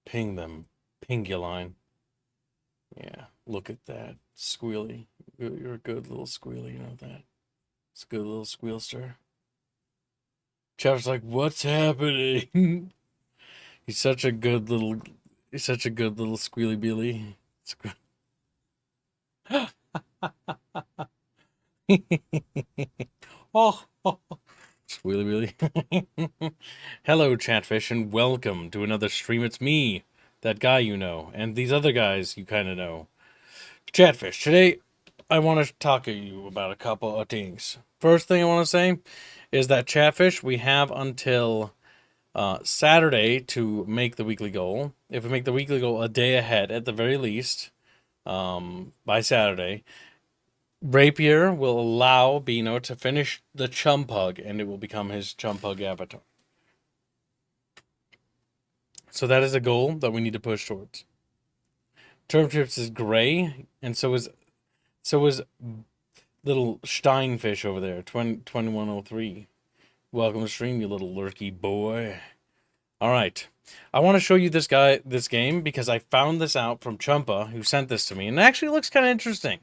ping them. Pinguline. Yeah, look at that. Squealy. You're a good little squealy, you know that. It's a good little squealster. Chap's like, what's happening? He's such a good little squealy Billy. Oh, squealy Billy. Hello, Chatfish, and welcome to another stream. It's me, that guy you know, and these other guys you kind of know. Chatfish, today I want to talk to you about a couple of things. First thing I want to say is that Chatfish, we have until Saturday to make the weekly goal. If we make the weekly goal a day ahead, at the very least, by Saturday, Rapier will allow Bino to finish the Chumpug, and it will become his Chumpug avatar. So that is a goal that we need to push towards. Term Trips is gray, and so is little Steinfish over there, 2103. Welcome to stream, you little lurky boy. All right, I want to show you this game, because I found this out from Chumpa, who sent this to me, and it actually looks kind of interesting.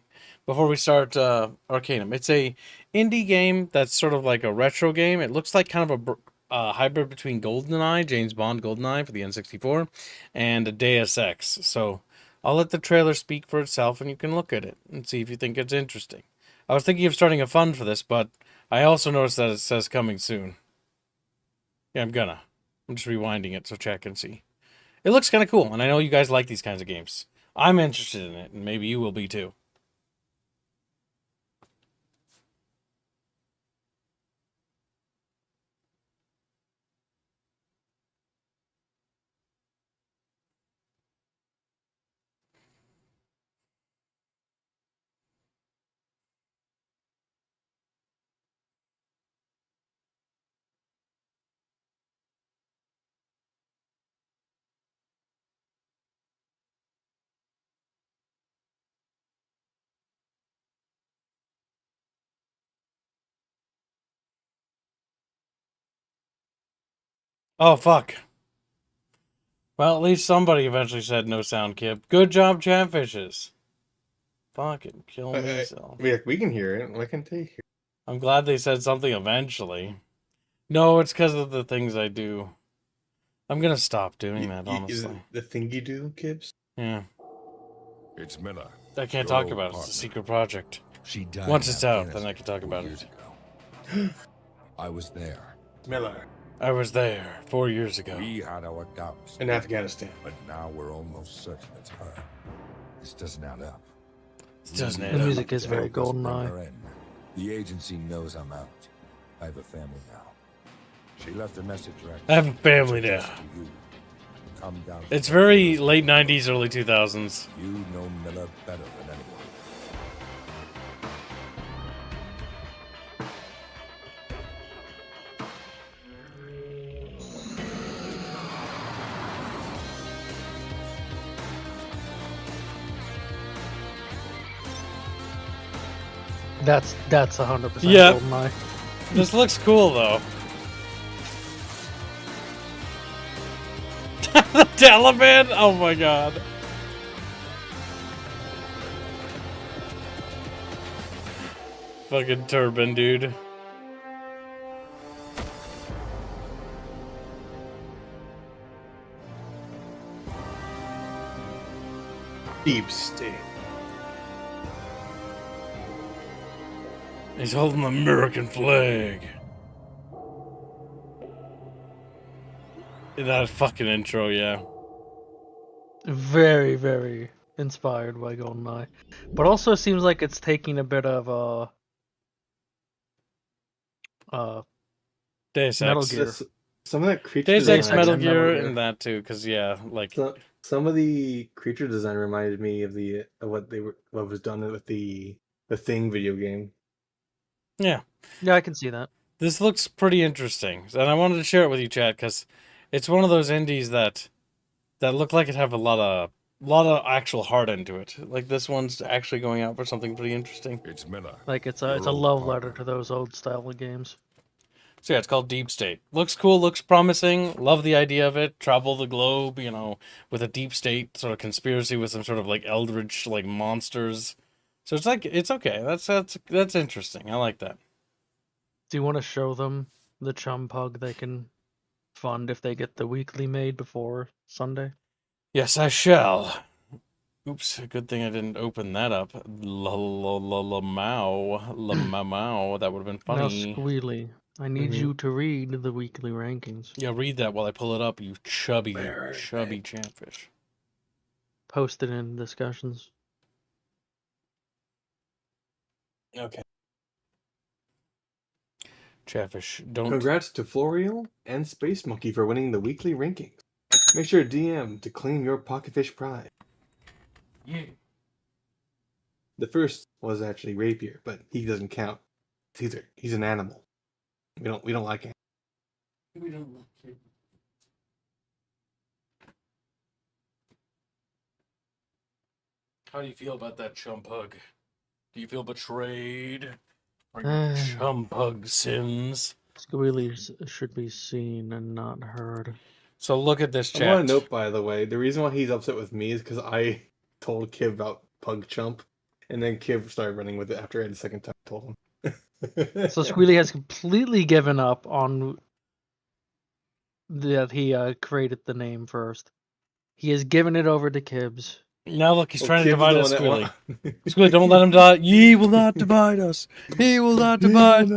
Before we start ARCANUM, it's a indie game that's sort of like a retro game. It looks like kind of a hybrid between GoldenEye, James Bond GoldenEye for the N64, and a Deus Ex. So I'll let the trailer speak for itself, and you can look at it and see if you think it's interesting. I was thinking of starting a fund for this, but I also noticed that it says coming soon. Yeah, I'm just rewinding it so chat can see. It looks kind of cool, and I know you guys like these kinds of games. I'm interested in it, and maybe you will be too. Oh, fuck. Well, at least somebody eventually said no sound, Kip. Good job, Chatfishes. Fucking kill myself. We can hear it. Why can't they hear it? I'm glad they said something eventually. No, it's because of the things I do. I'm gonna stop doing that, honestly. Is it the thing you do, Gibbs? Yeah. It's Miller. I can't talk about it. It's a secret project. She died Once it's out, then I can talk about it. I was there. Miller. I was there 4 years ago. We had our doubts. In Afghanistan. But now we're almost certain it's her. This doesn't add up. This doesn't add The up. music is very GoldenEye. The agency knows I'm out. I have a family now. She left a message right. I have a family now. Come down. It's very late 90s, early 2000s. You know Miller better than anyone. That's 100% Yeah. GoldenEye. This looks cool, though. The Taliban? Oh my god. Fucking turban, dude. Deep state. He's holding the American flag. That fucking intro, yeah. Very, very inspired by GoldenEye. But also seems like it's taking a bit of Deus Metal Ex. Gear. Some of that creature Deus Ex, design. Metal and Gear, Metal Gear. and that too, because yeah, like Some of the creature design reminded me of what was done with the Thing video game. yeah. Yeah, I can see that. This looks pretty interesting, and I wanted to share it with you, Chad, because it's one of those indies that look like it have a lot of actual heart into it. Like this one's actually going out for something pretty interesting. It's Miller. Like it's a Your old love partner. letter to those old style of games. So yeah, it's called Deep State. Looks cool, looks promising. Love the idea of it. Travel the globe, you know, with a deep state sort of conspiracy with some sort of like eldritch like monsters. So it's like it's okay. That's interesting. I like that. Do you want to show them the chum pug they can fund if they get the weekly made before Sunday? Yes, I shall. Oops, good thing I didn't open that up. La-mao. That would have been Now, funny. Squealy, I need Mhm. you to read the weekly rankings. Yeah, read that while I pull it up, you chubby Where is chatfish. Post it in discussions. Okay. Chatfish, don't. Congrats to Florial and Space Monkey for winning the weekly rankings. Make sure to DM to claim your pocketfish prize. Yeah. The first was actually Rapier, but he doesn't count. He's an animal. We don't like him. We don't like it. How do you feel about that chumpug? Do you feel betrayed? Or your chumpug sins? Squealy should be seen and not heard. So look at this I chat. want to note, by the way, the reason why he's upset with me is because I told Kiv about Pug Chump, and then Kiv started running with it after I the second time I told him. So Squealy has completely given up on that he created the name first. He has given it over to Kibbs. Now look, he's trying to Kiv's divide the us, one Squealy. that Squealy, don't let him die. Ye will not divide us. He will not divide.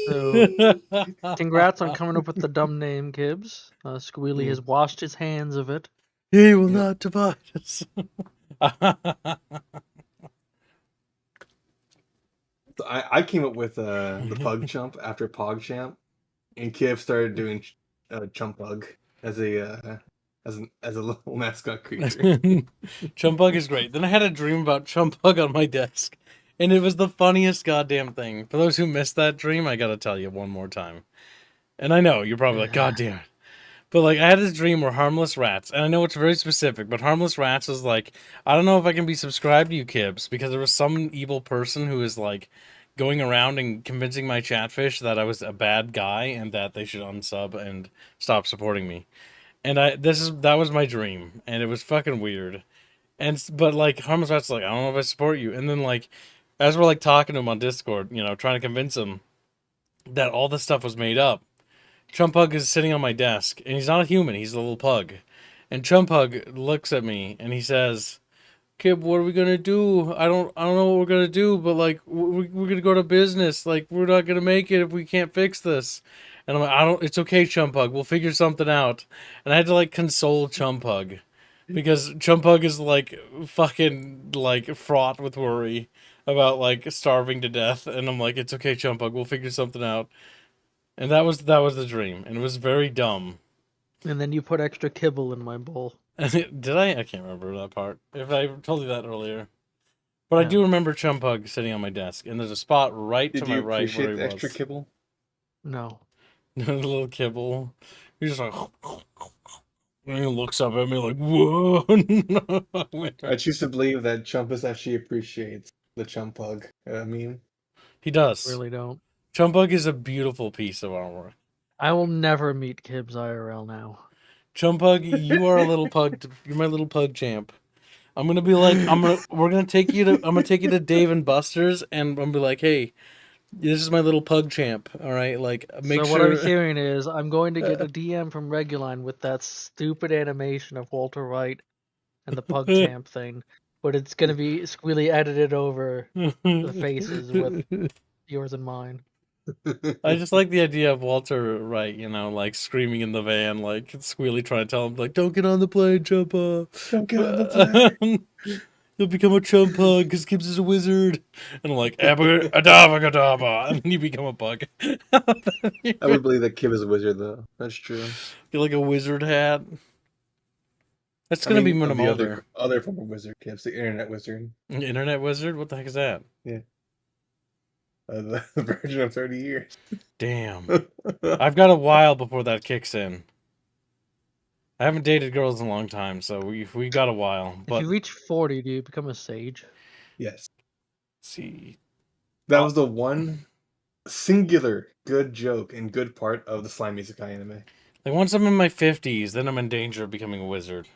So, congrats on coming up with the dumb name, Kibbs. Squealy has washed his hands of it. He will not divide us. So I came up with the Pug Chump after PogChamp, and Kiv started doing Chump Pug as a little mascot creature. Chumpug is great. Then I had a dream about Chumpug on my desk, and it was the funniest goddamn thing. For those who missed that dream, I gotta tell you one more time. And I know you're probably like, God damn it. But like, I had this dream where harmless rats, and I know it's very specific, but harmless rats is like, I don't know if I can be subscribed to you, Kibbs, because there was some evil person who is like going around and convincing my chatfish that I was a bad guy and that they should unsub and stop supporting me. And that was my dream, and it was fucking weird. But like harmless rats, like, I don't know if I support you, and then like, as we're like talking to him on Discord, you know, trying to convince him that all this stuff was made up. Chumpug is sitting on my desk, and he's not a human, he's a little pug. And Chumpug looks at me, and he says, Kib, what are we gonna do? I don't know what we're gonna do, but like, we're gonna go to business. Like, we're not gonna make it if we can't fix this. And I'm like, it's okay, Chumpug, we'll figure something out. And I had to like console Chumpug, because Chumpug is like fucking like fraught with worry about like starving to death. And I'm like, it's okay, Chumpug, we'll figure something out. And that was the dream, and it was very dumb. And then you put extra kibble in my bowl. Did I? I can't remember that part. If I told you that earlier, but I No. do remember Chumpug sitting on my desk, and there's a spot right Did to my you right appreciate where he the extra was. kibble? No. A little kibble. He's just like, and he looks up at me like, whoa. I choose to believe that Chumpus actually appreciates the Chumpug meme. He does. Really don't. Chumpug is a beautiful piece of artwork. I will never meet Kibbs IRL now. Chumpug, you are a little pug. You're my little pug champ. I'm gonna be like, I'm gonna take you to Dave and Buster's, and I'm gonna be like, hey, this is my little pug champ. All right, like make So sure. what I'm hearing is I'm going to get a DM from Reguline with that stupid animation of Walter White and the Pug Champ thing, but it's gonna be Squealy edited over the faces with yours and mine. I just like the idea of Walter Wright, you know, like screaming in the van, like Squealy trying to tell him, like, don't get on the plane, Chumpa. Don't get on the plane. You'll become a Chumpug because Gibbs is a wizard. And I'm like, Abacadabra, and you become a bug. I would believe that Kiv is a wizard, though. That's true. Get like a wizard hat. That's gonna be when I'm the older. other form of wizard, Kiv's the internet wizard. Internet wizard? What the heck is that? Yeah. The version of 30 years. Damn. I've got a while before that kicks in. I haven't dated girls in a long time, so we got a while. But If you reach 40, do you become a sage? Yes. see, That was the one singular good joke and good part of the Slime Isekai anime. Like, once I'm in my 50s, then I'm in danger of becoming a wizard.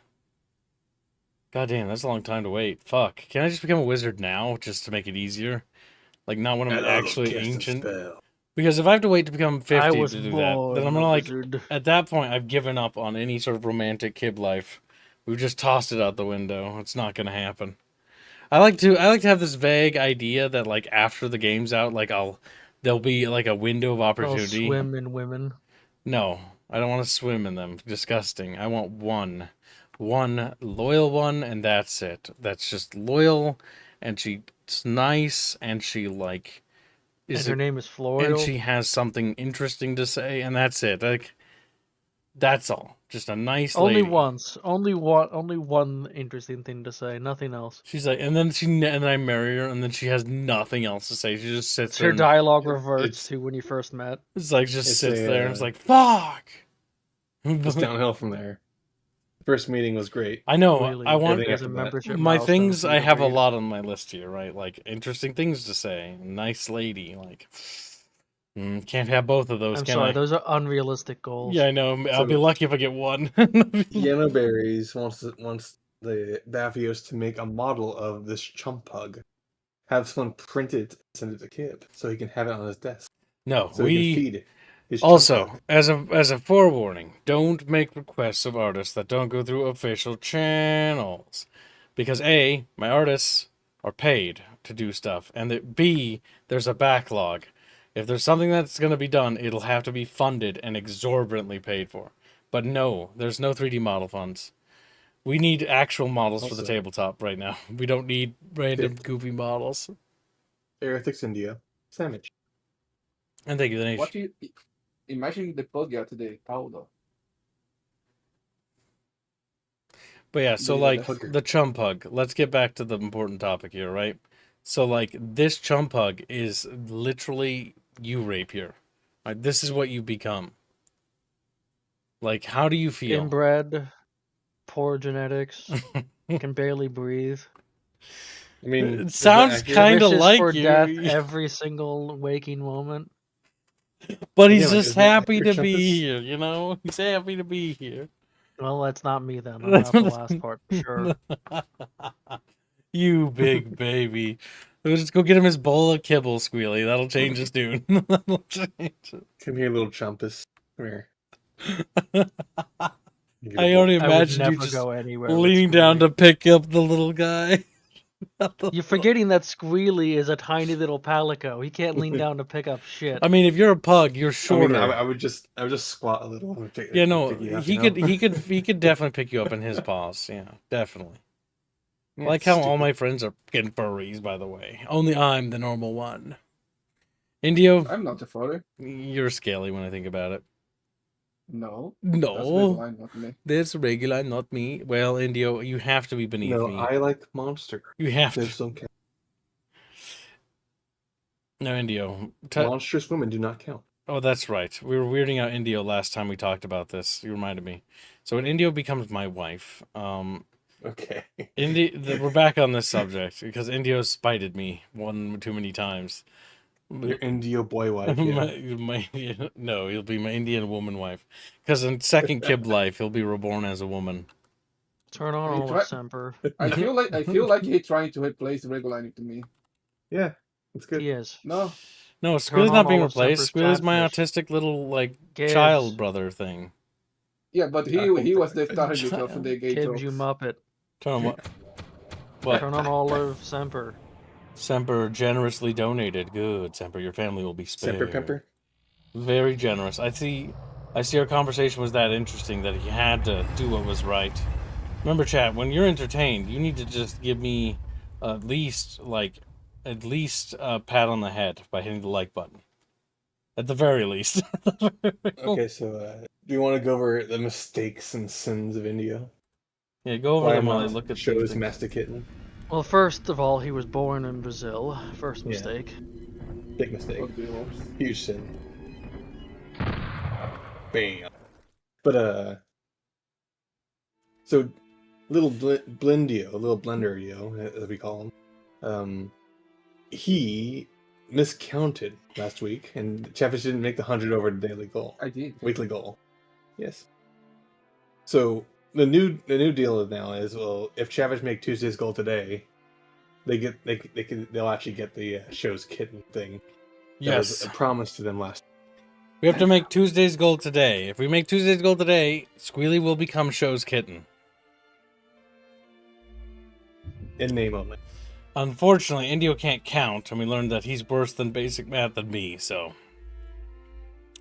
God damn, that's a long time to wait. Fuck. Can I just become a wizard now, just to make it easier? Like, not when I'm And I'll actually cast a ancient? spell. Because if I have to wait to become 50 I to was do that, then I'm born gonna, a like, wizard. at that point, I've given up on any sort of romantic kid life. We've just tossed it out the window. It's not gonna happen. I like to have this vague idea that, like, after the game's out, like, there'll be, like, a window of I'll opportunity. swim in women. No, I don't want to swim in them. Disgusting. I want one loyal one, and that's it. That's just loyal, and she's nice, and she, like, And her name is and Floral. she has something interesting to say, and that's it. Like, that's all. Just a nice Only lady. once. Only one interesting thing to say. Nothing else. She's like, and then I marry her, and then she has nothing else to say. She just sits there. Her And dialogue reverts it's- to when you first met. it's like just It's sits a, there, and it's like, fuck. It's downhill from there. First meeting was great. I know. Really, I want Everything there's a after that. membership my milestone things. for you I to have a read. lot on my list here, right? Like, interesting things to say. Nice lady. Like, can't have both of those, I'm can sorry, I? those are unrealistic goals. Yeah, I know. I'll be So- lucky if I get one. Yellow Berries wants the Davios to make a model of this chump pug. Have someone print it, send it to Kib, so he can have it on his desk. No, So he we can feed his chump also, pug. as a forewarning, don't make requests of artists that don't go through official channels, because A, my artists are paid to do stuff, and that B, there's a backlog. If there's something that's going to be done, it'll have to be funded and exorbitantly paid for. But no, there's no 3D model funds. We need actual models for the Also- tabletop right now. We don't need random goofy models. Erythix India. Sandwich. And thank you, Dinesh. What you imagine the pug out today, Paulo? But yeah, so The, like hooker. the chum pug. Let's get back to the important topic here, right? So like this chum pug is literally you, Rapier. Right? This is what you become. Like, how do you feel? Inbred, poor genetics, can barely breathe. I mean, It is that sounds accurate? kinda Wishes like for you. death every single waking moment. But he's Again, like, just is that happy to accurate, be Chumpus? here, you know? He's happy to be here. Well, that's not me then. I'm out the last part for sure. You big baby. Let's just go get him his bowl of kibble, Squealy. That'll change his tune. That'll change it. Come here, little chumpus. Come here. You get a I bowl. already I would imagined you never just go anywhere. with leaning down to Squealy. pick up the little guy. You're forgetting that Squealy is a tiny little palico. He can't lean down to pick up shit. I mean, if you're a pug, you're I shorter. mean, I would just squat a little. And Yeah, no, pick you up, he you could know? he could definitely pick you up in his paws. Yeah, definitely. Yeah, Like how all stupid. my friends are getting furries, by the way. Only I'm the normal one. Indio, I'm not the father. you're scaly when I think about it. No. That's No, line, not me. that's regular, not me. Well, Indio, you have to be beneath No, me. I like monster. You have There's to. some No, Indio. monstrous women do not count. Oh, that's right. We were weirding out Indio last time we talked about this. You reminded me. So when Indio becomes my wife, Okay. we're back on this subject because Indio spited me one too many times. Your Indio boy wife. Yeah. No, he'll be my Indian woman wife. Because in second Kib life, he'll be reborn as a woman. Turn on Hey, all try- of Semper. I feel like he's trying to replace the regular line to me. Yeah. That's good. He is. No. No, Turn Squid's on not being all of replaced. Semper's Squid is my Chatfish. autistic little like Gibbs. child brother thing. Yeah, but he was the target of the gay Kibbs, you jokes. muppet. Turn on what? What? Turn on all of Semper. Semper generously donated. Good, Semper. Your family will be spared. Semper Pemper. Very generous. I see our conversation was that interesting that he had to do what was right. Remember, chat, when you're entertained, you need to just give me at least a pat on the head by hitting the like button. At the very least. Okay, so do you want to go over the mistakes and sins of Indio? Yeah, go over Why them while I not look at show his things. master kitten? Well, first of all, he was born in Brazil. First Yeah. mistake. Big mistake. Fuck the horse. Huge sin. Bam. But so little Blendio, little Blenderio, as we call him, he miscounted last week, and Chatfish didn't make the 100 over the daily goal, I did. weekly goal. Yes. So the new deal now is, well, if Chatfish make Tuesday's goal today, they'll actually get the show's kitten thing. That was Yes. a promise to them last. We have to make Tuesday's goal today. If we make Tuesday's goal today, Squealy will become show's kitten. In name only. Unfortunately, Indio can't count, and we learned that he's worse than basic math than me, so...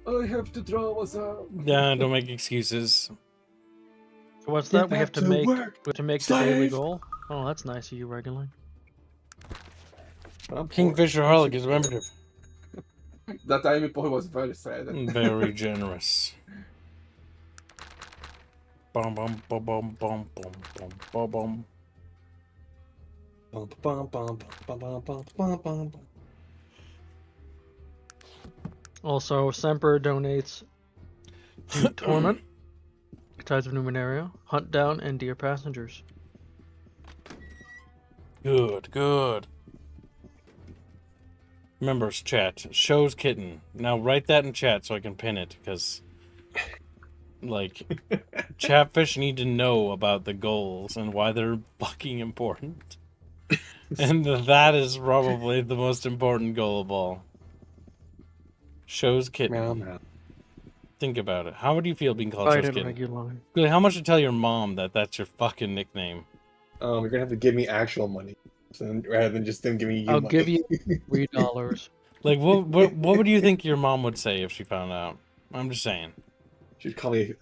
I have to draw what's up. Yeah, don't make excuses. So what's Get that? We have back to to make work, the daily slave! goal. Oh, that's nice of you, Regular. I'm poor. Kingfisher Harlech is a membership. That Ivy boy was very sad. Very generous. Bum bum bum bum bum bum bum bum bum. Bum, bum, bum, bum, bum, bum, bum, bum, bum. Also, Semper donates to Torment, Tides of Numenaria, Hunt Down, and Dear Passengers. Good, good. Members, chat. Show's kitten. Now write that in chat so I can pin it, because, like, Chatfish need to know about the goals and why they're fucking important. And that is probably the most important goal of all. Show's kitten. Meow, meow. Think about it. How would you feel being called Right Show's in kitten? Regular. Really, how much to tell your mom that that's your fucking nickname? You're gonna have to give me actual money, rather than just them giving you I'll money. give you $3. Like, what would you think your mom would say if she found out? I'm just saying. She'd call me.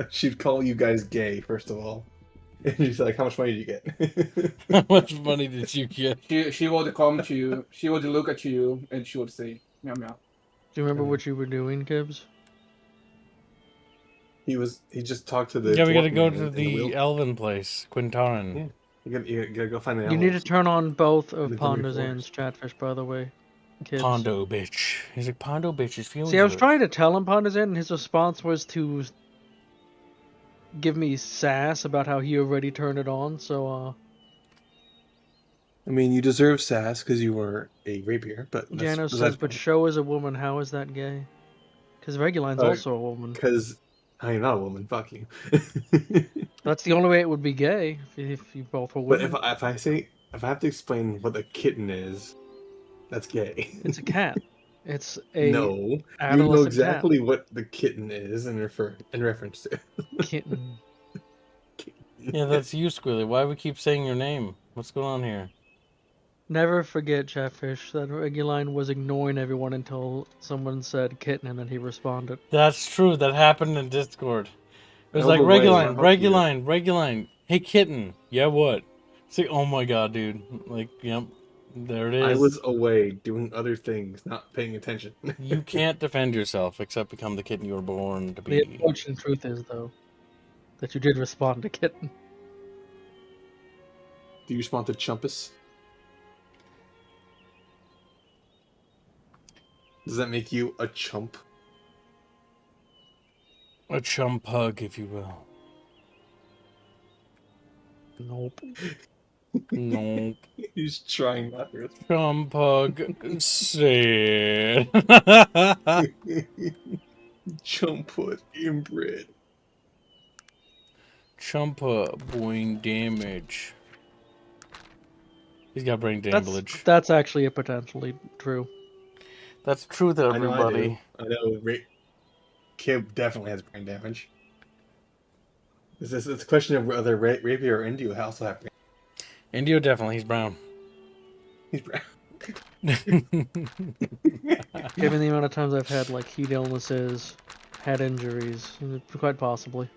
She'd call you guys gay, first of all. And she's like, "How much money did you get?" How much money did you get? She would come to you. She would look at you and she would say, "Meow meow." Do you remember what you were doing, Gibbs? He just talked to the. Yeah, we gotta dwarf go man to in the wheel. Elven place, Quintaran. Yeah. You gotta go find the. You need to elves. turn on both of The Glimmer Pondazan's Chatfish, by the way. Kids. Pondo bitch. He's like, Pondo bitch is feeling See, I was good." trying to tell him Pondazan, and his response was to give me sass about how he already turned it on, so, I mean, you deserve sass because you were a rapier, but Jano says, but show is a woman, how is that gay? Because Reguline's also a woman. because I'm not a woman. Fuck you. That's the only way it would be gay, if you both were But women. if I have to explain what a kitten is, that's gay. It's a cat. It's a No, you know adolescent exactly what the kitten is in reference to. cat. Kitten. Yeah, that's you, Squilly. Why we keep saying your name? What's going on here? Never forget, Chatfish, that Reguline was ignoring everyone until someone said kitten, and then he responded. That's true. That happened in Discord. It was Oh, like, but wait, Reguline, fuck you. Reguline. Hey, kitten. Yeah, what? It's like, oh my god, dude. Like, yep. There it is. I was away doing other things, not paying attention. You can't defend yourself except become the kitten you were born to The be. unfortunate truth is, though, that you did respond to kitten. Do you respond to Chumpus? Does that make you a chump? A chump hug, if you will. Nope. Nope. He's trying not to. Chump hug. Sad. Chumput inbred. Chumpa boing damage. He's got brain That's, damage. that's actually potentially true. That's true, though, everybody. I know. Kib definitely has brain damage. It's a question of whether Rapier or Indio also have brain. Indio definitely. He's brown. He's brown. Given the amount of times I've had, like, heat illnesses, head injuries, quite possibly.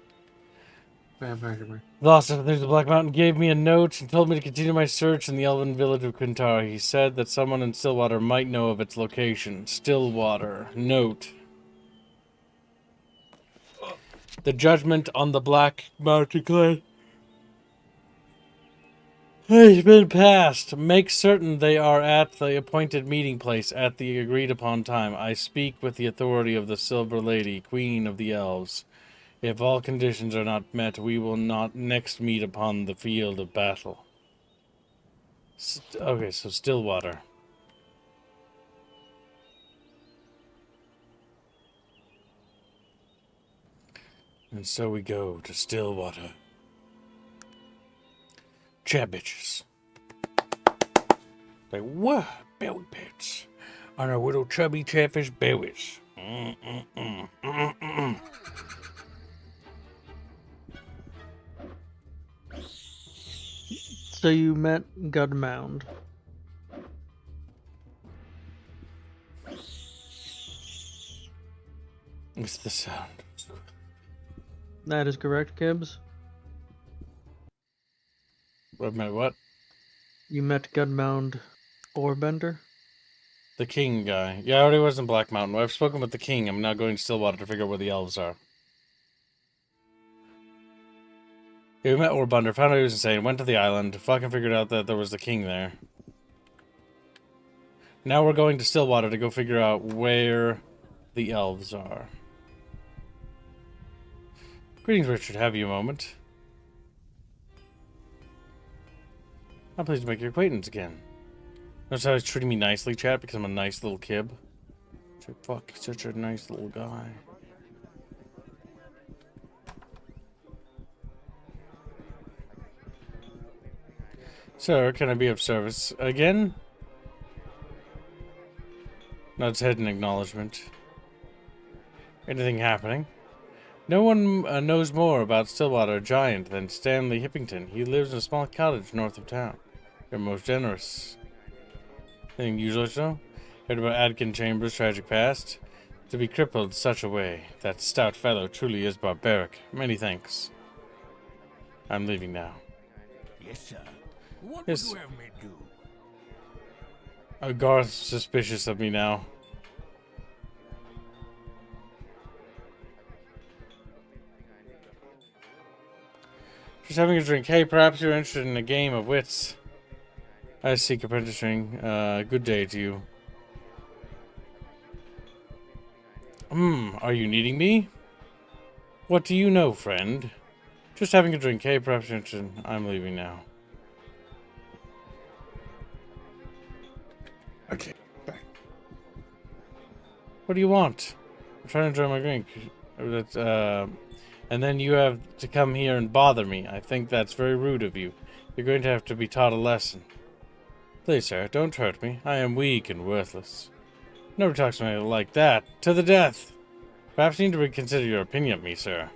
Lost there's a Black Mountain gave me a note and told me to continue my search in the elven village of Quintara. He said that someone in Stillwater might know of its location. Stillwater. Note. The judgment on the Black Mountain clan has been passed. Make certain they are at the appointed meeting place at the agreed upon time. I speak with the authority of the Silver Lady, Queen of the Elves. If all conditions are not met, we will not next meet upon the field of battle. Okay, so Stillwater. And so we go to Stillwater. Chat bitches. Like, what? Belly pets. On our little chubby chatfish bellies. So you met Gunmound. It's the sound. That is correct, Gibbs. Wait a minute, what? You met Gunmound Orbender. The king guy. Yeah, I already was in Black Mountain. I've spoken with the king. I'm now going to Stillwater to figure out where the elves are. Yeah, we met Orbunder, found out he was insane, went to the island, fucking figured out that there was the king there. Now we're going to Stillwater to go figure out where the elves are. Greetings, Richard. Have you a moment? I'm pleased to make your acquaintance again. Notice how he's treating me nicely, chat, because I'm a nice little kib. Fuck, he's such a nice little guy. Sir, can I be of service again? Nods head in acknowledgement. Anything happening? No one knows more about Stillwater Giant than Stanley Hippington. He lives in a small cottage north of town. You're most generous. Anything usual to know? Heard about Adkin Chambers' tragic past? To be crippled such a way. That stout fellow truly is barbaric. Many thanks. I'm leaving now. Yes, sir. What Yes. would you have me do? Garth's suspicious of me now. Just having a drink. Hey, perhaps you're interested in a game of wits. I seek apprenticing. Good day to you. Are you needing me? What do you know, friend? Just having a drink. Hey, perhaps you're interested. I'm leaving now. Okay. Back. What do you want? I'm trying to enjoy my drink. And then you have to come here and bother me. I think that's very rude of you. You're going to have to be taught a lesson. Please, sir, don't hurt me. I am weak and worthless. Nobody talks to me like that. To the death! Perhaps you need to reconsider your opinion of me, sir.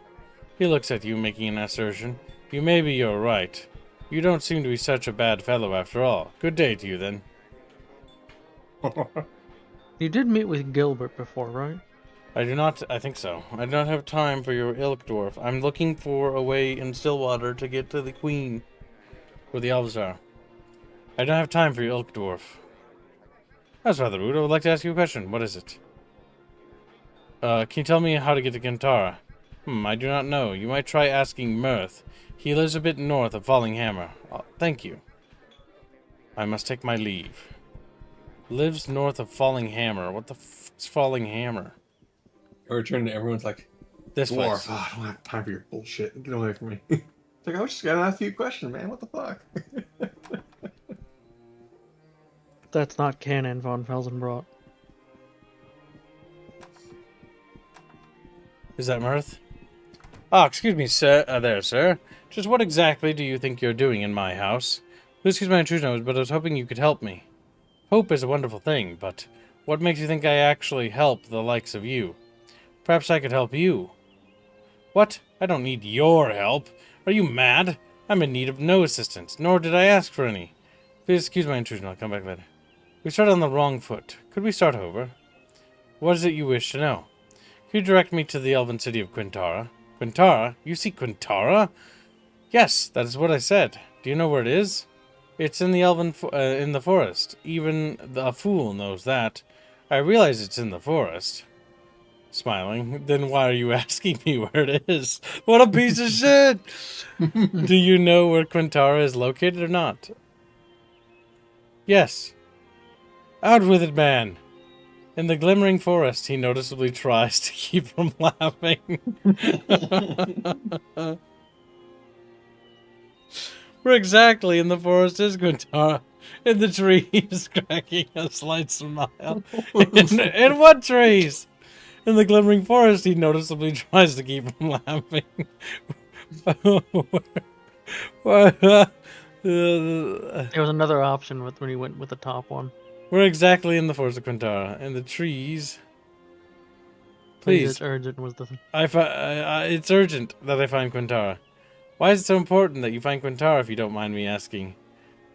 He looks at you, making an assertion. You're right. You don't seem to be such a bad fellow after all. Good day to you, then. You did meet with Gilbert before, right? I think so. I do not have time for your ilk, dwarf. I'm looking for a way in Stillwater to get to the queen, where the elves are. I don't have time for your ilk, dwarf. That's rather rude. I would like to ask you a question. What is it? Can you tell me how to get to Kintara? I do not know. You might try asking Mirth. He lives a bit north of Falling Hammer. Thank you. I must take my leave. Lives north of Falling Hammer. What the f is Falling Hammer? I return to everyone's like, This dwarf. place. Oh, I don't have time for your bullshit. Get away from me. It's like, I was just gonna ask you a question, man. What the fuck? That's not canon, Von Felsenbrot. Is that Mirth? Ah, excuse me, sir. There, sir. Just what exactly do you think you're doing in my house? Please excuse my intrusion, but I was hoping you could help me. Hope is a wonderful thing, but what makes you think I actually help the likes of you? Perhaps I could help you. What? I don't need your help. Are you mad? I'm in need of no assistance, nor did I ask for any. Please excuse my intrusion, I'll come back later. We started on the wrong foot. Could we start over? What is it you wish to know? Could you direct me to the elven city of Quintara? Quintara? You see Quintara? Yes, that is what I said. Do you know where it is? It's in the in the forest. Even a fool knows that. I realize it's in the forest. Smiling. Then why are you asking me where it is? What a piece of shit! Do you know where Quintara is located or not? Yes. Out with it, man! In the glimmering forest, he noticeably tries to keep from laughing. Where exactly in the forest is Quintara? in the trees, cracking a slight smile. In what trees? In the glimmering forest, he noticeably tries to keep from laughing. There was another option when he went with the top one. We're exactly in the forest of Quintara. In the trees. Please, Please. it's urgent was the. It's urgent that I find Quintara. Why is it so important that you find Quintara, if you don't mind me asking?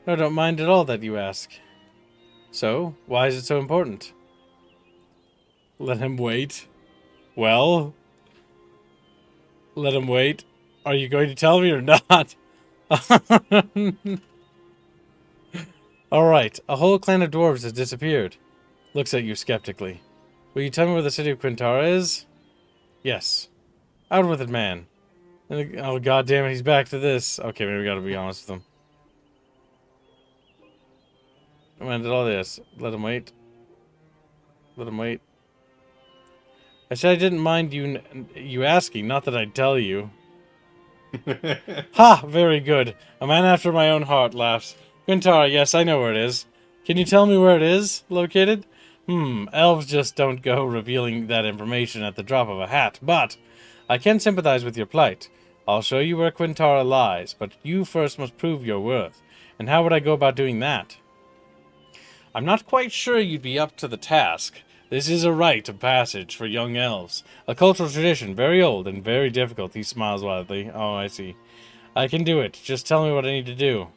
No, I don't mind at all that you ask. So, why is it so important? Let him wait. Well? Let him wait. Are you going to tell me or not? Alright, a whole clan of dwarves has disappeared. Looks at you skeptically. Will you tell me where the city of Quintara is? Yes. Out with it, man. Oh, god damn it, he's back to this. Okay, maybe we gotta be honest with him. I did all this. Let him wait. Let him wait. I said I didn't mind you asking, not that I'd tell you. Ha! Very good. A man after my own heart laughs. Quintara, yes, I know where it is. Can you tell me where it is located? Elves just don't go revealing that information at the drop of a hat, but I can sympathize with your plight. I'll show you where Quintara lies, but you first must prove your worth. And how would I go about doing that? I'm not quite sure you'd be up to the task. This is a rite of passage for young elves. A cultural tradition, very old and very difficult. He smiles widely. Oh, I see. I can do it. Just tell me what I need to do.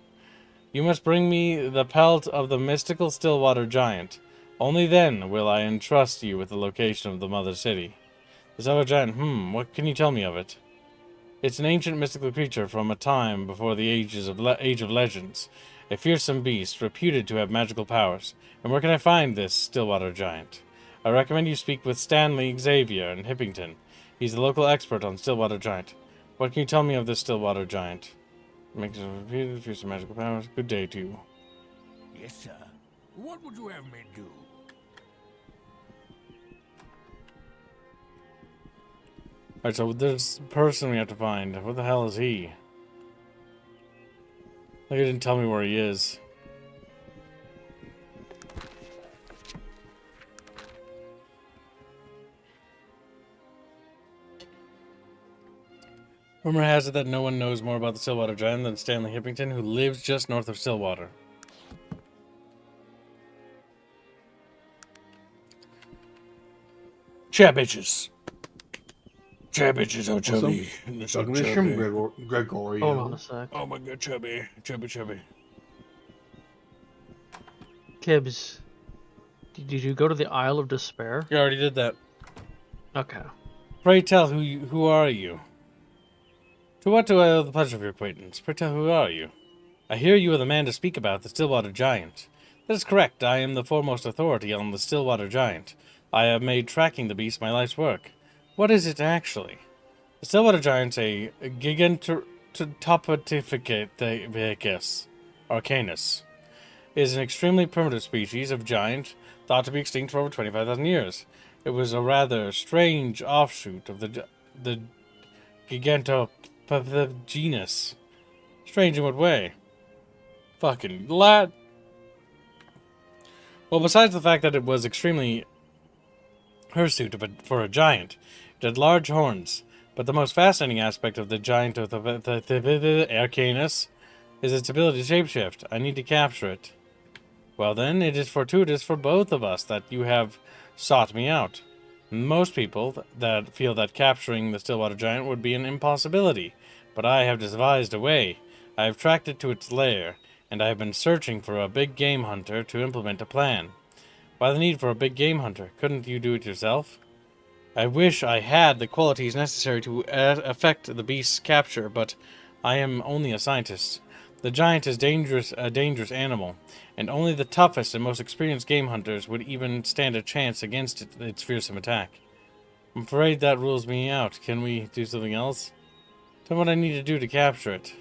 You must bring me the pelt of the mystical Stillwater Giant. Only then will I entrust you with the location of the Mother City. The Stillwater Giant, what can you tell me of it? It's an ancient mystical creature from a time before the Age of Legends. A fearsome beast, reputed to have magical powers. And where can I find this Stillwater Giant? I recommend you speak with Stanley Xavier in Hippington. He's the local expert on Stillwater Giant. What can you tell me of this Stillwater Giant? Makes it reputed, fearsome magical powers. Good day to you. Yes, sir. What would you have me do? Alright, so there's a person we have to find. What the hell is he? Like, he didn't tell me where he is. Rumor has it that no one knows more about the Stillwater Giant than Stanley Hippington, who lives just north of Stillwater. Chat bitches. Chat bitches, oh chubby. Welcome to Shrimp Gregorio. Hold on a sec. Oh my god, chubby. Chubby. Kibbs, did you go to the Isle of Despair? You already did that. Okay. Pray tell, who are you? To what do I owe the pleasure of your acquaintance? Pray tell, who are you? I hear you are the man to speak about the Stillwater Giant. That is correct. I am the foremost authority on the Stillwater Giant. I have made tracking the beast my life's work. What is it actually? The Stillwater Giant's a Gigantopithecus arcanus. Is an extremely primitive species of giant, thought to be extinct for over 25,000 years. It was a rather strange offshoot of the Gigantopithecus genus. Strange in what way? Fucking lad. Well, besides the fact that it was extremely hirsute for a giant, it had large horns. But the most fascinating aspect of the giant of the Arcanus is its ability to shapeshift. I need to capture it. Well then, it is fortuitous for both of us that you have sought me out. Most people that feel that capturing the Stillwater Giant would be an impossibility, but I have devised a way. I have tracked it to its lair, and I have been searching for a big game hunter to implement a plan. Why the need for a big game hunter? Couldn't you do it yourself? I wish I had the qualities necessary to effect the beast's capture, but I am only a scientist. The giant is a dangerous animal, and only the toughest and most experienced game hunters would even stand a chance against its fearsome attack. I'm afraid that rules me out. Can we do something else? Tell me what I need to do to capture it.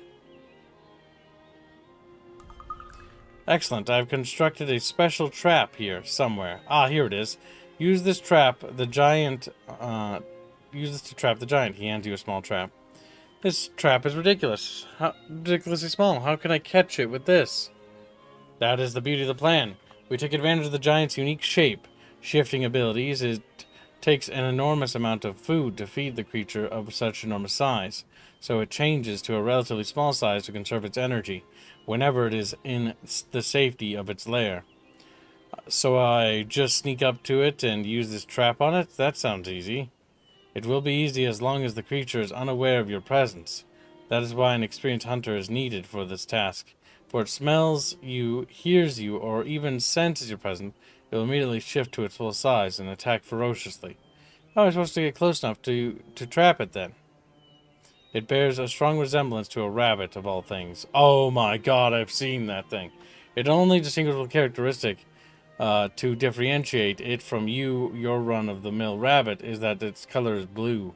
Excellent. I've constructed a special trap here, somewhere. Ah, here it is. Use this to trap the giant. He hands you a small trap. This trap is ridiculous. Ridiculously small. How can I catch it with this? That is the beauty of the plan. We took advantage of the giant's unique shape, shifting abilities. It takes an enormous amount of food to feed the creature of such enormous size, so it changes to a relatively small size to conserve its energy whenever it is in the safety of its lair. So I just sneak up to it and use this trap on it? That sounds easy. It will be easy as long as the creature is unaware of your presence. That is why an experienced hunter is needed for this task. For it smells you, hears you, or even senses your presence, it will immediately shift to its full size and attack ferociously. How am I supposed to get close enough to trap it then? It bears a strong resemblance to a rabbit, of all things. Oh my god, I've seen that thing. Its only distinguishable characteristic to differentiate it from your run-of-the-mill rabbit is that its color is blue.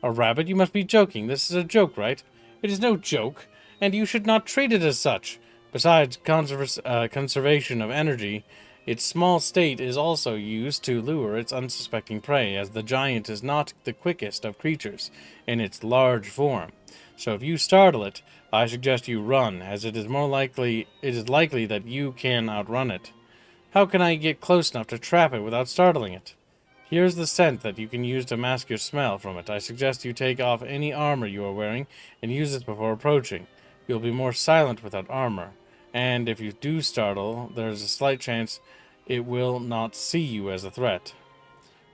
A rabbit? You must be joking. This is a joke, right? It is no joke, and you should not treat it as such. Besides conservation of energy, its small state is also used to lure its unsuspecting prey, as the giant is not the quickest of creatures in its large form. So if you startle it, I suggest you run, as it is likely that you can outrun it. How can I get close enough to trap it without startling it? Here's the scent that you can use to mask your smell from it. I suggest you take off any armor you are wearing and use this before approaching. You'll be more silent without armor, and if you do startle, there's a slight chance it will not see you as a threat.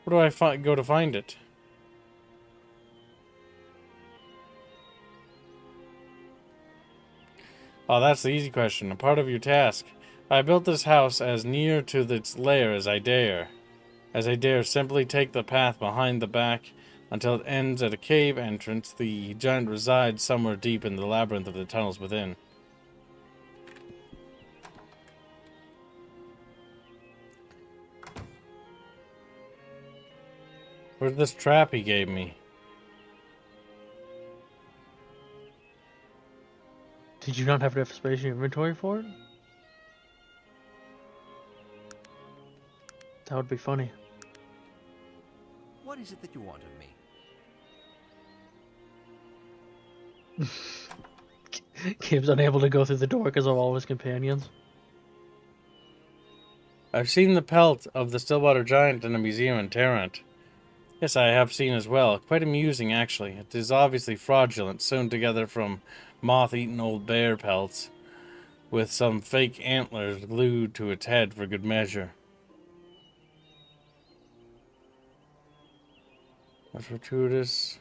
Where do I go to find it? Oh, that's the easy question. A part of your task. I built this house as near to its lair as I dare. Simply take the path behind the back until it ends at a cave entrance. The giant resides somewhere deep in the labyrinth of the tunnels within. Where's this trap he gave me? Did you not have enough space in your inventory for it? That would be funny. What is it that you want of me? Gabe's unable to go through the door because of all his companions. I've seen the pelt of the Stillwater Giant in a museum in Tarrant. Yes, I have seen as well. Quite amusing, actually. It is obviously fraudulent, sewn together from moth-eaten old bear pelts, with some fake antlers glued to its head for good measure. That's gratuitous.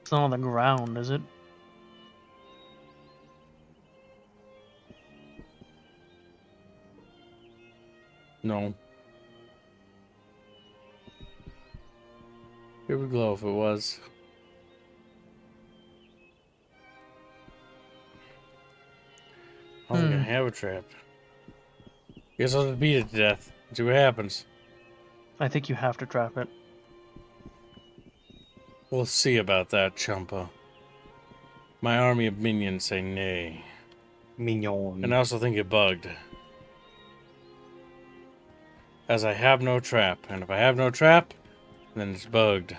It's not on the ground, is it? No. It would glow if it was. I don't think I have a trap. Guess I'll just beat it to death. See what happens. I think you have to trap it. We'll see about that, Champa. My army of minions say nay. Mignon. And I also think it bugged. As I have no trap. And if I have no trap, then it's bugged.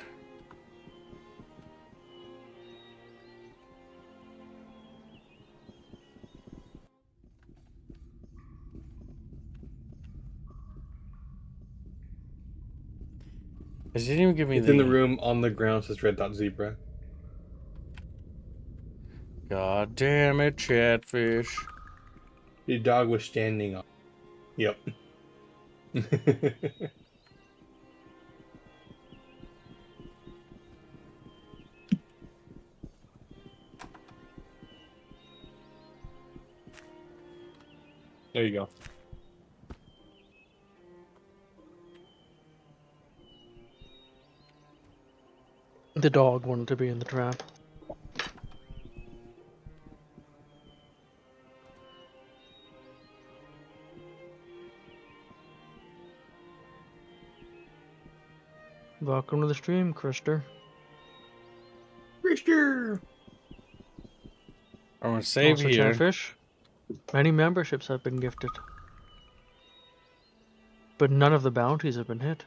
It didn't even give me It's in the room on the ground, says red dot zebra. God damn it, Chatfish. Your dog was standing on. Yep. There you go. The dog wanted to be in the trap. Welcome to the stream, Krister. Christian. I'm gonna save Also, here. Chatfish. Many memberships have been gifted, but none of the bounties have been hit.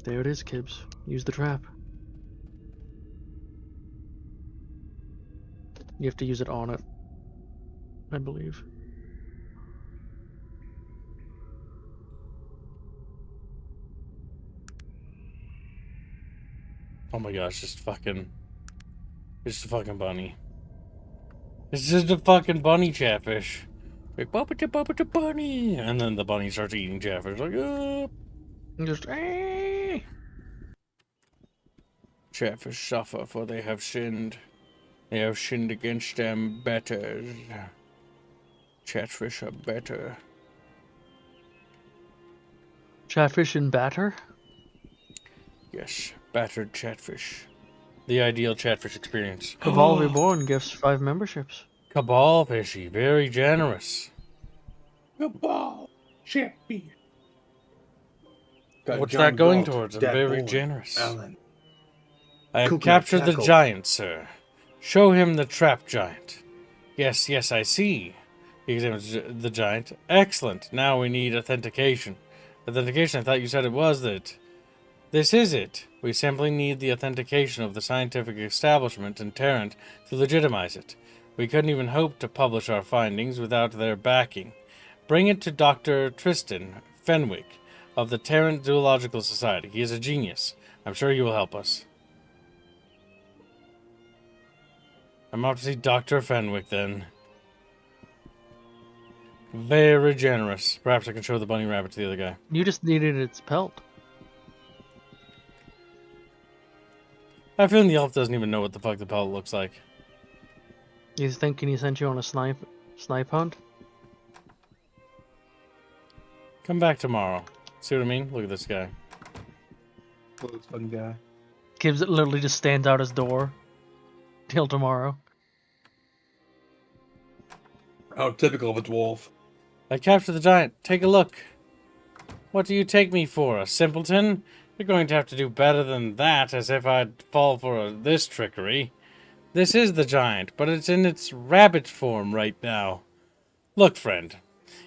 There it is, Kibbs. Use the trap. You have to use it on it, I believe. Oh my gosh, it's just a fucking bunny. It's just a fucking bunny Chatfish. Like, bubba bunny. And then the bunny starts eating Chatfish. Like, Just Chatfish suffer, for they have sinned. They have sinned against them betters. Chatfish are better. Chatfish and batter. Yes, battered Chatfish. The ideal Chatfish experience. Cabal Reborn gifts 5 memberships. Cabal Fishy, very generous. Cabal champion. Got What's John that going Galt, towards? I'm Dad very Bowen, generous. Alan. I have Coconut captured the tackle. giant, sir. Show him the trap giant. Yes, yes, I see. He examines the giant. Excellent. Now we need authentication. Authentication, I thought you said it was that. This is it. We simply need the authentication of the scientific establishment in Tarrant to legitimize it. We couldn't even hope to publish our findings without their backing. Bring it to Dr. Tristan Fenwick of the Tarrant Zoological Society. He is a genius. I'm sure he will help us. I'm off to see Dr. Fenwick then. Very generous. Perhaps I can show the bunny rabbit to the other guy. You just needed its pelt. I have a feeling the elf doesn't even know what the fuck the pelt looks like. He's thinking he sent you on a snipe hunt? Come back tomorrow. See what I mean? Look at this guy. Oh, this fun guy. Gibbs literally just stands out his door. Till tomorrow. How typical of a dwarf. I captured the giant. Take a look. What do you take me for, a simpleton? You're going to have to do better than that, as if I'd fall for this trickery. This is the giant, but it's in its rabbit form right now. Look, friend,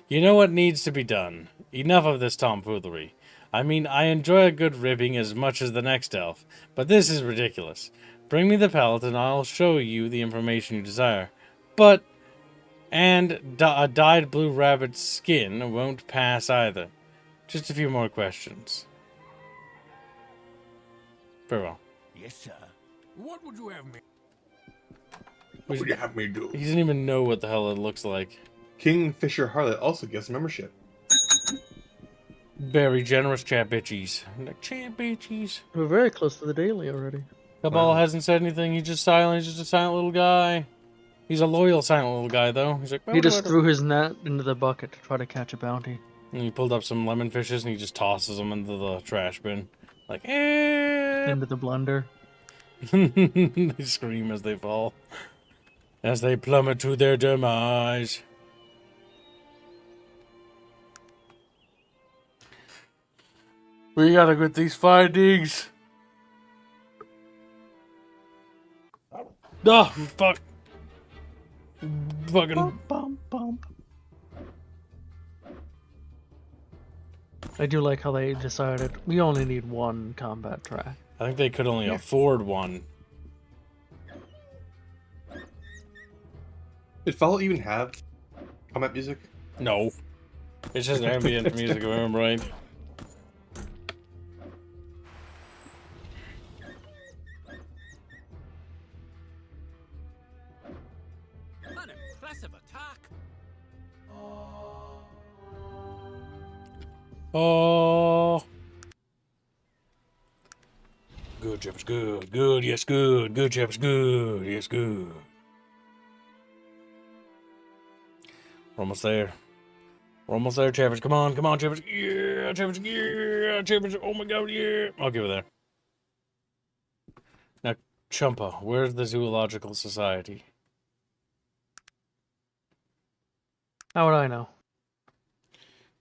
you know what needs to be done. Enough of this tomfoolery. I mean, I enjoy a good ribbing as much as the next elf, but this is ridiculous. Bring me the pellet and I'll show you the information you desire. But, and a dyed blue rabbit's skin won't pass either. Just a few more questions. Very well. Yes, sir. What would you have me? What would you have me do? He doesn't even know what the hell it looks like. Kingfisher Harlot also gets membership. Very generous chat bitchies. Like, chat bitchies. We're very close to the daily already. Cabal Wow. hasn't said anything. He's just silent. He's just a silent little guy. He's a loyal, silent little guy, though. He's like, He just threw his net into the bucket to try to catch a bounty. And he pulled up some lemon fishes and he just tosses them into the trash bin. Like, eh. Into the blender. They scream as they fall. As they plummet to their demise. We gotta get these findings. Oh, fuck. Fucking. Bump, bump, bump. I do like how they decided we only need one combat track. I think they could only afford one. Did Follow even have combat music? No. It's just ambient music, if I remember right. An impressive attack. Oh. Good, Jeff, good. Good, yes, good. Good, Jeff, good. Yes, good. We're almost there. We're almost there, Travis. Come on, Travis. Yeah, Travis. Yeah, Travis. Oh my god, yeah. I'll give it there. Chumpa, where's the Zoological Society? How would I know?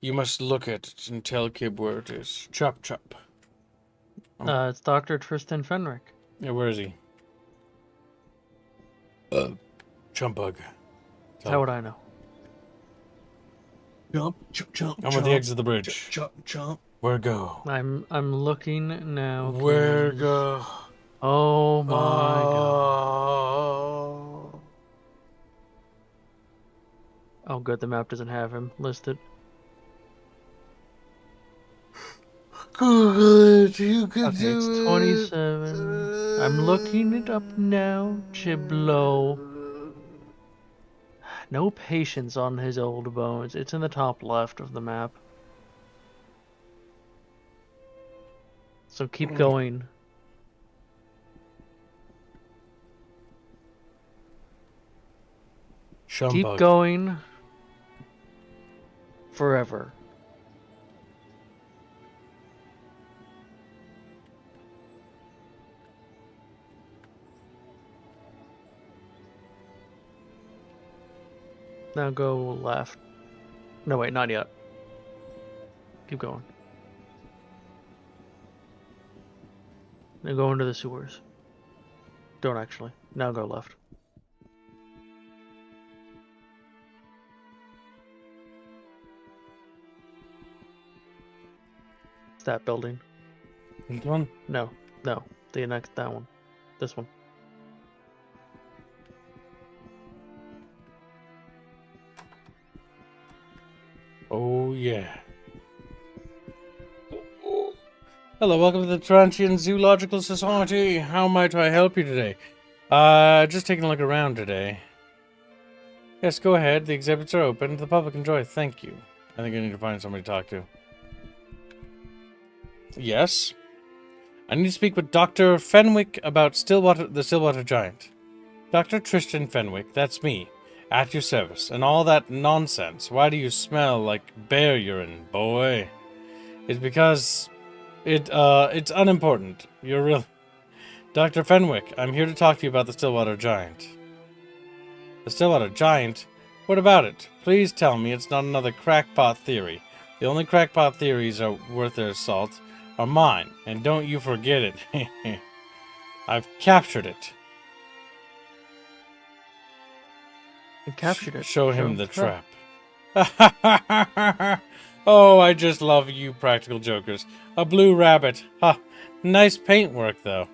You must look at it and tell Kib where it is. Chop chop. It's Dr. Tristan Fenric. Yeah, where is he? Chumpug. How would I know? Jump, jump, jump. I'm at the exit of the bridge. Jump, jump. Where go? I'm looking now. Where please. go? Oh my god. Oh. Oh good, the map doesn't have him listed. Google it. You can Okay, do it's it. 27. I'm looking it up now, Chiblo. No patience on his old bones. It's in the top left of the map. So keep going. Keep Chumpug. going. Forever. Now go left. No, wait, not yet. Keep going. Now go into the sewers. Don't actually. Now go left. It's that building. This one? No, no. The next, that one. This one. Oh, yeah. Hello, welcome to the Transian Zoological Society. How might I help you today? Just taking a look around today. Yes, go ahead. The exhibits are open. The public enjoy. Thank you. I think I need to find somebody to talk to. Yes? I need to speak with Dr. Fenwick about the Stillwater Giant. Dr. Tristan Fenwick, that's me. At your service. And all that nonsense. Why do you smell like bear urine, boy? It's because it's unimportant. You're real. Dr. Fenwick, I'm here to talk to you about the Stillwater Giant. The Stillwater Giant? What about it? Please tell me it's not another crackpot theory. The only crackpot theories are worth their salt are mine, and don't you forget it. I've captured it. You captured it. Show him the trap. Oh, I just love you practical jokers. A blue rabbit. Ha! Nice paintwork, though.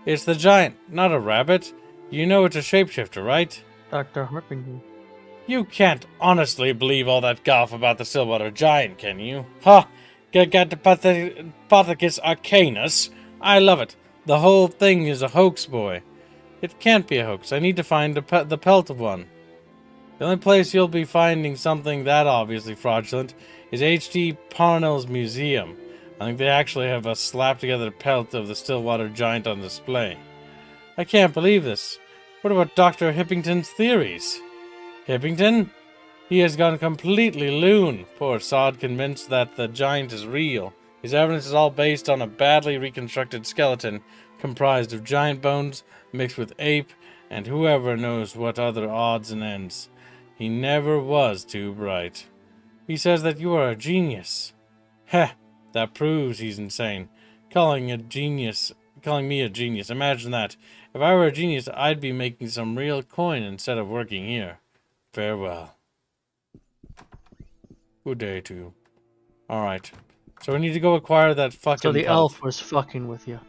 It's the giant, not a rabbit. You know it's a shapeshifter, right? Dr. Harpington. You can't honestly believe all that guff about the Stillwater Giant, can you? Ha! Gagapathicus Arcanus. I love it. The whole thing is a hoax, boy. It can't be a hoax. I need to find the pelt of one. The only place you'll be finding something that obviously fraudulent is H.D. Parnell's museum. I think they actually have a slap-together pelt of the Stillwater Giant on display. I can't believe this. What about Dr. Hippington's theories? Hippington? He has gone completely loon. Poor sod, convinced that the giant is real. His evidence is all based on a badly reconstructed skeleton comprised of giant bones mixed with ape and whoever knows what other odds and ends. He never was too bright. He says that you are a genius. Heh, that proves he's insane. Calling me a genius. Imagine that. If I were a genius, I'd be making some real coin instead of working here. Farewell. Good day to you. Alright. So we need to go acquire that fucking So the pelt. elf was fucking with you.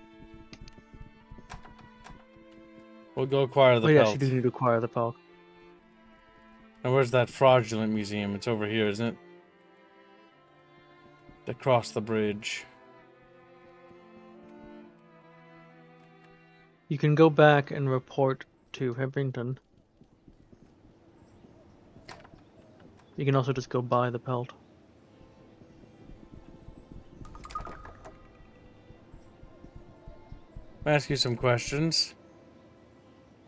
We'll go acquire the Oh yes, pelt. you do need to acquire the pelt. Now where's that fraudulent museum? It's over here, isn't it? Across the bridge. You can go back and report to Hippington. You can also just go buy the pelt. I'll ask you some questions.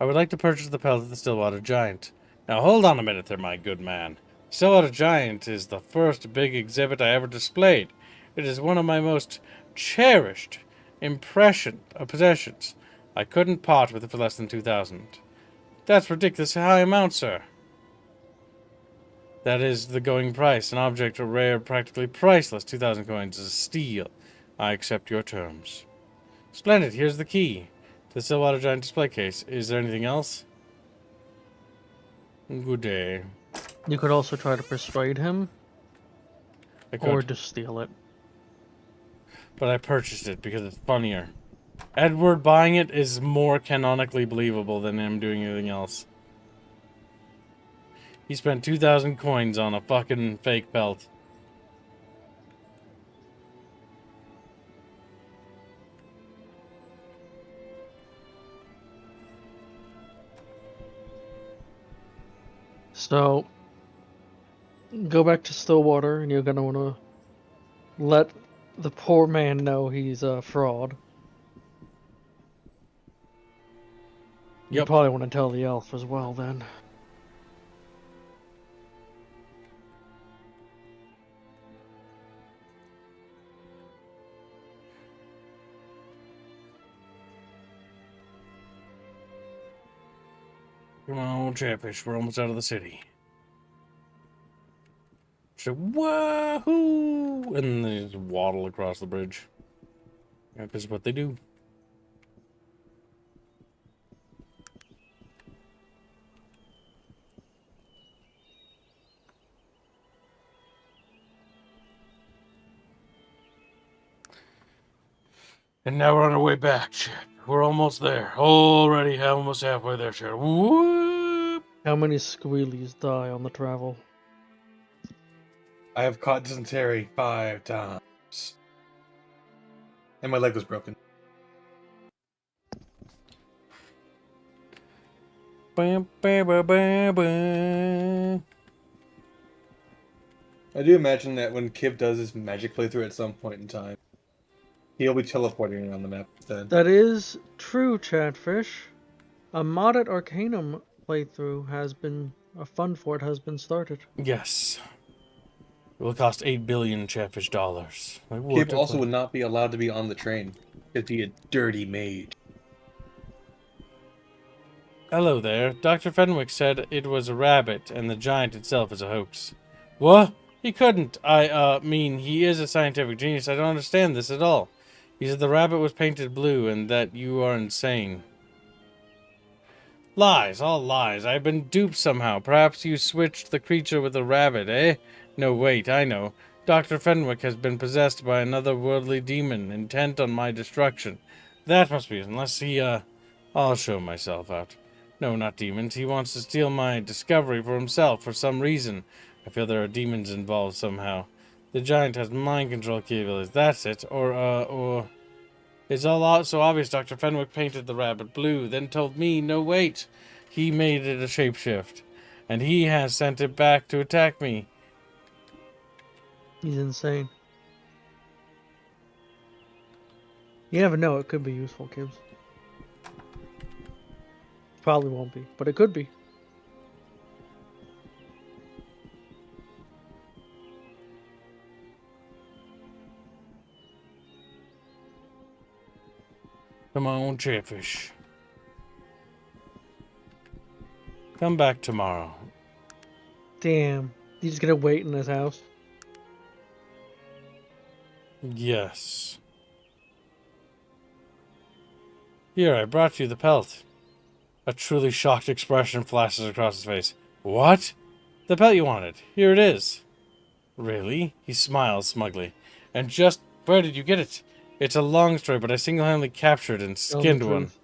I would like to purchase the pelt of the Stillwater Giant. Now hold on a minute there, my good man. Stillwater Giant is the first big exhibit I ever displayed. It is one of my most cherished possessions. I couldn't part with it for less than 2,000. That's ridiculously high amount, sir. That is the going price. An object rare, practically priceless. 2,000 coins is a steal. I accept your terms. Splendid. Here's the key to the Stillwater Giant display case. Is there anything else? Good day. You could also try to persuade him, I could, or just steal it. but I purchased it because it's funnier. Edward buying it is more canonically believable than him doing anything else. He spent 2,000 coins on a fucking fake belt. So, go back to Stillwater, and you're gonna want to let the poor man know he's a fraud. You Yep. probably want to tell the elf as well, then. Come on, Chatfish. We're almost out of the city. So, wahoo! And then they just waddle across the bridge. That's what they do. And now we're on our way back, Chip. We're almost there. Already almost halfway there, Chip. Whoop! How many squealies die on the travel? I have caught dysentery 5 times. And my leg was broken. Bam, bam, bam, bam, bam. I do imagine that when Kib does his magic playthrough at some point in time, he'll be teleporting around the map instead. That is true, Chatfish. A modded Arcanum playthrough has been... A fund for it has been started. Yes. It will cost 8 billion Chatfish dollars. Like, what Kib the also fuck? would not be allowed to be on the train. He'd be a dirty mage. Hello there. Dr. Fenwick said it was a rabbit, and the giant itself is a hoax. What? He couldn't. I mean, he is a scientific genius. I don't understand this at all. He said the rabbit was painted blue, and that you are insane. Lies, all lies. I've been duped somehow. Perhaps you switched the creature with the rabbit, eh? No, wait, I know. Dr. Fenwick has been possessed by another worldly demon, intent on my destruction. That must be it, unless he, I'll show myself out. No, not demons. He wants to steal my discovery for himself for some reason. I feel there are demons involved somehow. The giant has mind control capabilities. That's it. Or... It's all so obvious. Dr. Fenwick painted the rabbit blue, then told me, no, wait. He made it a shapeshift. And he has sent it back to attack me. He's insane. You never know, it could be useful, kids. Probably won't be, but it could be. Come on, Chatfish. Come back tomorrow. Damn. He's just gonna wait in his house. Yes. Here, I brought you the pelt. A truly shocked expression flashes across his face. What? The pelt you wanted. Here it is. Really? He smiles smugly. And just where did you get it? It's a long story, but I single-handedly captured and Tell the skinned one. truth.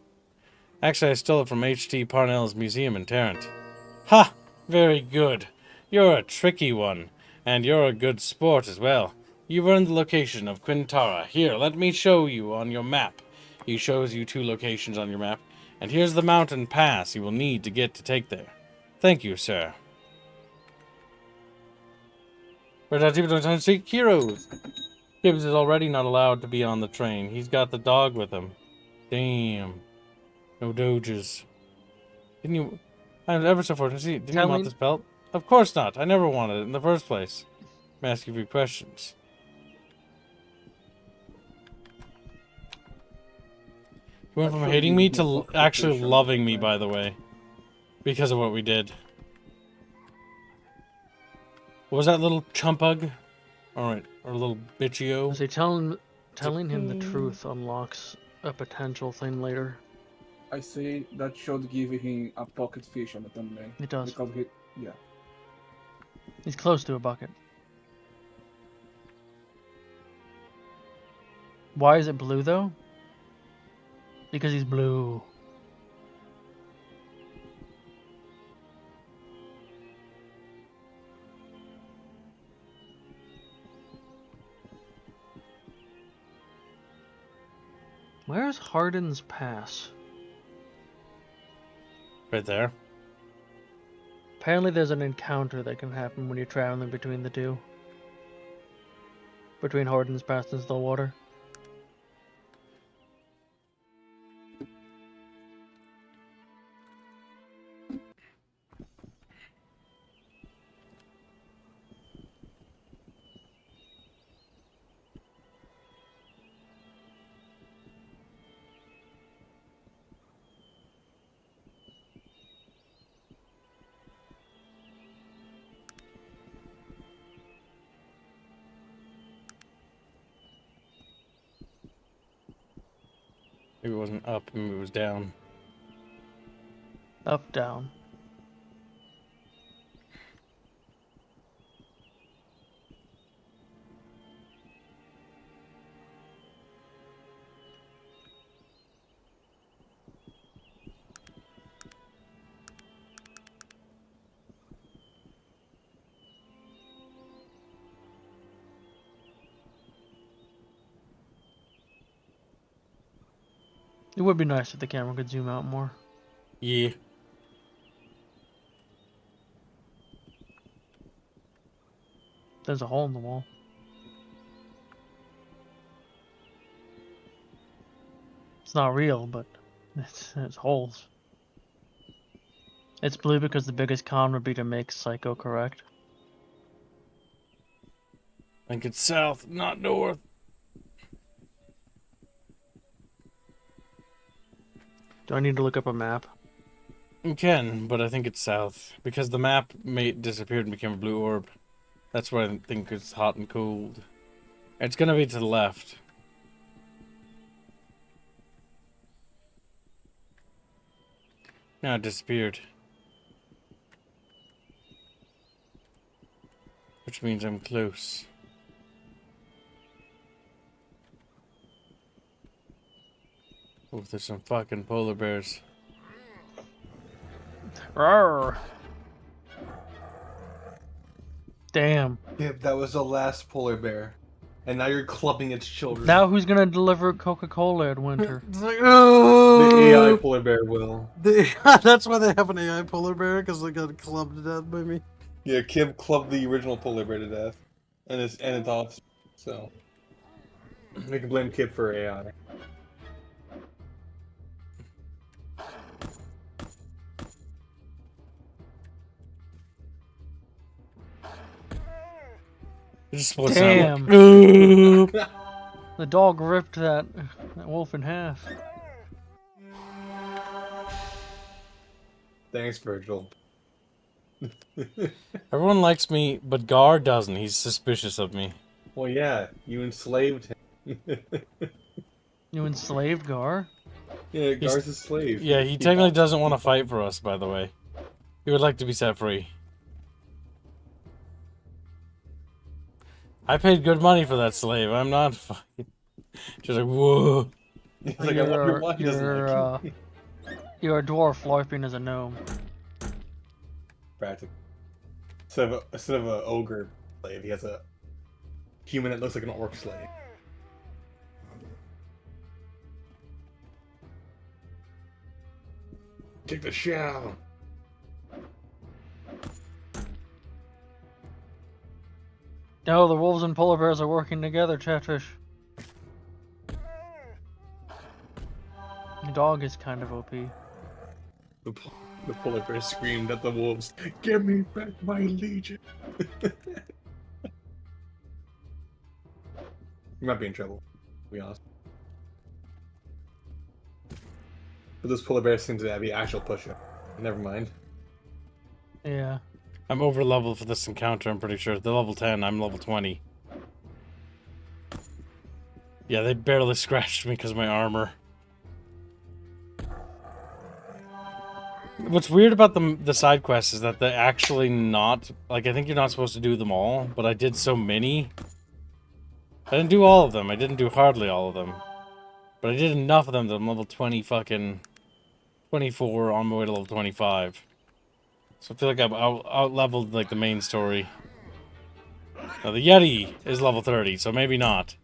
Actually, I stole it from H.T. Parnell's museum in Tarrant. Ha! Very good. You're a tricky one. And you're a good sport as well. You've earned the location of Quintara. Here, let me show you on your map. He shows you 2 locations on your map. And here's the mountain pass you will need to get to take there. Thank you, sir. Red Hot Team don't seek heroes. Gibbs is already not allowed to be on the train. He's got the dog with him. Damn. No doges. Didn't you... I'm ever so fortunate. See, didn't you want this belt? Of course not. I never wanted it in the first place. I'm asking you questions. We went That's from what hating you me need to for actually competition, loving me, right? by the way. Because of what we did. What was that little chumpug? Alright, or little bitchio. Say telling him the truth unlocks a potential thing later. I say that should give him a pocket fish on the thumbnail. It does. Because he, yeah. He's close to a bucket. Why is it blue though? Because he's blue. Where's Hardin's Pass? Right there. Apparently there's an encounter that can happen when you're traveling between the two. Between Hardin's Pass and Stillwater. Maybe it wasn't up, maybe it was down. Up, down. It would be nice if the camera could zoom out more. Yeah. There's a hole in the wall. It's not real, but it's holes. It's blue because the biggest con would be to make Psycho correct. I think it's south, not north. Do I need to look up a map? You can, but I think it's south. Because the map disappeared and became a blue orb. That's where I think it's hot and cold. It's gonna be to the left. Now it disappeared. Which means I'm close. Oh, there's some fucking polar bears. Rawr. Damn. Yeah, that was the last polar bear. And now you're clubbing its children. Now who's gonna deliver Coca-Cola at winter? It's like, The oh! AI polar bear will. That's why they have an AI polar bear, because they got clubbed to death by me. Yeah, Kib clubbed the original polar bear to death. And its off. So we can blame Kib for AI. It just splits Damn. out. The dog ripped that wolf in half. Thanks, Virgil. Everyone likes me, but Gar doesn't. He's suspicious of me. Well, yeah, you enslaved him. You enslaved Gar? Yeah, Gar's a slave. Yeah, he technically doesn't want to fight for us, by the way. He would like to be set free. I paid good money for that slave. I'm not fucking... She's like, whoa. He's like, I wonder why he doesn't like you. You're a dwarf LARPing as a gnome. Practically. Instead of an ogre slave, he has a human that looks like an orc slave. Take the shell. No, the wolves and polar bears are working together, Chatfish. The dog is kind of OP. The polar bear screamed at the wolves, "Give me back my legion!" You might be in trouble, to be honest. But those polar bears seem to have the actual push-up. Never mind. Yeah. I'm over leveled for this encounter, I'm pretty sure. They're level 10, I'm level 20. Yeah, they barely scratched me because of my armor. What's weird about the side quests is that they're actually not... Like, I think you're not supposed to do them all, but I did so many. I didn't do all of them. I didn't do hardly all of them. But I did enough of them that I'm level 20 fucking... 24 on my way to level 25. So I feel like I've out-leveled, like, the main story. Now, the Yeti is level 30, so maybe not.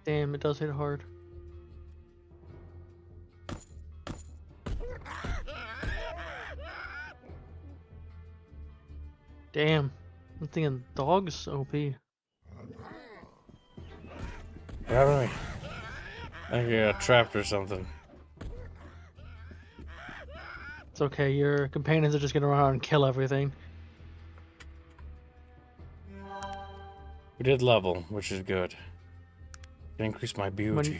Damn, it does hit hard. Damn. I'm thinking dogs OP. What happened to me? I think I got trapped or something. It's okay, your companions are just gonna run around and kill everything. We did level, which is good. It increased my beauty.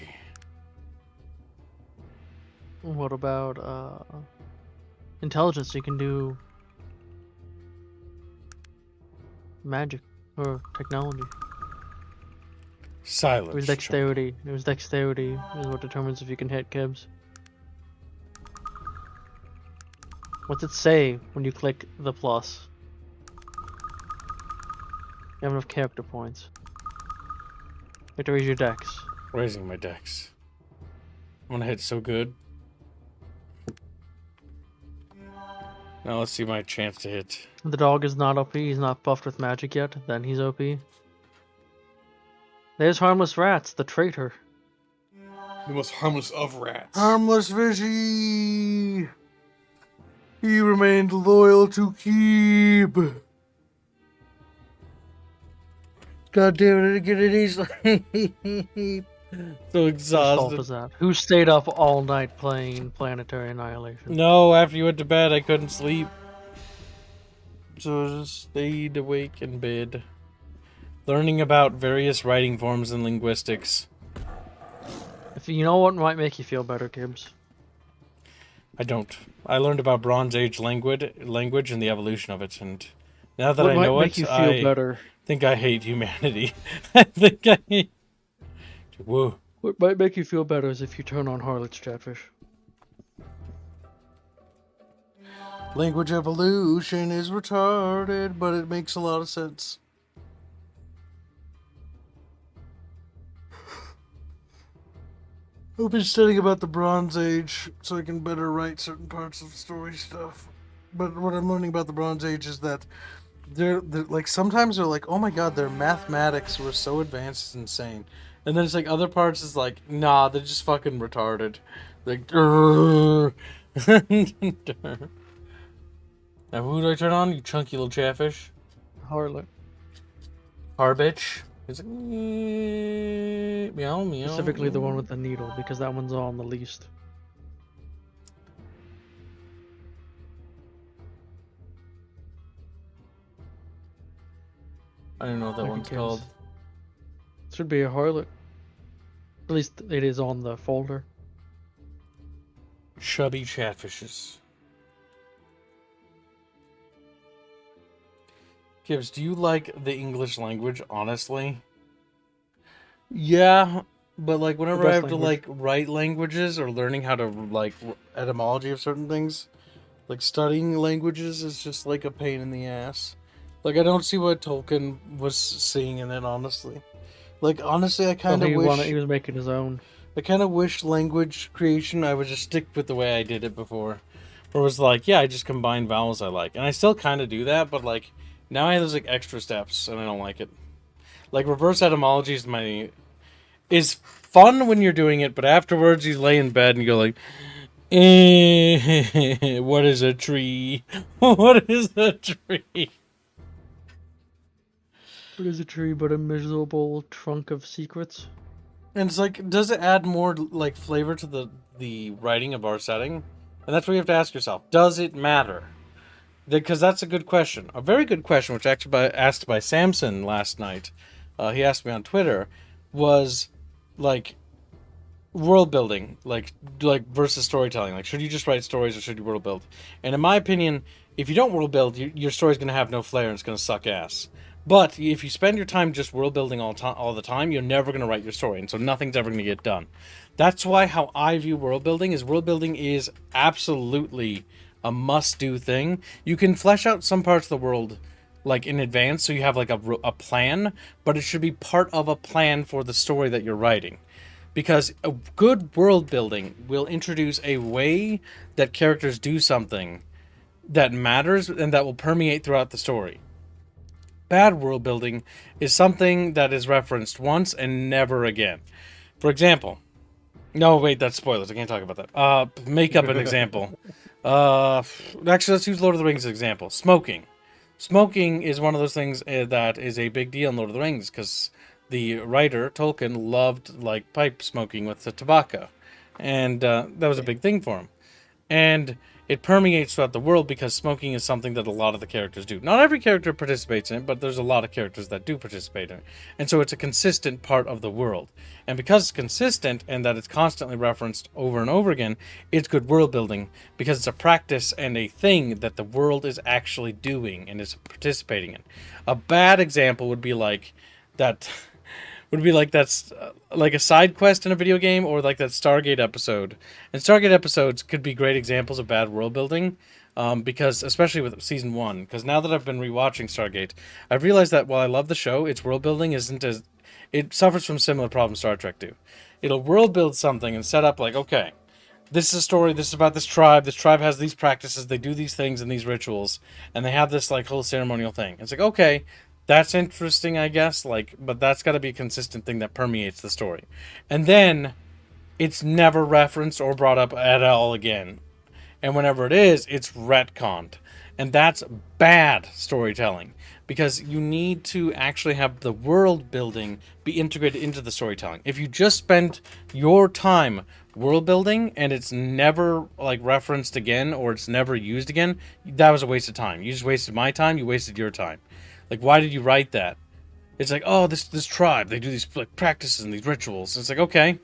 What about intelligence? You can do magic or technology. Silence. It was dexterity. It was dexterity is what determines if you can hit Gibbs. What's it say when you click the plus? You have enough character points. You have to raise your dex. Raising my dex. I'm gonna hit so good. Now let's see my chance to hit. The dog is not OP. He's not buffed with magic yet. Then he's OP. There's harmless rats, the traitor. The most harmless of rats. Harmless Fishy! He remained loyal to keep. God damn it, I didn't get any sleep. So Whose fault exhausted. is that? Who stayed up all night playing Planetary Annihilation? No, after you went to bed, I couldn't sleep. So I just stayed awake in bed. Learning about various writing forms and linguistics. If you know what might make you feel better, Gibbs. I don't. I learned about Bronze Age language and the evolution of it, and now that What I might know make it, you feel I better? think I hate humanity. I think I hate... Whoa. What might make you feel better is if you turn on Harlot's Chatfish. Language evolution is retarded, but it makes a lot of sense. I've been studying about the Bronze Age so I can better write certain parts of story stuff. But what I'm learning about the Bronze Age is that they're like, sometimes they're like, oh my god, their mathematics were so advanced, it's insane. And then it's like other parts is like, nah, they're just fucking retarded. Like, now who do I turn on? You chunky little chatfish. Harlot. Harbitch. He's like, meow, meow. Specifically the one with the needle, because that one's on the least. I don't know what that Like a one's kid's. called. Should be a harlot. At least it is on the folder. Chubby chatfishes. Gibbs, do you like the English language, honestly? Yeah, but like whenever I best have to like write languages or learning how to like etymology of certain things, like studying languages is just like a pain in the ass. Like I don't see what Tolkien was seeing in it, honestly. Like honestly, I kind of wish he was making his own. I kind of wish language creation I would just stick with the way I did it before, where it was like, yeah, I just combine vowels I like, and I still kind of do that, but like now I have those like extra steps, and I don't like it. Like reverse etymology is fun when you're doing it, but afterwards you lay in bed and you go like, what is a tree? What is a tree? What is a tree but a miserable trunk of secrets? And it's like, does it add more like flavor to the writing of our setting? And that's what you have to ask yourself. Does it matter? Because that's a good question. A very good question, which actually asked by Samson last night. He asked me on Twitter, was like world building, like versus storytelling. Like, should you just write stories or should you world build? And in my opinion, if you don't world build, your story's going to have no flair and it's going to suck ass. But if you spend your time just world building all the time, you're never going to write your story, and so nothing's ever going to get done. That's why how I view world building is absolutely a must-do thing. You can flesh out some parts of the world like in advance, so you have like a plan, but it should be part of a plan for the story that you're writing. Because a good world building will introduce a way that characters do something that matters and that will permeate throughout the story. Bad world building is something that is referenced once and never again. For example, no, wait, that's spoilers. I can't talk about that. Make up an example. Actually, let's use Lord of the Rings as an example. Smoking. Smoking is one of those things that is a big deal in Lord of the Rings because the writer Tolkien loved like pipe smoking with the tobacco, and that was a big thing for him. And it permeates throughout the world because smoking is something that a lot of the characters do. Not every character participates in it, but there's a lot of characters that do participate in it. And so it's a consistent part of the world. And because it's consistent and that it's constantly referenced over and over again, it's good world building because it's a practice and a thing that the world is actually doing and is participating in. A bad example would be like that... that's like a side quest in a video game, or like that Stargate episode. And Stargate episodes could be great examples of bad world building, because especially with season 1. Because now that I've been rewatching Stargate, I've realized that while I love the show, its world building isn't as it suffers from similar problems Star Trek do. It'll world build something and set up like, okay, this is a story. This is about this tribe. This tribe has these practices. They do these things and these rituals, and they have this like whole ceremonial thing. It's like, okay, that's interesting, I guess, like, but that's got to be a consistent thing that permeates the story. And then it's never referenced or brought up at all again. And whenever it is, it's retconned. And that's bad storytelling because you need to actually have the world building be integrated into the storytelling. If you just spend your time world building and it's never like referenced again or it's never used again, that was a waste of time. You just wasted my time, you wasted your time. Like, why did you write that? It's like, oh, this tribe, they do these like practices and these rituals. It's like, okay.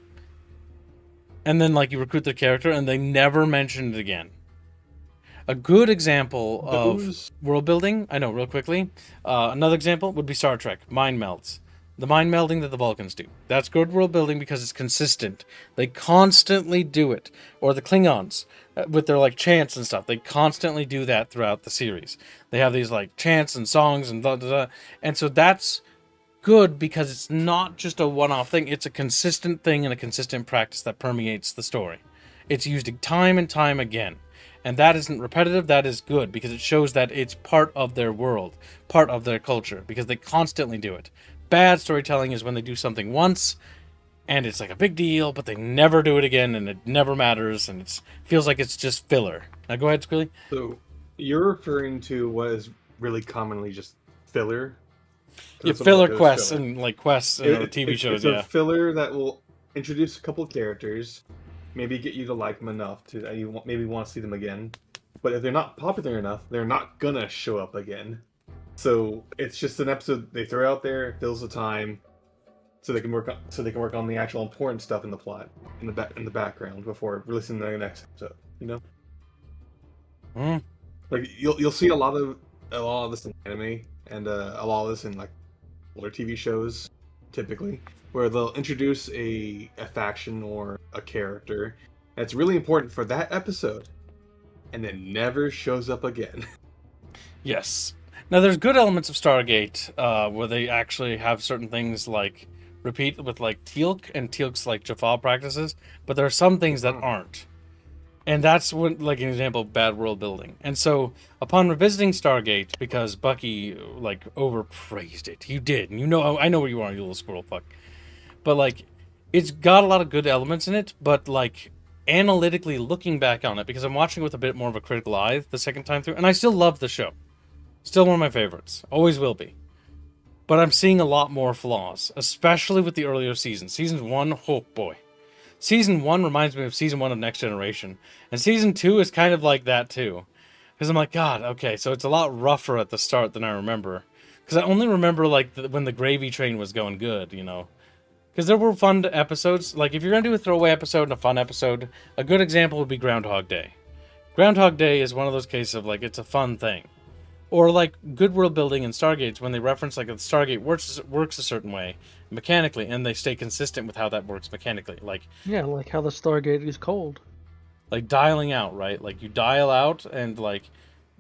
And then like you recruit the character and they never mention it again. A good example of world building, I know, real quickly. Another example would be Star Trek, mind melds. The mind melding that the Vulcans do. That's good world building because it's consistent. They constantly do it. Or the Klingons with their like chants and stuff. They constantly do that throughout the series. They have these like chants and songs and blah, blah, blah. And so that's good because it's not just a one-off thing. It's a consistent thing and a consistent practice that permeates the story. It's used time and time again. And that isn't repetitive, that is good because it shows that it's part of their world, part of their culture, because they constantly do it. Bad storytelling is when they do something once and it's like a big deal, but they never do it again and it never matters and it feels like it's just filler. Now go ahead, Squilly. So you're referring to what is really commonly just filler? Yeah, filler quests and like quests and TV shows, it's a filler that will introduce a couple of characters, maybe get you to like them enough to you maybe want to see them again. But if they're not popular enough, they're not gonna show up again. So it's just an episode they throw out there, fills the time, so they can work on the actual important stuff in the plot, in the background before releasing the next episode. You know, like you'll see a lot of this in anime and a lot of this in like older TV shows, typically, where they'll introduce a faction or a character that's really important for that episode, and then never shows up again. Yes. Now, there's good elements of Stargate where they actually have certain things like repeat with like Teal'c and Teal'c's like Jaffa practices, but there are some things that aren't. And that's when, like an example of bad world building. And so, upon revisiting Stargate, because Bucky like overpraised it, you did, and I know where you are, you little squirrel fuck. But like, it's got a lot of good elements in it, but like analytically looking back on it, because I'm watching with a bit more of a critical eye the second time through, and I still love the show. Still one of my favorites. Always will be. but I'm seeing a lot more flaws, especially with the earlier seasons. Season 1, oh boy. Season 1 reminds me of Season 1 of Next Generation. And Season 2 is kind of like that too. Because I'm like, God, okay, so it's a lot rougher at the start than I remember. Because I only remember, like, when the gravy train was going good, you know. Because there were fun episodes. Like, if you're going to do a throwaway episode and a fun episode, a good example would be Groundhog Day. Groundhog Day is one of those cases of, like, it's a fun thing. Or, like, good world building in Stargates, when they reference, like, the Stargate works a certain way mechanically, and they stay consistent with how that works mechanically. Like, Yeah, like how the Stargate is cold. like dialing out, right? Like, you dial out, and,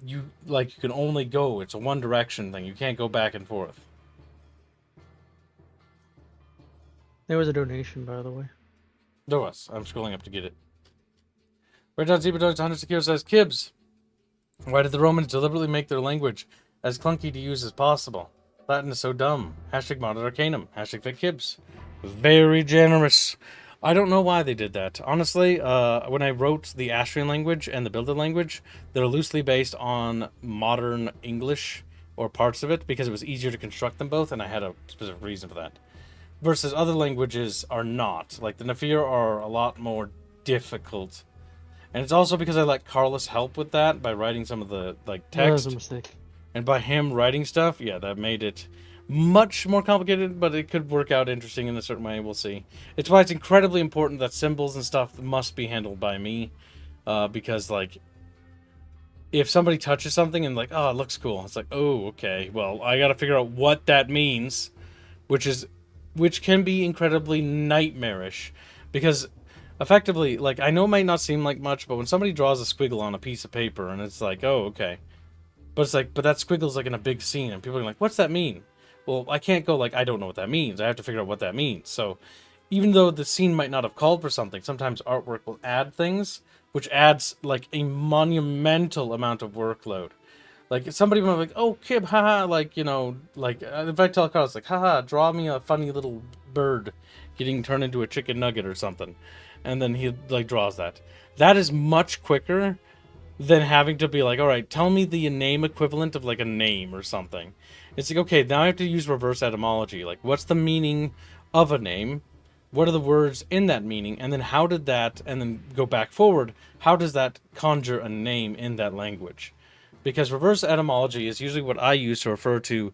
you can only go. It's a one direction thing. You can't go back and forth. There was a donation, by the way. There was. I'm scrolling up to get it. Red Dot Zebra Dogs 100 Secure says, Kibbs, why did the Romans deliberately make their language as clunky to use as possible? Latin is so dumb. Hashtag modded Arcanum. Hashtag fit Kibbs. Very generous. I don't know why they did that. Honestly, when I wrote the Astrian language and the Builder language, they're loosely based on modern English, or parts of it, because it was easier to construct them both, and I had a specific reason for that. Versus other languages are not. Like, the Nafir are a lot more difficult. And it's also because I let Carlos help with that by writing some of the, like, That was text. a mistake. And by him writing stuff, yeah, that made it much more complicated, but it could work out interesting in a certain way. We'll see. It's why it's incredibly important that symbols and stuff must be handled by me. Because, like, if somebody touches something and, like, oh, it looks cool, it's like, oh, okay, well, I gotta figure out what that means, which can be incredibly nightmarish. Because, effectively, like, I know it might not seem like much, but when somebody draws a squiggle on a piece of paper, and it's like, oh, okay. But it's like, but that squiggle's like in a big scene, and people are like, what's that mean? Well, I can't go like, I don't know what that means. I have to figure out what that means. So, even though the scene might not have called for something, sometimes artwork will add things, which adds, like, a monumental amount of workload. Like, somebody might be like, oh, Kib, haha, like, you know, like, if I tell Carlos, like, haha, draw me a funny little bird getting turned into a chicken nugget or something. And then he, like, draws that. That is much quicker than having to be like, all right, tell me the name equivalent of, like, a name or something. It's like, okay, now I have to use reverse etymology. Like, what's the meaning of a name? What are the words in that meaning? And then how did that, and then go back forward, how does that conjure a name in that language? Because reverse etymology is usually what I use to refer to,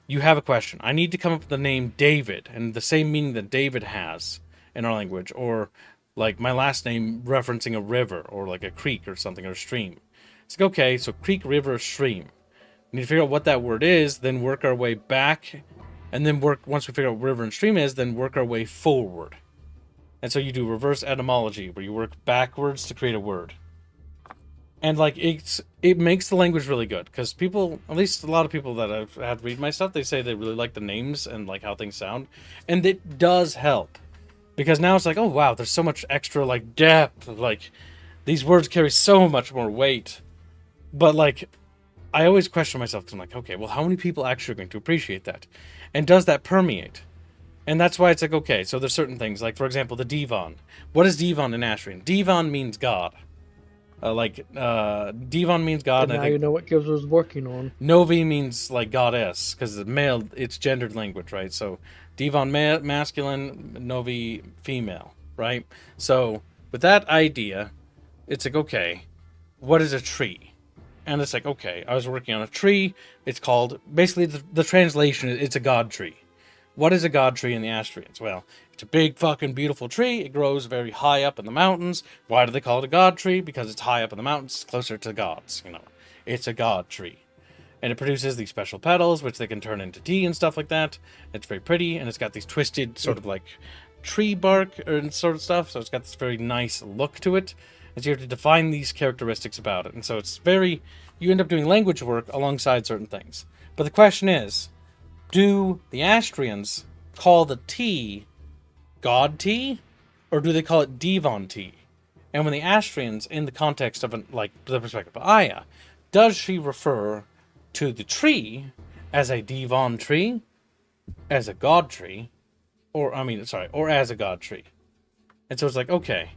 you have a question. I need to come up with the name David, and the same meaning that David has in our language, or like my last name referencing a river, or like a creek or something, or a stream. It's like, okay, so creek, river, stream. We need to figure out what that word is, then work our way back, and then once we figure out what river and stream is, then work our way forward. And so you do reverse etymology, where you work backwards to create a word. And, like, it makes the language really good, because people, at least a lot of people that I've had read my stuff, they say they really like the names and, like, how things sound. And it does help. Because now it's like, oh, wow, there's so much extra, like, depth. Like, these words carry so much more weight. But, like, I always question myself, because I'm like, okay, well, how many people actually are going to appreciate that? And does that permeate? And that's why it's like, okay, so there's certain things. Like, for example, the Divan. What is Divan in Astrian? Divan means God. Divan means God. And and now I think you know what Gibbs was working on. Novi means, like, goddess, because the male, it's gendered language, right? So Divan masculine, Novi female, right? So with that idea, it's like, okay, what is a tree? And it's like, okay, I was working on a tree. It's called, basically the translation, it's a god tree. What is a god tree in the Astrians? Well, it's a big fucking beautiful tree. It grows very high up in the mountains. Why do they call it a god tree? Because it's high up in the mountains, closer to gods, you know. It's a god tree. And it produces these special petals, which they can turn into tea and stuff like that. It's very pretty, and it's got these twisted sort of like tree bark and sort of stuff. So it's got this very nice look to it. And so you have to define these characteristics about it. And so it's very, you end up doing language work alongside certain things. But the question is, do the Astrians call the tea god tea, or do they call it Divan tea? And when the Astrians, in the context of like the perspective of Aya, does she refer to the tree as a Divan tree, as a god tree, or as a god tree? And so it's like, okay,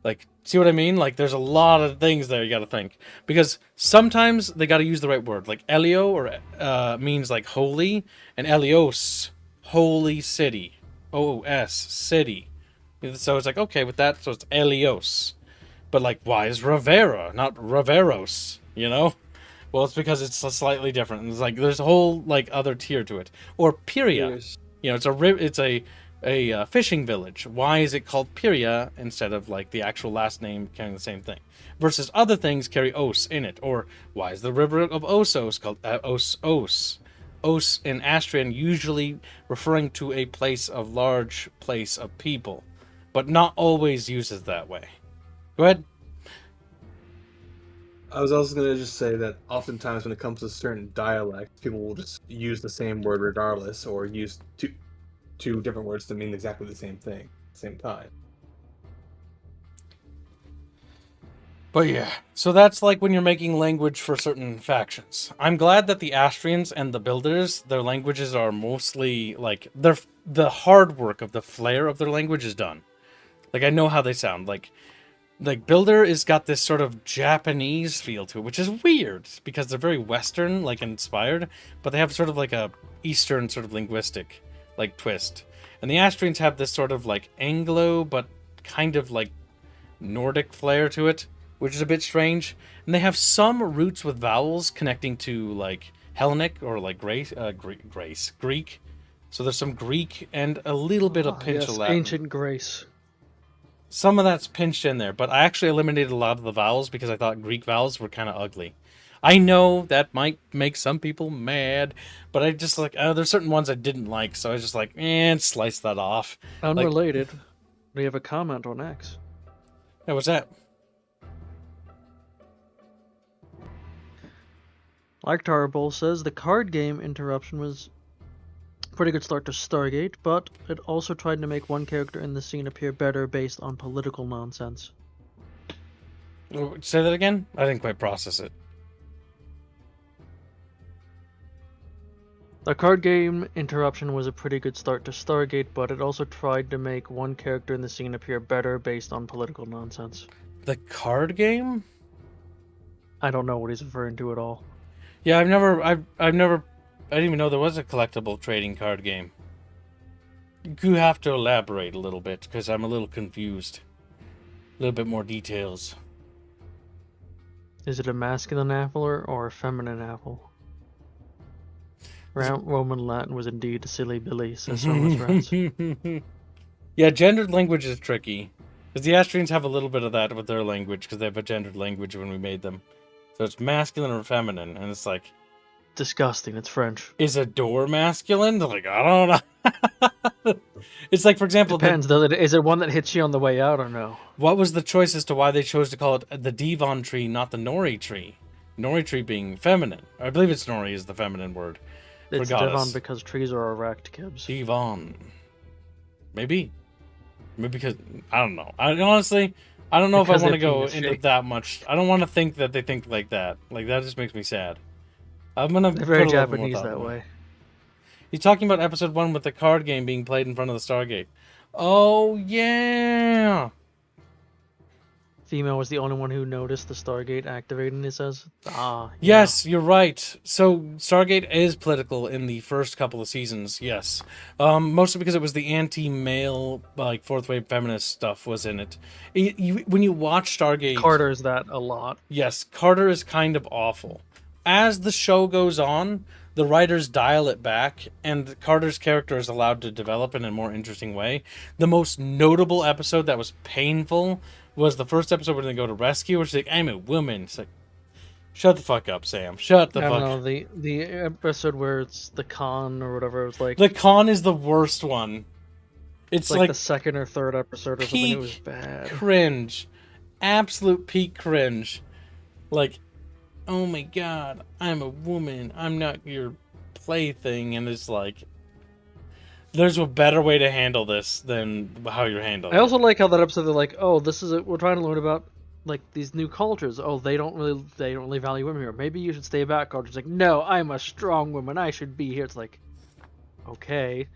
Like, see what I mean? Like, there's a lot of things there you got to think. Because sometimes they got to use the right word. Like, Elio means like holy, and Elios, holy city. O-S, city. So it's like, okay, with that, so it's Elios. But, like, why is Rivera, not Riveros, you know? Well, it's because it's slightly different. It's like, there's a whole, like, other tier to it. Or Piria. Yes. You know, it's a fishing village. Why is it called Piria instead of, like, the actual last name carrying the same thing? Versus other things carry os in it. Or why is the river of Osos called Os? Os in Astrian usually referring to a large place of people, but not always uses that way. Go ahead. I was also going to just say that oftentimes when it comes to certain dialects, people will just use the same word regardless, or use two different words to mean exactly the same thing at the same time. But yeah, so that's like when you're making language for certain factions. I'm glad that the Astrians and the Builders, their languages are mostly like the hard work of the flair of their language is done. Like, I know how they sound. Like Builder is got this sort of Japanese feel to it, which is weird because they're very Western, like, inspired, but they have sort of like a Eastern sort of linguistic like twist. And the Astrians have this sort of like Anglo but kind of like Nordic flair to it, which is a bit strange. And they have some roots with vowels connecting to like Hellenic or like Greek. So there's some Greek and a little bit of pinch of Latin. Ancient Grace. Some of that's pinched in there, but I actually eliminated a lot of the vowels because I thought Greek vowels were kind of ugly. I know that might make some people mad, but I just like, there's certain ones I didn't like, so I was just like, slice that off. Unrelated. We have a comment on X. Yeah, what's that? Like Tarbull says, the card game interruption was a pretty good start to Stargate, but it also tried to make one character in the scene appear better based on political nonsense. Say that again? I didn't quite process it. The card game interruption was a pretty good start to Stargate, but it also tried to make one character in the scene appear better based on political nonsense. The card game? I don't know what he's referring to at all. Yeah, I've never, I didn't even know there was a collectible trading card game. You have to elaborate a little bit, because I'm a little confused. A little bit more details. Is it a masculine apple or a feminine apple? Roman Latin was indeed a silly Billy, says some of his friends. Yeah, gendered language is tricky. Because the Astrians have a little bit of that with their language, because they have a gendered language when we made them. So it's masculine or feminine, and it's like... Disgusting, it's French. Is a door masculine? Like, I don't know. It's like, for example... Depends, is it one that hits you on the way out or no? What was the choice as to why they chose to call it the Devon tree, not the Nori tree? Nori tree being feminine. I believe it's Nori is the feminine word. It's Devon because trees are erect, Gibbs. Devon. Maybe because... I don't know. Honestly... I don't know if I want to go into that much. I don't want to think that they think like that. Like, that just makes me sad. I'm gonna. They're very Japanese that way. He's talking about episode 1 with the card game being played in front of the Stargate. Oh yeah. Female was the only one who noticed the Stargate activating, it says. Yes, you're right. So Stargate is political in the first couple of seasons, yes. Mostly because it was the anti-male, like, fourth wave feminist stuff was in it. When you watch Stargate... Carter's that a lot. Yes, Carter is kind of awful. As the show goes on, the writers dial it back, and Carter's character is allowed to develop in a more interesting way. The most notable episode that was painful was the first episode where they go to rescue, which is like, I'm a woman. It's like, shut the fuck up, Sam. Shut the fuck up. I don't know, the episode where it's the con or whatever, it was like... The con is the worst one. It's like the second or third episode or something, it was bad. Cringe. Absolute peak cringe. Like, oh my god, I'm a woman. I'm not your plaything. And it's like... There's a better way to handle this than how you're handling it. I also like how that episode they're like, oh, we're trying to learn about like these new cultures. Oh, they don't really value women here. Maybe you should stay back. Culture's like, no, I'm a strong woman. I should be here. It's like, okay.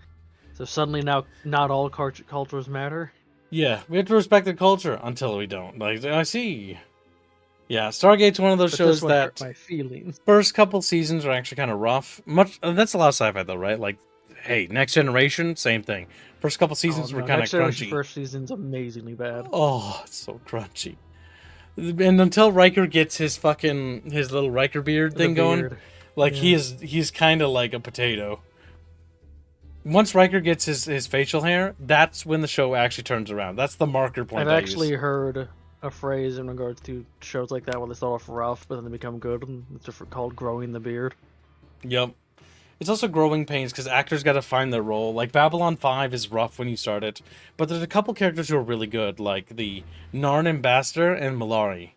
So suddenly now not all cultures matter. Yeah, we have to respect the culture until we don't. Like, I see. Yeah, Stargate's one of those But shows this one hurt that my feelings. first couple seasons are actually kind of rough. That's a lot of sci-fi though, right? Like, hey, Next Generation, same thing. First couple seasons Oh, were no, kind of Next Generation crunchy. first season's amazingly bad. Oh, it's so crunchy. And until Riker gets his little Riker beard The thing going, beard. like Yeah. he's kind of like a potato. Once Riker gets his facial hair, that's when the show actually turns around. That's the marker point. I've actually heard a phrase in regards to shows like that where they start off rough, but then they become good, and it's just called growing the beard. Yep. It's also growing pains because actors got to find their role. Like Babylon 5 is rough when you start it, but there's a couple characters who are really good, like the Narn Ambassador and Malari.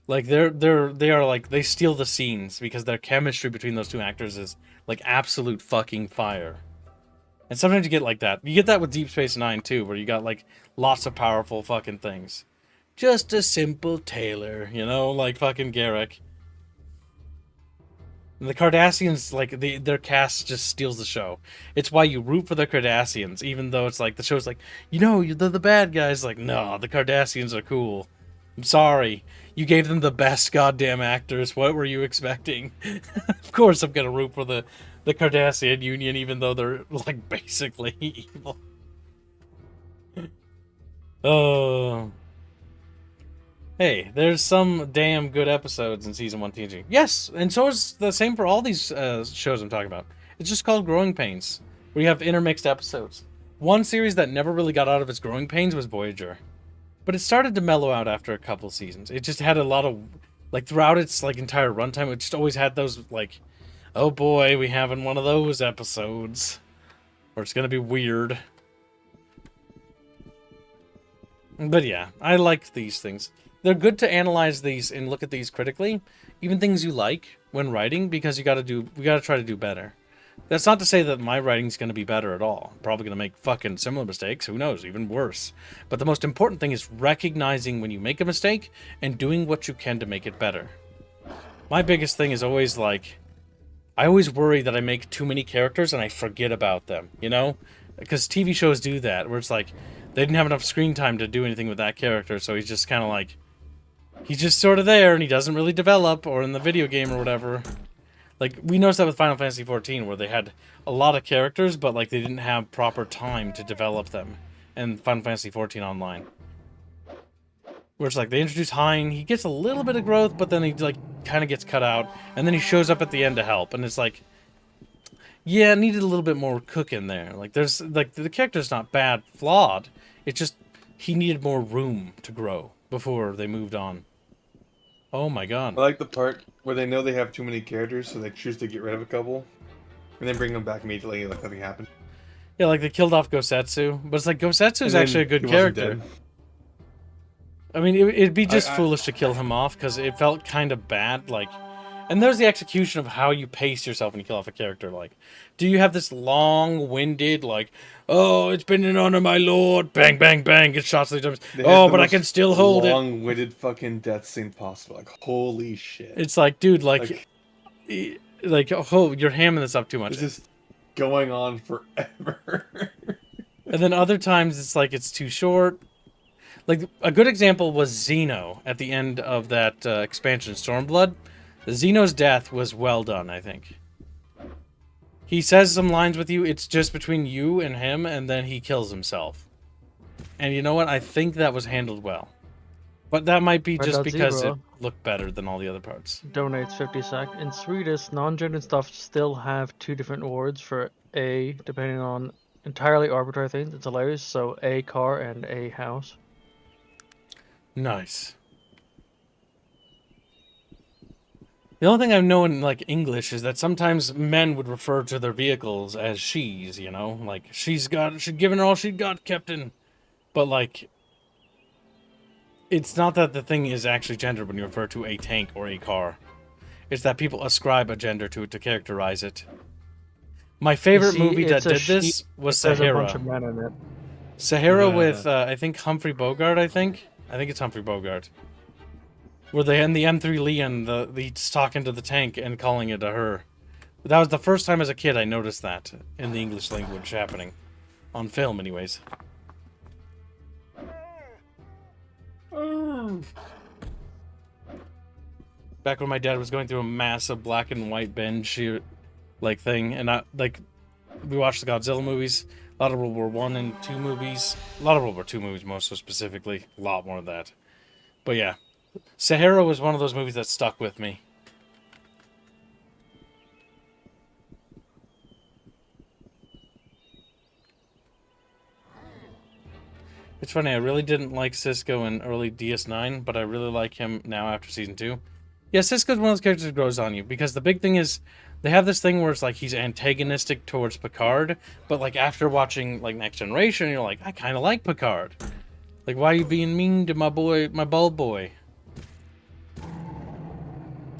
Like they are like they steal the scenes because their chemistry between those two actors is like absolute fucking fire. And sometimes you get like that. You get that with Deep Space Nine too, where you got like lots of powerful fucking things. Just a simple tailor, you know, like fucking Garrick. And the Cardassians, like their cast just steals the show. It's why you root for the Cardassians, even though it's like the show's like, you know, they're the bad guys. Like, no, the Cardassians are cool. I'm sorry, you gave them the best goddamn actors. What were you expecting? Of course, I'm gonna root for the Cardassian Union, even though they're like basically evil. Oh. Hey, there's some damn good episodes in season 1 TNG. Yes, and so is the same for all these shows I'm talking about. It's just called Growing Pains, where you have intermixed episodes. One series that never really got out of its growing pains was Voyager, but it started to mellow out after a couple seasons. It just had a lot of, like, throughout its like entire runtime, it just always had those like, oh boy, we having one of those episodes, where it's gonna be weird. But yeah, I like these things. They're good to analyze these and look at these critically, even things you like when writing, because we gotta try to do better. That's not to say that my writing's gonna be better at all. I'm probably gonna make fucking similar mistakes, who knows, even worse. But the most important thing is recognizing when you make a mistake and doing what you can to make it better. My biggest thing is always like, I always worry that I make too many characters and I forget about them, you know? Because TV shows do that, where it's like, they didn't have enough screen time to do anything with that character, so he's just kind of like, he's just sort of there, and he doesn't really develop, or in the video game or whatever. Like, we noticed that with Final Fantasy XIV, where they had a lot of characters, but, like, they didn't have proper time to develop them in Final Fantasy XIV Online. Where it's like, they introduce Hein, he gets a little bit of growth, but then he, like, kind of gets cut out, and then he shows up at the end to help, and it's like, yeah, it needed a little bit more cook in there. Like, there's, like, the character's not bad, flawed, it's just, he needed more room to grow before they moved on. Oh my god. I like the part where they know they have too many characters, so they choose to get rid of a couple, and then bring them back immediately like nothing happened. Yeah, like they killed off Gosetsu, but it's like Gosetsu's actually a good character. I mean, it'd be just foolish to kill him off, because it felt kind of bad, like... And there's the execution of how you pace yourself when you kill off a character, like... Do you have this long-winded, like... Oh, it's been an honor, my lord! Bang, bang, bang! Get shot 3 times. Oh, but I can still hold it! Long-winded fucking death scene possible. Like, holy shit. It's like, dude, like... oh, you're hamming this up too much. This is going on forever. And then other times, it's like, it's too short. Like, a good example was Xeno at the end of that expansion, Stormblood. Xeno's death was well done, I think. He says some lines with you, it's just between you and him, and then he kills himself. And you know what? I think that was handled well. But that might be just because it looked better than all the other parts. Donates 50 sec. In Swedish, non-gendered stuff still have 2 different words for A, depending on entirely arbitrary things. It's hilarious. So A car and A house. Nice. The only thing I know in, like, English is that sometimes men would refer to their vehicles as she's, you know? Like, she's given her all she got, Captain. But, like, it's not that the thing is actually gendered when you refer to a tank or a car. It's that people ascribe a gender to it to characterize it. My favorite movie that did this was Sahara. There's a bunch of men in it. Sahara with, I think, Humphrey Bogart, I think it's Humphrey Bogart. Where they end the M3 Leon, he's talking to the tank and calling it a her. That was the first time as a kid I noticed that in the English language happening. On film, anyways. Back when my dad was going through a massive black and white binge like thing, and we watched the Godzilla movies, a lot of World War One and Two movies, a lot of World War Two movies, most so specifically, a lot more of that. But yeah, Sahara was one of those movies that stuck with me. It's funny, I really didn't like Cisco in early DS9, but I really like him now after Season 2. Yeah, Cisco's one of those characters that grows on you, because the big thing is, they have this thing where it's like he's antagonistic towards Picard, but like after watching like Next Generation, you're like, I kind of like Picard. Like, why are you being mean to my boy, my bald boy?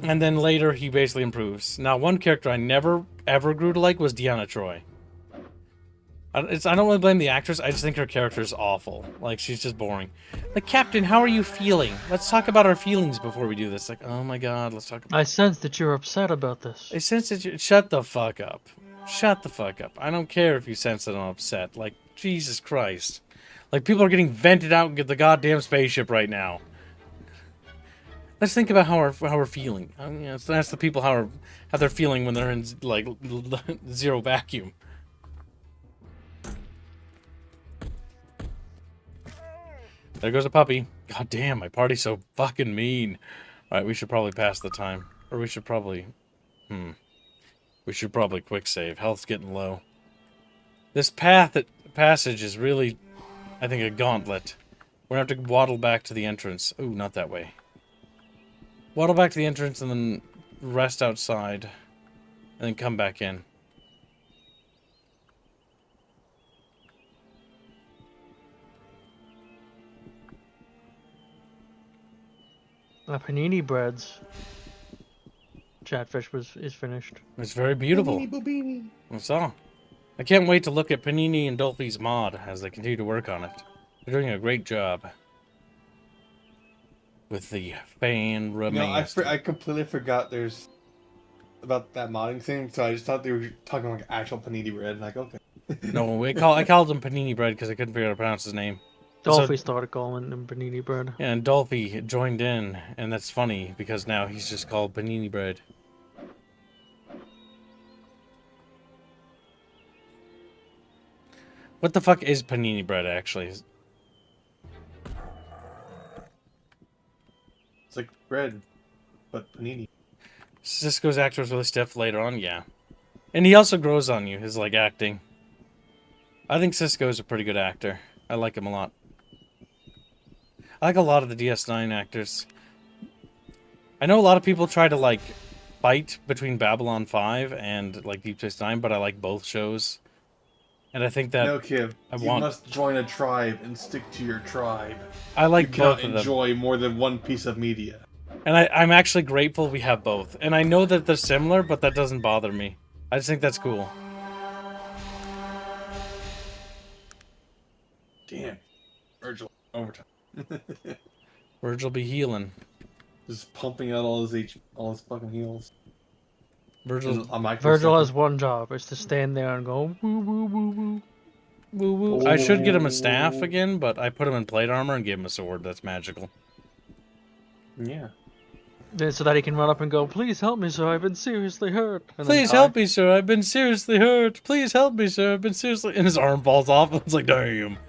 And then later, he basically improves. Now, one character I never, ever grew to like was Deanna Troi. I don't really blame the actress, I just think her character is awful. Like, she's just boring. Like, Captain, how are you feeling? Let's talk about our feelings before we do this. Like, oh my god, let's talk about... I sense that you're upset about this. I sense that you... Shut the fuck up. Shut the fuck up. I don't care if you sense that I'm upset. Like, Jesus Christ. Like, people are getting vented out and get the goddamn spaceship right now. Let's think about how we're feeling. I mean, let's ask the people how they're feeling when they're in, like, zero vacuum. There goes a puppy. God damn, my party's so fucking mean. Alright, we should probably pass the time. Or we should probably... We should probably quick save. Health's getting low. This passage is really, I think, a gauntlet. We're gonna have to waddle back to the entrance. Ooh, not that way. Waddle back to the entrance and then rest outside. And then come back in. Panini Bread's Chatfish is finished. It's very beautiful. I saw. I can't wait to look at Panini and Dolphy's mod as they continue to work on it. They're doing a great job with the fan remains. I completely forgot there's about that modding thing, so I just thought they were talking like actual Panini Bread. Like, okay. No, I called him Panini Bread because I couldn't figure out how to pronounce his name. Dolphy started calling him Panini Bread. Yeah, and Dolphy joined in, and that's funny because now he's just called Panini Bread. What the fuck is Panini Bread, actually? It's like bread, but panini. Cisco's actor was really stiff later on, yeah. And he also grows on you, his, like, acting. I think Cisco's a pretty good actor. I like him a lot. I like a lot of the DS9 actors. I know a lot of people try to, like, fight between Babylon 5 and, like, Deep Space Nine, but I like both shows. And I think that... No, Kib. You must join a tribe and stick to your tribe. I like both of them. You cannot enjoy more than one piece of media. And I'm actually grateful we have both. And I know that they're similar, but that doesn't bother me. I just think that's cool. Damn. Virgil. Overtime. Virgil be healing. Just pumping out all his fucking heals. Virgil has one job. It's to stand there and go woo woo woo woo. Woo woo. Oh. I should get him a staff again, but I put him in plate armor and gave him a sword. That's magical. Yeah. So that he can run up and go, please help me, sir, I've been seriously hurt. And please help me, sir, I've been seriously hurt. Please help me, sir, I've been seriously... And his arm falls off. It's like, damn.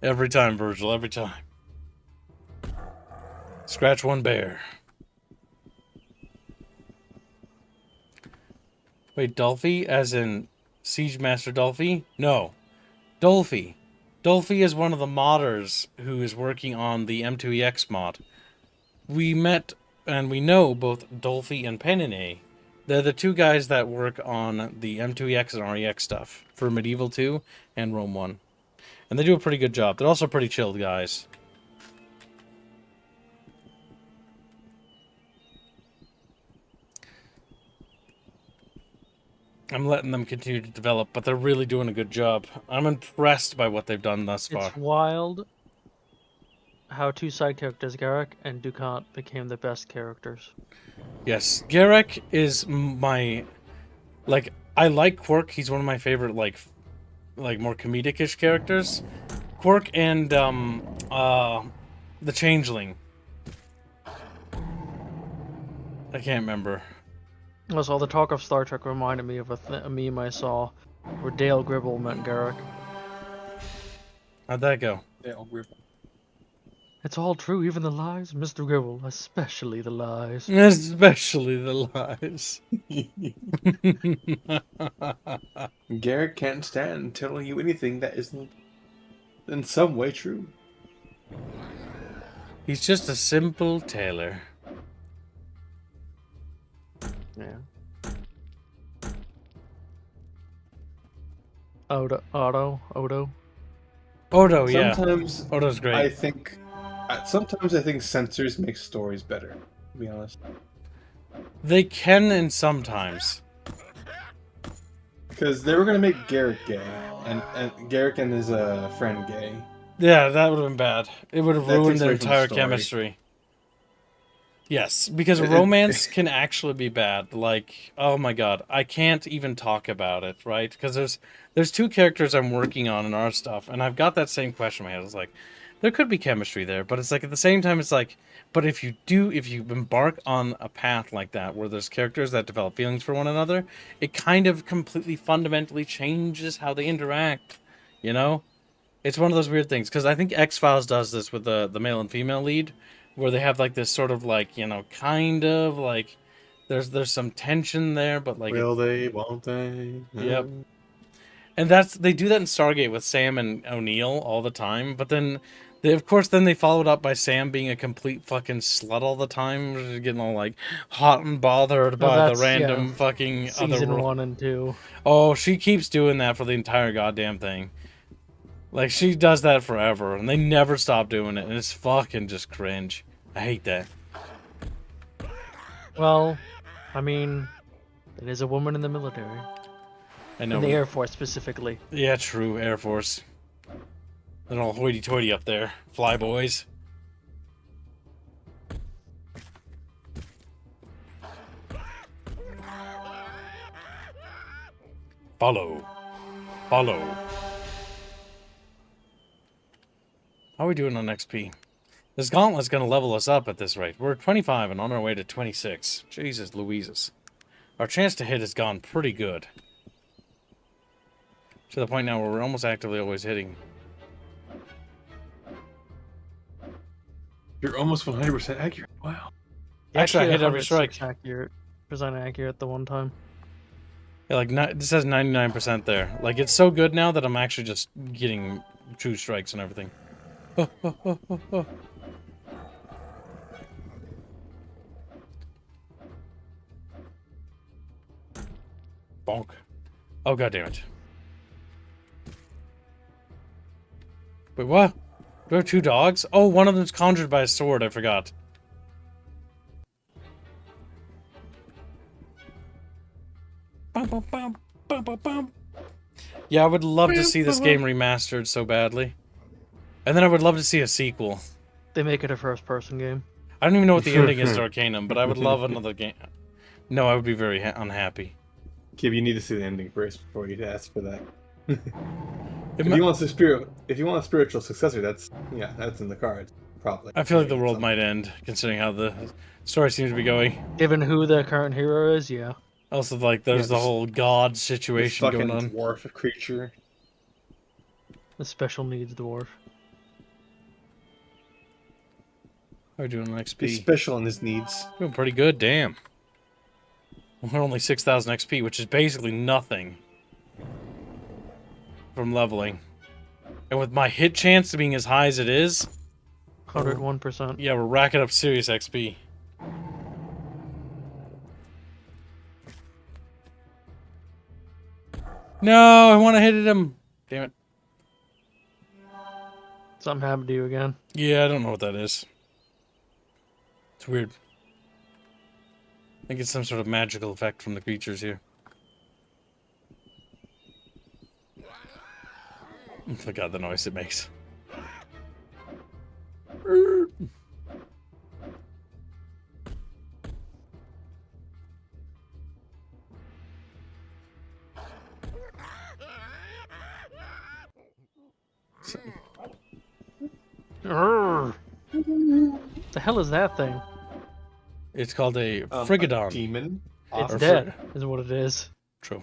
Every time, Virgil, every time. Scratch one bear. Wait, Dolphy? As in Siege Master Dolphy? No. Dolphy. Dolphy is one of the modders who is working on the M2EX mod. We met... And we know both Dolphy and Penine. They're the two guys that work on the M2EX and REX stuff for Medieval 2 and Rome 1. And they do a pretty good job. They're also pretty chilled guys. I'm letting them continue to develop, but they're really doing a good job. I'm impressed by what they've done thus far. It's wild how two side characters, Garrick and Ducat, became the best characters. Yes, Garrick is my... Like, I like Quirk. He's one of my favorite, like more comedic-ish characters. Quirk and, the Changeling. I can't remember. That's all the talk of Star Trek reminded me of a meme I saw where Dale Gribble met Garrick. How'd that go? Dale Gribble. It's all true, even the lies, Mr. Gribble, especially the lies. Especially the lies. Garrett can't stand telling you anything that isn't in some way true. He's just a simple tailor. Yeah. Odo. Odo, yeah. Sometimes Odo's great. I think censors make stories better, to be honest. They can and sometimes. Because they were gonna make Garrett gay, and Garrick and his friend gay. Yeah, that would have been bad. It would have That ruined takes their away from the entire story. chemistry. Yes, because It- romance can actually be bad. Like, oh my god, I can't even talk about it, right? Because there's two characters I'm working on in our stuff, and I've got that same question in my head. It's like, there could be chemistry there, but it's like at the same time, it's like, but if you embark on a path like that where there's characters that develop feelings for one another, it kind of completely fundamentally changes how they interact. You know, it's one of those weird things because I think X-Files does this with the male and female lead, where they have like this sort of like, you know, kind of like there's some tension there, but like Will they? Won't they? Yep. And they do that in Stargate with Sam and O'Neill all the time, but then they followed up by Sam being a complete fucking slut all the time, getting all like hot and bothered by the that's, random yeah, fucking Season other 1 and 2. Oh, she keeps doing that for the entire goddamn thing. Like, she does that forever, and they never stop doing it, and it's fucking just cringe. I hate that. Well, I mean, it is a woman in the military. I know. In the Air Force specifically. Yeah, true. Air Force. They're all hoity-toity up there. Fly boys. Follow. Follow. How are we doing on XP? This gauntlet's going to level us up at this rate. We're at 25 and on our way to 26. Jesus Louises. Our chance to hit has gone pretty good. To the point now where we're almost actively always hitting. You're almost 100% accurate. Wow. Actually, I hit every strike. Percent accurate the one time. Yeah, like this says 99% there. Like, it's so good now that I'm actually just getting true strikes and everything. Oh, oh, oh, oh, oh. Bonk. Oh, god damn it. Wait, what? Do I have two dogs? Oh, one of them's conjured by a sword, I forgot. Bum, bum, bum, bum, bum, bum. Yeah, I would love to see this game remastered so badly. And then I would love to see a sequel. They make it a first-person game. I don't even know what the ending is to Arcanum, but I would love another game. No, I would be very unhappy. Kib, you need to see the ending first before you ask for that. It If mi- you want a spiritual successor, that's in the cards, probably. I feel like the world might end, considering how the story seems to be going. Given who the current hero is, yeah. Also, like, there's the this- whole god This situation fucking going on. dwarf creature. The special needs dwarf. How are we doing on He's XP? special in his needs. Doing pretty good, damn. We're only 6,000 XP, which is basically nothing from leveling. And with my hit chance being as high as it is, 101%. yeah, we're racking up serious XP. No, I want to hit him. Damn it. Something happened to you again. Yeah, I don't know what that is. It's weird. I think it's some sort of magical effect from the creatures here. I forgot the noise it makes. Urgh. The hell is that thing? It's called a Frigadon. Demon. It's Or dead, is what it is. True.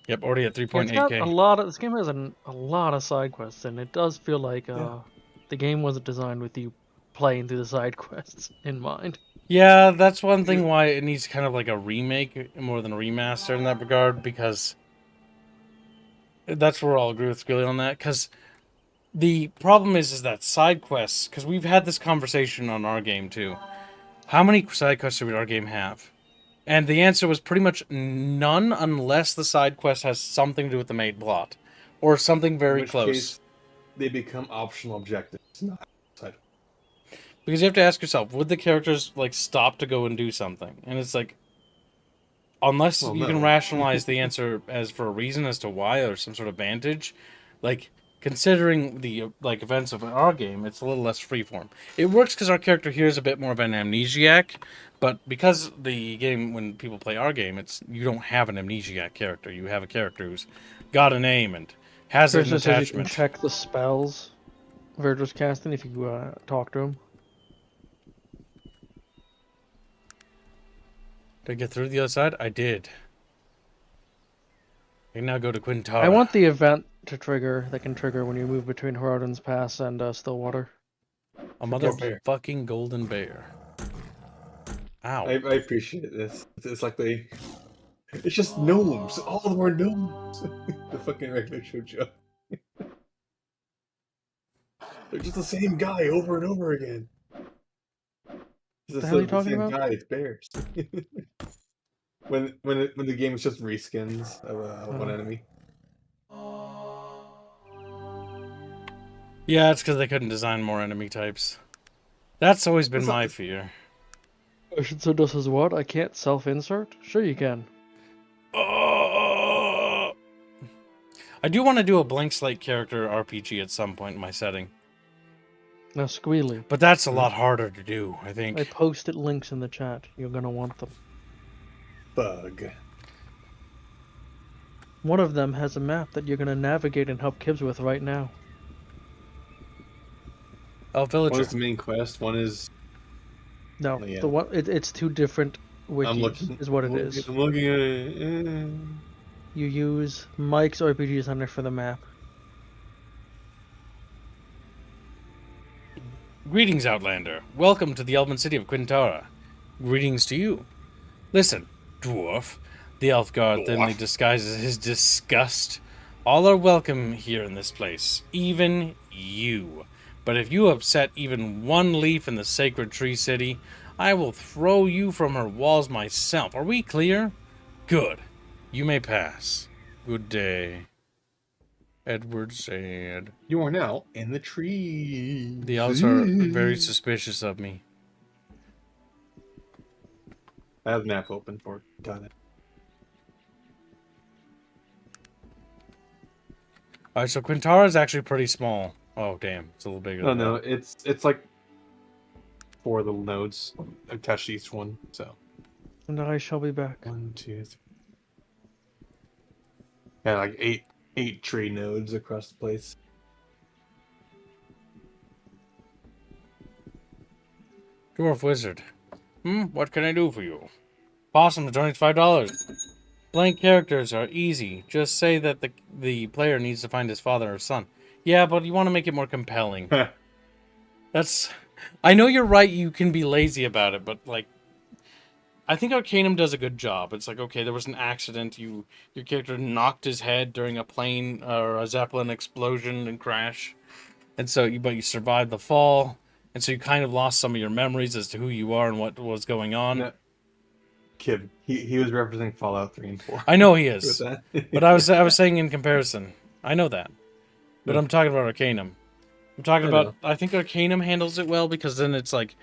Yep, already at Yeah, it's got a 3.8k. lot of this game has a lot of side quests, and it does feel like the game wasn't designed with you playing through the side quests in mind. Yeah, that's one thing why it needs kind of like a remake more than a remaster in that regard, because that's where I'll agree with Skrilly on that, because the problem is that side quests, because we've had this conversation on our game too. How many side quests do our game have? And the answer was pretty much none, unless the side quest has something to do with the main plot, or something very In which close. case, they become optional objectives, not side. Because you have to ask yourself, would the characters like stop to go and do something? And it's like, unless Well, you no. can rationalize the answer as for a reason as to why or some sort of vantage, like considering the like events of our game, it's a little less freeform. It works because our character here is a bit more of an amnesiac, but because the game, when people play our game, it's you don't have an amnesiac character. You have a character who's got a name and has an Christian says you can attachment. check the spells Virgil's casting if you talk to him. Did I get through the other side? I did. I can now go to Quintara. I want the event to trigger that can trigger when you move between Horadin's Pass and Stillwater. a bear. motherfucking golden bear. Ow. I appreciate this. It's like it's just gnomes. All of them are gnomes. The fucking regular shoujo. They're just the same guy over and over again. What the hell are you talking about? Guy, it's bears. when the game is just reskins of one enemy. Yeah, it's because they couldn't design more enemy types. That's always been my fear. So this is what? I can't self-insert? Sure you can. I do want to do a blank slate character RPG at some point in my setting. Now Squealy, But that's a lot harder to do, I think. I posted links in the chat. You're gonna want them. Bug. One of them has a map that you're gonna navigate and help Kibbs with right now. Oh, Villager. One is the main quest. One is. No, Yeah. the one it's two different wikis is what it is. I'm looking at it. You use Mike's RPG Center for the map. Greetings, Outlander. Welcome to the Elven city of Quintara. Greetings to you. Listen, dwarf. The elf guard thinly disguises his disgust. All are welcome here in this place, even you. But if you upset even one leaf in the sacred tree city, I will throw you from her walls myself. Are we clear? Good. You may pass. Good day. Edward said. You are now in the tree. The elves are very suspicious of me. I have the map open for it. Got it. Alright, so Quintara is actually pretty small. Oh, damn. It's a little bigger Oh than no, that. it's like 4 little nodes attached to each one. So And I shall be back. 1, 2, 3. Yeah, like eight tree nodes across the place. Dwarf Wizard. What can I do for you? Possum donates $5. Blank characters are easy. Just say that the player needs to find his father or son. Yeah, but you want to make it more compelling. That's... I know you're right, you can be lazy about it, but, like... I think Arcanum does a good job. It's like, okay, there was an accident. Your character knocked his head during a plane or a Zeppelin explosion and crash. And so, but you survived the fall. And so you kind of lost some of your memories as to who you are and what was going on. No. Kib, he was referencing Fallout 3 and 4. I know he is. With that. But I was saying in comparison. I know that. But I'm talking about Arcanum. I'm talking about... I think Arcanum handles it well because then it's like...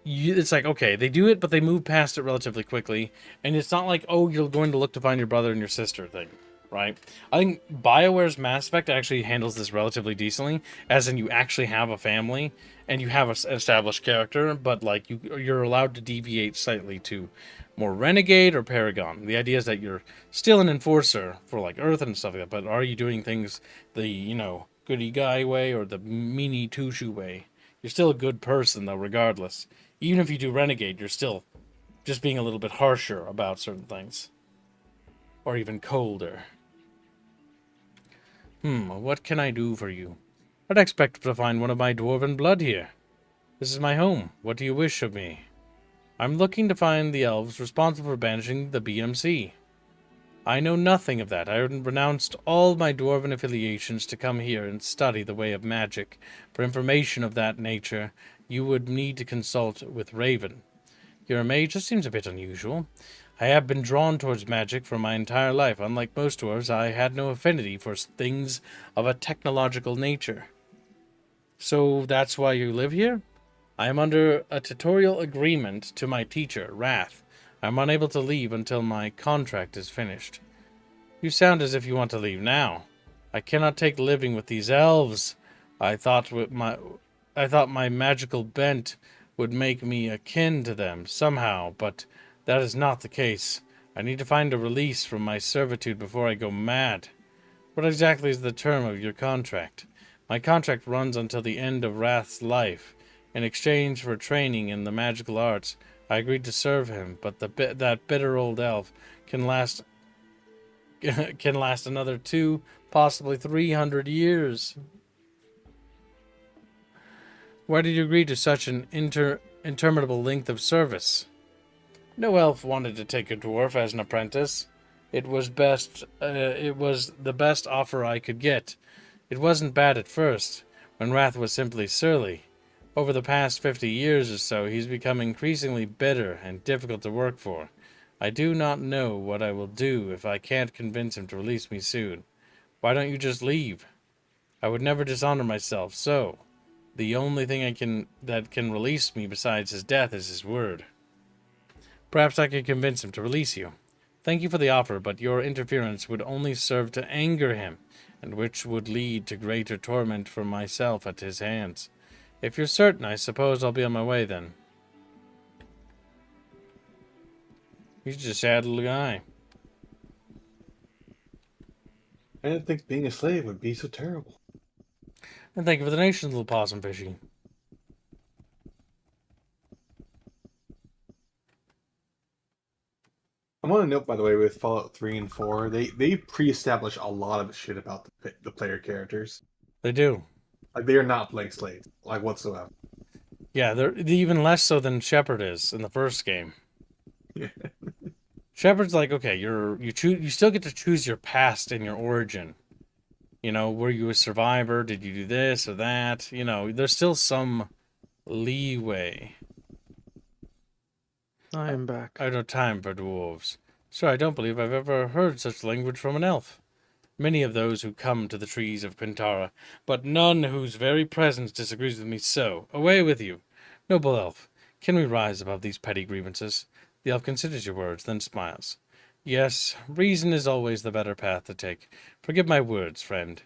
It's like, okay, they do it, but they move past it relatively quickly. And it's not like, oh, you're going to look to find your brother and your sister thing. Right? I think BioWare's Mass Effect actually handles this relatively decently. As in, you actually have a family. And you have an established character. But, like, you're allowed to deviate slightly to... more Renegade or Paragon. The idea is that you're still an enforcer for like Earth and stuff like that, but are you doing things the, goody guy way or the meanie Tushu way? You're still a good person, though, regardless. Even if you do renegade, you're still just being a little bit harsher about certain things. Or even colder. What can I do for you? I'd expect to find one of my dwarven blood here. This is my home. What do you wish of me? I'm looking to find the elves responsible for banishing the BMC. I know nothing of that. I renounced all my dwarven affiliations to come here and study the way of magic. For information of that nature, you would need to consult with Raven. You're a mage. This seems a bit unusual. I have been drawn towards magic for my entire life. Unlike most dwarves, I had no affinity for things of a technological nature. So that's why you live here? I am under a tutorial agreement to my teacher, Wrath. I am unable to leave until my contract is finished. You sound as if you want to leave now. I cannot take living with these elves. I thought my magical bent would make me akin to them somehow, but that is not the case. I need to find a release from my servitude before I go mad. What exactly is the term of your contract? My contract runs until the end of Wrath's life. In exchange for training in the magical arts, I agreed to serve him, but that bitter old elf can last another 2, possibly 300 years. Why did you agree to such an interminable length of service? No elf wanted to take a dwarf as an apprentice. It was the best offer I could get. It wasn't bad at first, when Wrath was simply surly. Over the past 50 years or so, he's become increasingly bitter and difficult to work for. I do not know what I will do if I can't convince him to release me soon. Why don't you just leave? I would never dishonor myself, so the only thing that can release me besides his death is his word. Perhaps I could convince him to release you. Thank you for the offer, but your interference would only serve to anger him, and which would lead to greater torment for myself at his hands. If you're certain, I suppose I'll be on my way then. He's just a sad little guy. I didn't think being a slave would be so terrible. And thank you for the donation, little possum fishy. I want to note, by the way, with Fallout 3 and 4, they pre-establish a lot of shit about the player characters. They do. Like, they are not blank slates, like, whatsoever. Yeah, they're even less so than Shepard is in the first game. Yeah. Shepard's like, okay, you still get to choose your past and your origin. You know, were you a survivor? Did you do this or that? You know, there's still some leeway. I am back. I have no time for dwarves. Sir, I don't believe I've ever heard such language from an elf. Many of those who come to the trees of Quintara, but none whose very presence disagrees with me so. Away with you. Noble elf, can we rise above these petty grievances? The elf considers your words, then smiles. Yes, reason is always the better path to take. Forgive my words, friend.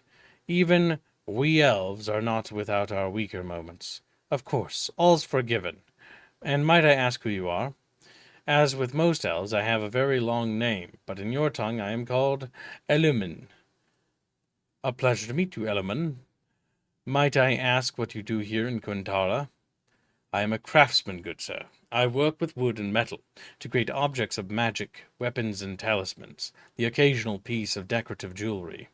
Even we elves are not without our weaker moments. Of course, all's forgiven. And might I ask who you are? As with most elves, I have a very long name, but in your tongue I am called Elumen. A pleasure to meet you, Elumen. Might I ask what you do here in Quintara? I am a craftsman, good sir. I work with wood and metal to create objects of magic, weapons and talismans, the occasional piece of decorative jewelry.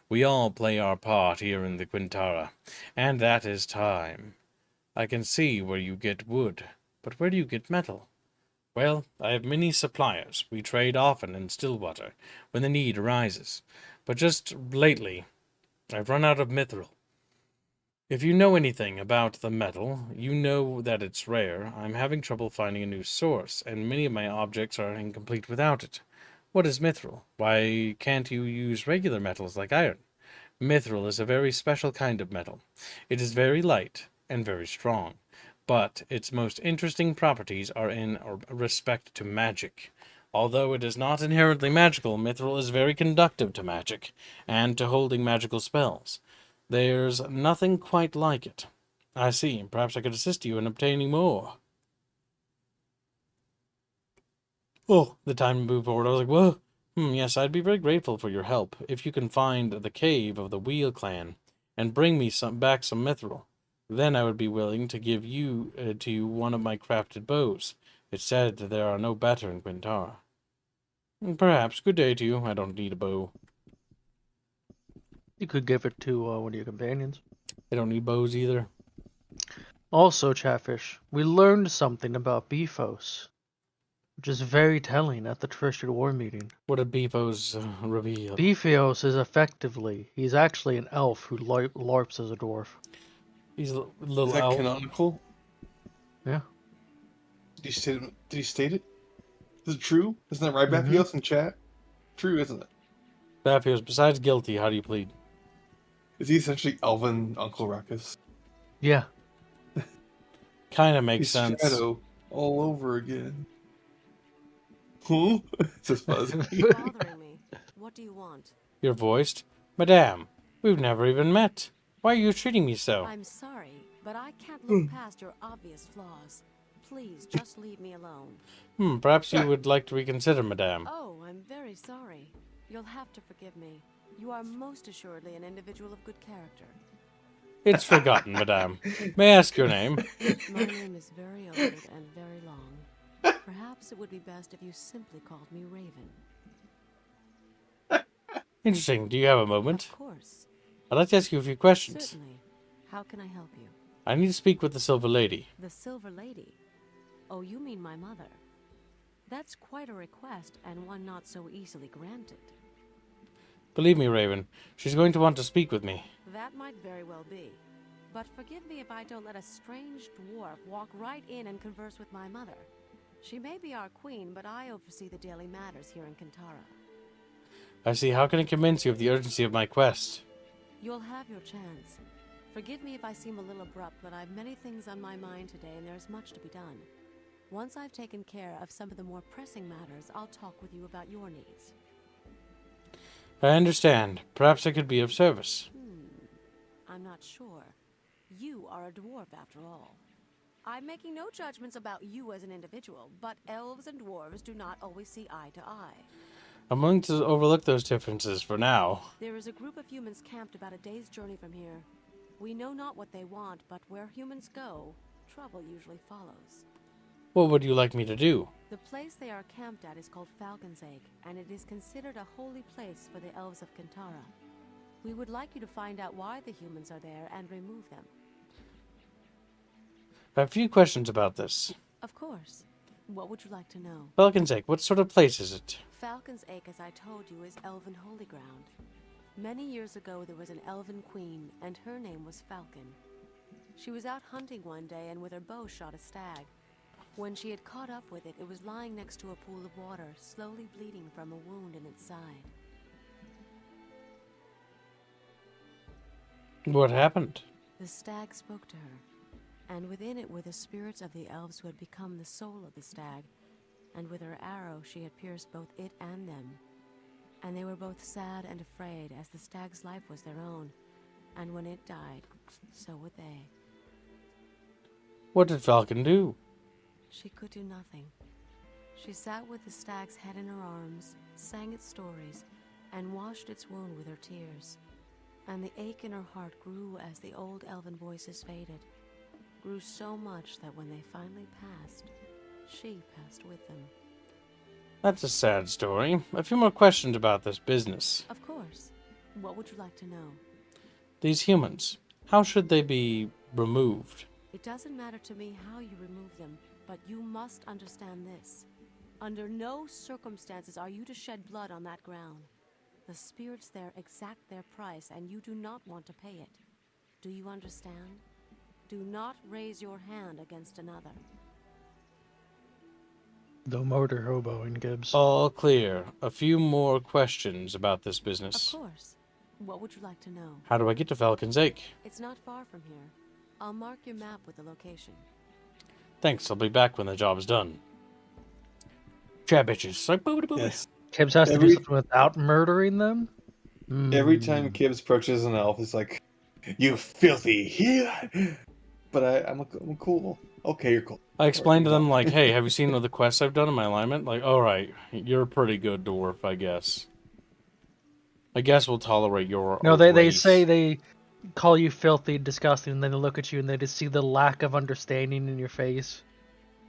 We all play our part here in the Quintara, and that is time. I can see where you get wood, but where do you get metal? Well, I have many suppliers. We trade often in Stillwater, when the need arises. But just lately, I've run out of mithril. If you know anything about the metal, you know that it's rare. I'm having trouble finding a new source, and many of my objects are incomplete without it. What is mithril? Why can't you use regular metals like iron? Mithril is a very special kind of metal. It is very light and very strong. But its most interesting properties are in respect to magic. Although it is not inherently magical, mithril is very conductive to magic, and to holding magical spells. There's nothing quite like it. I see. Perhaps I could assist you in obtaining more. Oh, the time moved forward. I was like, whoa. Yes, I'd be very grateful for your help, if you can find the cave of the Wheel Clan, and bring me back some mithril. Then I would be willing to give you to you one of my crafted bows. It's said that there are no better in Quintara. Perhaps. Good day to you. I don't need a bow. You could give it to one of your companions. I don't need bows either. Also, Chatfish, we learned something about Beefos, which is very telling at the Terrestrial War meeting. What did Beefos reveal? Beefos is effectively, he's actually an elf who LARPs as a dwarf. He's a little Is that elf. canonical? Yeah. Did he state it? Is it true? Isn't that right, Baphios in chat? True, isn't it? Baphios, besides guilty, how do you plead? Is he essentially Elven Uncle Ruckus? Yeah. Kind of makes He's sense. Shadow all over again. Huh? It's just fuzzy. Bothering me. What do you want? You're voiced. Madame, we've never even met. Why are you treating me so? I'm sorry, but I can't look past your obvious flaws. Please, just leave me alone. Perhaps you would like to reconsider, madame. Oh, I'm very sorry. You'll have to forgive me. You are most assuredly an individual of good character. It's forgotten, madame. May I ask your name? My name is very old and very long. Perhaps it would be best if you simply called me Raven. Interesting. Do you have a moment? Of course. I'd like to ask you a few questions. Certainly. How can I help you? I need to speak with the Silver Lady. The Silver Lady? Oh, you mean my mother. That's quite a request, and one not so easily granted. Believe me, Raven, she's going to want to speak with me. That might very well be. But forgive me if I don't let a strange dwarf walk right in and converse with my mother. She may be our queen, but I oversee the daily matters here in Kantara. I see. How can I convince you of the urgency of my quest? You'll have your chance. Forgive me if I seem a little abrupt, but I've many things on my mind today, and there's much to be done. Once I've taken care of some of the more pressing matters, I'll talk with you about your needs. I understand. Perhaps I could be of service. I'm not sure. You are a dwarf, after all. I'm making no judgments about you as an individual, but elves and dwarves do not always see eye to eye. I'm willing to overlook those differences for now. There is a group of humans camped about a day's journey from here. We know not what they want, but where humans go, trouble usually follows. What would you like me to do? The place they are camped at is called Falcon's Egg, and it is considered a holy place for the elves of Kantara. We would like you to find out why the humans are there and remove them. I have a few questions about this. Of course. What would you like to know? Falcon's Egg, what sort of place is it? Falcon's Egg, as I told you, is elven holy ground. Many years ago there was an elven queen, and her name was Falcon. She was out hunting one day and with her bow shot a stag. When she had caught up with it, it was lying next to a pool of water, slowly bleeding from a wound in its side. What happened? The stag spoke to her, and within it were the spirits of the elves who had become the soul of the stag, and with her arrow she had pierced both it and them. And they were both sad and afraid, as the stag's life was their own, and when it died, so would they. What did Falcon do? She could do nothing. She sat with the stag's head in her arms, sang its stories, and washed its wound with her tears. And the ache in her heart grew as the old elven voices faded, grew so much that when they finally passed, she passed with them. That's a sad story. A few more questions about this business. Of course. What would you like to know? These humans, how should they be removed? It doesn't matter to me how you remove them, but you must understand this. Under no circumstances are you to shed blood on that ground. The spirits there exact their price, and you do not want to pay it. Do you understand? Do not raise your hand against another. No murder hoboing, Gibbs. All clear. A few more questions about this business. Of course. What would you like to know? How do I get to Falcon's Egg? It's not far from here. I'll mark your map with the location. Thanks, I'll be back when the job's done. Chat bitches. Like, boo-boo-boo. Yes. Gibbs has to do something without murdering them? Every time Gibbs approaches an elf, it's like, "You filthy heathen!" But I'm cool. Okay, you're cool. I explained to them, like, hey, have you seen all the quests I've done in my alignment? Like, alright, you're a pretty good dwarf, I guess. I guess we'll tolerate your No, they race. say call you filthy, disgusting, and then they look at you and they just see the lack of understanding in your face.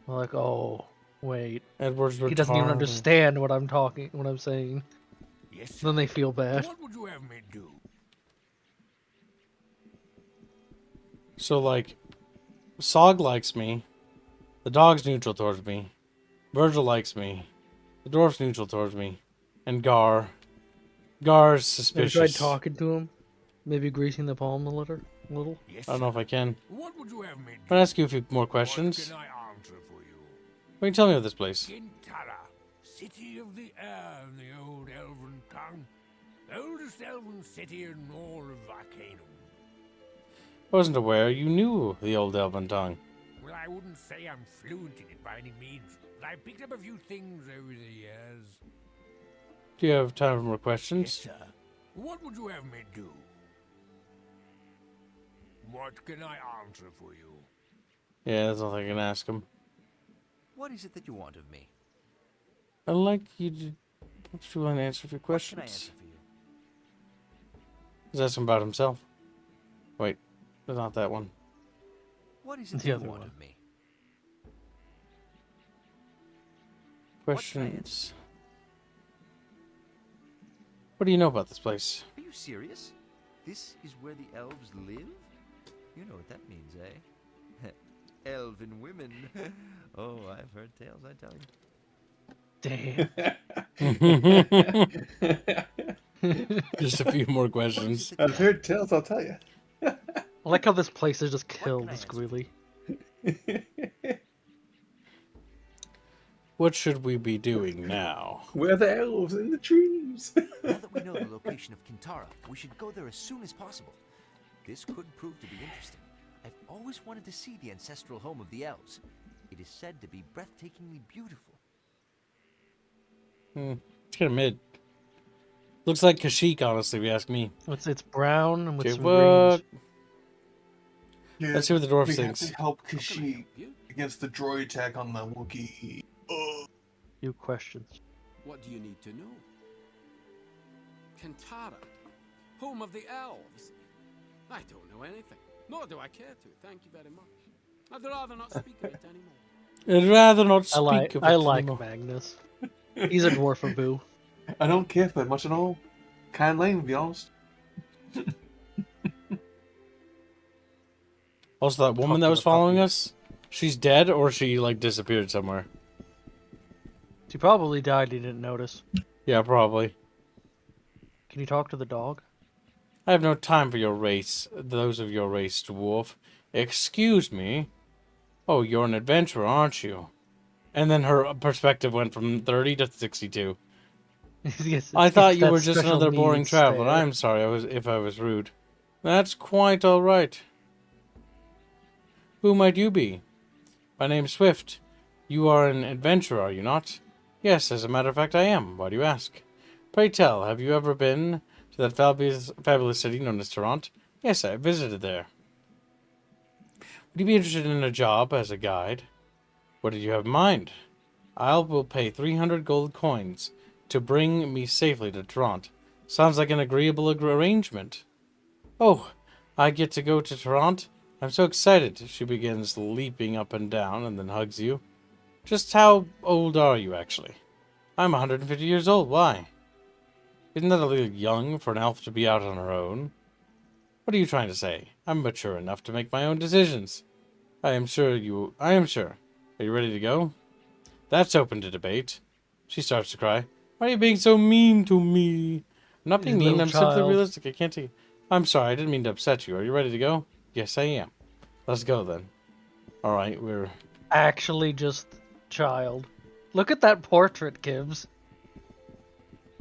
They're like, oh, wait, Edward's he doesn't even retarded. understand what I'm saying. Yes, sir. Then they feel bad. What would you have me do? So, like, Sog likes me. The dog's neutral towards me. Virgil likes me. The dwarf's neutral towards me. And Gar's Have you suspicious. tried talking to him? Maybe greasing the palm a little? Yes, I don't know if I can. What would you have me I'm do? gonna ask you a few more What questions. can I answer for you? What can you tell me about this place? Kintara, city of the air in the old elven tongue. Oldest elven city in all of Arcanum. I wasn't aware you knew the old elven tongue. Well, I wouldn't say I'm fluent in it by any means, but I've picked up a few things over the years. Do you have time for more Yes, questions? sir. What would you have me do? What can I answer for you? Yeah, that's all I can ask him. What is it that you want of me? I'd like you to try and answer a few What can I questions. answer for you? He's asking about himself. Wait, that's not that one. What is it The that you other want one. of me? Questions. What do you know about this place? Are you serious? This is where the elves live? You know what that means, eh? Elven women. Oh, I've heard tales, I tell you. Damn. Just a few more questions. What is it that you I've heard tales, I'll tell you. I like how this place is just can killed I answer for Squealy. What should we be doing now? Where the elves in the trees? Now that we know the location of Kintara, we should go there as soon as possible. This could prove to be interesting. I've always wanted to see the ancestral home of the elves. It is said to be breathtakingly beautiful. It's kind of mid. Looks like Kashyyyk, honestly, if you ask me. It's brown and with Okay, some what? greens. Yeah, Let's see what the dwarf we thinks. have to help How can I Kashyyyk help you? against the droid attack on the Wookiee. Few questions. What do you need to know? Kantara, home of the elves. I don't know anything, nor do I care to. Thank you very much. I'd rather not speak of it anymore. I'd rather not I speak like of it I like anymore. Magnus. He's a dwarfaboo. I don't care for it much at all. Kind of lame, to be honest. Also, that woman Talk that to was the following puppy. us, she's dead or she, like, disappeared somewhere. She probably died. He didn't notice. Yeah, probably. Can you talk to the dog? I have no time for your race, those of your race, dwarf. Excuse me. Oh, you're an adventurer, aren't you? And then her perspective went from 30 to 62. Yes, I it's thought you that were just special another boring needs traveler. stare. I'm sorry if I was rude. That's quite all right. Who might you be? My name's Swift. You are an adventurer, are you not? Yes, as a matter of fact, I am. Why do you ask? Pray tell, have you ever been to that fabulous city known as Toronto? Yes, I visited there. Would you be interested in a job as a guide? What did you have in mind? I will pay 300 gold coins to bring me safely to Toronto. Sounds like an agreeable arrangement. Oh, I get to go to Toronto? I'm so excited. She begins leaping up and down and then hugs you. Just how old are you, actually? I'm 150 years old. Why? Isn't that a little young for an elf to be out on her own? What are you trying to say? I'm mature enough to make my own decisions. I am sure. Are you ready to go? That's open to debate. She starts to cry. Why are you being so mean to me? I'm not being He's a mean. little I'm simply child. realistic. I can't take. I'm sorry. I didn't mean to upset you. Are you ready to go? Yes, I am. Let's go then. All right, we're. Actually, just child. Look at that portrait, Gibbs.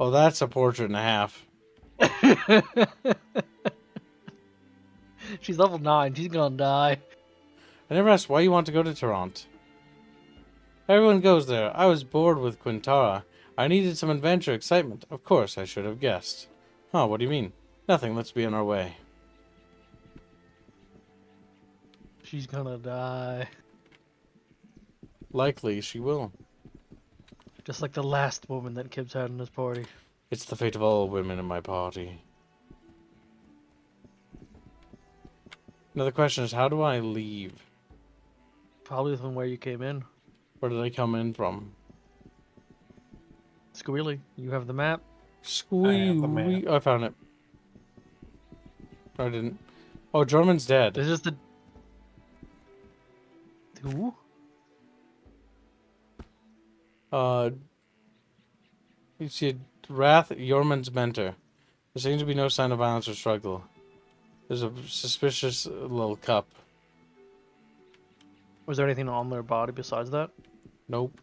Oh, that's a portrait and a half. She's level 9. She's gonna die. I never asked why you want to go to Toronto. Everyone goes there. I was bored with Quintara. I needed some adventure excitement. Of course, I should have guessed. Huh, what do you mean? Nothing. Let's be on our way. She's gonna die. Likely she will. Just like the last woman that Gibbs had in his party. It's the fate of all women in my party. Now the question is, how do I leave? Probably from where you came in. Where did I come in from? Squealy, you have the map. Squee. I found it. I didn't. Oh, Jorman's dead. This is the... Who? You see, Wrath, Jorman's mentor. There seems to be no sign of violence or struggle. There's a suspicious little cup. Was there anything on their body besides that? Nope.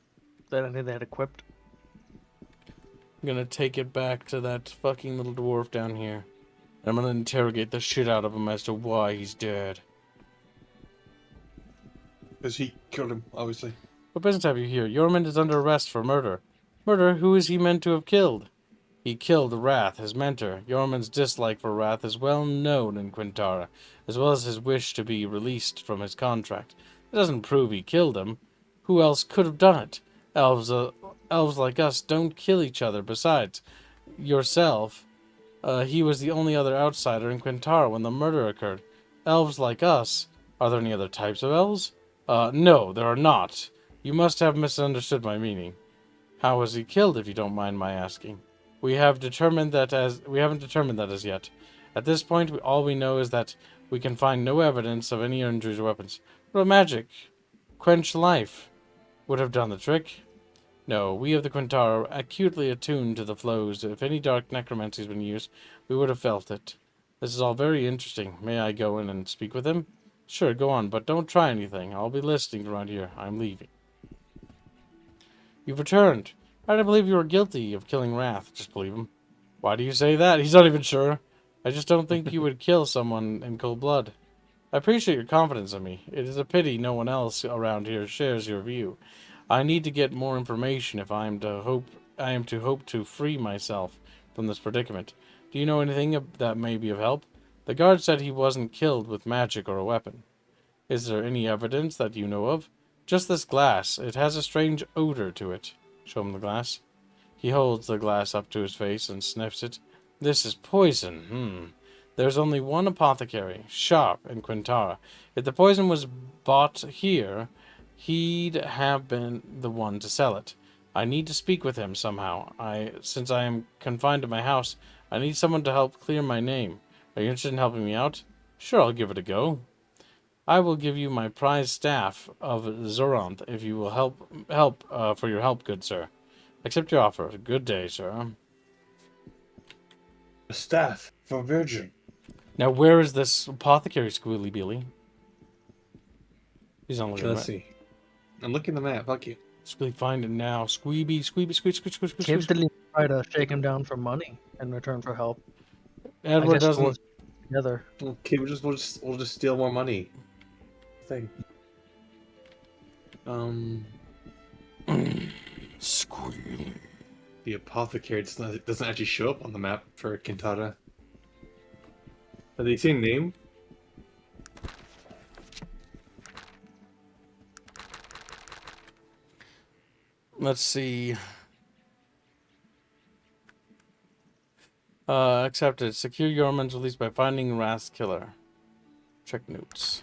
That anything they had equipped? I'm gonna take it back to that fucking little dwarf down here. I'm gonna interrogate the shit out of him as to why he's dead. Because he killed him, obviously. What business have you here? Jorman is under arrest for murder. Murder? Who is he meant to have killed? He killed Wrath, his mentor. Jorman's dislike for Wrath is well known in Quintara, as well as his wish to be released from his contract. It doesn't prove he killed him. Who else could have done it? Elves like us don't kill each other. Besides, yourself, he was the only other outsider in Quintara when the murder occurred. Elves like us? Are there any other types of elves? No, there are not. You must have misunderstood my meaning. How was he killed, if you don't mind my asking? We haven't determined that as yet. At this point, all we know is that we can find no evidence of any injuries or weapons. What magic? Quench life would have done the trick. No, we of the Quintara are acutely attuned to the flows. If any dark necromancy has been used, we would have felt it. This is all very interesting. May I go in and speak with him? Sure, go on, but don't try anything. I'll be listening around here. I'm leaving. You've returned. I don't believe you were guilty of killing Wrath. Just believe him. Why do you say that? He's not even sure. I just don't think you would kill someone in cold blood. I appreciate your confidence in me. It is a pity no one else around here shares your view. I need to get more information if I am to hope to free myself from this predicament. Do you know anything that may be of help? The guard said he wasn't killed with magic or a weapon. Is there any evidence that you know of? Just this glass. It has a strange odor to it. Show him the glass. He holds the glass up to his face and sniffs it. This is poison. There's only one apothecary, Sharp, in Quintara. If the poison was bought here, he'd have been the one to sell it. I need to speak with him somehow. Since I am confined to my house, I need someone to help clear my name. Are you interested in helping me out? Sure, I'll give it a go. I will give you my prized staff of Zoranth if you will help for your help, good sir. Accept your offer. Good day, sir. A staff for Virgin. Now, where is this apothecary, Squealy Billy? He's not looking at Let's see. I'm looking at the map. Fuck you. Squealy, find it now. Squeeby, squeeb. Kids didn't try to shake him down for money in return for help. Edward doesn't. Together. Okay, we'll just steal more money. Thing. Squealy. The apothecary doesn't actually show up on the map for Quintara. Are they saying name? Let's see. Accepted. Secure Jorman's release by finding Wrath's killer. Check notes.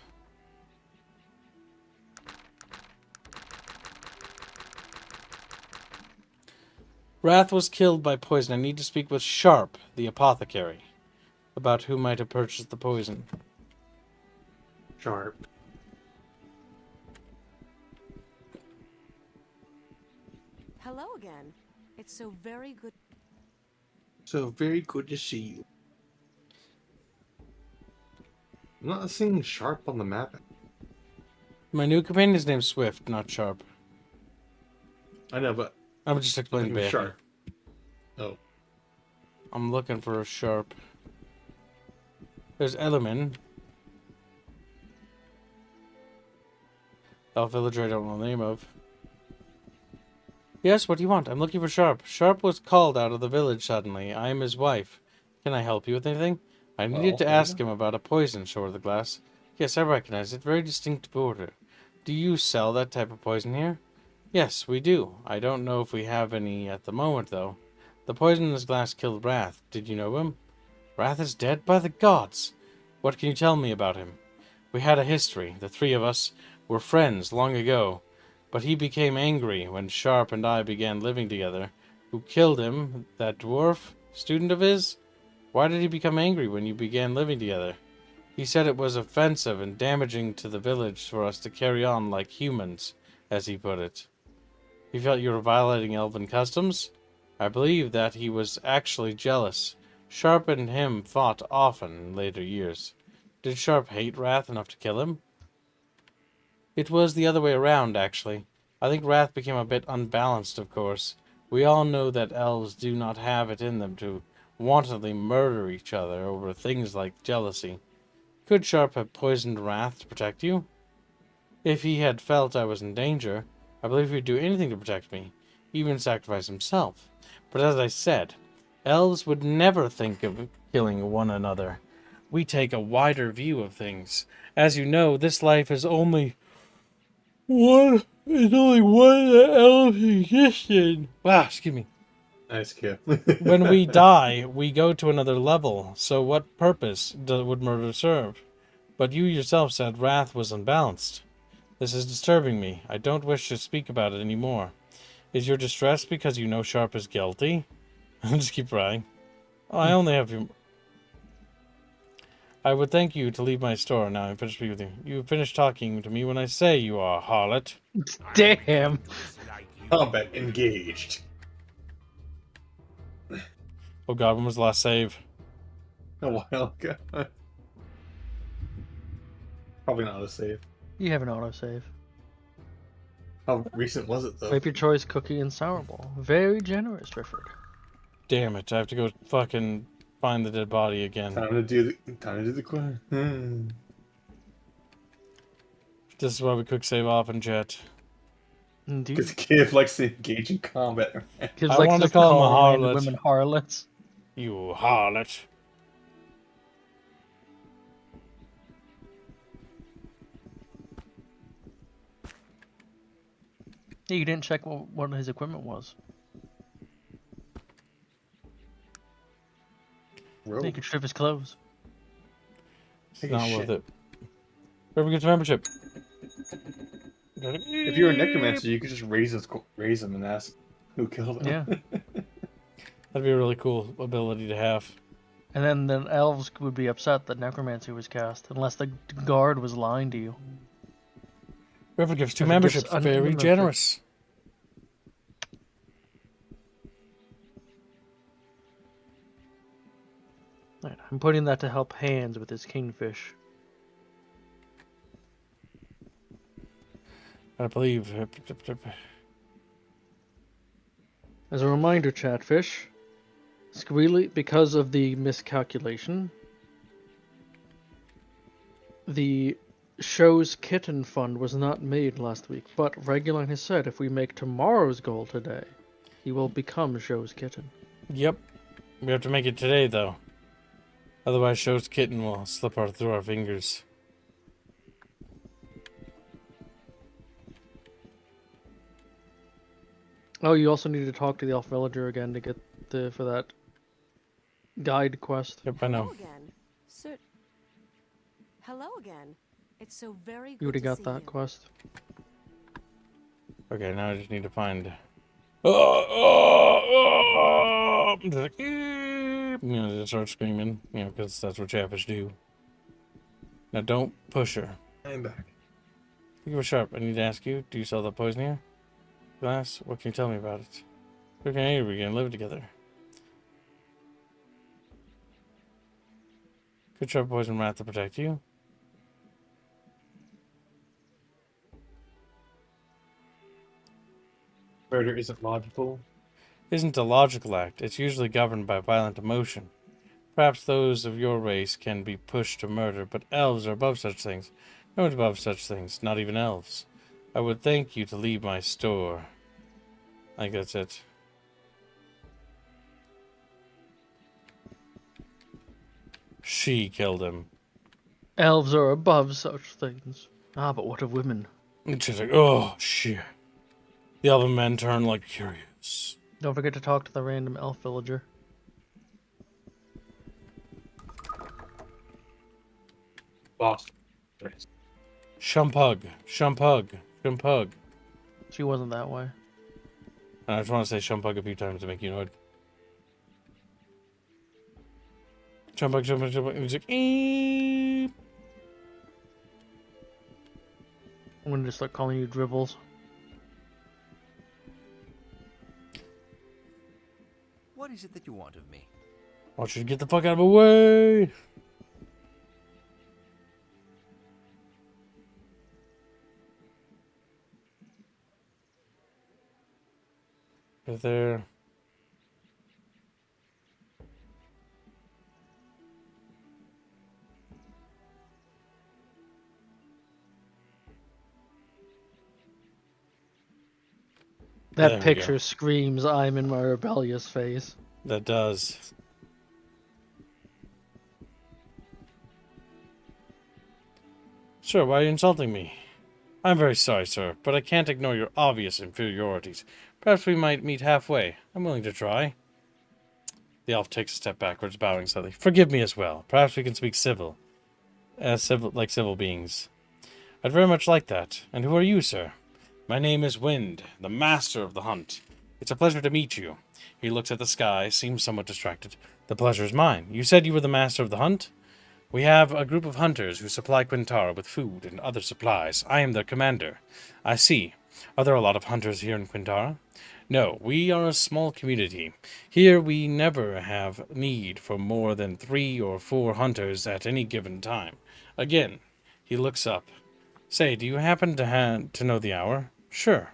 Wrath was killed by poison. I need to speak with Sharp, the apothecary, about who might have purchased the poison. Sharp. Hello again. It's so very good. So very good to see you. I'm not seeing Sharp on the map. My new companion's name's Swift, not Sharp. I know, but I'm just explaining back. Sharp. Oh. I'm looking for a Sharp. There's Elliman. Elf villager I don't know the name of. Yes, what do you want? I'm looking for Sharp. Sharp was called out of the village suddenly. I am his wife. Can I help you with anything? I needed to ask him about a poison, showed the glass. Yes, I recognize it. Very distinctive odor. Do you sell that type of poison here? Yes, we do. I don't know if we have any at the moment, though. The poison in this glass killed Wrath. Did you know him? Wrath is dead? By the gods! What can you tell me about him? We had a history. The three of us were friends long ago, but he became angry when Sharp and I began living together. Who killed him? That dwarf? Student of his? Why did he become angry when you began living together? He said it was offensive and damaging to the village for us to carry on like humans, as he put it. He felt you were violating elven customs? I believe that he was actually jealous. Sharp and him fought often in later years. Did Sharp hate Wrath enough to kill him? It was the other way around, actually. I think Wrath became a bit unbalanced, of course. We all know that elves do not have it in them to wantonly murder each other over things like jealousy. Could Sharp have poisoned Wrath to protect you? If he had felt I was in danger, I believe he would do anything to protect me, even sacrifice himself. But as I said, elves would never think of killing one another. We take a wider view of things. As you know, this life is only one. There's only one that elves exist in. Wow, excuse me. Nice kill. When we die, we go to another level. So what purpose would murder serve? But you yourself said Wrath was unbalanced. This is disturbing me. I don't wish to speak about it anymore. Is your distress because you know Sharp is guilty? I'll just keep trying. Oh, I only have you. I would thank you to leave my store now. I'm finished speaking with you. You finished talking to me when I say you are, harlot. Damn. Combat engaged. Oh god, when was the last save? A while ago. Probably not a save. You have an autosave. How recent was it though? Wipe your choice cookie and sour ball. Very generous, Rifford. Damn it, I have to go fucking find the dead body again. Time to do the quest. This is why we quick save off in chat. Indeed. Because Kid likes to engage in combat. Kids I like want to to call him a call random harlot. women harlots. You harlot. Yeah, you didn't check what his equipment was. Rogue. You could strip his clothes. It's Take a not shit. worth it. Whoever gets membership. If you're a necromancer, you could just raise him and ask who killed him. Yeah. That'd be a really cool ability to have. And then elves would be upset that necromancy was cast, unless the guard was lying to you. Whoever gives 2 Whoever gives memberships, very unlimited. generous. Right, I'm putting that to help Hands with his kingfish. I believe. As a reminder, Chatfish, Squealy, because of the miscalculation, the show's kitten fund was not made last week, but Reguline has said if we make tomorrow's goal today, he will become show's kitten. Yep. We have to make it today, though. Otherwise, Show's kitten will slip through our fingers. Oh, you also need to talk to the elf villager again to get for that guide quest. Yep, I know. Hello again. Sir. Hello again. It's so very good You already to got see that you. quest. Okay, now I just need to find. Just like, just start screaming, because that's what Chatfish do. Now don't push her. I'm back. Think of a Sharp. I need to ask you, do you sell the poison here? Glass, what can you tell me about it? We can live together. Could Sharp poison Wrath to protect you? Murder isn't logical. Isn't a logical act. It's usually governed by violent emotion. Perhaps those of your race can be pushed to murder, but elves are above such things. No one's above such things, not even elves. I would thank you to leave my store. I think that's it. She killed him. Elves are above such things. Ah, but what of women? And she's like, oh, shit. The elven men turn like curious. Don't forget to talk to the random elf villager. Boss. Shumpug. Shumpug. Shumpug. She wasn't that way. And I just want to say Shumpug a few times to make you know it. Shumpug, Shumpug, Shumpug. It was like, eep. I'm gonna just start calling you Dribbles. What is it that you want of me? I want you to get the fuck out of my way. Right there. There That we picture go. screams I'm in my rebellious phase. That does. Sir, why are you insulting me? I'm very sorry, sir, but I can't ignore your obvious inferiorities. Perhaps we might meet halfway. I'm willing to try. The elf takes a step backwards, bowing slightly. Forgive me as well. Perhaps we can speak like civil beings. I'd very much like that. And who are you, sir? My name is Wind, the master of the hunt. It's a pleasure to meet you. He looks at the sky, seems somewhat distracted. The pleasure is mine. You said you were the master of the hunt? We have a group of hunters who supply Quintara with food and other supplies. I am their commander. I see. Are there a lot of hunters here in Quintara? No, we are a small community. Here we never have need for more than 3 or 4 hunters at any given time. Again, he looks up. Say, do you happen to know the hour? Sure.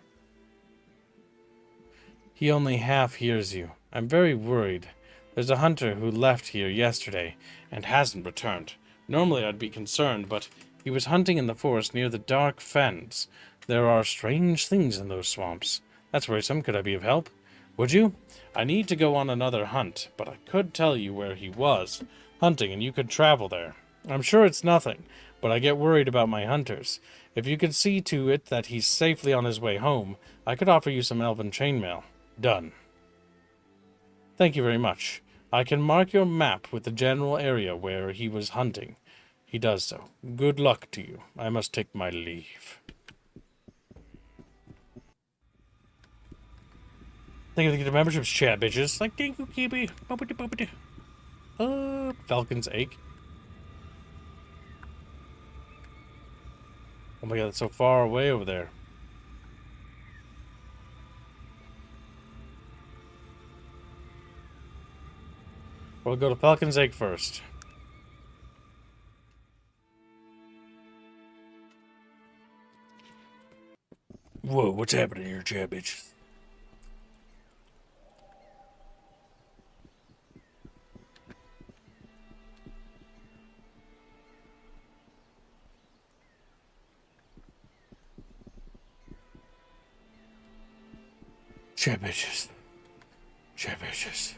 He only half hears you. I'm very worried. There's a hunter who left here yesterday and hasn't returned. Normally I'd be concerned, but he was hunting in the forest near the dark fens. There are strange things in those swamps. That's worrisome. Could I be of help? Would you? I need to go on another hunt, but I could tell you where he was hunting and you could travel there. I'm sure it's nothing, but I get worried about my hunters. If you could see to it that he's safely on his way home, I could offer you some elven chainmail. Done. Thank you very much. I can mark your map with the general area where he was hunting. He does so. Good luck to you. I must take my leave. Thank you for the memberships, chat bitches. Like, thank you, Kibi. Falcon's Ache. Oh my god, it's so far away over there. We'll go to Falcon's Egg first. Whoa, what's happening here, chat bitches? Chat bitches. Chat bitches.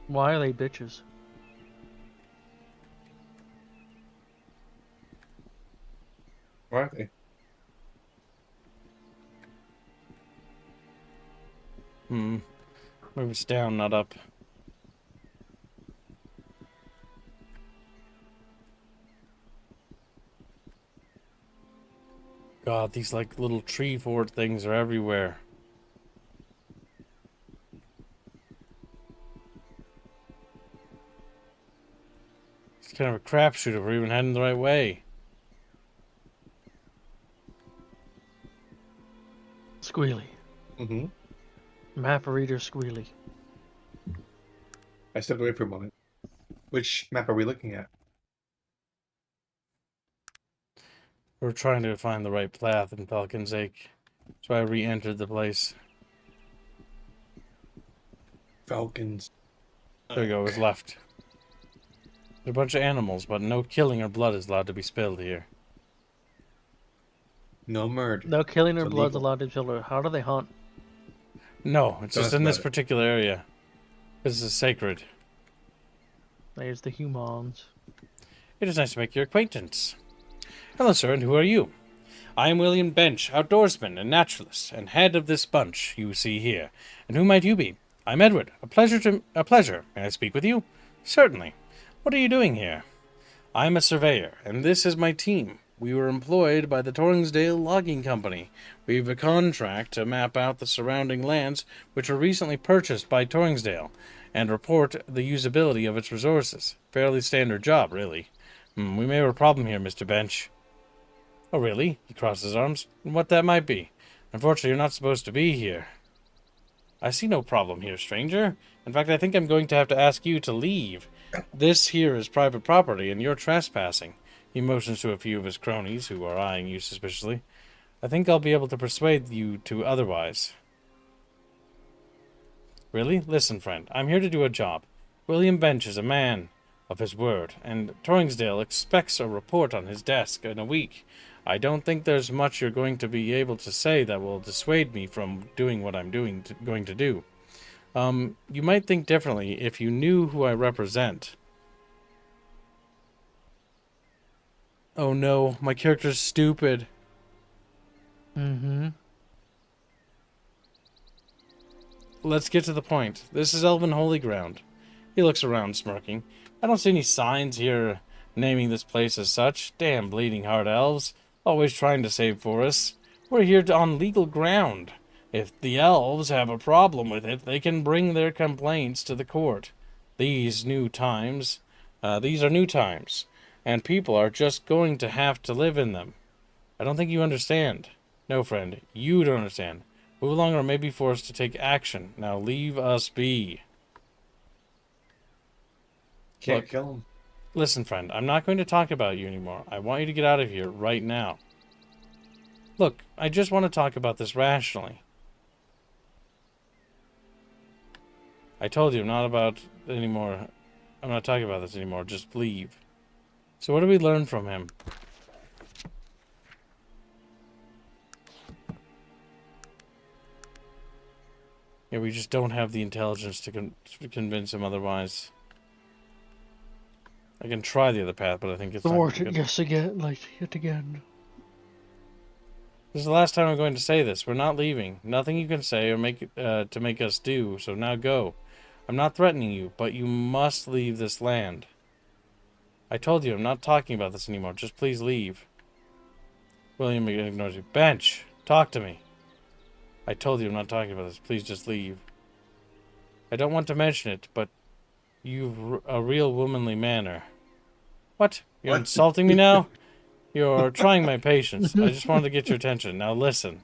Why are they bitches? Where are they? Maybe it's down, not up. God, these like little tree fort things are everywhere. It's kind of a crapshoot if we're even heading the right way. Squealy. Mm-hmm. Map reader Squealy. I stepped away for a moment. Which map are we looking at? We're trying to find the right path in Falcon's Ache. So I re-entered the place. Falcons. There we go, it was left. There are a bunch of animals, but no killing or blood is allowed to be spilled here. No murder. No killing or It's blood's illegal. allowed to children. How do they hunt? No, it's Don't just ask in this about it. particular area. This is sacred. There's the humans. It is nice to make your acquaintance. Hello, sir, and who are you? I am William Bench, outdoorsman and naturalist, and head of this bunch you see here. And who might you be? I'm Edward. A pleasure. May I speak with you? Certainly. What are you doing here? I'm a surveyor, and this is my team. We were employed by the Torringsdale Logging Company. We have a contract to map out the surrounding lands, which were recently purchased by Torringsdale, and report the usability of its resources. Fairly standard job, really. We may have a problem here, Mr. Bench. Oh, really? He crossed his arms. And what that might be. Unfortunately, you're not supposed to be here. I see no problem here, stranger. In fact, I think I'm going to have to ask you to leave. This here is private property, and you're trespassing. He motions to a few of his cronies, who are eyeing you suspiciously. I think I'll be able to persuade you to otherwise. Really? Listen, friend, I'm here to do a job. William Bench is a man of his word, and Torringsdale expects a report on his desk in a week. I don't think there's much you're going to be able to say that will dissuade me from doing what I'm going to do. You might think differently if you knew who I represent. Oh no, my character's stupid. Mm-hmm. Let's get to the point. This is Elven Holy Ground. He looks around, smirking. I don't see any signs here naming this place as such. Damn bleeding heart elves. Always trying to save forests. We're here on legal ground. If the elves have a problem with it, they can bring their complaints to the court. These are new times, and people are just going to have to live in them. I don't think you understand. No, friend, you don't understand. Move along or may be forced to take action. Now leave us be. Can't kill him. Listen, friend, I'm not going to talk about you anymore. I want you to get out of here right now. Look, I just want to talk about this rationally. I told you I'm not talking about this anymore. Just leave. So what do we learn from him? Yeah, we just don't have the intelligence to convince him otherwise. I can try the other path, but I think it's not good. Yes, yet again. This is the last time I'm going to say this. We're not leaving. Nothing you can say or make to make us do, so now go. I'm not threatening you, but you must leave this land. I told you I'm not talking about this anymore. Just please leave. William ignores you. Bench, talk to me. I told you I'm not talking about this. Please just leave. I don't want to mention it, but you've a real womanly manner. What? You're insulting me now? You're trying my patience. I just wanted to get your attention. Now listen.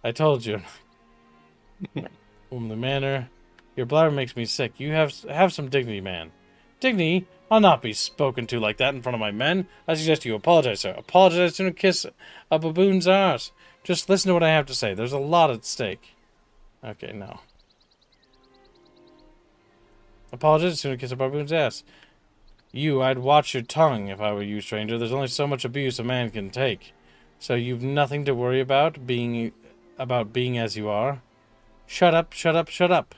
I told you. Womanly manner. Your bladder makes me sick. You have some dignity, man. Dignity? I'll not be spoken to like that in front of my men. I suggest you apologize, sir. Apologize to kiss a baboon's arse. Just listen to what I have to say. There's a lot at stake. Okay, no. Apologize to kiss a baboon's ass. I'd watch your tongue if I were you, stranger. There's only so much abuse a man can take. So you've nothing to worry about being as you are. Shut up, shut up, shut up.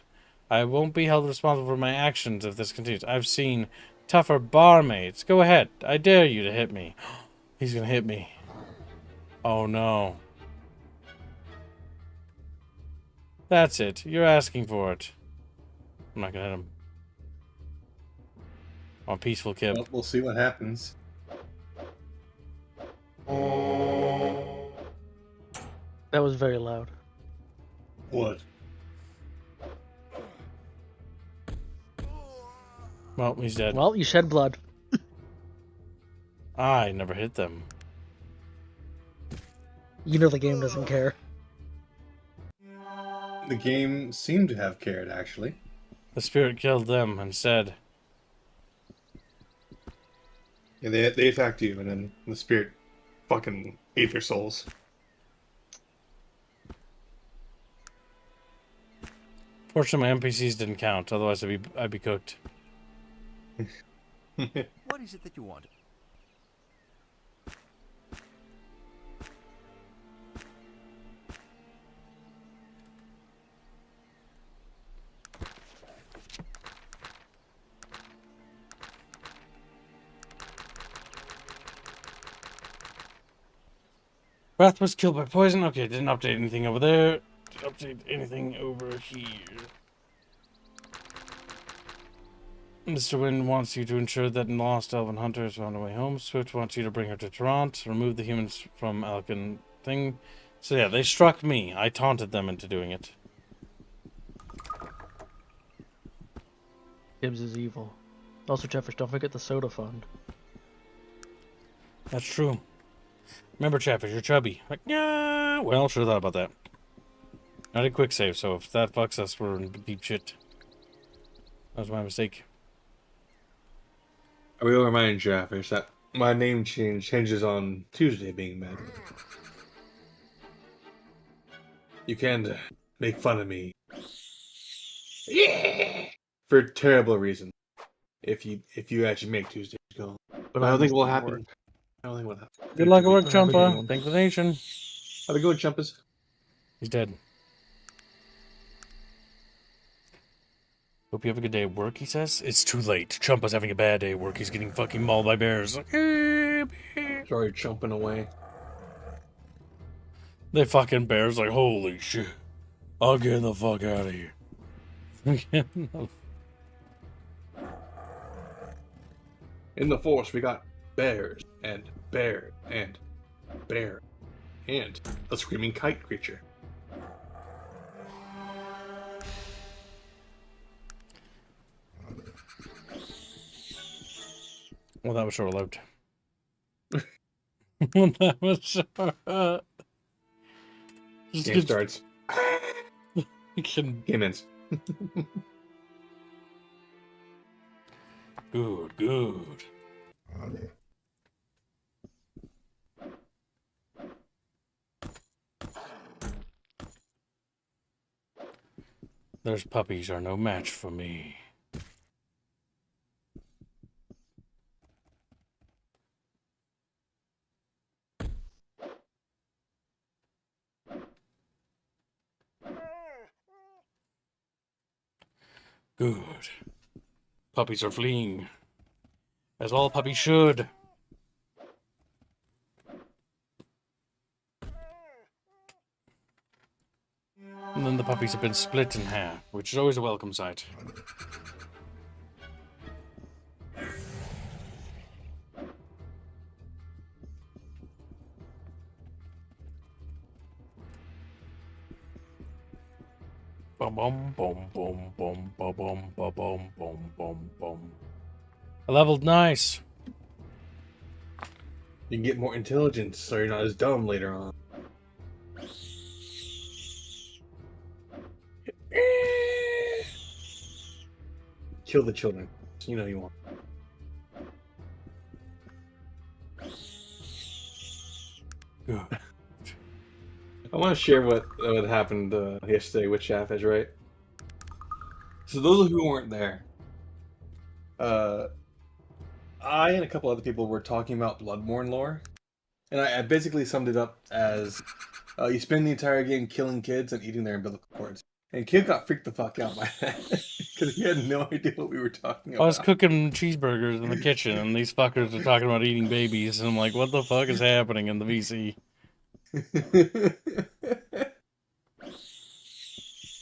I won't be held responsible for my actions if this continues. I've seen tougher barmaids. Go ahead. I dare you to hit me. He's gonna hit me. Oh no. That's it. You're asking for it. I'm not gonna hit him. I'm a peaceful kid. Well, we'll see what happens. That was very loud. What? Well, he's dead. Well, you shed blood. I never hit them. You know the game doesn't care. The game seemed to have cared, actually. The spirit killed them and said, Yeah, they attacked you, and then the spirit fucking ate their souls. Fortunately, my NPCs didn't count. Otherwise, I'd be cooked. What is it that you want? Wrath was killed by poison. Okay, didn't update anything over there. Didn't update anything over here. Mr. Wynn wants you to ensure that lost elven hunter is found a way home. Swift wants you to bring her to Toronto. Remove the humans from Alcan thing. So yeah, they struck me. I taunted them into doing it. Gibbs is evil. Also, Chatfish, don't forget the soda fund. That's true. Remember, Chatfish, you're chubby. Like, yeah. Well, sure thought about that. I did quick save, so if that fucks us, we're in deep shit. That was my mistake. I will remind Chatfish that my name change hinges on Tuesday being bad. You can make fun of me. Yeah! For terrible reasons. If you actually make Tuesdays go. But I don't think missed it will the happen. work. I don't think it will happen. Good luck at work, Have a good Champa. one. Thanks for the nation. How'd it go, Chumpus? He's dead. Hope you have a good day at work, he says. It's too late. Chumpa's having a bad day at work. He's getting fucking mauled by bears. Sorry, chumping away. They fucking bears like, holy shit. I'll get the fuck out of here. In the force, we got bears and bear and bear and a screaming kite creature. Well, that was short lived. That was short. Game starts. Can... Game ends. Good, good. Those puppies are no match for me. Good. Puppies are fleeing. As all puppies should. And then the puppies have been split in half, which is always a welcome sight. Bum bum bum bum bum bum bum bum bum bum bum bum. I leveled nice. You can get more intelligence, so you're not as dumb later on. Kill the children. You know you want. Good. I want to share what happened yesterday with Chatfish, right? So those who weren't there, I and a couple other people were talking about Bloodborne lore, and I basically summed it up as you spend the entire game killing kids and eating their umbilical cords. And Kid got freaked the fuck out by that because he had no idea what we were talking about. I was cooking cheeseburgers in the kitchen, and these fuckers are talking about eating babies, and I'm like, what the fuck is happening in the VC?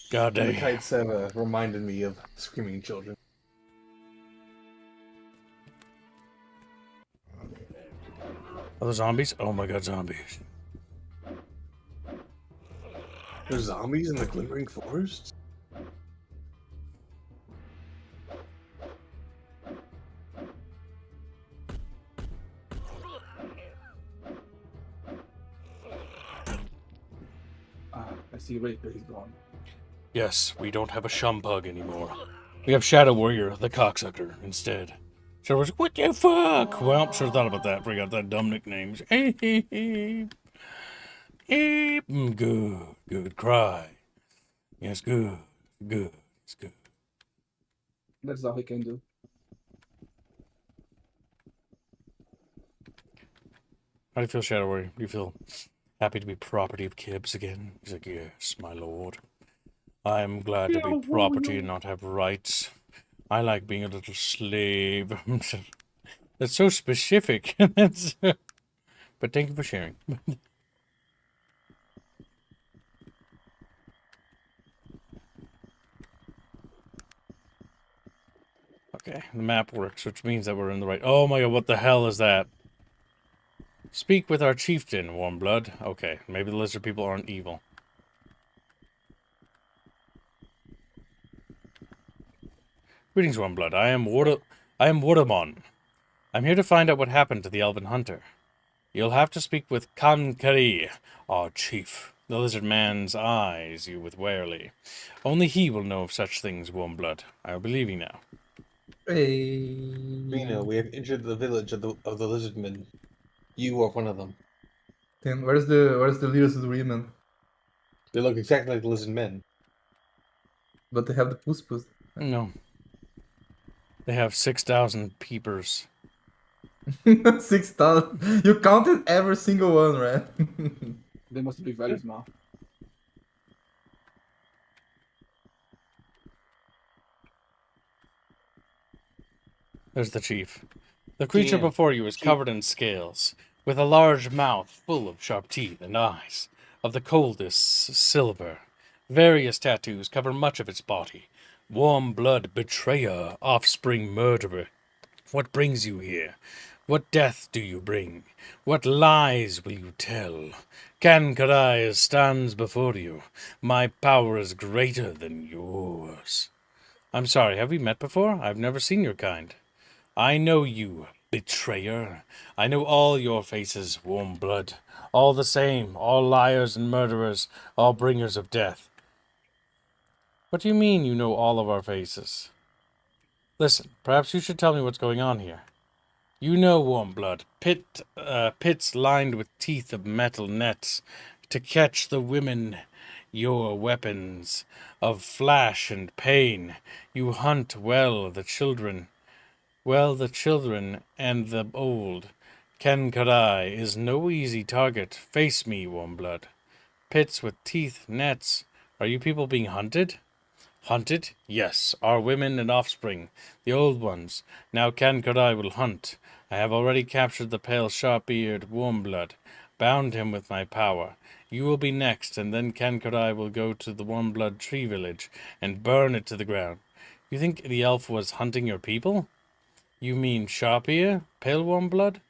God The damn. kites have reminded me of screaming children. Are there zombies? Oh my god, zombies. There's zombies in the Glimmering Forest? I see Raker, he's gone. Yes, we don't have a Shumpug anymore. We have Shadow Warrior, the cocksucker, instead. Shadow Warrior's like, what the fuck? Well, sure thought about that. Forgot that dumb nicknames. Good, good. Cry. Yes, good, good. It's good. That's all he can do. How do you feel, Shadow Warrior? Do you feel happy to be property of Kibbs again? He's like, yes, my lord. I am glad to be property and not have rights. I like being a little slave. That's so specific. But thank you for sharing. Okay, the map works, which means that we're in the right... Oh my god, what the hell is that? Speak with our chieftain, Warmblood. Okay, maybe the lizard people aren't evil. Greetings, Warmblood. I am Wardamon. I'm here to find out what happened to the elven hunter. You'll have to speak with Kankari, our chief. The lizard man's eyes you with warily. Only he will know of such things, Warmblood. I believe you now. Reno, we have entered the village of the lizardmen. You are one of them. Then where's the leaders of the women? They look exactly like the lizard men. But they have the puss. No. They have 6,000 peepers. 6,000. You counted every single one, right? They must be very small. There's the chief. The creature Damn. before you is covered in scales, with a large mouth full of sharp teeth and eyes of the coldest silver. Various tattoos cover much of its body. Warm blood betrayer, offspring murderer. What brings you here? What death do you bring? What lies will you tell? Kankarai stands before you. My power is greater than yours. I'm sorry, have we met before? I've never seen your kind. I know you, betrayer. I know all your faces, warm blood. All the same, all liars and murderers, all bringers of death. What do you mean you know all of our faces? Listen, perhaps you should tell me what's going on here. You know, warm blood, pits lined with teeth of metal nets to catch the women, your weapons of flash and pain. You hunt the children and the old. Kankarai is no easy target. Face me, warm blood. Pits with teeth, nets. Are you people being hunted? Hunted? Yes, our women and offspring, the old ones. Now Kankarai will hunt. I have already captured the pale, sharp-eared Warmblood, bound him with my power. You will be next, and then Kankarai will go to the Warmblood tree village and burn it to the ground. You think the elf was hunting your people? You mean Sharp-ear, pale Warmblood?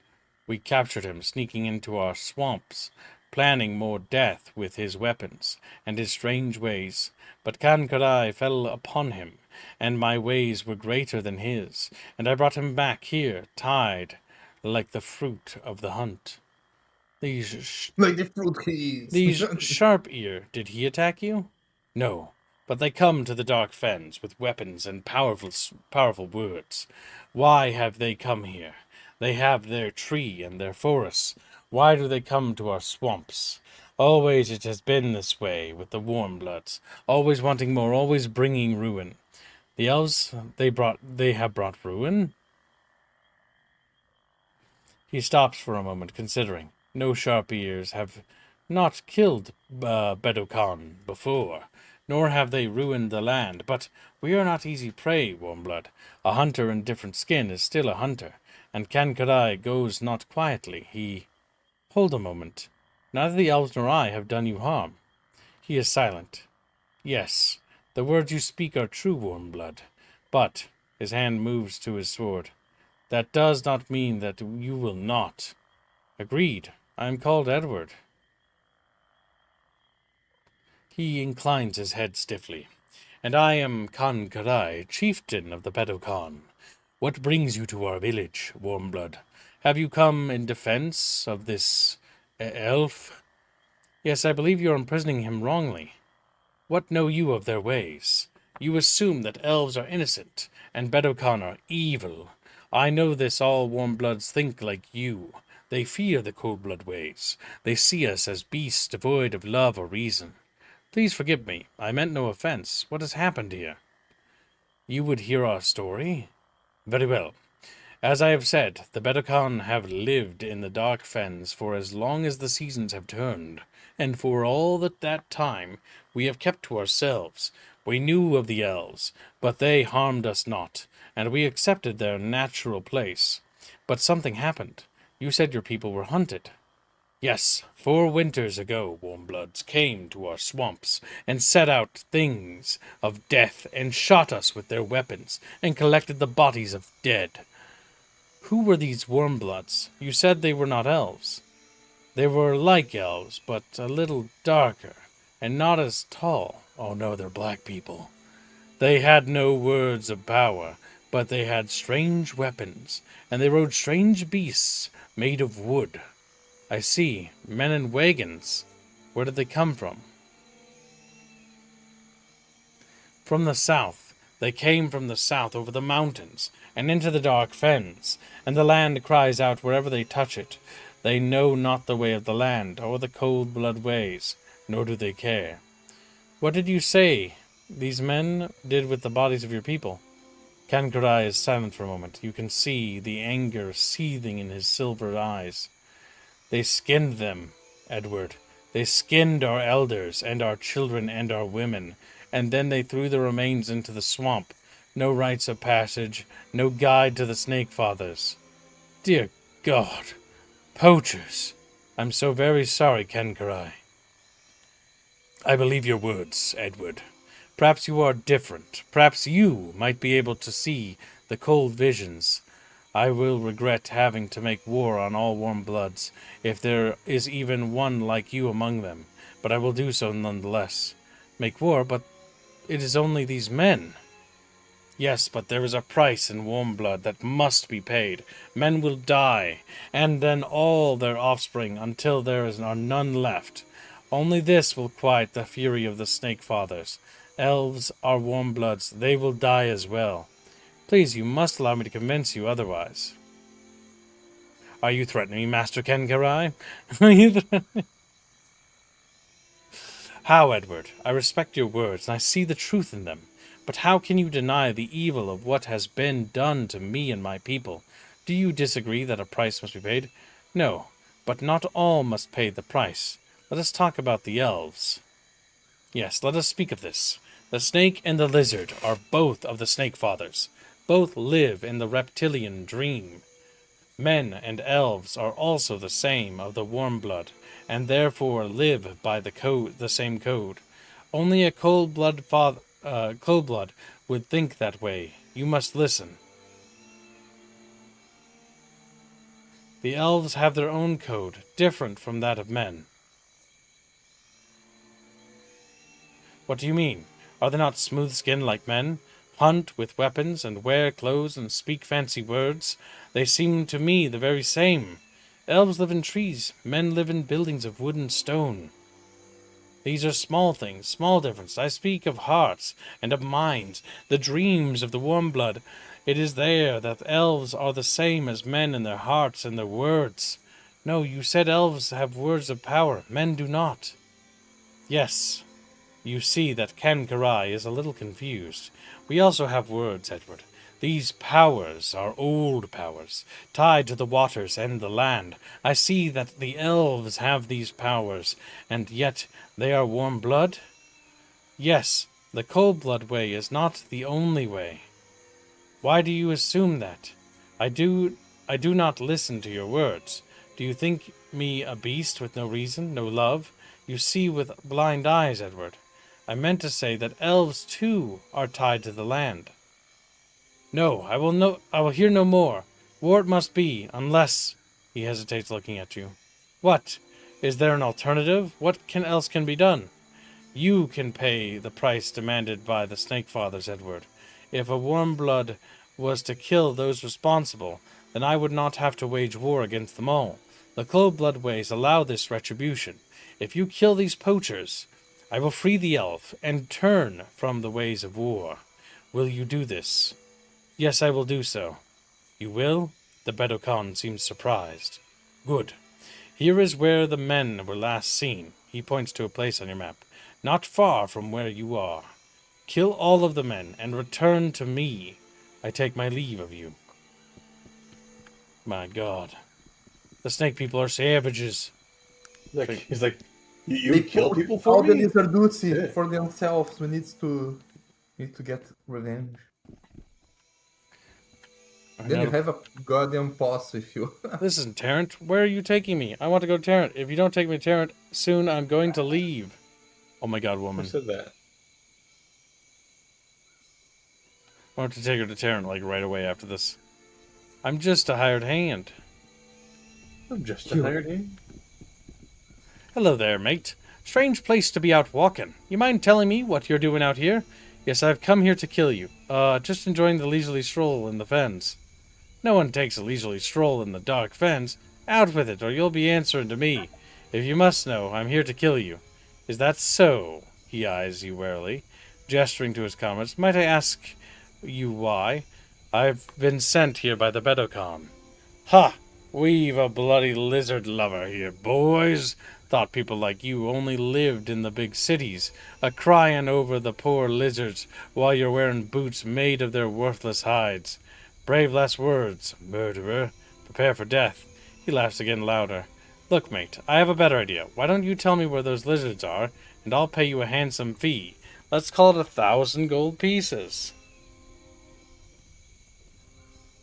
We captured him, sneaking into our swamps, planning more death with his weapons and his strange ways. But Kankarai fell upon him, and my ways were greater than his, and I brought him back here, tied like the fruit of the hunt. Like the fruit keys. These Sharp-ear, did he attack you? No, but they come to the dark fens with weapons and powerful words. Why have they come here? They have their tree and their forests. Why do they come to our swamps? Always it has been this way with the Warmbloods, always wanting more, always bringing ruin. The elves, they have brought ruin? He stops for a moment, considering. No Sharp-ears have not killed Bedokan before, nor have they ruined the land, but we are not easy prey, Warmblood. A hunter in different skin is still a hunter, and Kankarai goes not quietly. He... Hold a moment. Neither the elves nor I have done you harm. He is silent. Yes, the words you speak are true, Warmblood, but his hand moves to his sword. That does not mean that you will not. Agreed. I am called Edward. He inclines his head stiffly. And I am Kankarai, chieftain of the Bedokan. What brings you to our village, Warmblood? Have you come in defense of this elf? Yes, I believe you are imprisoning him wrongly. What know you of their ways? You assume that elves are innocent, and Bedokan are evil. I know this, all Warmbloods think like you. They fear the cold-blood ways. They see us as beasts devoid of love or reason. Please forgive me. I meant no offense. What has happened here? You would hear our story? Very well. As I have said, the Bedokan have lived in the dark fens for as long as the seasons have turned, and for all that time we have kept to ourselves. We knew of the elves, but they harmed us not, and we accepted their natural place. But something happened. You said your people were hunted. Yes, 4 winters ago, Warmbloods came to our swamps and set out things of death and shot us with their weapons and collected the bodies of dead. Who were these Warmbloods? You said they were not elves. They were like elves, but a little darker and not as tall. Oh no, they're black people. They had no words of power, but they had strange weapons, and they rode strange beasts made of wood. I see. Men in wagons. Where did they come from? From the south. They came from the south over the mountains and into the dark fens, and the land cries out wherever they touch it. They know not the way of the land, or the cold blood ways, nor do they care. What did you say these men did with the bodies of your people? Kankarai is silent for a moment. You can see the anger seething in his silver eyes. They skinned them, Edward. They skinned our elders, and our children, and our women, and then they threw the remains into the swamp. No rites of passage, no guide to the Snake Fathers. Dear God, poachers! I'm so very sorry, Kankarai. I believe your words, Edward. Perhaps you are different. Perhaps you might be able to see the cold visions. I will regret having to make war on all warm bloods, if there is even one like you among them, but I will do so nonetheless. Make war, but it is only these men. Yes, but there is a price in warm blood that must be paid. Men will die, and then all their offspring, until there are none left. Only this will quiet the fury of the Snake Fathers. Elves are warm bloods. They will die as well. Please, you must allow me to convince you otherwise. Are you threatening me, Master Kankarai? Are you threatening? How, Edward? I respect your words, and I see the truth in them. But how can you deny the evil of what has been done to me and my people? Do you disagree that a price must be paid? No, but not all must pay the price. Let us talk about the elves. Yes, let us speak of this. The snake and the lizard are both of the Snake Fathers. Both live in the reptilian dream. Men and elves are also the same of the warm blood, and therefore live by the same code. Only a cold blood would think that way. You must listen. The elves have their own code, different from that of men. What do you mean? Are they not smooth-skinned like men? Hunt with weapons, and wear clothes, and speak fancy words? They seem to me the very same. Elves live in trees, men live in buildings of wood and stone. These are small things, small differences. I speak of hearts and of minds, the dreams of the warm blood. It is there that elves are the same as men in their hearts and their words. No, you said elves have words of power. Men do not. Yes, you see that Kankarai is a little confused. We also have words, Edward. These powers are old powers, tied to the waters and the land. I see that the elves have these powers, and yet they are warm blood? Yes, the cold blood way is not the only way. Why do you assume that? I do not listen to your words. Do you think me a beast with no reason, no love? You see with blind eyes, Edward. I meant to say that elves, too, are tied to the land. No, I will hear no more. War it must be, unless... He hesitates, looking at you. What? Is there an alternative? What else can be done? You can pay the price demanded by the Snake Fathers, Edward. If a warm blood was to kill those responsible, then I would not have to wage war against them all. The cold blood ways allow this retribution. If you kill these poachers, I will free the elf and turn from the ways of war. Will you do this? Yes, I will do so. You will? The Bedokan seems surprised. Good. Here is where the men were last seen. He points to a place on your map. Not far from where you are. Kill all of the men and return to me. I take my leave of you. My God. The snake people are savages. He's like, you kill people for all me? the lizard duty Yeah. for themselves. We need to get revenge. Then you have a goddamn boss with you. This isn't Tarrant. Where are you taking me? I want to go to Tarrant. If you don't take me to Tarrant soon, I'm going to leave. Oh my god, Who woman. said that? I want to take her to Tarrant, like, right away after this. I'm just a hired hand. I'm just a hired hand. Hello there, mate. Strange place to be out walking. You mind telling me what you're doing out here? Yes, I've come here to kill you. Just enjoying the leisurely stroll in the fens. No one takes a leisurely stroll in the dark fens. Out with it, or you'll be answering to me. If you must know, I'm here to kill you. Is that so? He eyes you warily, gesturing to his comrades. Might I ask you why? I've been sent here by the Bedocon. Ha! We've a bloody lizard lover here, boys. Thought people like you only lived in the big cities, a-crying over the poor lizards while you're wearing boots made of their worthless hides. Brave last words, murderer. Prepare for death. He laughs again louder. Look, mate, I have a better idea. Why don't you tell me where those lizards are, and I'll pay you a handsome fee. Let's call it 1,000 gold pieces.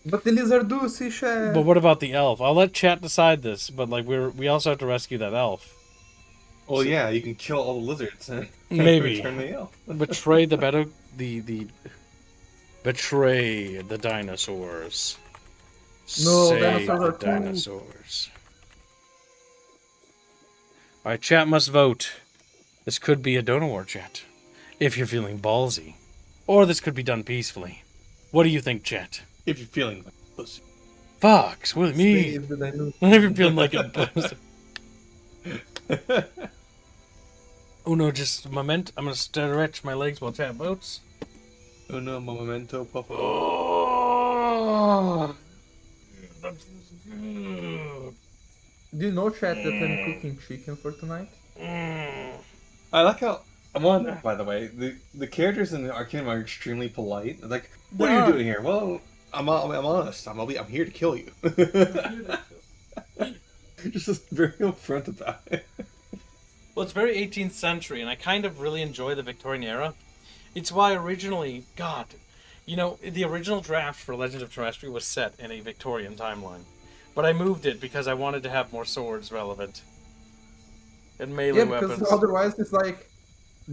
But the lizard do see shit. But what about the elf? I'll let chat decide this, but like we also have to rescue that elf. Well, yeah, you can kill all the lizards. And Maybe. return the elf. Betray the betray the dinosaurs. No, Save dinosaurs the are cool. dinosaurs. Alright, chat must vote. This could be a donor war, chat. If you're feeling ballsy. Or this could be done peacefully. What do you think, chat? If you're feeling like a pussy. Fucks with me. Save the dinosaurs. If you're feeling like a pussy. Oh no, just a moment. I'm gonna stretch my legs while chat votes. Oh no, momento, papa. Oh, that's good. Do you know, chat, that I'm cooking chicken for tonight? I like how I'm on that, by the way. The characters in the Arcanum are extremely polite. They're like, what are you doing here? Well, I'm honest. I'm here to kill you. Just very upfront about it. Well, it's very 18th century, and I kind of really enjoy the Victorian era. It's why originally, God, you know, the original draft for Legends of Terrestrial was set in a Victorian timeline. But I moved it because I wanted to have more swords relevant. And melee Yeah, because weapons. otherwise it's like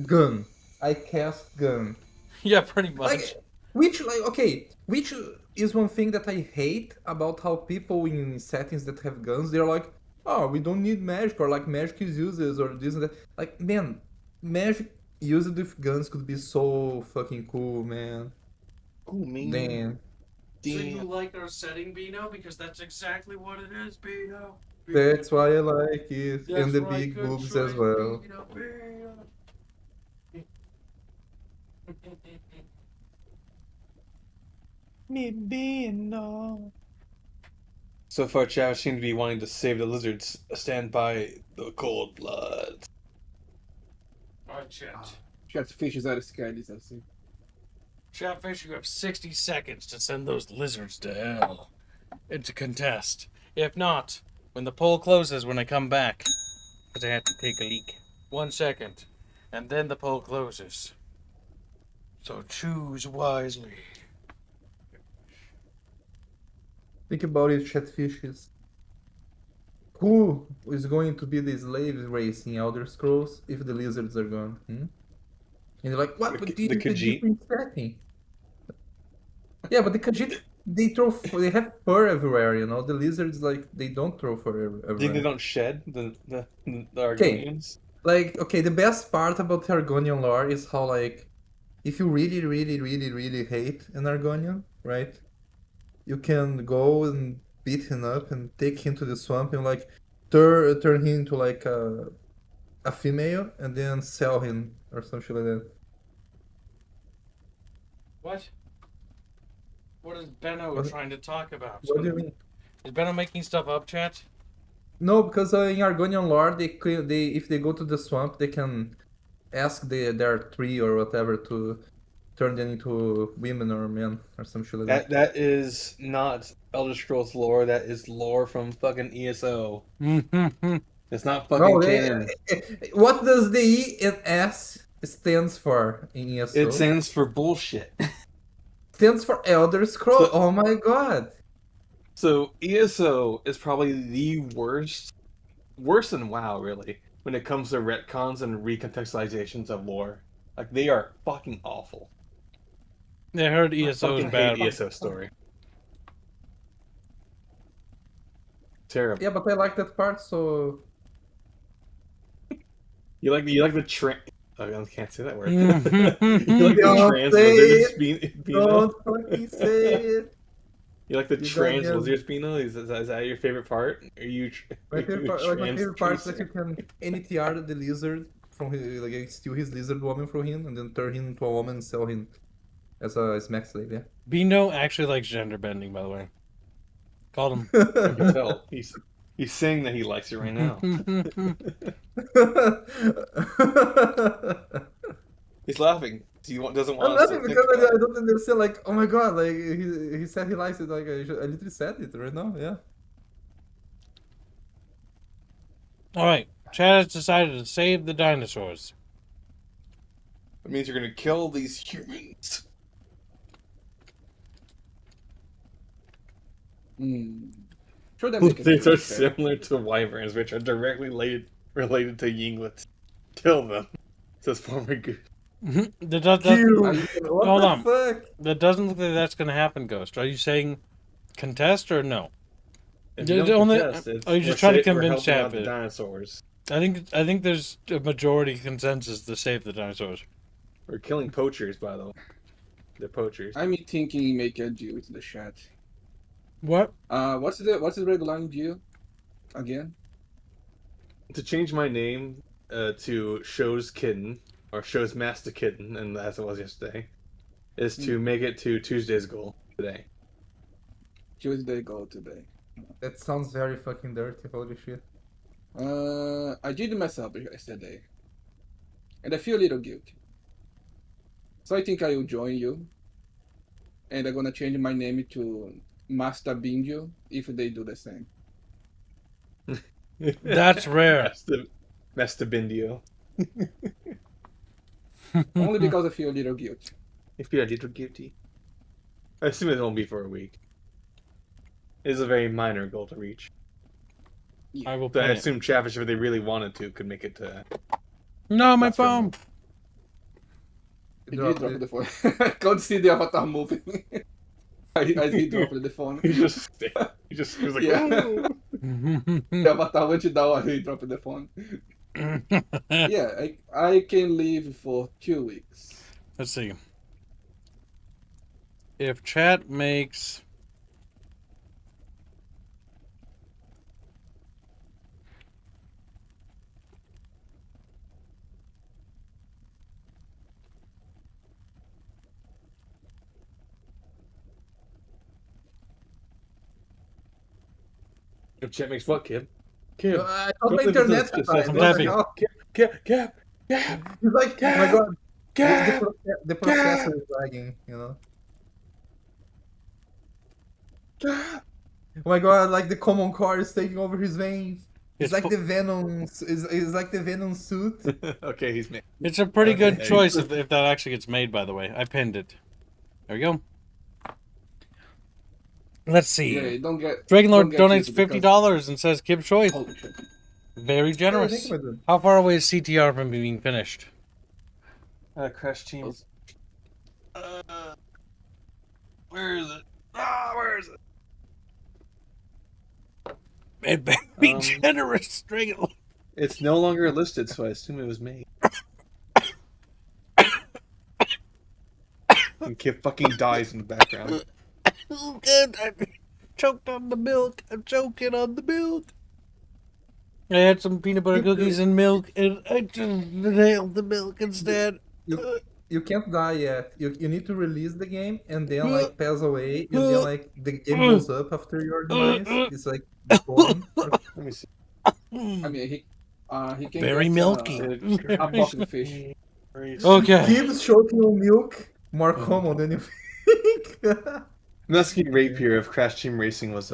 gun. I cast gun. Yeah, pretty much. Which is one thing that I hate about how people in settings that have guns, they're like, oh, we don't need magic, or like magic is useless, or this and that. Like, man, magic used with guns could be so fucking cool, man. Cool, man. Damn. So you like our setting, Bino? Because that's exactly what it is, Bino. That's why I like it. That's And the right, big good boobs choice, as well. Bino, Bino. Me being no. So far, Chav seems to be wanting to save the lizards. Stand by the cold blood. Alright, chat. Chatfish is out of sky, this I see. Chatfish, you have 60 seconds to send those lizards to hell. And to contest. If not, when the poll closes when I come back, because I have to take a leak. 1 second. And then the poll closes. So choose wisely. Think about it, chatfishes. Who is going to be the slave race in Elder Scrolls if the lizards are gone? And you're like, what? But The the Khajiit? different setting. Yeah, but the Khajiit, they have fur everywhere, you know? The lizards, like, they don't throw fur everywhere. Think they don't shed the Argonians? Like, okay, the best part about the Argonian lore is how, like, if you really, really, really, really hate an Argonian, right? You can go and beat him up and take him to the swamp and, like, turn him into, like, a female and then sell him or something like that. What? What is Benno What- trying to talk about? What do you mean? Is Benno making stuff up, chat? No, because in Argonian lore, they if they go to the swamp, they can ask their tree or whatever to turn them into women or men or some shit like that. That is not Elder Scrolls lore. That is lore from fucking ESO. It's not fucking No, canon. what does the E and S stands for in ESO? It stands for bullshit. stands for Elder Scroll. So- Oh my god. So ESO is probably the worse than WoW, really, when it comes to retcons and recontextualizations of lore. Like, they are fucking awful. I heard I ESO is fucking bad. hate ESO story. Terrible. Yeah, but I like that part, so You like the trans? Oh, I can't say that word. you like Don't the trans say wizards, it. Bino? don't fucking say it. You like the You trans goddamn- wizards, Bino? Is that your favorite part? Are you? My favorite part, like, my trans favorite part is that chaser? you can NTR the lizard from his, like, steal his lizard woman from him and then turn him into a woman and sell him as a smack slave. Yeah. Bino actually likes gender bending, by the way. Called him. I can tell. He's saying that he likes it right now. He's laughing. Doesn't I'm want us to laughing think because about I don't understand. Like, oh my god, like he said he likes it. Like I literally said it right now. Yeah. All right. Chad has decided to save the dinosaurs. It means you're gonna kill these humans. Sure, that make it These are fair. similar to wyverns, which are directly related to yinglets. Kill them, says former goose. That does, Cute. Are you- What Hold the on. fuck? that doesn't look like that's going to happen, Ghost. Are you saying contest or no? If Yeah, you the don't only- contest, it's, are you just we're trying to we're convince helping out the Chad? dinosaurs. I think there's a majority consensus to save the dinosaurs. We're killing poachers, by the way. They're poachers. I'm thinking make a deal with the chat. What? What's the red line deal? Again? To change my name to Show's Kitten, or Show's Master Kitten, and as it was yesterday, is to make it to Tuesday's goal today. Tuesday go today. That sounds very fucking dirty. Holy shit. I did mess up yesterday. And I feel a little guilty. So I think I will join you. And I'm gonna change my name to Master Binjo if they do the same. That's rare. Master Bindio. Only because I feel a little guilty. You feel a little guilty. I assume it won't be for a week. It is a very minor goal to reach. I will But I play it. assume Chavish, if they really wanted to, could make it to. No, my That's fair phone. enough. Did he drop the phone? I can't see the avatar moving. As he dropped the phone. He was like, Yeah. "Ooh." The avatar went down while he dropped the phone. Yeah, I can leave for 2 weeks. Let's see. If chat makes If chat makes what, Kib? Kib. I thought Don't the think this is internet just- died. I'm What the happy. hell? Kib. He's like, oh my god, Kib. the processor is lagging, you know. Oh my god, like the common core is taking over his veins. It's like the Venom. It's like the Venom suit. Okay, he's made. it's a pretty good Okay. choice if that actually gets made, by the way. I pinned it. There we go. Let's see. Yeah, don't get. Dragonlord don't get donates used because- $50 and says Kib choice. Holy shit. Very generous. Think about it. How far away is CTR from being finished? Crash Teams. Where is it? Where is it? It better be Um, generous, Dragonlord. It's no longer listed, so I assume it was made. And Kib fucking dies in the background. Oh, good. I choked on the milk. I'm choking on the milk. I had some peanut butter cookies and milk, and I just inhaled the milk instead. You can't die yet. You need to release the game and then like pass away and then like the game goes up after your demise. It's like born. Let me see. I mean, he can Very get, milky. A box of fish. Okay. Keeps choking on milk. More common than you think. Musky Rapier of Crash Team Racing was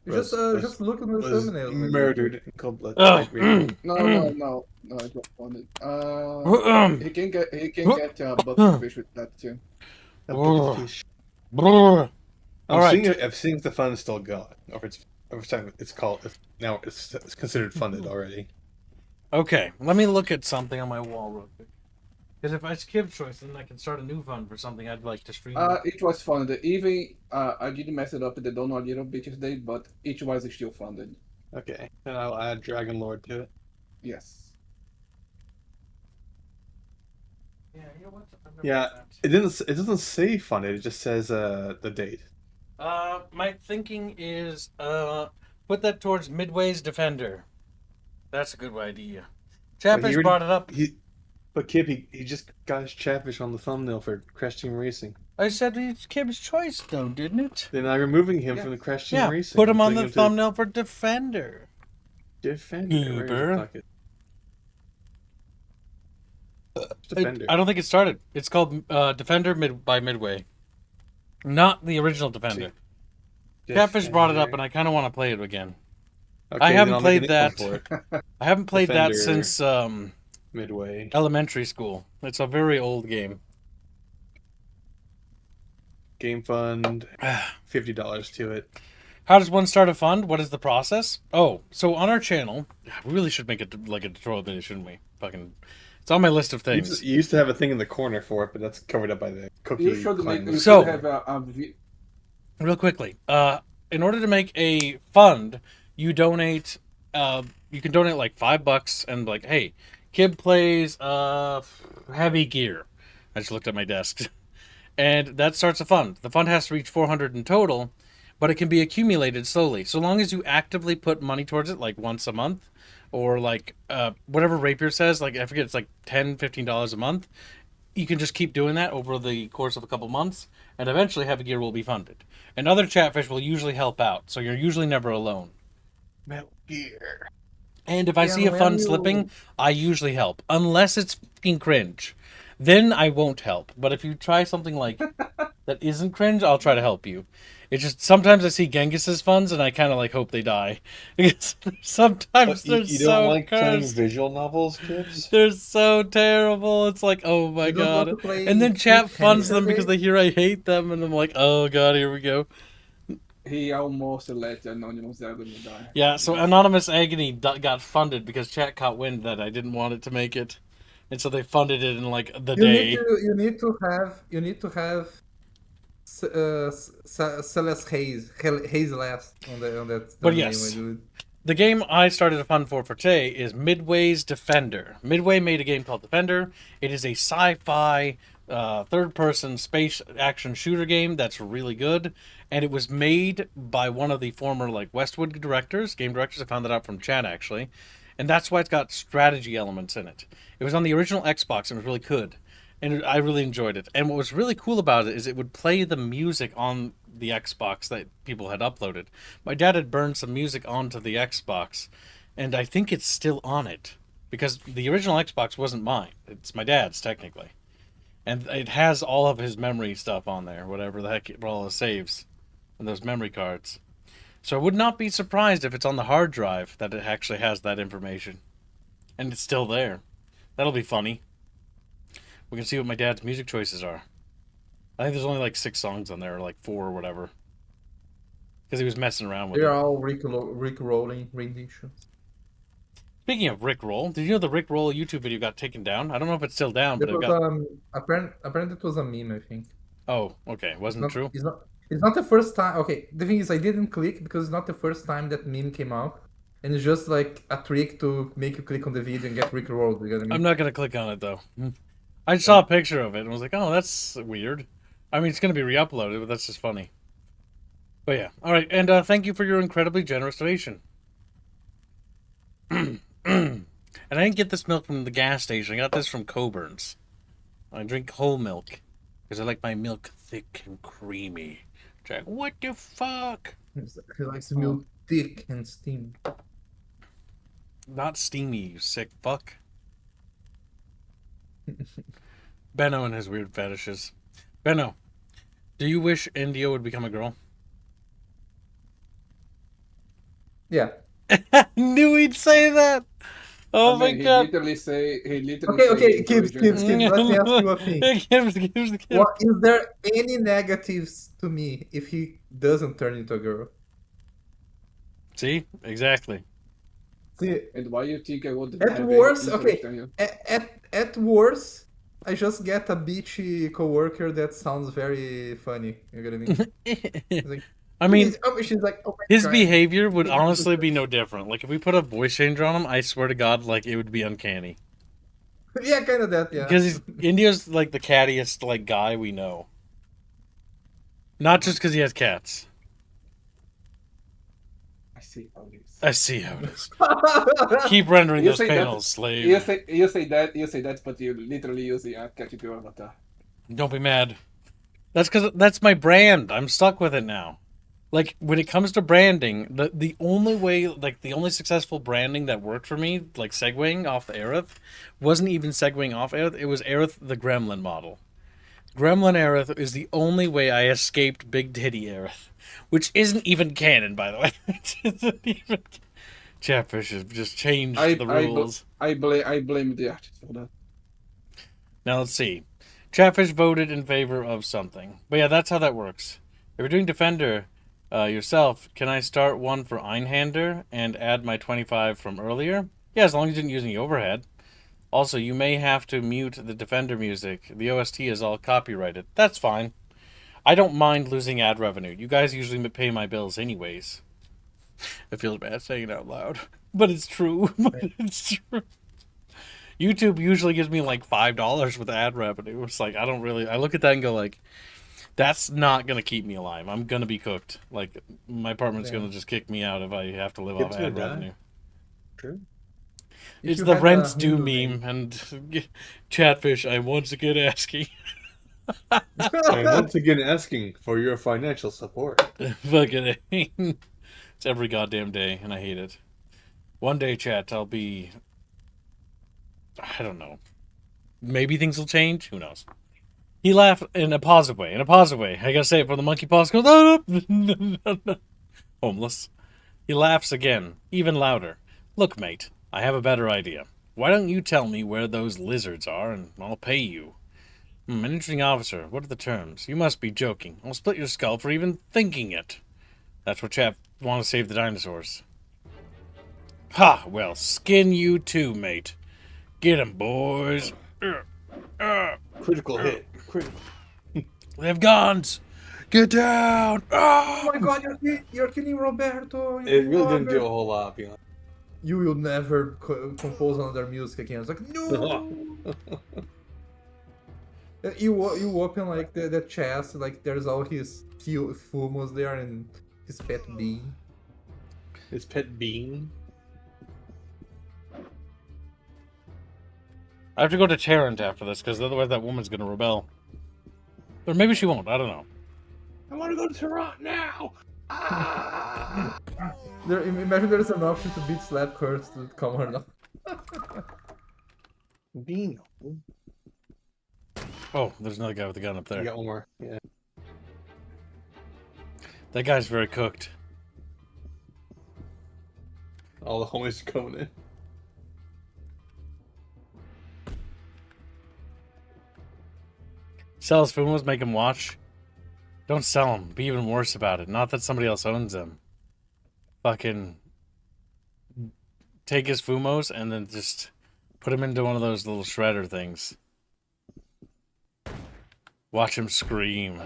just look at the was thumbnail. murdered in cold blood. Oh. Like Rapier. No, I don't want it. He can get a box of fish with that too. A Brr. fish. Brr. I'm All seeing right. if seeing if the fund is still going, or if it's called now it's considered funded already. Okay, let me look at something on my wall real quick. Because if I skip choice, then I can start a new fund for something I'd like to stream. It was funded. Even I did mess it up at the donor a little bit today, but it was still funded. Okay, and I'll add Dragon Lord to it. Yes. Yeah, you know what? Yeah, it doesn't say funded. It just says the date. My thinking is put that towards Midway's Defender. That's a good idea. Chatfish brought it up. But Kip, he just got his Chatfish on the thumbnail for Crash Team Racing. I said it's Kip's choice, though, didn't it? Then I'm removing him from the Crash Team Racing. Put him on putting the thumbnail for Defender. Defender. Where is the Uber. bucket? Defender. I don't think it started. It's called Defender by Midway. Not the original Defender. Chatfish brought it up, and I kind of want to play it again. Okay, I haven't then I'll make played a nickname that. for it. I haven't played that Defender. since Midway. elementary school. It's a very old game. Game fund. $50 to it. How does one start a fund? What is the process? Oh, so on our channel, we really should make it like a tutorial video, shouldn't we? Fucking, it's on my list of things. You used to have a thing in the corner for it, but that's covered up by the cookie. You should make. You So- should have Real quickly, in order to make a fund, you donate. You can donate like $5 and like, hey, kid plays heavy gear. I just looked at my desk, and that starts a fund. The fund has to reach 400 in total, but it can be accumulated slowly. So long as you actively put money towards it, like once a month, or like whatever Rapier says, like I forget, it's like $10, $15 a month. You can just keep doing that over the course of a couple months, and eventually Heavy Gear will be funded. And other Chatfish will usually help out, so you're usually never alone. Metal Gear. And if I see a when fund you- slipping, I usually help. Unless it's fucking cringe. Then I won't help. But if you try something like that isn't cringe, I'll try to help you. It's just sometimes I see Genghis's funds and I kind of like hope they die. Because sometimes they're You so don't like playing cursed. visual novels, kids? They're so terrible. It's like, oh my You don't want god. to play And then chat Keith funds them Henry? because they hear I hate them, and I'm like, oh god, here we go. He almost let Anonymous Agony die. Yeah, so Anonymous Agony got funded because chat caught wind that I didn't want it to make it. And so they funded it in like the day. You need to have Celeste Hayes last on that. But name, yes. my dude. The game I started a fund for today is Midway's Defender. Midway made a game called Defender. It is a sci-fi third-person space action shooter game that's really good, and it was made by one of the former like Westwood game directors. I found that out from chat actually, and that's why it's got strategy elements in it. It was on the original Xbox and it was really good, and I really enjoyed it. And what was really cool about it is it would play the music on the Xbox that people had uploaded. My dad had burned some music onto the Xbox, and I think it's still on it because the original Xbox wasn't mine. It's my dad's technically. And it has all of his memory stuff on there, whatever the heck, all his saves and those memory cards. So I would not be surprised if it's on the hard drive that it actually has that information. And it's still there. That'll be funny. We can see what my dad's music choices are. I think there's only like 6 songs on there, or like 4 or whatever. Because he was messing around with They're it. all Rick rolling renditions. Speaking of Rickroll, did you know the Rickroll YouTube video got taken down? I don't know if it's still down, but That it was got... apparently it was a meme, I think. Oh, okay. Wasn't Not- true? It's not the first time. Okay, the thing is, I didn't click because it's not the first time that meme came out, and it's just like a trick to make you click on the video and get Rickrolled. You get what I mean? I'm not going to click on it, though. I saw a picture of it and was like, oh, that's weird. I mean, it's going to be re-uploaded, but that's just funny. But yeah. All right, and thank you for your incredibly generous donation. And I didn't get this milk from the gas station. I got this from Coburn's. I drink whole milk because I like my milk thick and creamy. Jack, what the fuck? He likes milk thick and steamy. Not steamy, you sick fuck. Benno and his weird fetishes. Benno, do you wish India would become a girl? Yeah. Knew he'd say that. Oh I my mean, he god. literally say he Okay, Gibbs, encouraging. let me ask you a thing. Gibbs. What is there any negatives to me if he doesn't turn into a girl? See? Exactly. See, And why you think I would at have worst, interest okay, on you? at worst, I just get a bitchy coworker that sounds very funny. You get what I mean? It's like, I mean, she's like, oh my his god. behavior would honestly be no different. Like, if we put a voice changer on him, I swear to God, like, it would be uncanny. Yeah, kind of that, yeah. Because India's, like, the cattiest, like, guy we know. Not just because he has cats. I see how it is. I see how it is. Keep rendering You those say that- panels, slave. You say that, but you literally use the catchy avatar. Don't be mad. That's because that's my brand. I'm stuck with it now. Like, when it comes to branding, the only way, like, the only successful branding that worked for me, like, segueing off the Aerith, wasn't even segueing off Aerith. It was Aerith the Gremlin model. Gremlin Aerith is the only way I escaped Big Titty Aerith, which isn't even canon, by the way. It isn't even... Chatfish has just changed the rules. I blame the artist for that. Now, let's see. Chatfish voted in favor of something. But yeah, that's how that works. If you're doing Defender yourself, can I start one for Einhander and add my 25 from earlier? Yeah, as long as you didn't use any overhead. Also, you may have to mute the Defender music. The OST is all copyrighted. That's fine. I don't mind losing ad revenue. You guys usually pay my bills anyways. It feels bad saying it out loud. But it's true. It's true. YouTube usually gives me like $5 with ad revenue. It's like, I look at that and go like, that's not going to keep me alive. I'm going to be cooked. Like, my apartment's going to just kick me out if I have to live off ad revenue. True. It's the rent's due meme, and Chatfish, I'm once again asking. I'm once again asking for your financial support. Fucking it's every goddamn day, and I hate it. One day, chat, I'll be... I don't know. Maybe things will change? Who knows? He laughed in a positive way. I gotta say it for the monkey paws goes... Homeless. He laughs again, even louder. Look, mate, I have a better idea. Why don't you tell me where those lizards are, and I'll pay you. An interesting officer. What are the terms? You must be joking. I'll split your skull for even thinking it. That's what chap want to save the dinosaurs. Ha! Well, skin you too, mate. Get 'em, boys. Critical hit. Critical. They have guns. Get down. Oh my god, you're killing Roberto. It really didn't do a whole lot, being like, You will never compose another music again. It's like, no! You open like the chest, like there's all his fumos there and his pet bean. his pet bean. I have to go to Tarrant after this, because otherwise that woman's going to rebel. Or maybe she won't. I don't know. I want to go to Toronto now. Ah! Imagine there's an option to beat slap curse to come or not. Bean. Oh, there's another guy with a gun up You there. got one more. Yeah. That guy's very cooked. All the homies are coming in. Sell his fumos, make him watch. Don't sell them. Be even worse about it. Not that somebody else owns them. Fucking take his fumos and then just put him into one of those little shredder things. Watch him scream.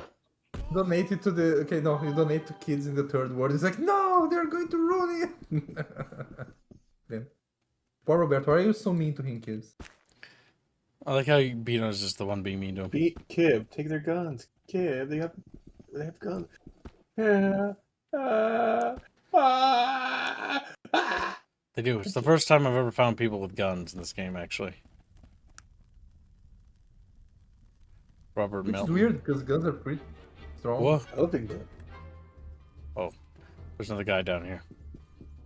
Donate it to the... Okay, no, you donate to kids in the third world. It's like, no, they're going to ruin it. Then, poor Roberto, why are you so mean to him, kids? I like how Bino's just the one being mean to him. Kib, take their guns. Kib, they have guns. Yeah. They do. It's the first time I've ever found people with guns in this game, actually. Robert It's Melton. weird, because guns are pretty strong. What? I think that Oh, there's another guy down here.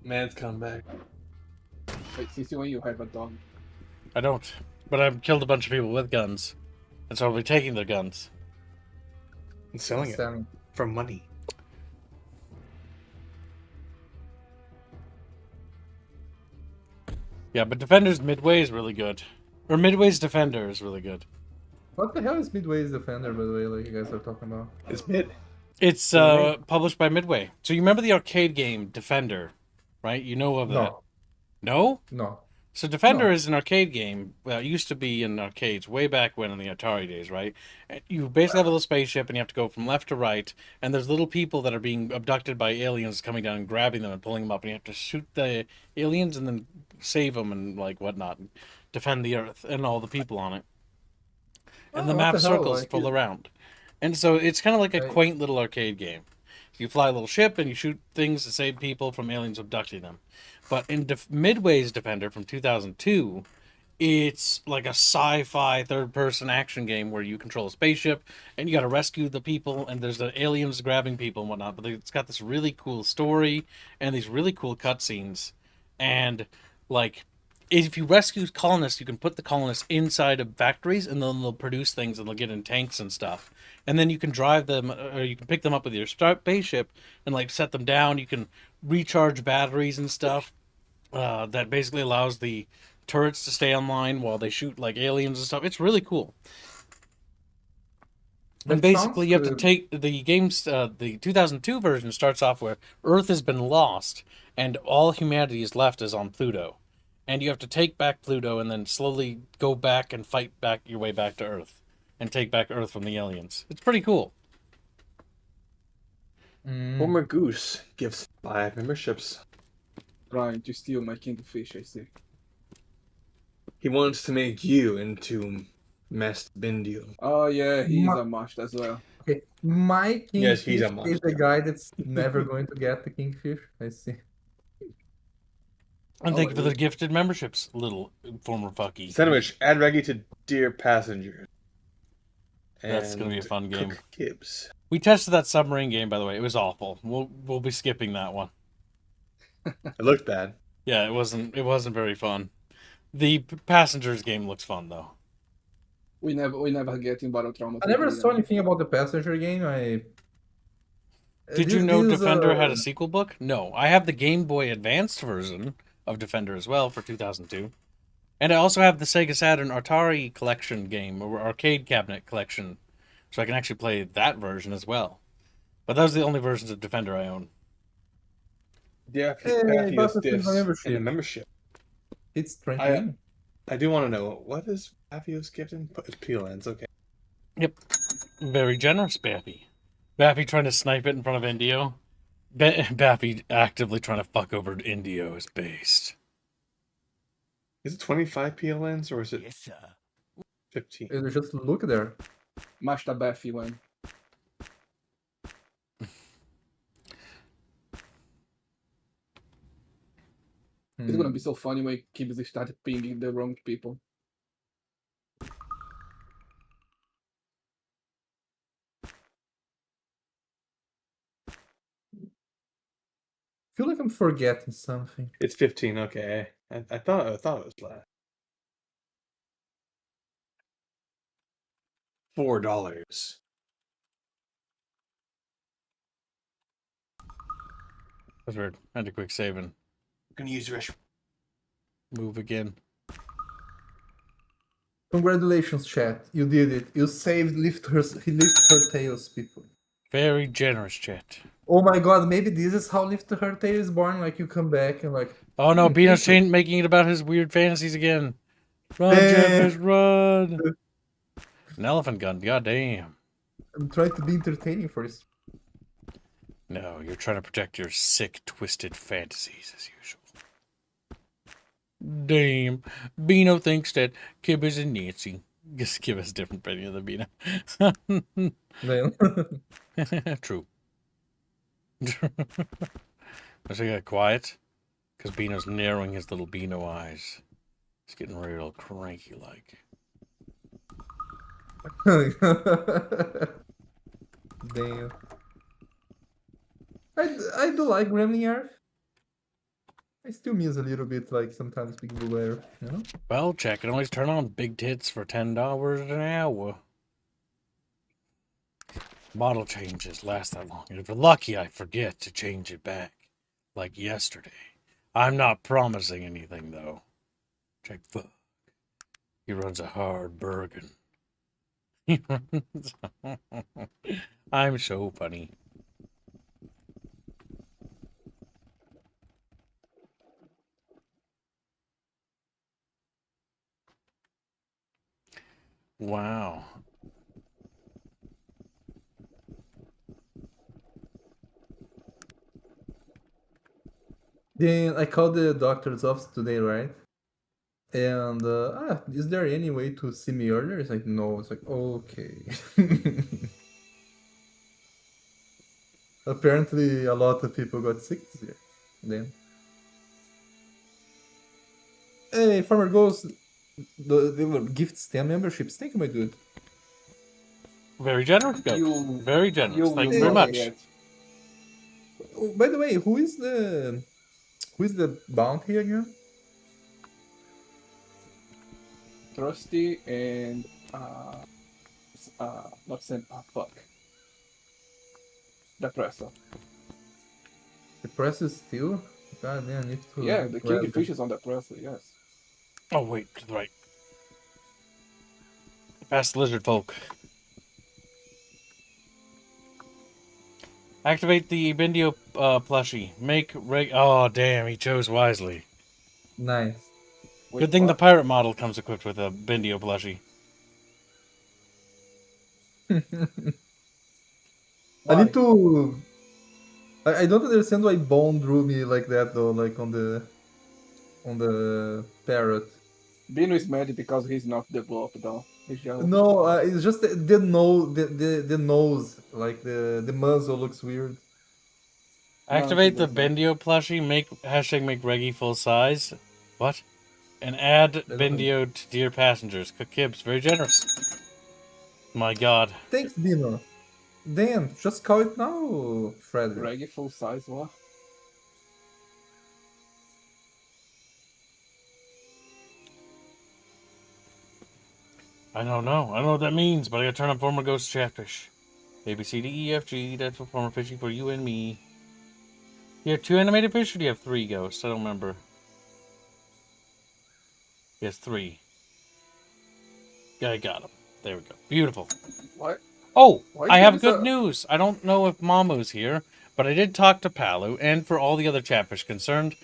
man's come back. Wait, since when you have a dog? I don't. But I've killed a bunch of people with guns. And so I'll be taking their guns. And selling it Selling. for money. Yeah, Yeah, but Defender's Midway is really good. Or Midway's Defender is really good. What the hell is Midway's Defender, by the way, like you guys are talking about? It's mid. It's published by Midway. So you remember the arcade game Defender, right? You know of that. No? No. So Defender No. is an arcade game. Well, it used to be in arcades way back when in the Atari days, right? And you basically have a little spaceship and you have to go from left to right, and there's little people that are being abducted by aliens coming down and grabbing them and pulling them up, and you have to shoot the aliens and then save them and like whatnot, and defend the Earth and all the people on it. And the Oh, what map the hell, circles like full it- around. And so it's kind of like a Right. quaint little arcade game. You fly a little ship and you shoot things to save people from aliens abducting them. But in Midway's Defender from 2002, it's like a sci-fi third-person action game where you control a spaceship and you got to rescue the people, and there's the aliens grabbing people and whatnot. But it's got this really cool story and these really cool cutscenes. And like, if you rescue colonists, you can put the colonists inside of factories, and then they'll produce things, and they'll get in tanks and stuff. And then you can drive them, or you can pick them up with your spaceship and like set them down. You can recharge batteries and stuff. That basically allows the turrets to stay online while they shoot like aliens and stuff. It's really cool. And That basically, you have to sounds take the game's the 2002 version starts off where Earth has been lost and all humanity is left is on Pluto, and you have to take back Pluto and then slowly go back and fight back your way back to Earth and take back Earth from the aliens. It's pretty cool. Former Goose gives 5 memberships. Trying to steal my kingfish, I see. He wants to make you into Mest Bindu. Oh yeah, he's Ma- a mashed as well. Okay, my Yes, he's Kingfish a is monster. the guy that's never going to get the Kingfish. I see. And Oh, thank you for the it is. gifted memberships, little former fucky. Sandwich, add Reggie to Dear Passengers. That's gonna be a And fun game. Cook Gibbs. We tested that submarine game, by the way. It was awful. We'll be skipping that one. It looked bad. Yeah, it wasn't very fun. The passengers game looks fun though. We never get in Battle Trauma. I never 3, saw anything about the passenger game. Did you know This, Defender had a sequel book? No, I have the Game Boy Advanced version of Defender as well for 2002. And I also have the Sega Saturn Atari collection game, or arcade cabinet collection, so I can actually play that version as well. But those are the only versions of Defender I own. Yeah, Hey, Patty but is it's a membership. in a membership. It's Trent. I do want to know, what is Baffio's gifting? It's P-Lens, okay. Yep. Very generous, Bappy. Bappy trying to snipe it in front of Indio. Bappy actively trying to fuck over Indio's base. Is it 25 P-Lens or is it Yes, sir. 15? Just look there. Mashed a Buffy one. It's gonna be so funny when Kibbs start pinging the wrong people. I feel like I'm forgetting something. It's 15, okay. I thought it was less. $4. That's weird. I had a quick save and Gonna use the restroom. move again. Congratulations, chat. You did it. You saved he lift her tails, people. Very generous, chat. Oh my god, maybe this is how Lift Her Tail is born. Like you come back and like. Oh no, Beano's thank you. making it about his weird fantasies again. Run, Eh. Jeffers, run! An elephant gun, goddamn. I'm trying to be entertaining for this. No, you're trying to protect your sick, twisted fantasies as usual. Damn. Beano thinks that Kib is a Nazi. Just give us a different opinion than Beano. Then. True. As I got quiet, because Beano's narrowing his little Beano eyes. He's getting real cranky like. Damn. I do like Gremlin Earth. I still muse a little bit, like sometimes Big Blue Earth, you know? Well, Jack can always turn on big tits for $10 an hour. Model changes last that long. And if you're lucky, I forget to change it back. Like yesterday. I'm not promising anything, though. Jack fuck. He runs a hard bargain. He runs. I'm so funny. Wow. Then I called the doctor's office today, right? And is there any way to see me earlier? It's like no. It's like okay. Apparently, a lot of people got sick this year. Then, hey, Farmer Ghost, they were gifts 10 memberships. Thank you, my dude. Very generous, Ghost. You- Very generous. Thank you will very not much. get Oh, by the way, who is the bounty again? Trusty and not sent. Oh fuck. The presser. The press is still. God damn, I need to. Yeah, the grab king fish is on the presser. Yes. Oh, wait, to the right. Past the lizard folk. Activate the Bendio plushie. Make Oh, damn, he chose wisely. Nice. Wait, Good thing the what? pirate model comes equipped with a Bendio plushie. I need Why? to. I don't understand why Bone drew me like that though, like on the parrot. Bino is mad because he's not developed though. He's jealous. No, it's just the nose, the nose, like the muzzle looks weird. Activate the does not. Bendio plushie. Make Reggie full size. What? And add don't know. Bendio to dear passengers. Kibs, very generous. My God. Thanks, Dino. Dan, just call it now, Frederick. Reggie full size, what? I don't know. I don't know what that means, but I gotta turn on former ghost chatfish. A, B, C, D, E, F, G. That's for former fishing for you and me. You have 2 animated fish, or do you have 3 ghosts? I don't remember. He has 3. Yeah, I got him. There we go. Beautiful. What? Oh, Why I you have use good a- news. I don't know if Mamu's here, but I did talk to Palu, and for all the other chatfish concerned,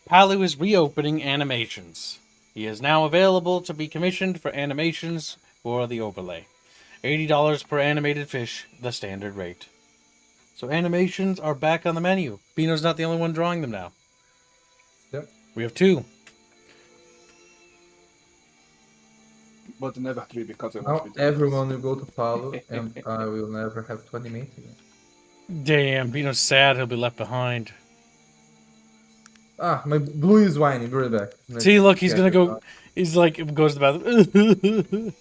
Palu is reopening animations. He is now available to be commissioned for animations for the overlay. $80 per animated fish, the standard rate. So animations are back on the menu. Bino's not the only one drawing them now. Yep. We have 2. But never 3 because I Now want to be everyone will go to Palo, and I will never have 20 mates again. Damn, Bino's sad he'll be left behind. Ah, my blue is whining. Be right back. Let's See, look, he's get gonna it go. out. He's like, goes to the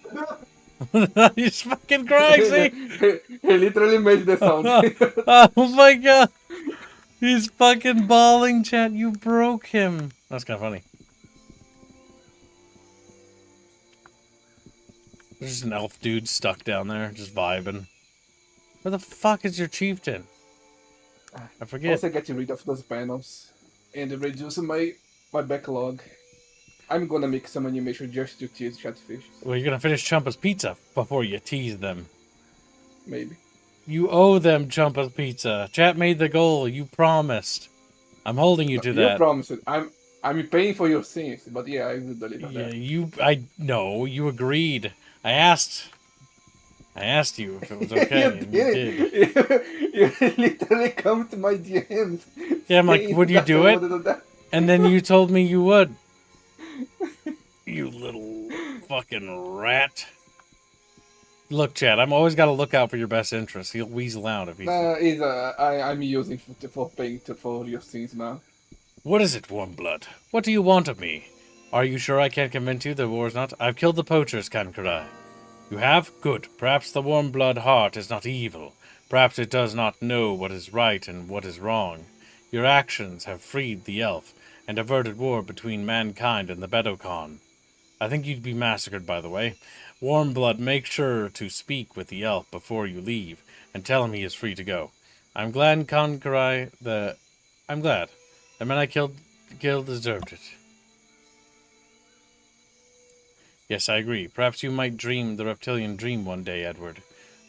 bathroom. He's fucking crazy. He literally made the sound. Oh my god. He's fucking bawling, chat. You broke him. That's kind of funny. There's just an elf dude stuck down there, just vibing. Where the fuck is your chieftain? I forget. Also getting rid of those panels and reducing my backlog. I'm gonna make some animation just to tease chatfish. Well, you're gonna finish Chumpa's pizza before you tease them. Maybe. You owe them Chumpa's pizza. Chat made the goal. You promised. I'm holding you to You that. promised it. I'm paying for your sins, but yeah, I will deliver Yeah, that. no, you agreed. I asked you if it was okay, and you did. You literally come to my DMs. Yeah, I'm like, saying would you that do I it? wanted to do And then you told me you would. You little fucking rat. Look, Chad, I'm always got to look out for your best interest. He'll weasel out if he's... I'm using for paying for your sins now. What is it, Warm Blood? What do you want of me? Are you sure I can't convince you the war's not? I've killed the poachers, Kankarai. You have? Good. Perhaps the Warm Blood heart is not evil. Perhaps it does not know what is right and what is wrong. Your actions have freed the elf and averted war between mankind and the Bedokon. I think you'd be massacred, by the way. Warm Blood, make sure to speak with the elf before you leave, and tell him he is free to go. I'm glad I'm glad. The man I killed deserved it. Yes, I agree. Perhaps you might dream the reptilian dream one day, Edward.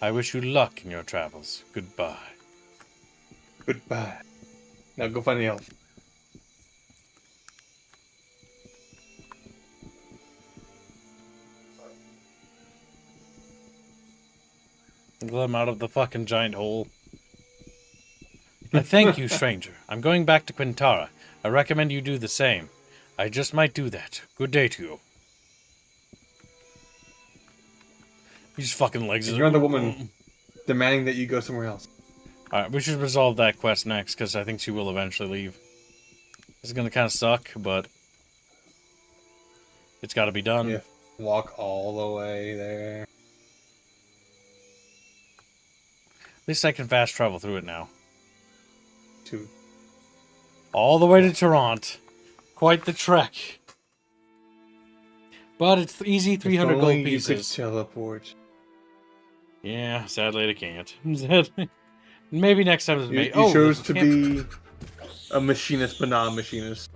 I wish you luck in your travels. Goodbye. Goodbye. Now go find the elf. Let him out of the fucking giant hole. I thank you, stranger. I'm going back to Quintara. I recommend you do the same. I just might do that. Good day to you. These fucking legs. And you're the woman demanding that you go somewhere else. Alright, we should resolve that quest next, because I think she will eventually leave. This is gonna kind of suck, but it's gotta be done. Yeah. Walk all the way there. At least I can fast travel through it now. All the way to Toronto. Quite the trek. But it's easy 300 if gold only pieces. You could teleport. Yeah, sadly I can't. Maybe next time is You chose to be a machinist, but not a machinist.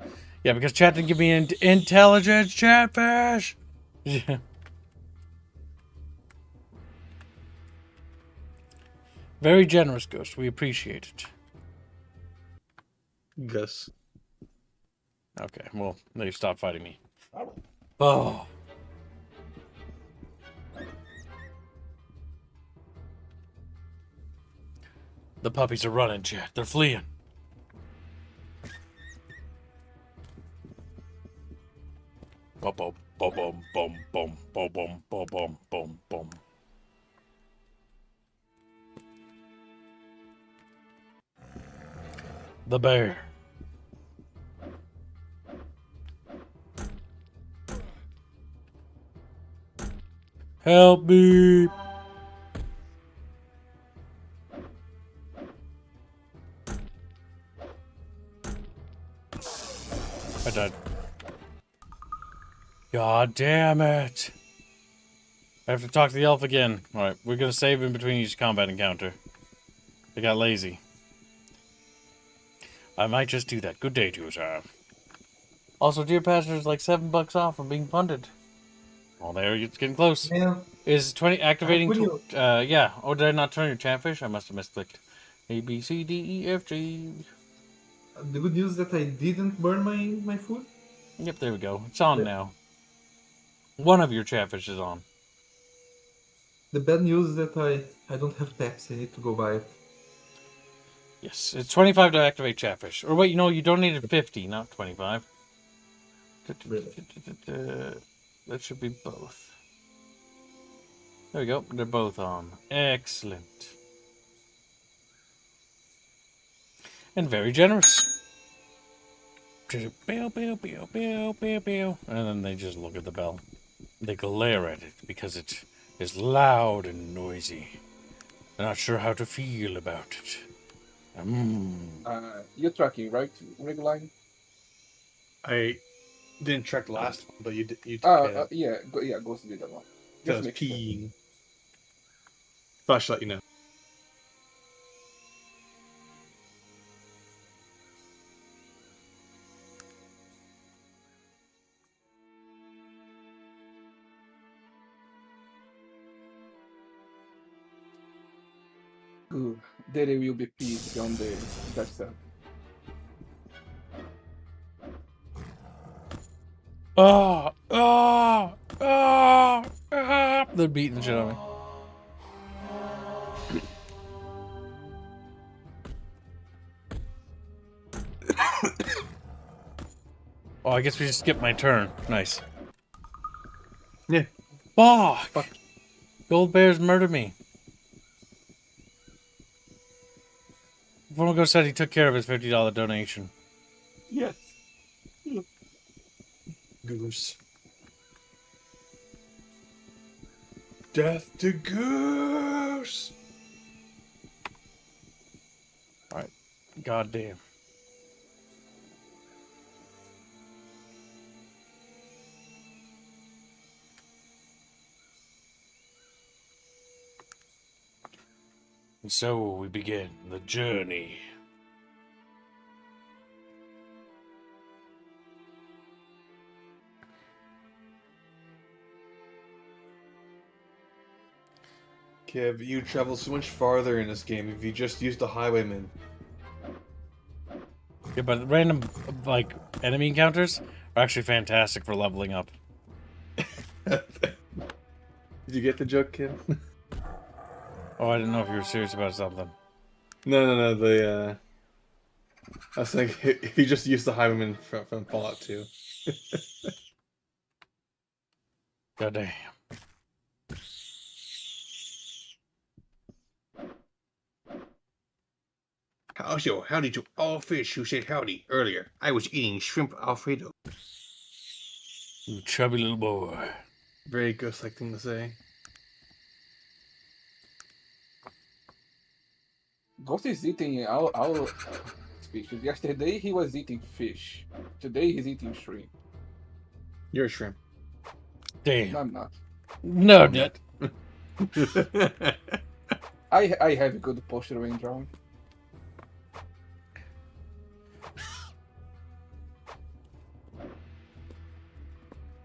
Yeah, because chat didn't give me intelligence, Chatfish! Yeah. Very generous, Ghost. We appreciate it. Gus. Okay, well, they stopped fighting me. Oh. The puppies are running, chat. They're fleeing. Boom, boom, boom, boom, boom, boom, boom, boom, boom, boom, boom. The bear. Help me! I died. God damn it! I have to talk to the elf again. Alright, we're gonna save in between each combat encounter. They got lazy. I might just do that. Good day to you, sir. Also, Dear Pastor is like $7 off from being funded. Well, there, it's getting close. Yeah. Is 20 activating? How yeah. Oh, did I not turn your Chatfish? I must have misclicked. A, B, C, D, E, F, G. The good news that I didn't burn my food. Yep, there we go. It's on now. One of your Chatfish is on. The bad news is that I don't have taps. I need to go buy it. Yes, it's 25 to activate Chatfish. Or wait, you know, you donated 50, not 25. Really? That should be both. There we go. They're both on. Excellent. And very generous. And then they just look at the bell. They glare at it because it is loud and noisy. They're not sure how to feel about it. You're tracking, right, Reguline? I didn't track the last one, but you took yeah, Ghost did that one. I was peeing. But I should let you know. Good. There will be peace on the desktop. They're beating the shit out of me. Oh, I guess we just skipped my turn. Nice. Yeah. Fuck. Gold bears murdered me. Formago said he took care of his $50 donation. Yes. Goose. Death to Goose! Alright. Goddamn. And so we begin the journey. Kev, you travel so much farther in this game if you just use the highwayman. Yeah, but random, like, enemy encounters are actually fantastic for leveling up. Did you get the joke, Kev? Oh, I didn't know if you were serious about something. No. I was like, if you just use the highwayman from Fallout 2. God damn. Howdy to all fish who said howdy earlier. I was eating shrimp Alfredo. You chubby little boy. Very ghost-like thing to say. Ghost is eating our species. Yesterday he was eating fish. Today he's eating shrimp. You're a shrimp. Damn. No, I'm not. No, Dad. I have good posture when drawing.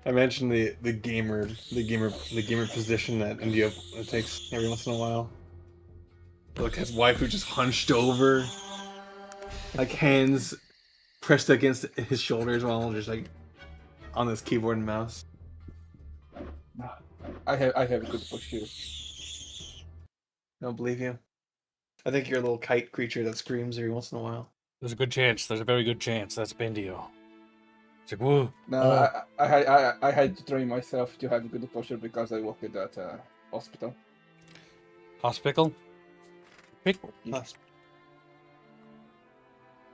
I mentioned the gamer position that India takes every once in a while. Look, his wife who just hunched over, like hands pressed against his shoulders while just like on this keyboard and mouse. I have good posture. I don't believe you. I think you're a little kite creature that screams every once in a while. There's a good chance. There's a very good chance. That's Bendio. It's like, whoa. No, Oh. I had to train myself to have good posture because I worked at hospital. Hospital? Plus,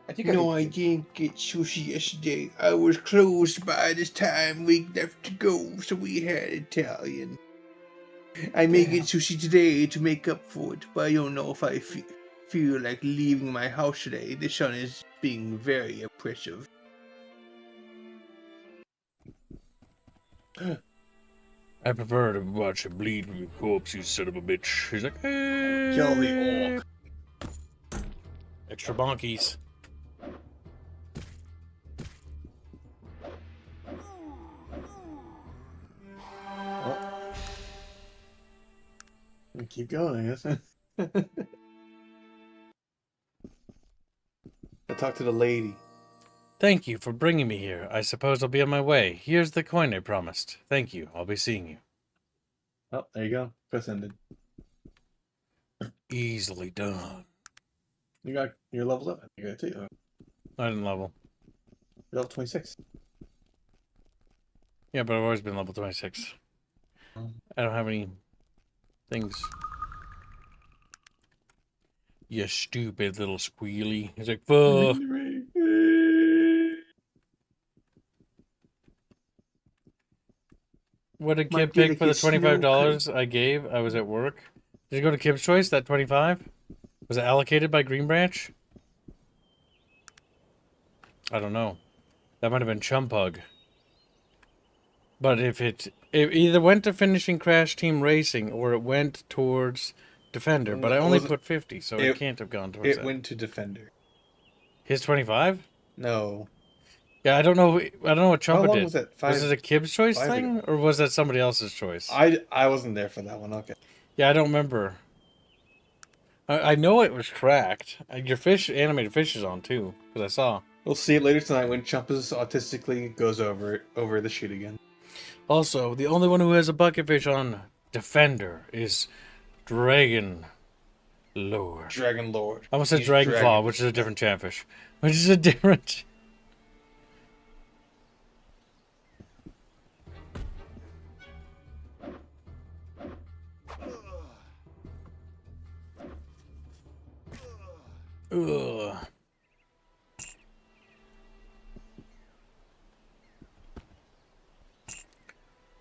I think no, I didn't get sushi yesterday. I was closed by this time. We left to go, so we had Italian. I may get sushi today to make up for it, but I don't know if I feel like leaving my house today. The sun is being very oppressive. I prefer to watch him bleed from your corpse, you son of a bitch. He's like, hey. Kill the orc. Extra bonkies. Keep going, I guess. I talked to the lady. Thank you for bringing me here. I suppose I'll be on my way. Here's the coin I promised. Thank you. I'll be seeing you. Oh, there you go. Quest ended. Easily done. You're leveled up. You got it too. I didn't level. You're level 26. Yeah, but I've always been level 26. I don't have any things. You stupid little squealy. He's like, fuck. What did Kip pick for the $25 I gave? I was at work. Did you go to Kip's Choice, that 25? Was it allocated by Green Branch? I don't know. That might have been Chumpug. But if it either went to finishing Crash Team Racing or it went towards Defender, but I only put 50, so it can't have gone towards that. It went to Defender. His 25? No. Yeah, I don't know what Chumpa did. Was that? Was it a Kib's Choice thing, or was that somebody else's choice? I wasn't there for that one. Okay. Yeah, I don't remember. I know it was tracked. Your animated fish is on too, because I saw. We'll see it later tonight when Chumpus autistically goes over the shoot again. Also, the only one who has a bucket fish on Defender is Dragon Lord. Dragon Lord. I almost said Dragon Claw, which is a different chatfish. Which is a different... Ugh.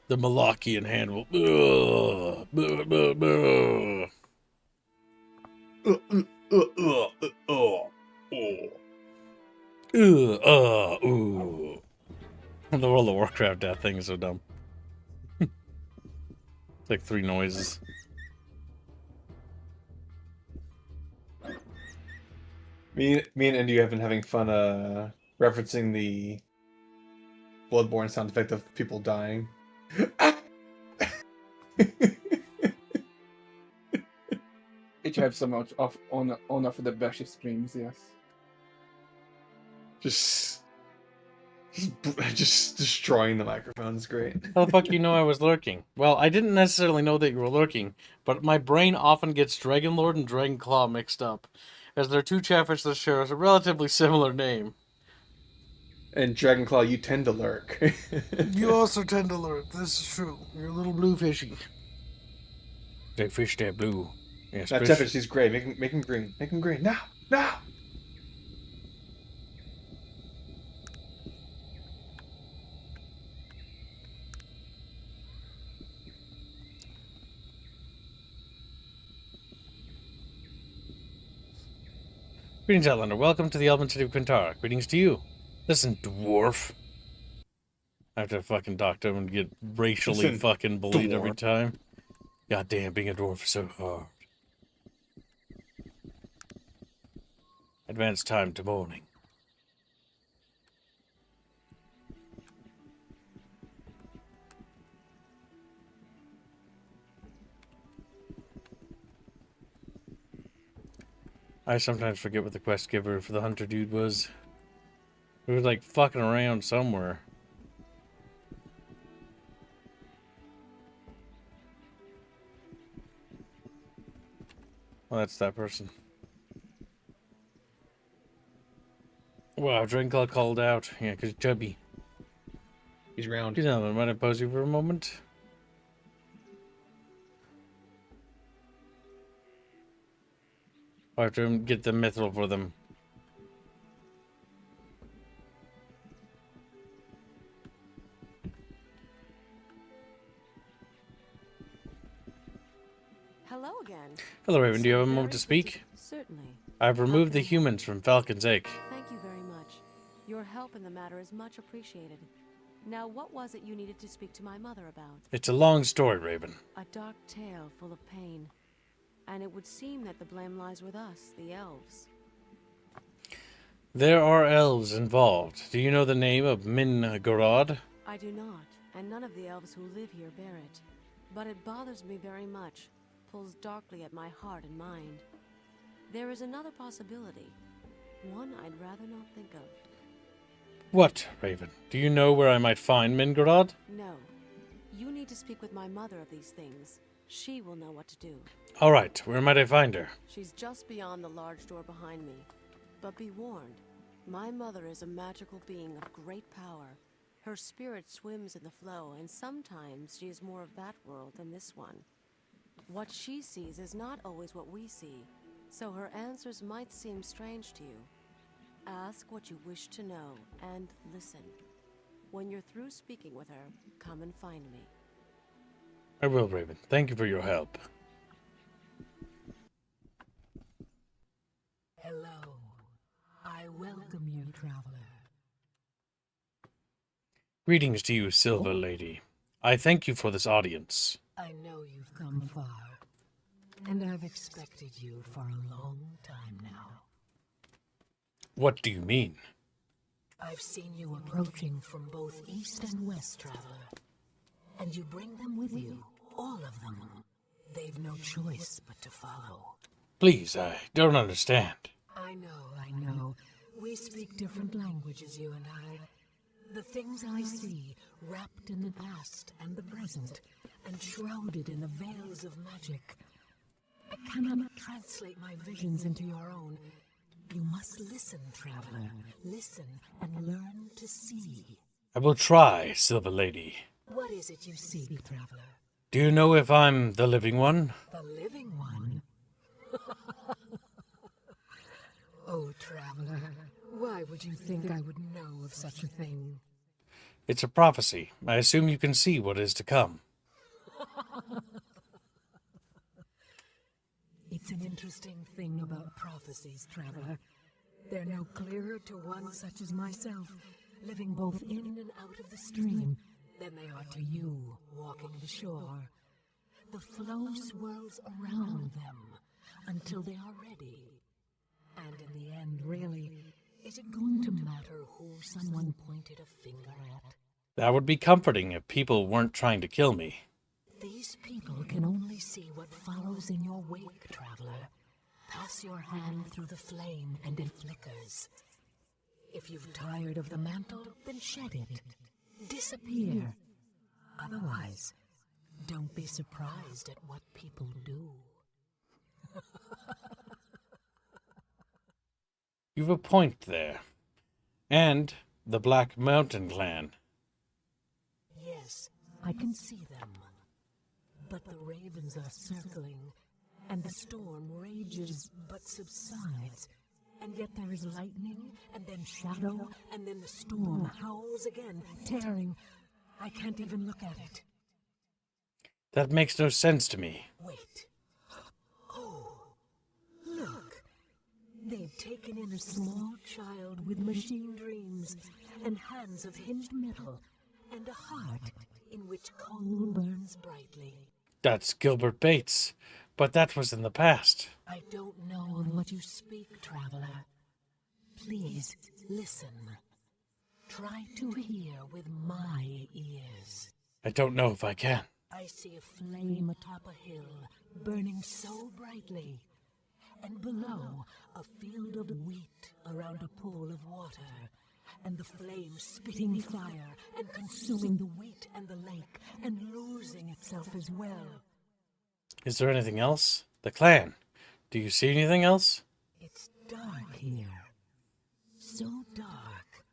The Malachian handle. Ugh. Buh, buh, buh. Ooh. The World of Warcraft that thing is so dumb. It's like 3 noises. Me and Indy have been having fun referencing the Bloodborne sound effect of people dying. need to have some of on of the best streams. Yes. Just destroying the microphone is great. How the fuck you know I was lurking? Well, I didn't necessarily know that you were lurking, but my brain often gets Dragonlord and Dragonclaw mixed up, as they're two Chatfish that share a relatively similar name. And Dragonclaw, you tend to lurk. You also tend to lurk. This is true. You're a little blue fishy. That fish, that blue. Yes, That Chatfish, he's gray. Make him green. Make him green. Now! Now! Greetings, Outlander. Welcome to the Elven City of Quintara. Greetings to you. Listen, dwarf. I have to fucking talk to him and get racially Listen, fucking bullied dwarf. every time. Goddamn, being a dwarf is so hard. Advance time to morning. I sometimes forget what the quest giver for the hunter dude was. He was like fucking around somewhere. Well, that's that person. Wow, Dragonclaw called out. Yeah, because chubby. He's round. You know, might I pose you for a moment? I have to get the mithril for them. Hello again. Hello, Raven. Do you have a So moment to very speak? Certainly. I've removed Okay. the humans from Falcon's Egg. Thank you very much. Your help in the matter is much appreciated. Now, what was it you needed to speak to my mother about? It's a long story, Raven. A dark tale full of pain. And it would seem that the blame lies with us, the elves. There are elves involved. Do you know the name of Min-Gorod? I do not, and none of the elves who live here bear it. But it bothers me very much, pulls darkly at my heart and mind. There is another possibility, one I'd rather not think of. What, Raven? Do you know where I might find Min-Gorod? No. You need to speak with my mother of these things. She will know what to do. All right, where might I find her? She's just beyond the large door behind me. But be warned, my mother is a magical being of great power. Her spirit swims in the flow, and sometimes she is more of that world than this one. What she sees is not always what we see, so her answers might seem strange to you. Ask what you wish to know, and listen. When you're through speaking with her, come and find me. I will, Raven. Thank you for your help. Hello. I welcome you, traveler. Greetings to you, Silver Lady. I thank you for this audience. I know you've come far, and I've expected you for a long time now. What do you mean? I've seen you approaching from both east and west, traveler. And you bring them with you, all of them. They've no choice but to follow. Please, I don't understand. I know. We speak different languages, you and I. The things I see, wrapped in the past and the present, and shrouded in the veils of magic. I cannot translate my visions into your own. You must listen, traveler. Listen and learn to see. I will try, Silver Lady. What is it you see, traveler? Do you know if I'm the living one? The living one? Oh, traveler, why would you think I would know of such a thing? It's a prophecy. I assume you can see what is to come. It's an interesting thing about prophecies, traveler. They're no clearer to one such as myself, living both in and out of the stream, than they are to you, walking the shore. The flow swirls around them until they are ready. And in the end, really, is it going to matter who someone pointed a finger at? That would be comforting if people weren't trying to kill me. These people can only see what follows in your wake, traveler. Pass your hand through the flame and it flickers. If you've tired of the mantle, then shed it. Disappear. Otherwise, don't be surprised at what people do. You've a point there. And the Black Mountain Clan. Yes, I can see them. But the ravens are circling, and the storm rages but subsides. And yet there is lightning, and then shadow, and then the storm howls again, tearing. I can't even look at it. That makes no sense to me. Wait. Oh, look. They've taken in a small child with machine dreams, and hands of hinged metal, and a heart in which coal burns brightly. That's Gilbert Bates. But that was in the past. I don't know of what you speak, traveler. Please, listen. Try to hear with my ears. I don't know if I can. I see a flame atop a hill, burning so brightly. And below, a field of wheat around a pool of water. And the flame spitting fire and consuming the wheat and the lake, and losing itself as well. Is there anything else? The clan. Do you see anything else? It's dark here. So dark.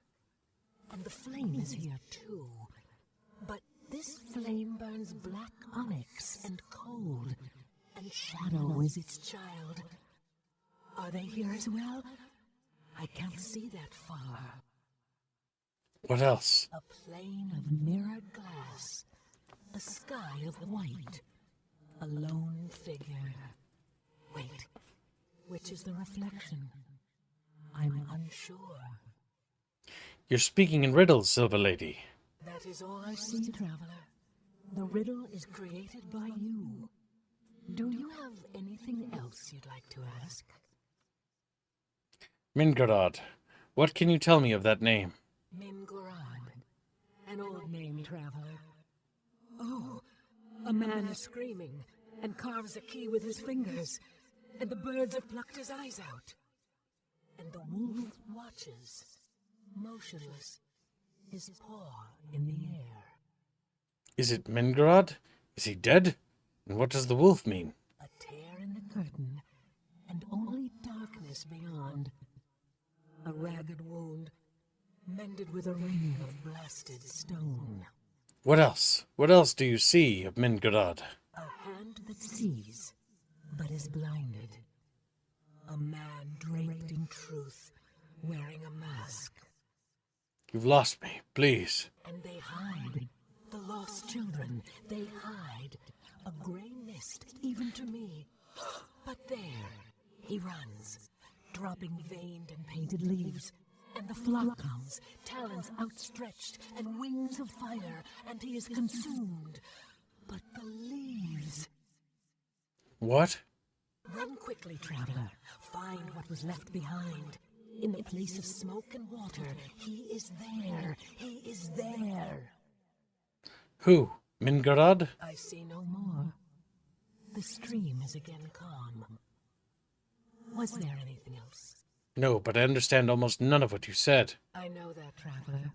And the flame is here too. But this flame burns black onyx and cold. And shadow is its child. Are they here as well? I can't see that far. What else? A plane of mirrored glass. A sky of white. A lone figure. Wait, which is the reflection? I'm unsure. You're speaking in riddles, Silver Lady. That is all I see, traveler. The riddle is created by you. Do you have anything else you'd like to ask? Mingorod, what can you tell me of that name? Mingorod. An old name, traveler. Oh, a man is screaming and carves a key with his fingers, and the birds have plucked his eyes out. And the wolf watches, motionless, his paw in the air. Is it Mingorod? Is he dead? And what does the wolf mean? A tear in the curtain, and only darkness beyond. A ragged wound, mended with a ring of blasted stone. What else? What else do you see of Mingorod? A hand that sees, but is blinded. A man draped in truth, wearing a mask. You've lost me, please. And they hide. The lost children, they hide. A gray mist, even to me. But there, he runs, dropping veined and painted leaves. And the flock comes, talons outstretched, and wings of fire, and he is consumed. But the leaves... What? Run quickly, traveler. Find what was left behind. In the place of smoke and water, he is there. He is there. Who? Mingorod? I see no more. The stream is again calm. Was there anything else? No, but I understand almost none of what you said. I know that, traveler.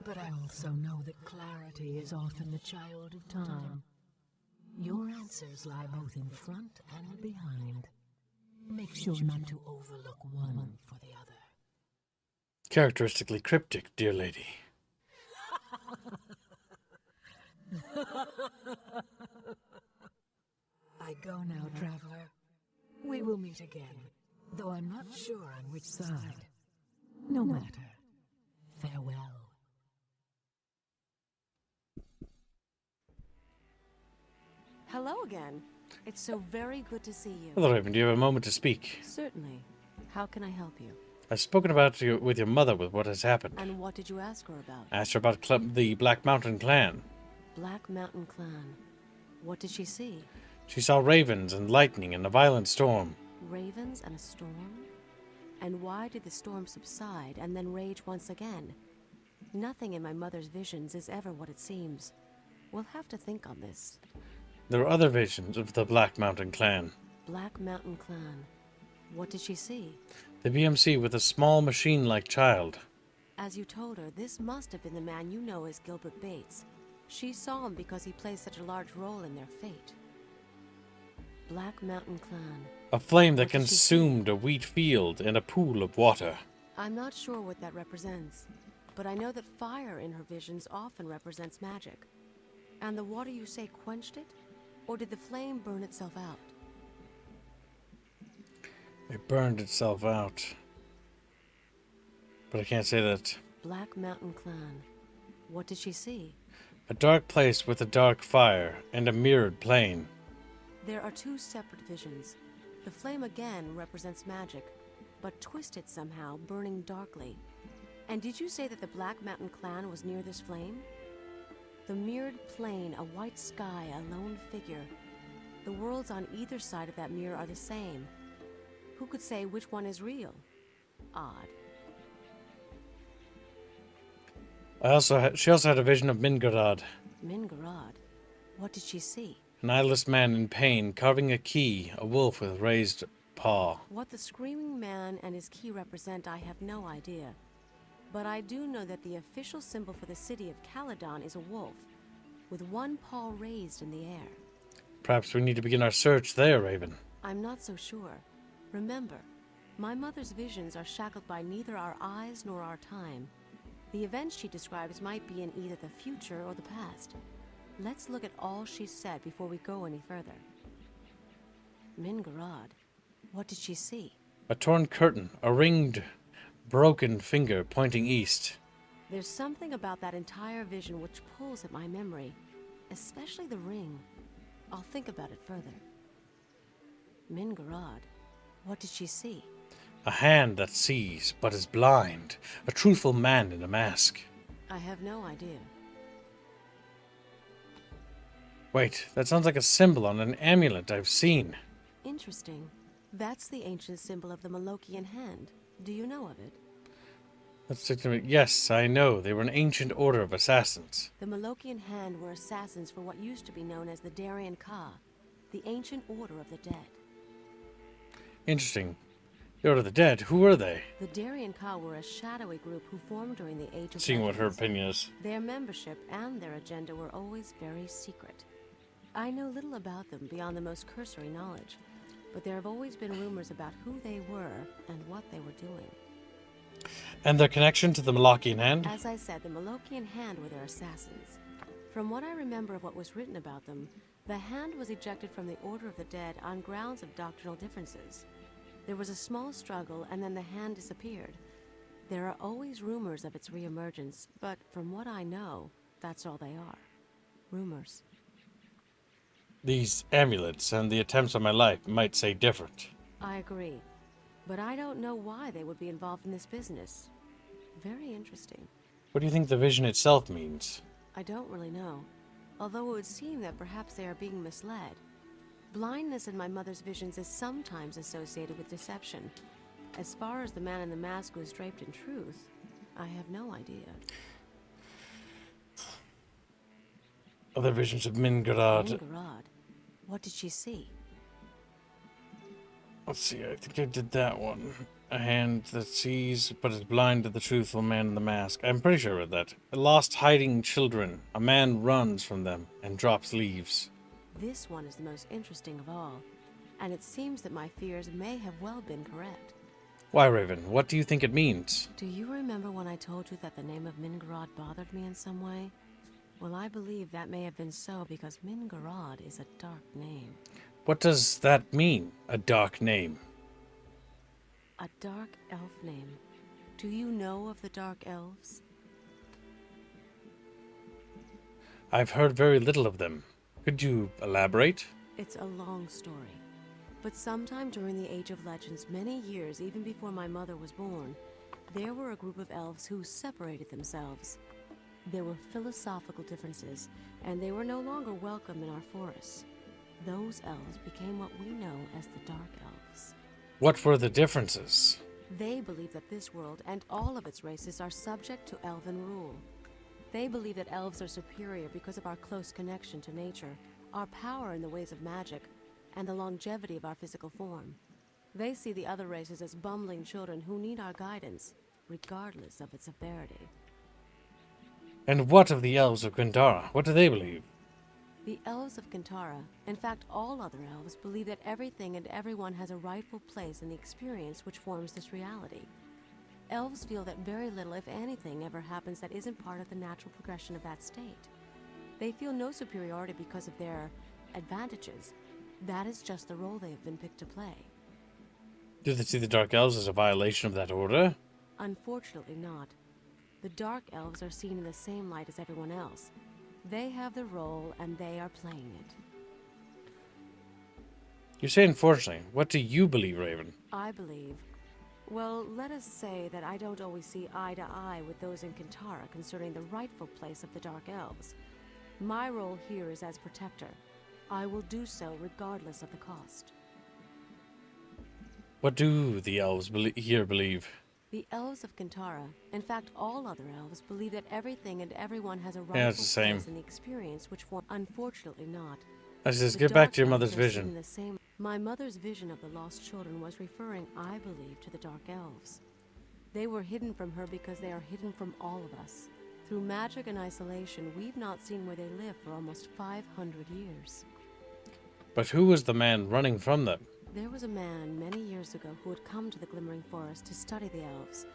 But I also know that clarity is often the child of time. Your answers lie both in front and behind. Make sure not to overlook one for the other. Characteristically cryptic, dear lady. I go now, traveler. We will meet again, though I'm not sure on which side. No matter. Farewell. Hello again. It's so very good to see you. Hello, Raven. Do you have a moment to speak? Certainly. How can I help you? I've spoken about you with your mother with what has happened. And what did you ask her about? I asked her about the Black Mountain Clan. Black Mountain Clan. What did she see? She saw ravens and lightning and a violent storm. Ravens and a storm? And why did the storm subside and then rage once again? Nothing in my mother's visions is ever what it seems. We'll have to think on this. There are other visions of the Black Mountain Clan. Black Mountain Clan. What did she see? The BMC with a small machine-like child. As you told her, this must have been the man you know as Gilbert Bates. She saw him because he plays such a large role in their fate. Black Mountain Clan. A flame that What did she see? consumed a wheat field and a pool of water. I'm not sure what that represents, but I know that fire in her visions often represents magic. And the water you say quenched it? Or did the flame burn itself out? It burned itself out. But I can't say that. Black Mountain Clan. What did she see? A dark place with a dark fire and a mirrored plane. There are two separate visions. The flame again represents magic, but twisted somehow, burning darkly. And did you say that the Black Mountain Clan was near this flame? The mirrored plane, a white sky, a lone figure. The worlds on either side of that mirror are the same. Who could say which one is real? Odd. She also had a vision of Mingarad, Mingarad. What did she see? an eyeless man in pain, carving a key, a wolf with raised paw. What the screaming man and his key represent, I have no idea. But I do know that the official symbol for the city of Caledon is a wolf, with one paw raised in the air. Perhaps we need to begin our search there, Raven. I'm not so sure. Remember, my mother's visions are shackled by neither our eyes nor our time. The events she describes might be in either the future or the past. Let's look at all she said before we go any further. Mingarad, what did she see? A torn curtain, a ringed, broken finger pointing east. There's something about that entire vision which pulls at my memory, especially the ring. I'll think about it further. Mingarad, what did she see? A hand that sees, but is blind. A truthful man in a mask. I have no idea. Wait, that sounds like a symbol on an amulet I've seen. Interesting. That's the ancient symbol of the Malokian hand. Do you know of it? Let's stick to it. Yes, I know. They were an ancient order of assassins. The Malokian hand were assassins for what used to be known as the Darien Ka, the ancient order of the dead. Interesting. The Order of the Dead, who were they? The Darien Ka were a shadowy group who formed during the Age of Seeing what her Legends. opinion is. Their membership and their agenda were always very secret. I know little about them beyond the most cursory knowledge, but there have always been rumors about who they were and what they were doing. And their connection to the Malachian hand? As I said, the Malokian hand were their assassins. From what I remember of what was written about them, the hand was ejected from the Order of the Dead on grounds of doctrinal differences. There was a small struggle, and then the hand disappeared. There are always rumors of its reemergence, but from what I know, that's all they are. Rumors. These amulets and the attempts on my life might say different. I agree. But I don't know why they would be involved in this business. Very interesting. What do you think the vision itself means? I don't really know. Although it would seem that perhaps they are being misled. Blindness in my mother's visions is sometimes associated with deception. As far as the man in the mask was draped in truth, I have no idea. Other visions of Mingarad. Mingarad. What did she see? Let's see, I think I did that one. A hand that sees but is blind to the truthful man in the mask. I'm pretty sure I read that. Lost hiding children. A man runs from them and drops leaves. This one is the most interesting of all, and it seems that my fears may have well been correct. Why, Raven? What do you think it means? Do you remember when I told you that the name of Mingarad bothered me in some way? Well, I believe that may have been so because Mingarad is a dark name. What does that mean, a dark name? A dark elf name. Do you know of the dark elves? I've heard very little of them. Could you elaborate? It's a long story. But sometime during the Age of Legends, many years even before my mother was born, there were a group of elves who separated themselves. There were philosophical differences, and they were no longer welcome in our forests. Those elves became what we know as the Dark Elves. What were the differences? They believe that this world and all of its races are subject to elven rule. They believe that elves are superior because of our close connection to nature, our power in the ways of magic, and the longevity of our physical form. They see the other races as bumbling children who need our guidance, regardless of its severity. And what of the elves of Quintara? What do they believe? The elves of Kintara, in fact all other elves, believe that everything and everyone has a rightful place in the experience which forms this reality. Elves feel that very little, if anything, ever happens that isn't part of the natural progression of that state. They feel no superiority because of their advantages. That is just the role they have been picked to play. Do they see the Dark Elves as a violation of that order? Unfortunately not. The Dark Elves are seen in the same light as everyone else. They have the role, and they are playing it. You say unfortunately. What do you believe, Raven? I believe... Well, let us say that I don't always see eye to eye with those in Kintara concerning the rightful place of the Dark Elves. My role here is as protector. I will do so regardless of the cost. What do the elves here believe? The elves of Kintara, in fact all other elves, believe that everything and everyone has a rightful Yeah, it's the same. place in the experience which form... Unfortunately not. I says, The get back Dark to your Elves mother's are seen vision. in the same... My mother's vision of the lost children was referring, I believe, to the Dark Elves. They were hidden from her because they are hidden from all of us. Through magic and isolation, we've not seen where they live for almost 500 years. But who was the man running from them? There was a man many years ago who had come to the Glimmering Forest to study the elves,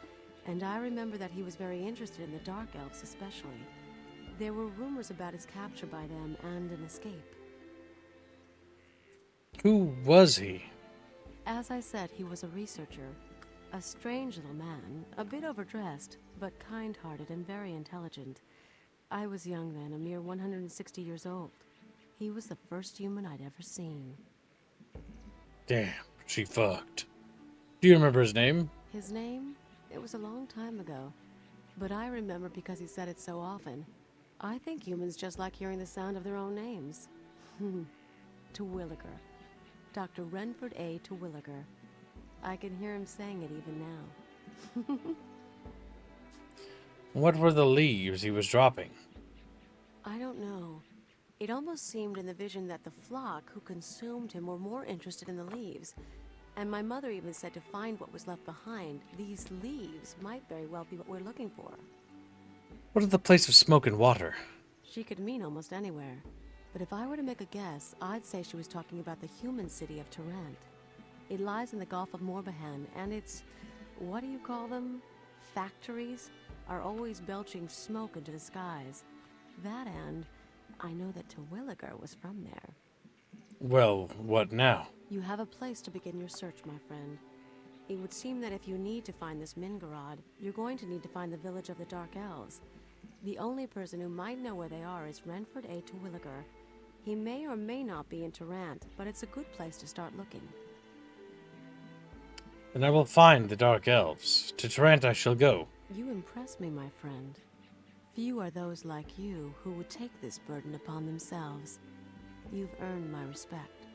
and I remember that he was very interested in the Dark Elves especially. There were rumors about his capture by them and an escape. Who was he? As I said, he was a researcher. A strange little man, a bit overdressed, but kind-hearted and very intelligent. I was young then, a mere 160 years old. He was the first human I'd ever seen. Damn, she fucked. Do you remember his name? His name? It was a long time ago. But I remember because he said it so often. I think humans just like hearing the sound of their own names. Terwilliger. Dr. Renford A. Terwilliger. I can hear him saying it even now. What were the leaves he was dropping? I don't know. It almost seemed in the vision that the flock who consumed him were more interested in the leaves. And my mother even said to find what was left behind, these leaves might very well be what we're looking for. What of the place of smoke and water? She could mean almost anywhere. But if I were to make a guess, I'd say she was talking about the human city of Tarant. It lies in the Gulf of Morbihan, and its, what do you call them? Factories are always belching smoke into the skies. That and I know that Terwilliger was from there. Well, what now? You have a place to begin your search, my friend. It would seem that if you need to find this Mingarad, you're going to need to find the village of the Dark Elves. The only person who might know where they are is Renford A. Terwilliger. He may or may not be in Tarant, but it's a good place to start looking. Then I will find the Dark Elves. To Tarant I shall go. You impress me, my friend. Few are those like you who would take this burden upon themselves. You've earned my respect.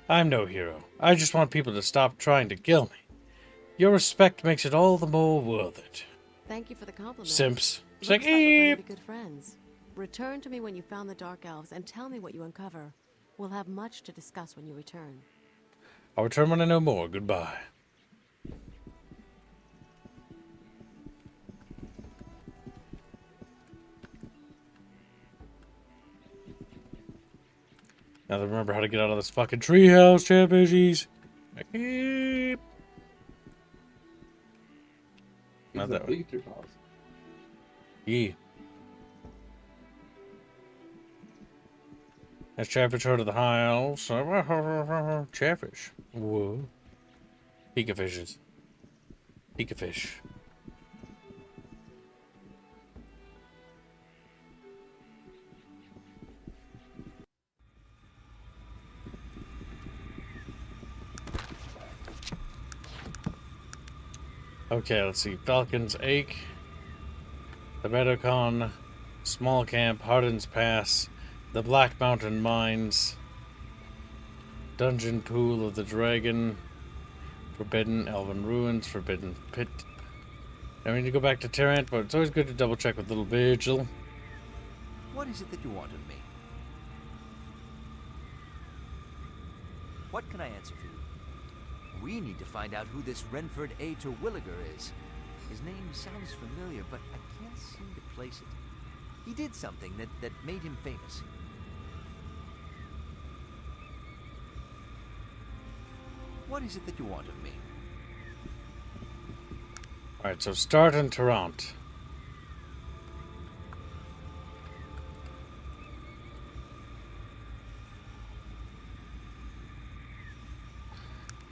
I'm no hero. I just want people to stop trying to kill me. Your respect makes it all the more worth it. Thank you for the compliment. Simps. Looks like we're going Eep. to be good friends. Return to me when you found the Dark Elves and tell me what you uncover. We'll have much to discuss when you return. I'll return when I know more. Goodbye. Now to remember how to get out of this fucking treehouse, chatfishies. Eep. Not It's a Oh. that way. big tree house. Yeah. Has Chatfish heard of the high elves? Chatfish. Whoa. Pika fishes. Pika fish. Okay, let's see. Falcon's Ache. The Meadowcon. Small Camp. Hardin's Pass. The Black Mountain Mines. Dungeon Pool of the Dragon. Forbidden Elven Ruins. Forbidden Pit. I mean to go back to Tarant, but it's always good to double check with little Vigil. What is it that you want of me? What can I answer for you? We need to find out who this Renford A. Terwilliger is. His name sounds familiar, but I can't seem to place it. He did something that made him famous. What is it that you want of me? Alright, so start in Toronto.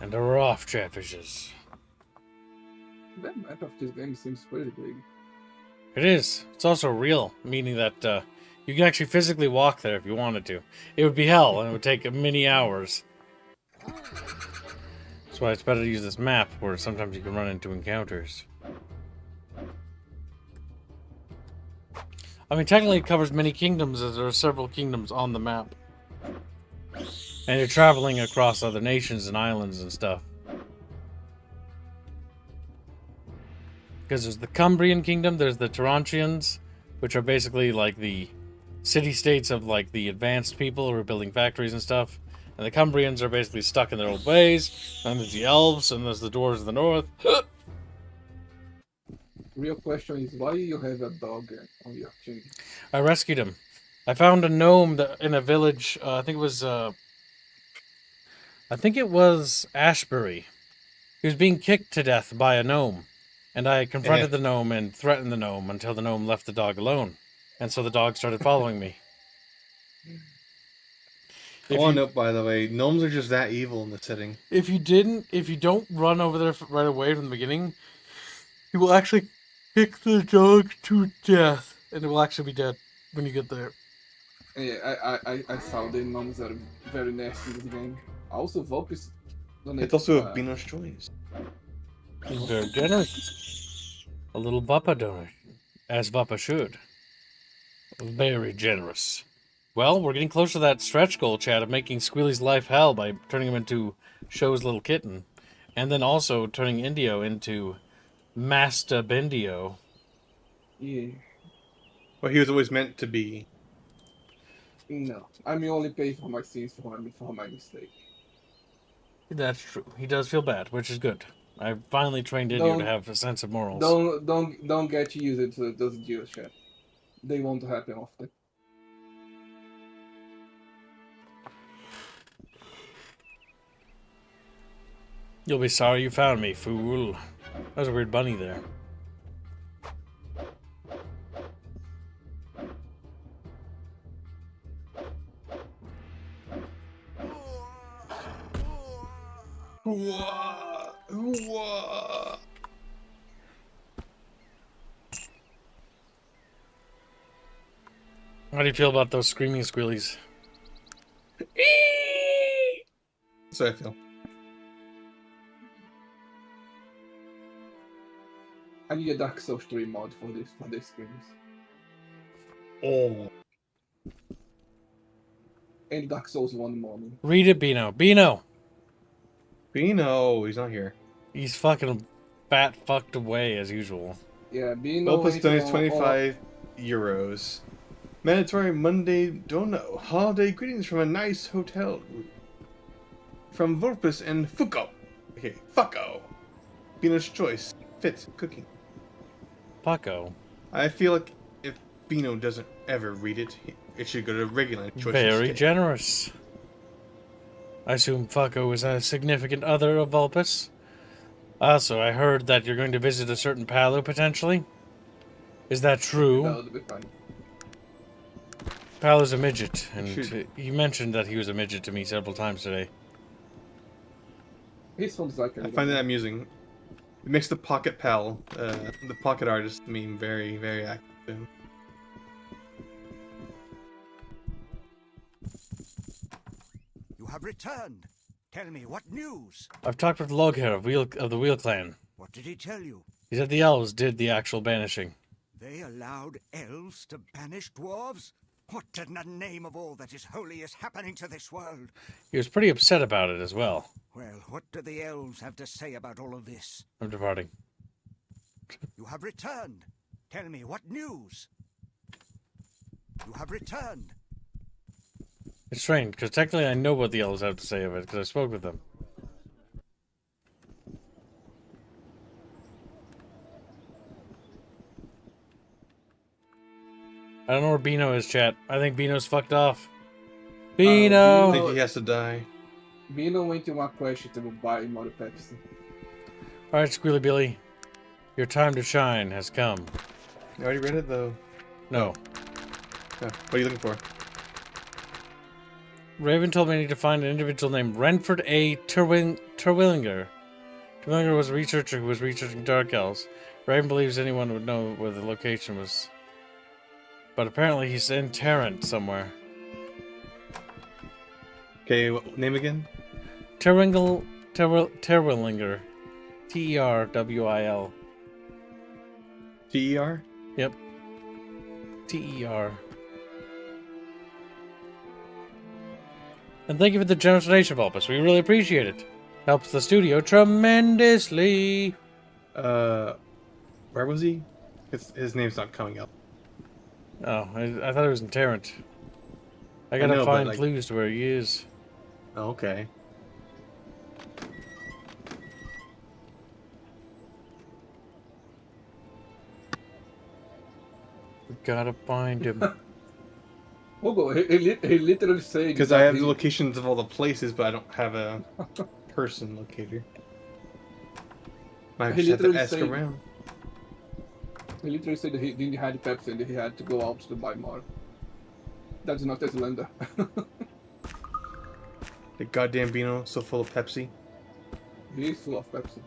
And we're off, Chatfishes. That map of this game seems pretty big. It is. It's also real, meaning that you can actually physically walk there if you wanted to. It would be hell, and it would take many hours. That's why it's better to use this map, where sometimes you can run into encounters. I mean, technically it covers many kingdoms, as there are several kingdoms on the map. And you're traveling across other nations and islands and stuff. Because there's the Cumbrian kingdom, there's the Tarantians, which are basically like the city-states of like the advanced people who are building factories and stuff. And the Cumbrians are basically stuck in their old ways. And there's the elves, and there's the dwarves of the north. Real question is why you have a dog on your team? I rescued him. I found a gnome in a village. I think it was Ashbury. He was being kicked to death by a gnome, and I confronted the gnome and threatened the gnome until the gnome left the dog alone, and so the dog started following me. I want to note, by the way, gnomes are just that evil in the setting. If you don't run over there right away from the beginning, he will actually kick the dog to death, and it will actually be dead when you get there. Yeah, I saw the gnomes are very nasty in this game. Also, Vulpes. It's also a Beano's choice. Very generous. A little Vappa donation, as Vappa should. Very generous. Well, we're getting close to that stretch goal, Chad, of making Squealy's life hell by turning him into Show's little kitten. And then also turning Indio into Master Bendio. Yeah. Well, he was always meant to be. No, I'm only paying for my sins for my mistake. That's true. He does feel bad, which is good. I finally trained Indio to have a sense of morals. Don't get used to those deals, Chad. They won't happen often. You'll be sorry you found me, fool. There's a weird bunny there. How do you feel about those screaming squealies? That's how I feel. I need a Dark Souls 3 mod for these screams. Oh. And Dark Souls 1 mod. Read it, Beano. Beano! Beano, he's not here. He's fucking fat fucked away as usual. Yeah, Beano. Vulpes donates 25 euros. Mandatory Monday dono. Holiday greetings from a nice hotel room. From Vulpes and Fuko. Okay, Fucko. Beano's choice. Fits cooking. Fucko. I feel like if Beano doesn't ever read it, it should go to regular choice. Very generous. I assume Fucko is a significant other of Vulpes. Also, I heard that you're going to visit a certain Palu potentially. Is that true? That would be fun. Palu's a midget, and he mentioned that he was a midget to me several times today. He sounds like I find that amusing. It makes the Pocket Pal, the Pocket Artist meme very, very active. You have returned. Tell me, what news? I've talked with Loghair of the Wheel Clan. What did he tell you? He said the elves did the actual banishing. They allowed elves to banish dwarves? What in the name of all that is holy is happening to this world? He was pretty upset about it as well. Well, what do the elves have to say about all of this? I'm departing. You have returned. Tell me, what news? You have returned. It's strange, because technically I know what the elves have to say of it, because I spoke with them. I don't know where Beano is, chat. I think Beano's fucked off. Beano! I think he has to die. Bino went to uma quest to buy more Pepsi. Alright, Squealy Billy. Your time to shine has come. You already read it, though? No. Oh, what are you looking for? Raven told me I need to find an individual named Renford A. Terwillinger. Terwillinger was a researcher who was researching Dark Elves. Raven believes anyone would know where the location was. But apparently he's in Tarrant somewhere. Okay, what name again? Terwillinger. Terwil. T-E-R? Yep. T-E-R. And thank you for the generous donation, Vulpus. We really appreciate it. Helps the studio tremendously. Where was he? His name's not coming up. Oh, I thought it was in Tarrant. I gotta find clues to where he is. Oh, okay. We gotta find him. Hugo, he literally said... Because I have the locations of all the places, but I don't have a person locator. I just have to ask around. He literally said that he didn't have Pepsi and he had to go out to buy more. That's not a Slender. The goddamn Beano so full of Pepsi. He is full of Pepsi.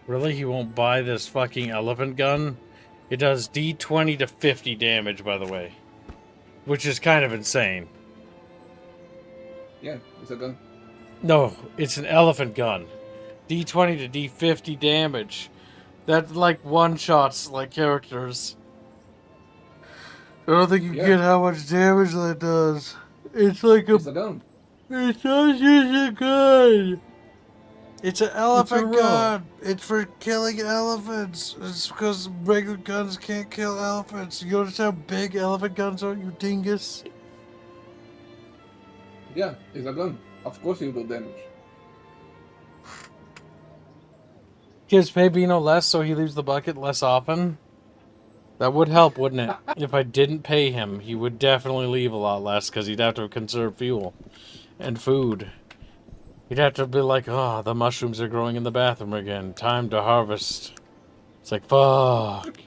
Really? He won't buy this fucking elephant gun? It does D20 to 50 damage, by the way. Which is kind of insane. Yeah, it's a gun. No, it's an elephant gun. D20 to D50 damage. That, like, one-shots, like, characters. I don't think you get how much damage that does. It's like It's a gun. It's not just a gun. It's an elephant gun. It's for killing elephants. It's because regular guns can't kill elephants. You notice how big elephant guns are, you dingus? Yeah, it's a gun. Of course it will do damage. Gives Pebino less so he leaves the bucket less often? That would help, wouldn't it? If I didn't pay him, he would definitely leave a lot less because he'd have to conserve fuel and food. He'd have to be like, oh, the mushrooms are growing in the bathroom again. Time to harvest. It's like, fuck.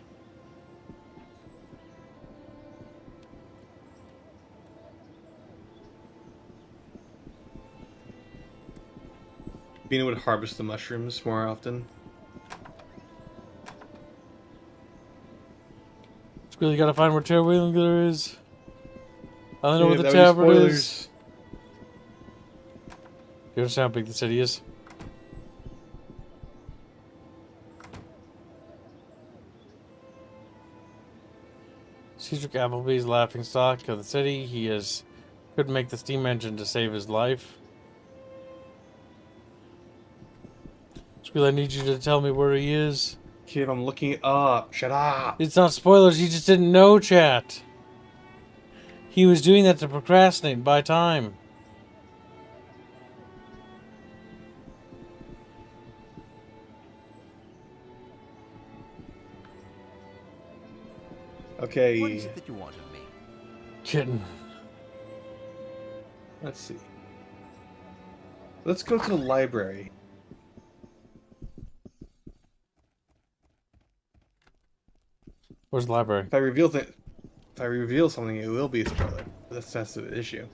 Beano would harvest the mushrooms more often. Really gotta find where Terwillinger is. I don't know where the tavern is. You understand how big the city is? Cedric Appleby's laughing stock of the city. He couldn't make the steam engine to save his life. Squeal, I need you to tell me where he is. Kid, I'm looking it up. Shut up. It's not spoilers, he just didn't know, chat. He was doing that to procrastinate and buy time. Okay. What is it that you want of me? Kitten. Let's see. Let's go to the library. Where's the library? If I reveal something, it will be a spoiler. That's the issue.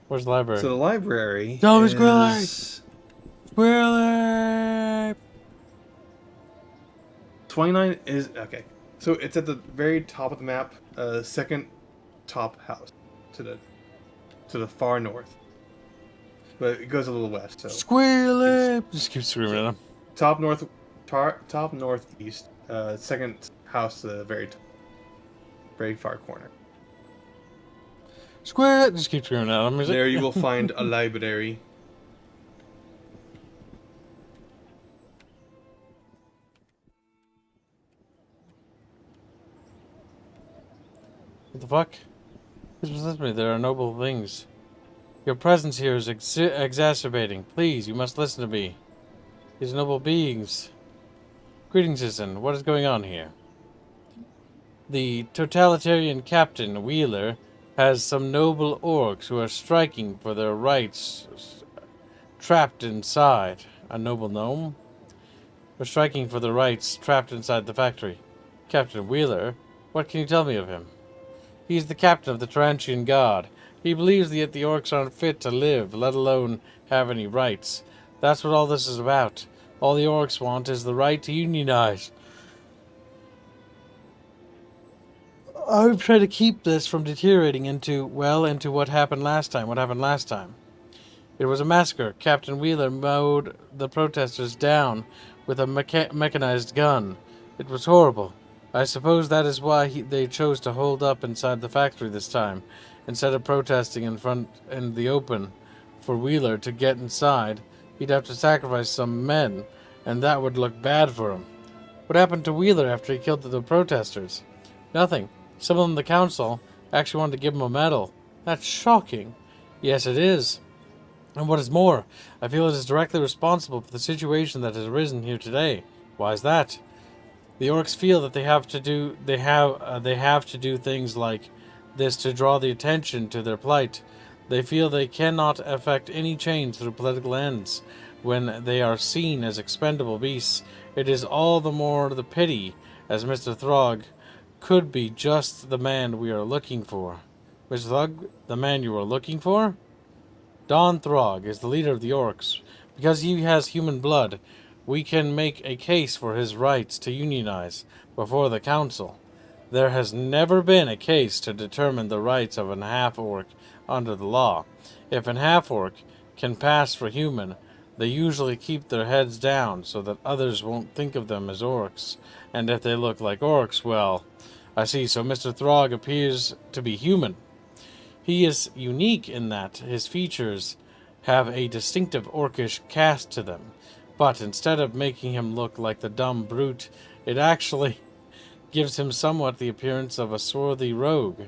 Where's the library? So the library. Tell me, is... Squirrely! Squirrely! 29 is okay. So it's at the very top of the map, second top house to the far north. But it goes a little west. So Squirrely! Just keep screaming at him. Top northeast, second house to the very far corner. Square. Just keep screaming out. There you will find a library. What the fuck? Please listen to me. There are noble things. Your presence here is exacerbating. Please, you must listen to me. These noble beings. Greetings, citizen. What is going on here? The totalitarian captain, Wheeler, has some noble orcs who are striking for their rights trapped inside. A noble gnome? We're striking for their rights trapped inside the factory. Captain Wheeler, what can you tell me of him? He's the captain of the Tarantian Guard. He believes that the orcs aren't fit to live, let alone have any rights. That's what all this is about. All the orcs want is the right to unionize. I'm trying to keep this from deteriorating into what happened last time. It was a massacre. Captain Wheeler mowed the protesters down with a mechanized gun. It was horrible. I suppose that is why they chose to hold up inside the factory this time, instead of protesting in the open. For Wheeler to get inside, he'd have to sacrifice some men, and that would look bad for him. What happened to Wheeler after he killed the protesters? Nothing. Someone in the council actually wanted to give him a medal. That's shocking. Yes, it is. And what is more, I feel it is directly responsible for the situation that has arisen here today. Why is that? The orcs feel that they have to do things like this to draw the attention to their plight. They feel they cannot effect any change through political ends when they are seen as expendable beasts. It is all the more the pity, as Mr. Throg could be just the man we are looking for. Mr. Throg, the man you are looking for? Don Throg is the leader of the orcs. Because he has human blood, we can make a case for his rights to unionize before the council. There has never been a case to determine the rights of an half-orc under the law. If an half-orc can pass for human, they usually keep their heads down so that others won't think of them as orcs. And if they look like orcs, well, I see, so Mr. Throg appears to be human. He is unique in that his features have a distinctive orcish cast to them, but instead of making him look like the dumb brute, it actually gives him somewhat the appearance of a swarthy rogue.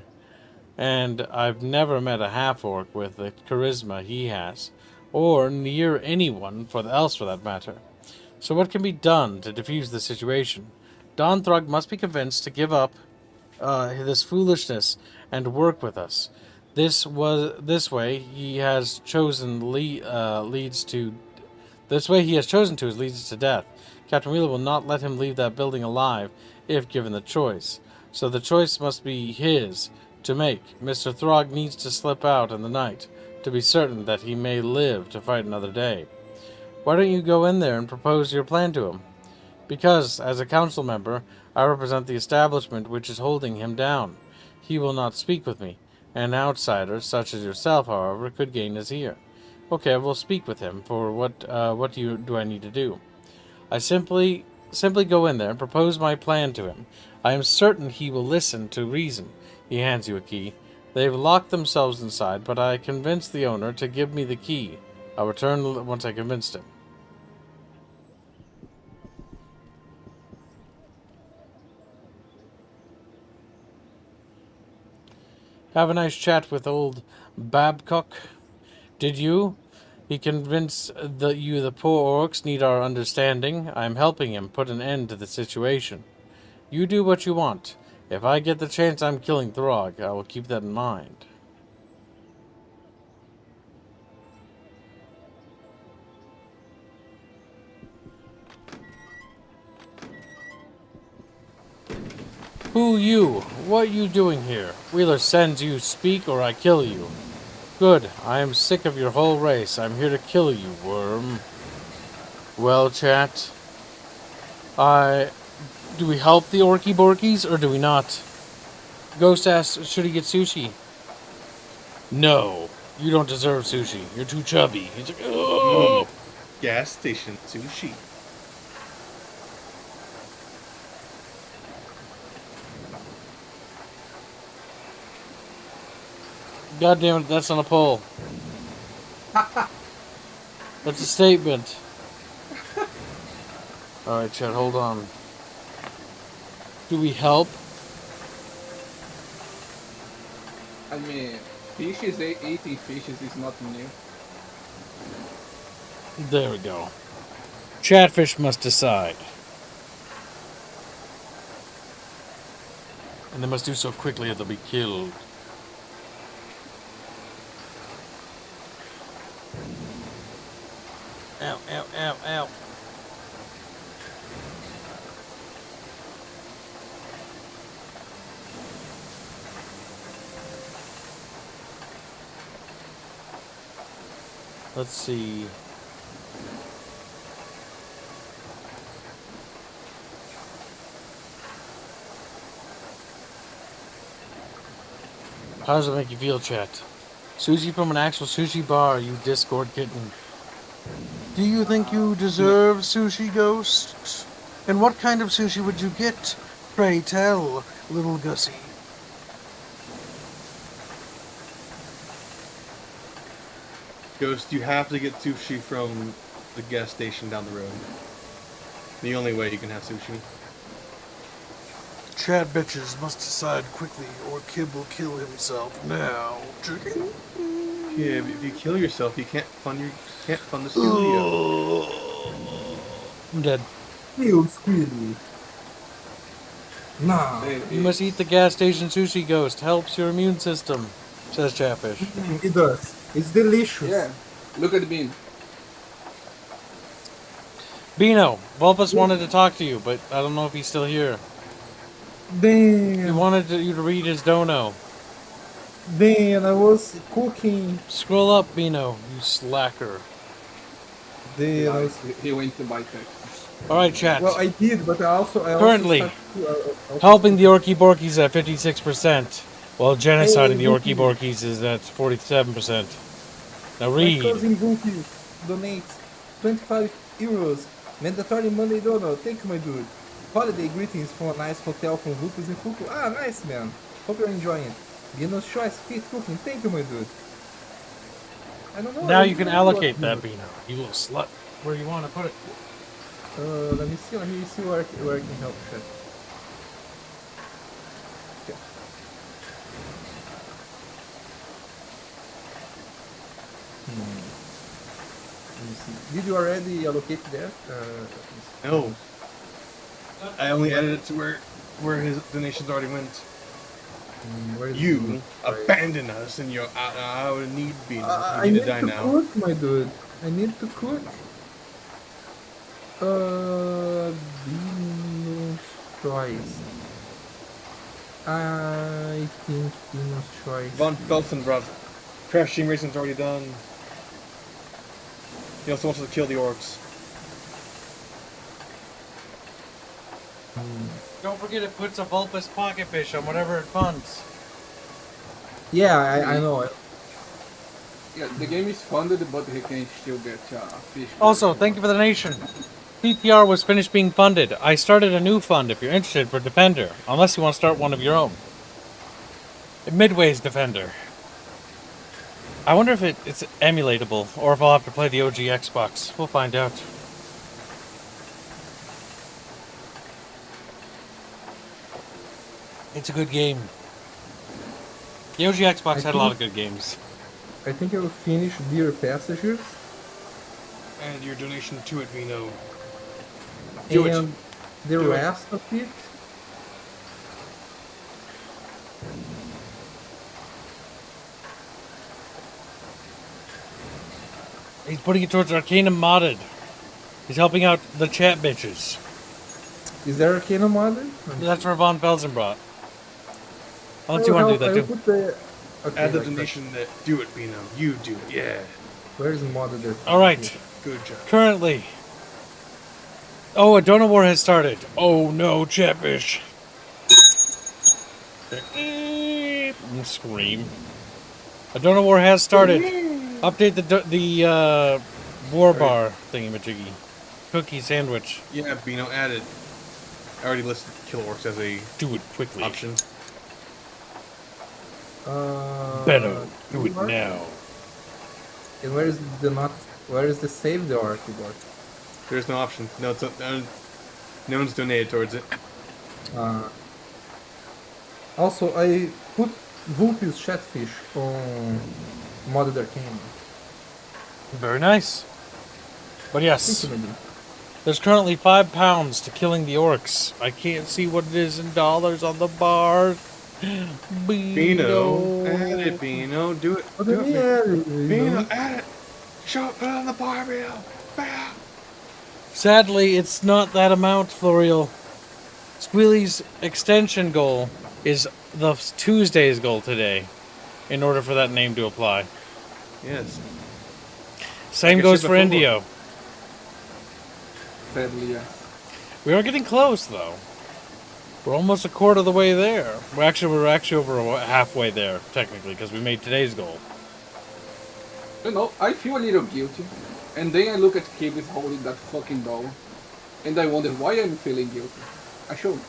And I've never met a half-orc with the charisma he has, or near anyone else for that matter. So what can be done to defuse the situation? Don Throg must be convinced to give up this foolishness and work with us. This way he has chosen leads to death. Captain Wheeler will not let him leave that building alive if given the choice. So the choice must be his to make. Mr. Throg needs to slip out in the night to be certain that he may live to fight another day. Why don't you go in there and propose your plan to him? Because, as a council member, I represent the establishment which is holding him down. He will not speak with me. An outsider, such as yourself, however, could gain his ear. Okay, I will speak with him. For what do I need to do? I simply go in there and propose my plan to him. I am certain he will listen to reason. He hands you a key. They've locked themselves inside, but I convinced the owner to give me the key. I'll return once I convinced him. Have a nice chat with old Babcock. Did you? He convinced the poor orcs need our understanding. I'm helping him put an end to the situation. You do what you want. If I get the chance, I'm killing Throg. I will keep that in mind. Who you? What you doing here? Wheeler sends you speak or I kill you. Good. I am sick of your whole race. I'm here to kill you, worm. Well, chat. Do we help the Orky Borkies or do we not? Ghost asks, should he get sushi? No. You don't deserve sushi. You're too chubby. He's like, oh. Gas station sushi. God damn it, that's on a poll. That's a statement. Alright, Chad, hold on. Do we help? I mean, fishes, eating fishes is not new. There we go. Chatfish must decide. And they must do so quickly or they'll be killed. Ow, ow, ow, ow. Let's see. How does it make you feel, chat? Sushi from an actual sushi bar, you Discord kitten. Do you think you deserve sushi, Ghost? And what kind of sushi would you get? Pray tell, little Gussie. Ghost, you have to get sushi from the gas station down the road. The only way you can have sushi. Chat bitches must decide quickly or Kib will kill himself now. Chicken? Yeah, but if you kill yourself, you can't fund the studio. I'm dead. Real squealy. Nah. You must eat the gas station sushi, Ghost. Helps your immune system, says Chatfish. It does. It's delicious. Yeah, look at the bean. Bino, Vulpus wanted to talk to you, but I don't know if he's still here. Damn. He wanted you to read his dono. Damn, I was cooking. Scroll up, Bino, you slacker. Damn, I was... He went to buy text. Alright, chat. Well, I did, but I Currently, helping the Orky Borkies at 56%, while genociding the Orky Borkies is at 47%. Now read. My cousin Vuki donates 25 euros. Mandatory Monday dono. Thank you, my dude. Holiday greetings from a nice hotel from Vukus in Fuku. Ah, nice, man. Hope you're enjoying it. Bino's choice, fit cooking. Thank you, my dude. I don't know. Now you can allocate that, Bino. You little slut. Where you want to put it? Let me see where I can help shit. Okay. Let me see. Did you already allocate that? No. I only added it to where his donations already went. You abandoned us and you're out of need, Bino. I need to cook, my dude. I need to cook. Bino's choice. I think Bino's choice. Von Felsenbrot. Crash Team Racing's already done. He also wants to kill the orcs. Don't forget it puts a Vulpus pocket fish on whatever it funds. Yeah, I know. Yeah, the game is funded, but he can still get fish. Also, thank you for the donation. PTR was finished being funded. I started a new fund if you're interested for Defender, unless you want to start one of your own. Midway's Defender. I wonder if it's emulatable, or if I'll have to play the OG Xbox. We'll find out. It's a good game. The OG Xbox had a lot of good games. I think I will finish Dear Passengers. And your donation to it, Bino. And the rest of it. He's putting it towards Arcanum modded. He's helping out the chat bitches. Is there Arcanum modded? That's for Von Felsenbrot. Unless you want to do that too. Add the donation that do it, Bino. You do it, yeah. Where's modded? Alright. Good job. Currently. Oh, a donor war has started. Oh no, Chatfish. Scream. A donor war has started. Update the war bar thingy-majiggy. Cookie sandwich. Yeah, Bino, add it. I already listed kill orcs as a do it quickly option. Better do it keyboard? now. And where is the not? Where is the save the art keyboard? There's no option. No, no one's donated towards it. Also, I put Vulpes Chatfish on Modded Arcanum. Very nice. But yes, Thank you, Nadine. there's currently £5 to killing the orcs. I can't see what it is in dollars on the bar. Beano, add it, Beano, do it. What Do do you it, mean, Beano, add it. Show it, put it on the bar, Beano. Bam. Sadly, it's not that amount, Florial. Squealy's extension goal is the Tuesday's goal today, in order for that name to apply. Yes. Same Like I goes said for before. Indio. Sadly, yes. We are getting close, though. We're almost a quarter of the way there. We're actually over halfway there, technically, because we made today's goal. You know, I feel a little guilty. And then I look at Kibis holding that fucking doll. And I wonder why I'm feeling guilty. I should.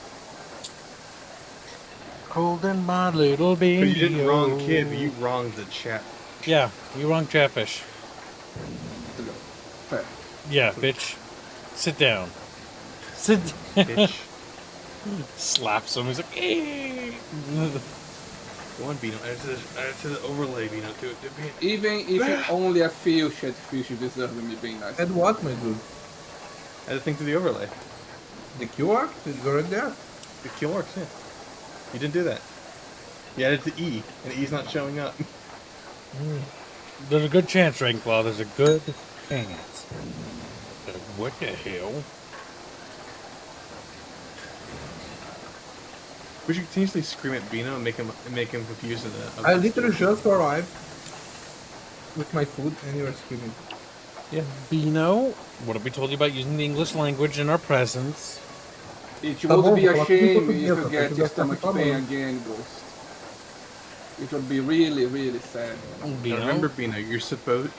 Holding my little baby. But you didn't wrong kid, but you wronged the chat. Yeah, you wrong Chatfish. Fair. Yeah, bitch. Sit down. Sit down. Bitch. Slaps him. He's like, eh. Go on, Beano. Add it to the overlay, Beano. Do it, Beano. Even if only a few Chatfish deserve me being nice. And what, my dude? Add the thing to the overlay. The QR is already there. The kill works, yeah. You didn't do that. You added to E, and E's not showing up. There's a good chance, Ravenclaw. There's a good chance. What the hell? We should continuously scream at Beano and make him confused. I literally just arrived with my food and you are screaming. Yeah, Beano. What have we told you about using the English language in our presence? It would be a bom, shame eu if you tô get your stomach com pain fome. again, Ghost. It would be really, really sad. Now remember, Beano, you're supposed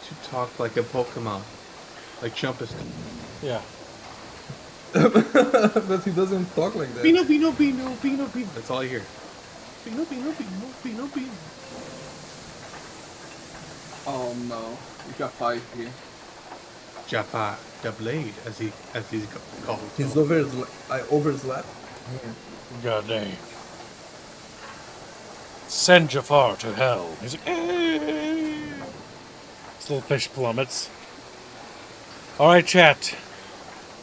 to talk like a Pokemon, like Chumpus. Yeah. But he doesn't talk like that. Beano, Beano, Beano, Beano, Beano. That's all I hear. Beano, Beano, Beano, Beano, Beano. Oh no, we got 5 here. Jafar, the blade, as he's called. He's I overslept. God dang. Send Jafar to hell. He's like, eh. This little fish plummets. Alright, chat.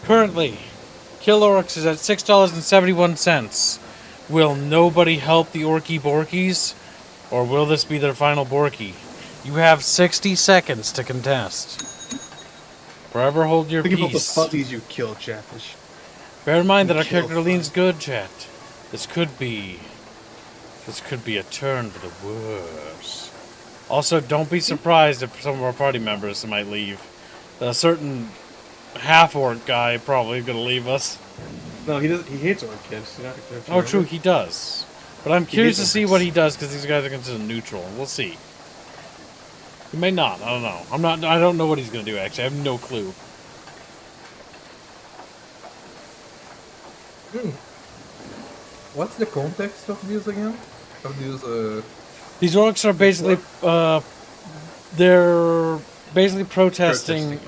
Currently, Kill Orcs is at $6.71. Will nobody help the Orky Borkies? Or will this be their final Borky? You have 60 seconds to contest. Forever hold your Think about the peace. fuzzies you killed, Chatfish. Bear in mind that our Kill character leans good, chat. This could be a turn for the worse. Also, don't be surprised if some of our party members might leave. A certain half-orc guy probably gonna leave us. No, he doesn't. He hates orc kids. Oh, true, he does. But I'm curious to see what he does because these guys are considered neutral. We'll see. He may not. I don't know. I don't know what he's gonna do. Actually, I have no clue. What's the context of this again? Of these These orcs are basically they're basically protesting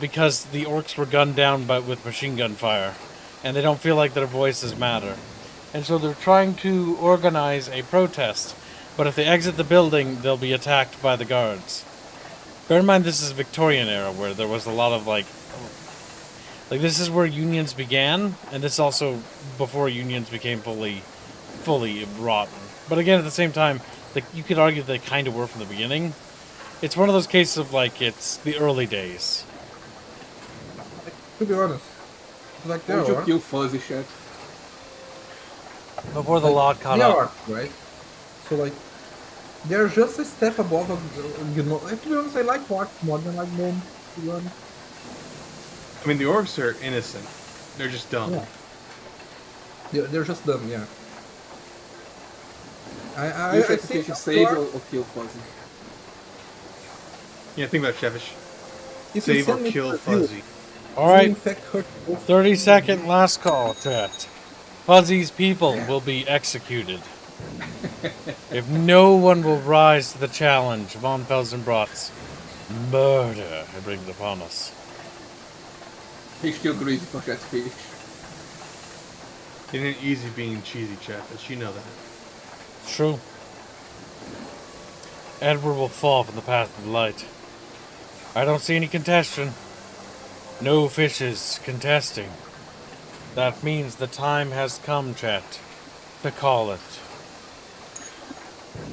because the orcs were gunned down with machine gun fire, and they don't feel like their voices matter, and so they're trying to organize a protest. But if they exit the building, they'll be attacked by the guards. Bear in mind, this is Victorian era where there was a lot of like this is where unions began, and this also before unions became fully rotten. But again, at the same time, you could argue they kind of were from the beginning. It's one of those cases of like it's the early days. to be honest, like there Would you are. kill Fuzzy Chat? Before the law caught There up. are, right? So like, they're just a step above. You know, to be honest, I like orcs more than like them. To be honest. I mean, the orcs are innocent. They're just dumb. Yeah. They're just dumb. Yeah. I You think should save or kill Fuzzy. Yeah, think about it, Chatfish. if you Save or send me kill to review, Fuzzy. All right, in fact hurt both 30-second last call, chat. Fuzzy's people will be executed. If no one will rise to the challenge, von Felsenbrot's murder it brings upon us. He's still greasy for catfish. It ain't easy being cheesy, Chatfish. You know that. True. Edward will fall from the path of light. I don't see any contention. No fishes contesting. That means the time has come, chat, to call it.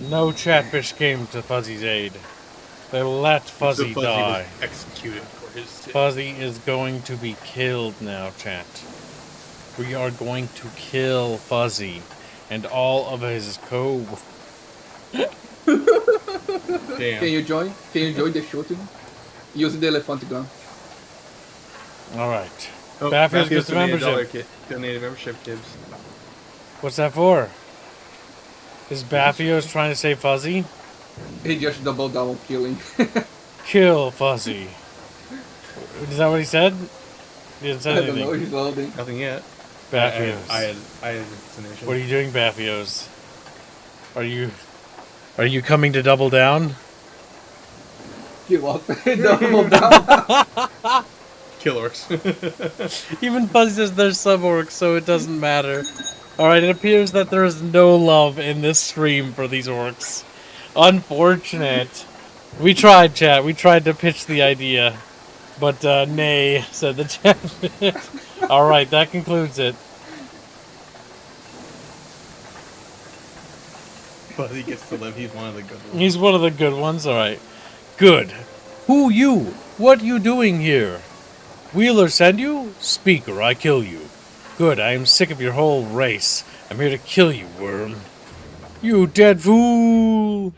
No Chatfish came to Fuzzy's aid. They let Fuzzy, so Fuzzy die. was executed for his sin. Fuzzy is going to be killed now, chat. We are going to kill Fuzzy and all of his co. Damn. Can you join? Can you join the shooting? Use the elephant gun. Alright. Oh, Baffio's gets a donated membership. Donated membership, Gibbs. What's that for? Is Baffio's trying to save Fuzzy? He just doubled down on killing. Kill Fuzzy. Is that what he said? He didn't say I don't anything. know, he's loading. Nothing yet. Baffio's. I had a destination. What are you doing, Baffio's? Are you coming to double down? Give up. Double down. Kill orcs. Even Fuzzy says they're sub-orcs, so it doesn't matter. Alright, it appears that there is no love in this stream for these orcs. Unfortunate. We tried, chat. We tried to pitch the idea. But, nay, said the chat. Alright, that concludes it. Fuzzy gets to live. He's one of the good ones. He's one of the good ones, alright. Good. Who you? What you doing here? Wheeler send you? Speak or I kill you. Good, I am sick of your whole race. I'm here to kill you, worm. You dead fool!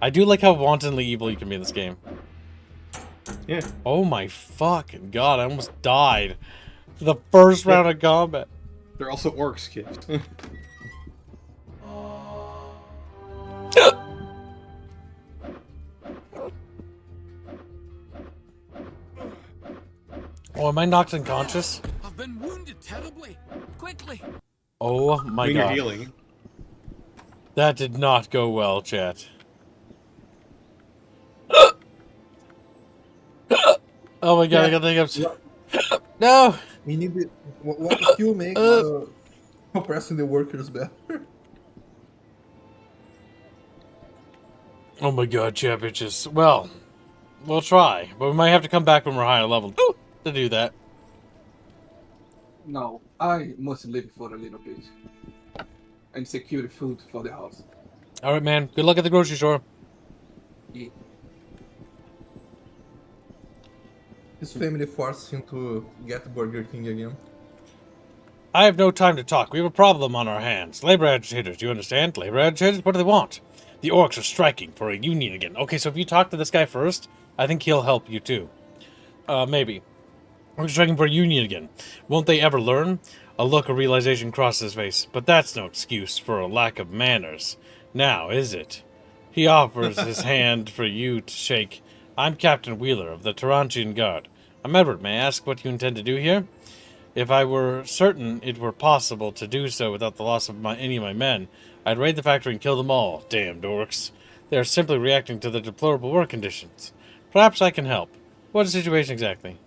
I do like how wantonly evil you can be in this game. Yeah. Oh my fucking god, I almost died. For the first round of combat. They're also orcs, kids. Oh, am I knocked unconscious? I've been wounded terribly. Quickly. Oh my Doing your god. healing. That did not go well, chat. Oh my god, I gotta think of... No! We need the, what skill make oppressing the workers better? Oh my god, chat bitches. Well, we'll try. But we might have to come back when we're higher level to do that. No, I must live for a little bit. And secure food for the house. Alright, man. Good luck at the grocery store. Yeah. His family forced him to get Burger King again. I have no time to talk. We have a problem on our hands. Labor agitators, do you understand? Labor agitators? What do they want? The orcs are striking for a union again. Okay, so if you talk to this guy first, I think he'll help you too. Maybe. Orcs striking for a union again. Won't they ever learn? A look of realization crosses his face. But that's no excuse for a lack of manners. Now, is it? He offers his hand for you to shake. I'm Captain Wheeler of the Tarantian Guard. I'm Edward. May I ask what you intend to do here? If I were certain it were possible to do so without the loss of any of my men, I'd raid the factory and kill them all. Damned orcs. They are simply reacting to the deplorable work conditions. Perhaps I can help. What is the situation exactly?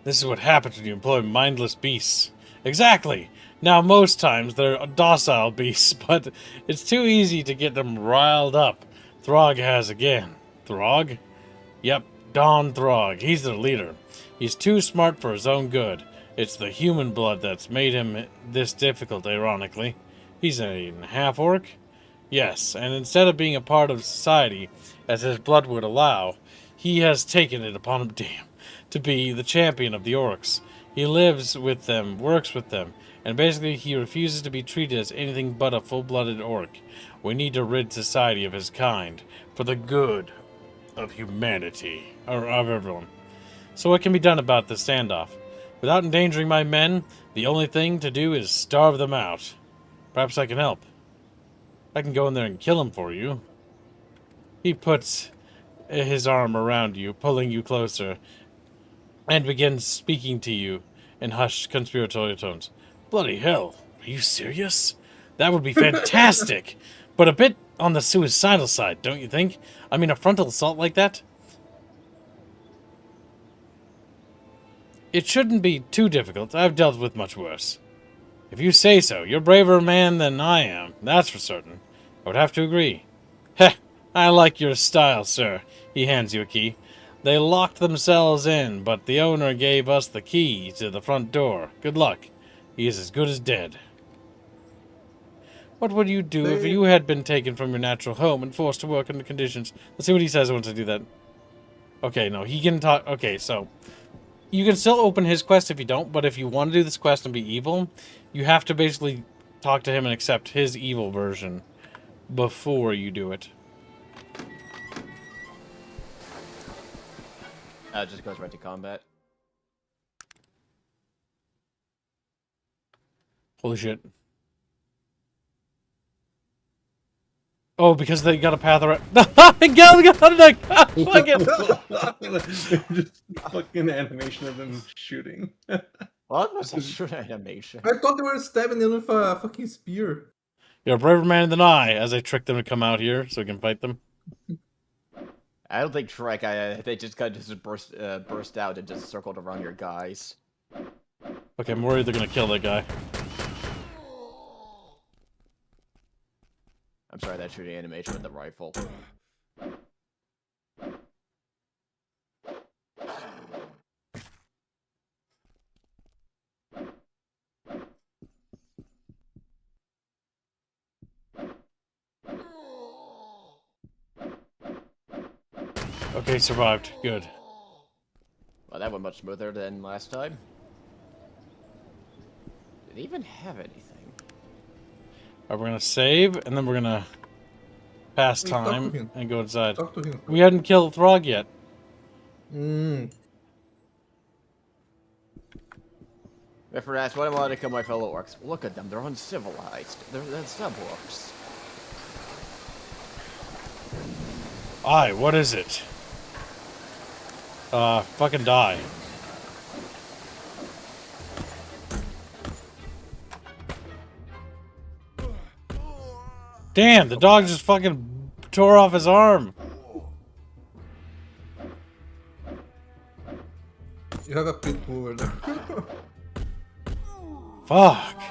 This is what happens when you employ mindless beasts. Exactly! Now, most times they're docile beasts, but it's too easy to get them riled up. Throg has again. Throg? Yep, Don Throg. He's their leader. He's too smart for his own good. It's the human blood that's made him this difficult, ironically. He's a half-orc? Yes, and instead of being a part of society, as his blood would allow, he has taken it upon him, to be the champion of the orcs. He lives with them, works with them, and basically he refuses to be treated as anything but a full-blooded orc. We need to rid society of his kind, for the good of humanity, or of everyone. So what can be done about this standoff? Without endangering my men, the only thing to do is starve them out. Perhaps I can help. I can go in there and kill him for you. He puts his arm around you, pulling you closer. and begins speaking to you in hushed conspiratorial tones. Bloody hell, are you serious? That would be fantastic, but a bit on the suicidal side, don't you think? I mean, a frontal assault like that? It shouldn't be too difficult. I've dealt with much worse. If you say so, you're a braver man than I am, that's for certain. I would have to agree. Heh, I like your style, sir. He hands you a key. They locked themselves in, but the owner gave us the key to the front door. Good luck. He is as good as dead. What would you do if you had been taken from your natural home and forced to work under conditions? Let's see what he says once I do that. Okay, no, he can talk. Okay, so you can still open his quest if you don't, but if you want to do this quest and be evil, you have to basically talk to him and accept his evil version before you do it. It just goes right to combat. Holy shit. Oh, because they got a path around. Fuck it! Just fucking animation of them shooting. What was that short animation? I thought they were stabbing him with a fucking spear. You're a braver man than I, as I trick them to come out here so we can fight them. I don't think Shrek. They just kind of just burst out and just circled around your guys. Okay, I'm worried they're gonna kill that guy. I'm sorry, that shooting animation with the rifle. Okay, survived. Good. Well, that went much smoother than last time. Did it even have anything? Alright, we're gonna save, and then we're gonna pass Hey, talk to time him. and go inside. Talk to him. We hadn't killed Throg yet. If we're asked, what am I to kill my fellow orcs? Look at them, they're uncivilized. They're sub-orcs. Aye, what is it? Fucking die. Damn, the dog just fucking tore off his arm. You have a pit bull over there. Fuck.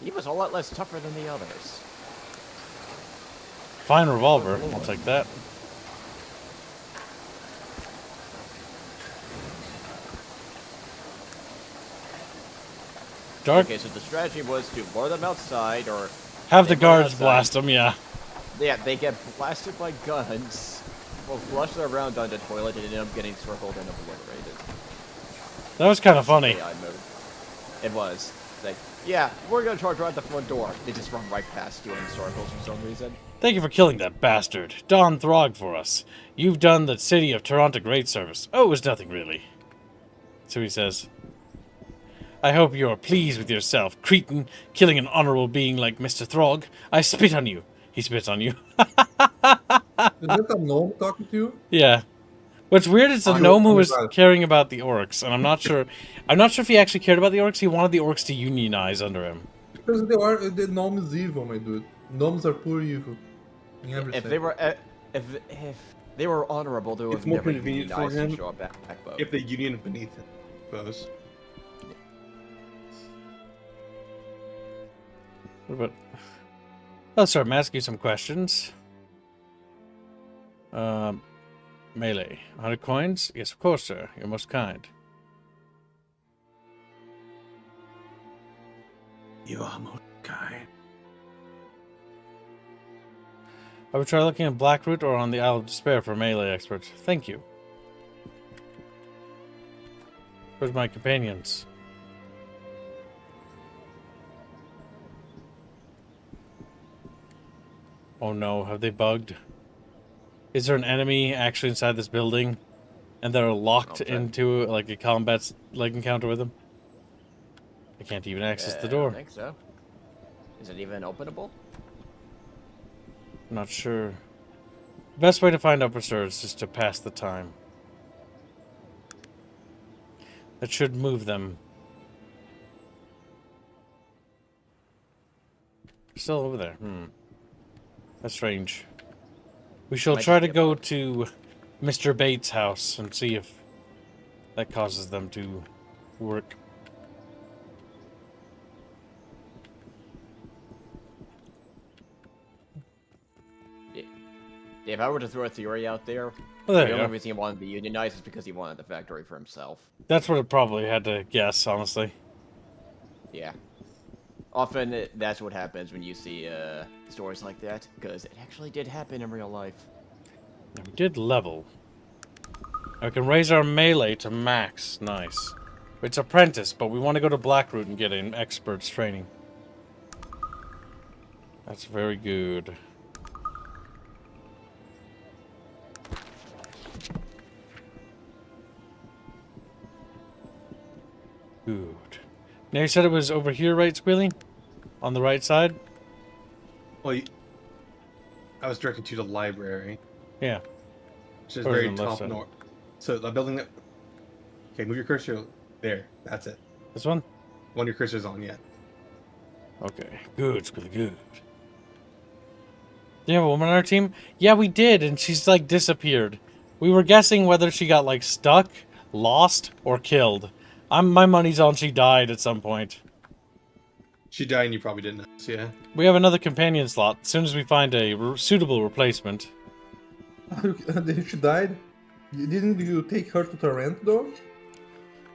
He was a lot less tougher than the others. Fine revolver. I'll take that. Dark. Okay, so the strategy was to lure them outside, or Have the they run guards outside. blast them, yeah. Yeah, they get blasted by guns. Will flush their round down the toilet and end up getting circled and obliterated. That was kind of funny. AI mode. It was. It's like, yeah, we're gonna charge right at the front door. They just run right past you in circles for some reason. Thank you for killing that bastard. Don Throg for us. You've done the city of Toronto great service. Oh, it was nothing really. So he says. I hope you're pleased with yourself, cretin, killing an honorable being like Mr. Throg. I spit on you. He spits on you. Is that a gnome talking to you? Yeah. What's weird is the gnome who was caring about the orcs, and I'm not sure if he actually cared about the orcs. He wanted the orcs to unionize under him. Because the gnome is evil, my dude. Gnomes are pure evil. In every If sense. they were, if they were honorable, they would It's have more never convenient for unionized and him show up back. if the union beneath him, I suppose. What about... I'll start asking you some questions. Melee. 100 coins? Yes, of course, sir. You're most kind. You are most kind. I would try looking at Blackroot or on the Isle of Despair for melee experts. Thank you. Where's my companions? Oh no, have they bugged? Is there an enemy actually inside this building? And they're locked into like a combat encounter with them? I can't even access the door. I think so. Is it even openable? I'm not sure. The best way to find out for sure is just to pass the time. That should move them. Still over there. That's strange. We shall try to go to Mr. Bates' house and see if that causes them to work. If I were to throw a theory out there, Well, there the you only go. reason he wanted to be unionized is because he wanted the factory for himself. That's what it probably had to guess, honestly. Yeah. Often that's what happens when you see stories like that, because it actually did happen in real life. And we did level. I can raise our melee to max. Nice. It's apprentice, but we want to go to Blackroot and get an expert's training. That's very good. Good. Now you said it was over here, right, Squealy? On the right side? Well, I was directed to the library. Yeah. Which is Or very on the left top side. north. So the building that... Okay, move your cursor there. That's it. This one? One your cursor's on, yeah. Okay. Good, Squealy, good. Do you have a woman on our team? Yeah, we did, and she's, like, disappeared. We were guessing whether she got, like, stuck, lost, or killed. My money's on she died at some point. She died and you probably didn't notice, yeah. We have another companion slot as soon as we find a suitable replacement. She died? Didn't you take her to Torrent, though?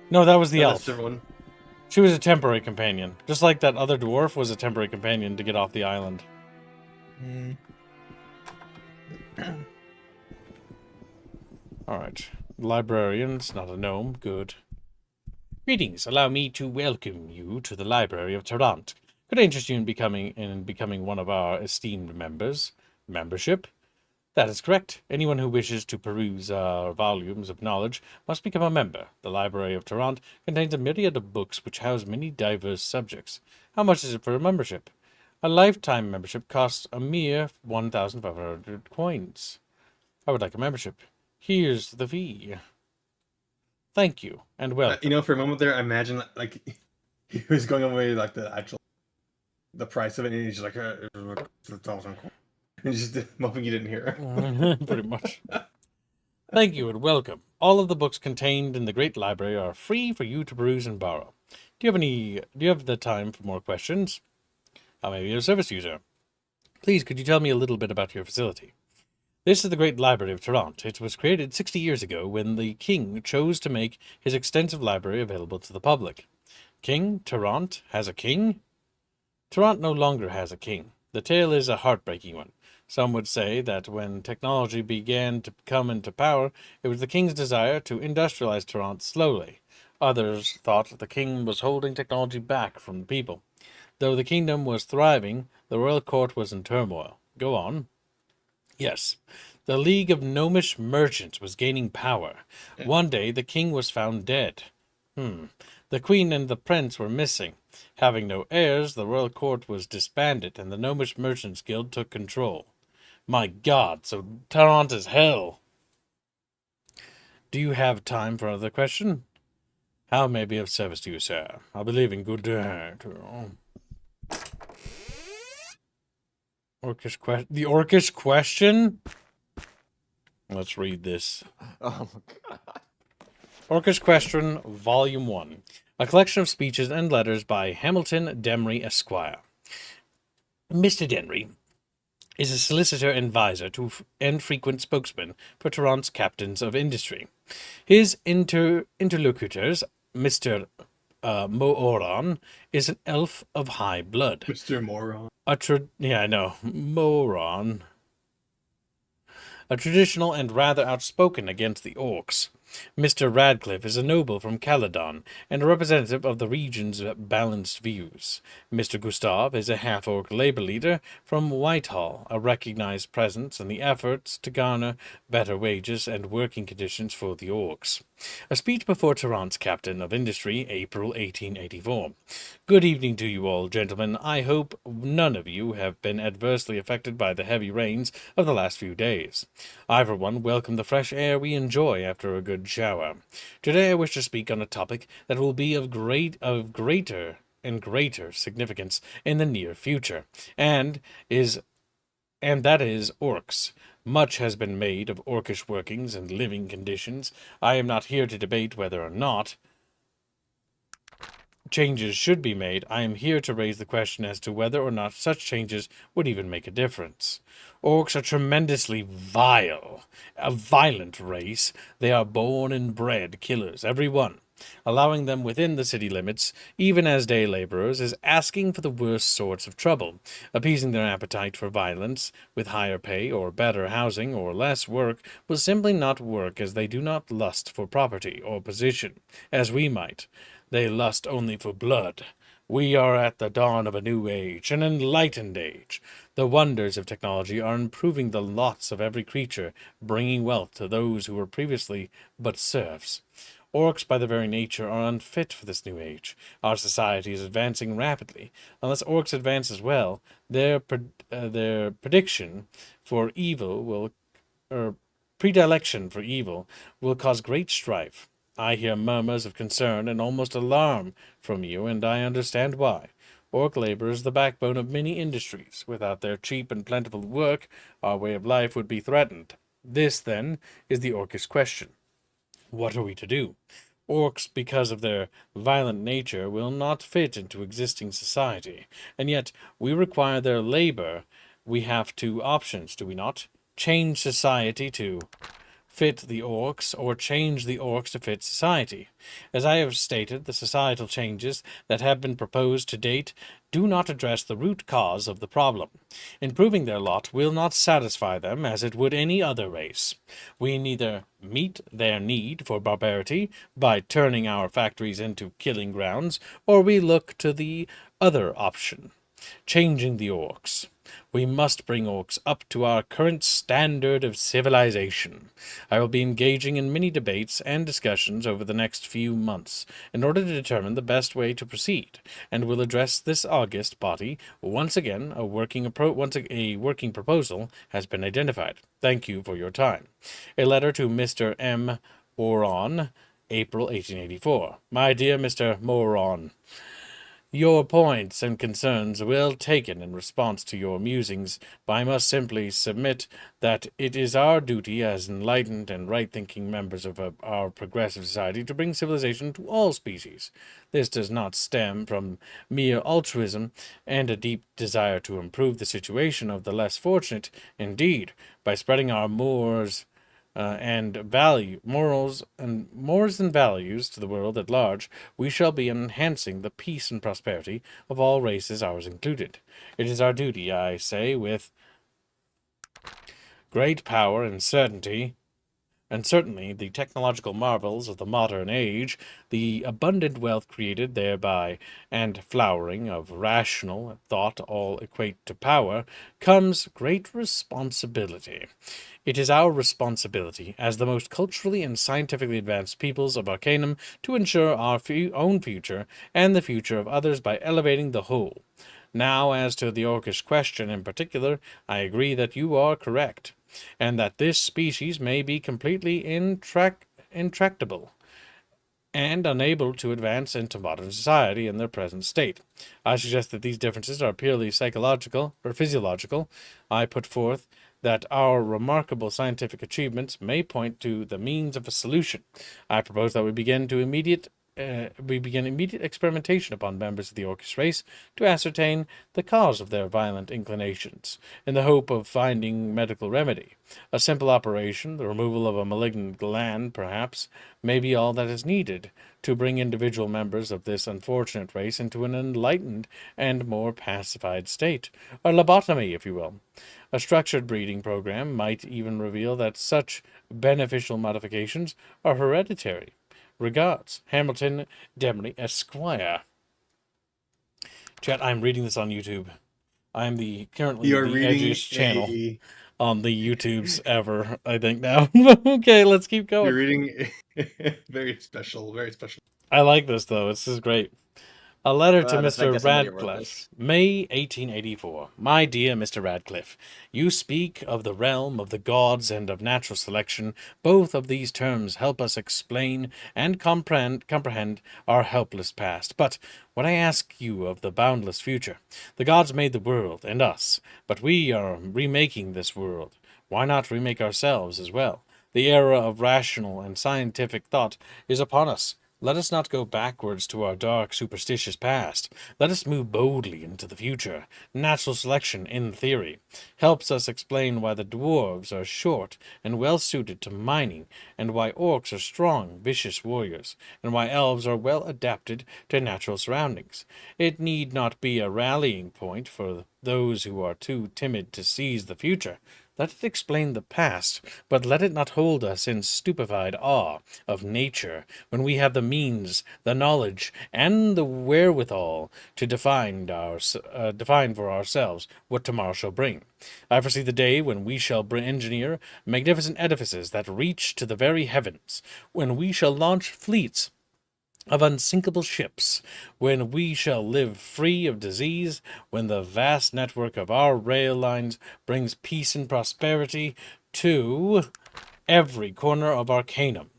No, that was the elf. That's the one. She was a temporary companion. Just like that other dwarf was a temporary companion to get off the island. Alright. Librarian's not a gnome. Good. Greetings. Allow me to welcome you to the Library of Tarant. Could I interest you in becoming one of our esteemed members? Membership? That is correct. Anyone who wishes to peruse our volumes of knowledge must become a member. The Library of Tarant contains a myriad of books which house many diverse subjects. How much is it for a membership? A lifetime membership costs a mere 1,500 coins. I would like a membership. Here's the fee. Thank you, and welcome. You know, for a moment there, I imagine, like, he was going away, like, the price of it, and he's just like, 1,000 coins. And just hoping you didn't hear. Pretty much. Thank you and welcome. All of the books contained in the Great Library are free for you to peruse and borrow. Do you have the time for more questions? I may be a service user. Please, could you tell me a little bit about your facility? This is the Great Library of Tarant. It was created 60 years ago when the king chose to make his extensive library available to the public. King Tarant has a king? Tarant no longer has a king. The tale is a heartbreaking one. Some would say that when technology began to come into power, it was the king's desire to industrialize Tarant slowly. Others thought the king was holding technology back from the people. Though the kingdom was thriving, the royal court was in turmoil. Go on. Yes, the League of Gnomish Merchants was gaining power. One day, the king was found dead. The queen and the prince were missing. Having no heirs, the royal court was disbanded, and the Gnomish Merchants Guild took control. My God, so Tarant is hell. Do you have time for another question? How may I be of service to you, sir? I believe in good The Orcish question? Let's read this. Oh my God. Orcish question, Volume 1. A collection of speeches and letters by Hamilton Demry, Esquire. Mr. Demry is a solicitor and advisor and frequent spokesman for Tarant's captains of industry. His interlocutors, Mr. Mooron, is an elf of high blood. Mr. Moron. Yeah, I know. Moron. A traditional and rather outspoken against the orcs. Mr. Radcliffe is a noble from Caledon, and a representative of the region's balanced views. Mr. Gustav is a half-orc labor leader from Whitehall, a recognized presence in the efforts to garner better wages and working conditions for the orcs. A speech before Tarant's captain of industry, April 1884. Good evening to you all, gentlemen. I hope none of you have been adversely affected by the heavy rains of the last few days. I, for one, welcome the fresh air we enjoy after a good good shower. Today I wish to speak on a topic that will be of greater and greater significance in the near future, and that is orcs. Much has been made of orcish workings and living conditions. I am not here to debate whether or not changes should be made. I am here to raise the question as to whether or not such changes would even make a difference. Orcs are tremendously vile, a violent race. They are born and bred killers, every one. Allowing them within the city limits, even as day laborers, is asking for the worst sorts of trouble. Appeasing their appetite for violence with higher pay or better housing or less work will simply not work, as they do not lust for property or position, as we might. They lust only for blood. We are at the dawn of a new age, an enlightened age. The wonders of technology are improving the lots of every creature, bringing wealth to those who were previously but serfs. Orcs, by their very nature, are unfit for this new age. Our society is advancing rapidly. Unless orcs advance as well, their predilection for evil will cause great strife. I hear murmurs of concern and almost alarm from you, and I understand why. Orc labor is the backbone of many industries. Without their cheap and plentiful work, our way of life would be threatened. This, then, is the orcish question. What are we to do? Orcs, because of their violent nature, will not fit into existing society, and yet we require their labor. We have two options, do we not? Change society to fit the orcs, or change the orcs to fit society. As I have stated, the societal changes that have been proposed to date do not address the root cause of the problem. Improving their lot will not satisfy them as it would any other race. We neither meet their need for barbarity by turning our factories into killing grounds, or we look to the other option, changing the orcs. We must bring orcs up to our current standard of civilization. I will be engaging in many debates and discussions over the next few months in order to determine the best way to proceed, and will address this august body once again. A working proposal has been identified. Thank you for your time. A letter to Mr. M. Moron, April 1884. My dear Mr. Moron, your points and concerns well taken in response to your musings, but I must simply submit that it is our duty as enlightened and right-thinking members of our progressive society to bring civilization to all species. This does not stem from mere altruism and a deep desire to improve the situation of the less fortunate. Indeed, by spreading our morals and values to the world at large, we shall be enhancing the peace and prosperity of all races, ours included. It is our duty, I say, with great power and certainty, and certainly the technological marvels of the modern age, the abundant wealth created thereby, and flowering of rational thought all equate to power, comes great responsibility. It is our responsibility, as the most culturally and scientifically advanced peoples of Arcanum, to ensure our own future and the future of others by elevating the whole. Now, as to the orcish question in particular, I agree that you are correct, and that this species may be completely intractable and unable to advance into modern society in their present state. I suggest that these differences are purely psychological or physiological. I put forth that our remarkable scientific achievements may point to the means of a solution. I propose that we begin immediate experimentation upon members of the orcish race to ascertain the cause of their violent inclinations, in the hope of finding medical remedy. A simple operation, the removal of a malignant gland, perhaps, may be all that is needed to bring individual members of this unfortunate race into an enlightened and more pacified state. A lobotomy, if you will. A structured breeding program might even reveal that such beneficial modifications are hereditary. Regards, Hamilton Demry, Esquire. Chat, I'm reading this on YouTube. I'm currently You're the reading edgiest channel a... on the YouTubes ever, I think now. Okay, let's keep going. You're reading very special, very special. I like this, though. This is great. A letter to Let's make Mr. this somebody wrote this. Radcliffe, May 1884. My dear Mr. Radcliffe, you speak of the realm of the gods and of natural selection. Both of these terms help us explain and comprehend our helpless past. But when I ask you of the boundless future, the gods made the world and us, but we are remaking this world. Why not remake ourselves as well? The era of rational and scientific thought is upon us. Let us not go backwards to our dark, superstitious past. Let us move boldly into the future. Natural selection, in theory, helps us explain why the dwarves are short and well suited to mining, and why orcs are strong, vicious warriors, and why elves are well adapted to natural surroundings. It need not be a rallying point for those who are too timid to seize the future. Let it explain the past, but let it not hold us in stupefied awe of nature when we have the means, the knowledge, and the wherewithal to define for ourselves what tomorrow shall bring. I foresee the day when we shall engineer magnificent edifices that reach to the very heavens, when we shall launch fleets of unsinkable ships, when we shall live free of disease, when the vast network of our rail lines brings peace and prosperity to every corner of Arcanum.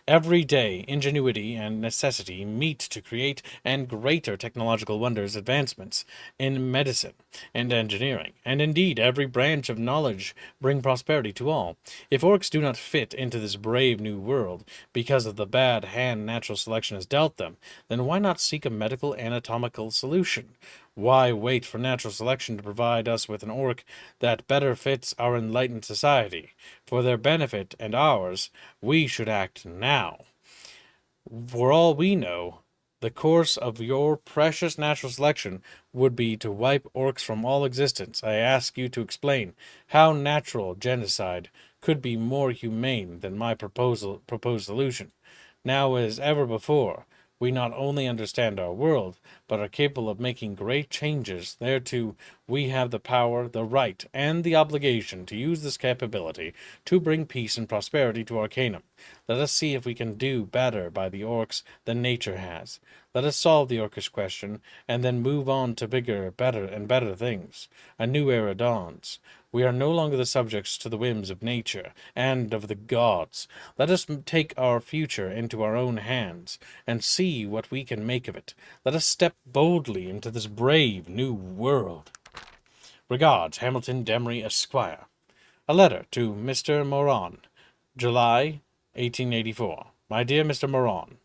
Every day, ingenuity and necessity meet to create and greater technological wonders, advancements in medicine and engineering, and indeed every branch of knowledge bring prosperity to all. If orcs do not fit into this brave new world because of the bad hand natural selection has dealt them, then why not seek a medical anatomical solution? Why wait for natural selection to provide us with an orc that better fits our enlightened society? For their benefit and ours, we should act now. For all we know, the course of your precious natural selection would be to wipe orcs from all existence. I ask you to explain how natural genocide could be more humane than my proposed solution. Now, as ever before, we not only understand our world, but are capable of making great changes thereto. We have the power, the right, and the obligation to use this capability to bring peace and prosperity to Arcanum. Let us see if we can do better by the orcs than nature has. Let us solve the orcish question, and then move on to bigger, better things. A new era dawns. We are no longer the subjects to the whims of nature and of the gods. Let us take our future into our own hands and see what we can make of it. Let us step boldly into this brave new world. Regards, Hamilton Demery, Esquire. A letter to Mr. Moran, July 1884. My dear Mr. Moran,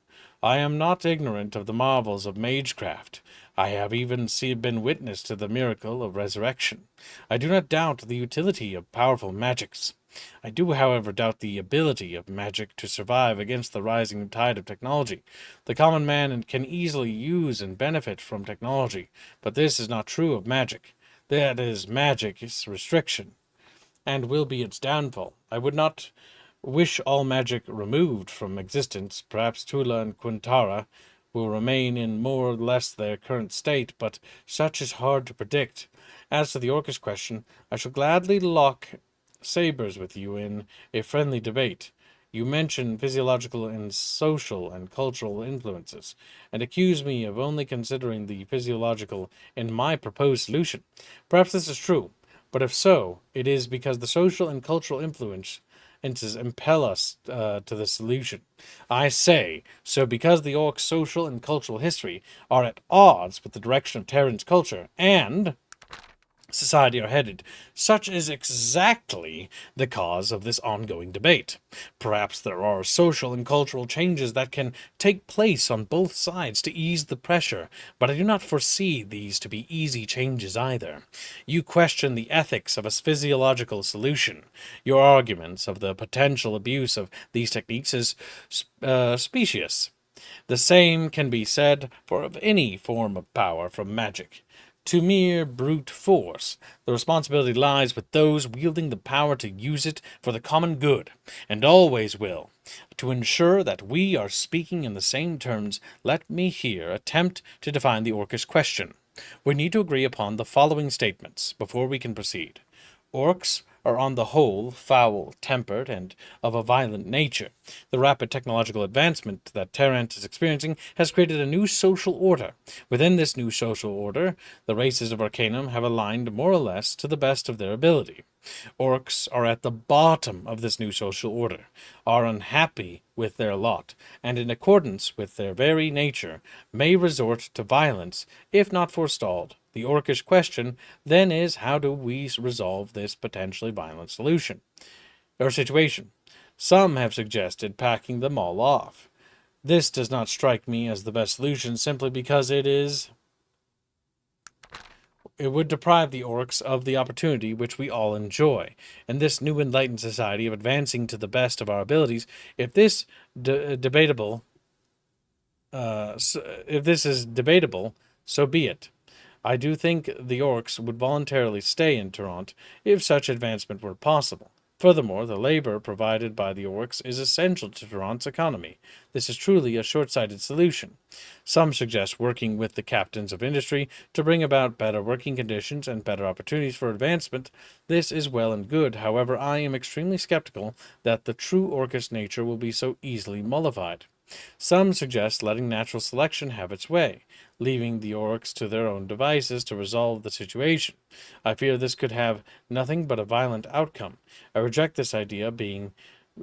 I am not ignorant of the marvels of magecraft. I have even been witness to the miracle of resurrection. I do not doubt the utility of powerful magics. I do, however, doubt the ability of magic to survive against the rising tide of technology. The common man can easily use and benefit from technology, but this is not true of magic. That is, magic is restriction, and will be its downfall. I would not wish all magic removed from existence. Perhaps Tula and Quintara will remain in more or less their current state, but such is hard to predict. As to the orcish question, I shall gladly lock sabers with you in a friendly debate. You mention physiological and social and cultural influences, and accuse me of only considering the physiological in my proposed solution. Perhaps this is true, but if so, it is because the social and cultural influences impel us to the solution. I say so because the orc's social and cultural history are at odds with the direction of Terran's culture and society are headed. Such is exactly the cause of this ongoing debate. Perhaps there are social and cultural changes that can take place on both sides to ease the pressure, but I do not foresee these to be easy changes either. You question the ethics of a physiological solution. Your arguments of the potential abuse of these techniques is specious. The same can be said for of any form of power from magic to mere brute force. The responsibility lies with those wielding the power to use it for the common good, and always will. To ensure that we are speaking in the same terms, let me here attempt to define the orcish question. We need to agree upon the following statements before we can proceed. Orcs are on the whole foul-tempered and of a violent nature. The rapid technological advancement that Terrant is experiencing has created a new social order. Within this new social order, the races of Arcanum have aligned more or less to the best of their ability. Orcs are at the bottom of this new social order, are unhappy with their lot, and in accordance with their very nature, may resort to violence, if not forestalled. The orcish question then is, how do we resolve this potentially violent situation? Some have suggested packing them all off. This does not strike me as the best solution simply because it would deprive the orcs of the opportunity which we all enjoy. In this new enlightened society of advancing to the best of our abilities, if this is debatable, so be it. I do think the orcs would voluntarily stay in Tarant if such advancement were possible. Furthermore, the labor provided by the orcs is essential to Tarant's economy. This is truly a short-sighted solution. Some suggest working with the captains of industry to bring about better working conditions and better opportunities for advancement. This is well and good. However, I am extremely skeptical that the true orcish nature will be so easily mollified. Some suggest letting natural selection have its way, leaving the orcs to their own devices to resolve the situation. I fear this could have nothing but a violent outcome. I reject this idea being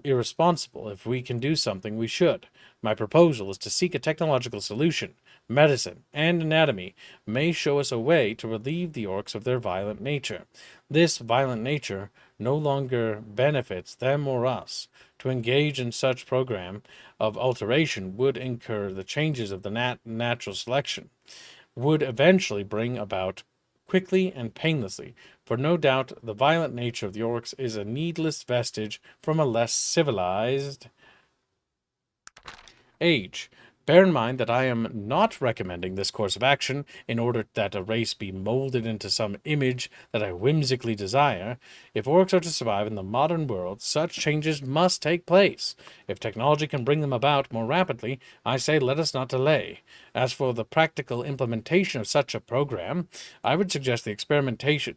irresponsible. If we can do something, we should. My proposal is to seek a technological solution. Medicine and anatomy may show us a way to relieve the orcs of their violent nature. This violent nature no longer benefits them or us. To engage in such program of alteration would incur the changes of the natural selection, would eventually bring about quickly and painlessly, for no doubt the violent nature of the orcs is a needless vestige from a less civilized age. Bear in mind that I am not recommending this course of action in order that a race be molded into some image that I whimsically desire. If orcs are to survive in the modern world, such changes must take place. If technology can bring them about more rapidly, I say let us not delay. As for the practical implementation of such a program, I would suggest if experimentation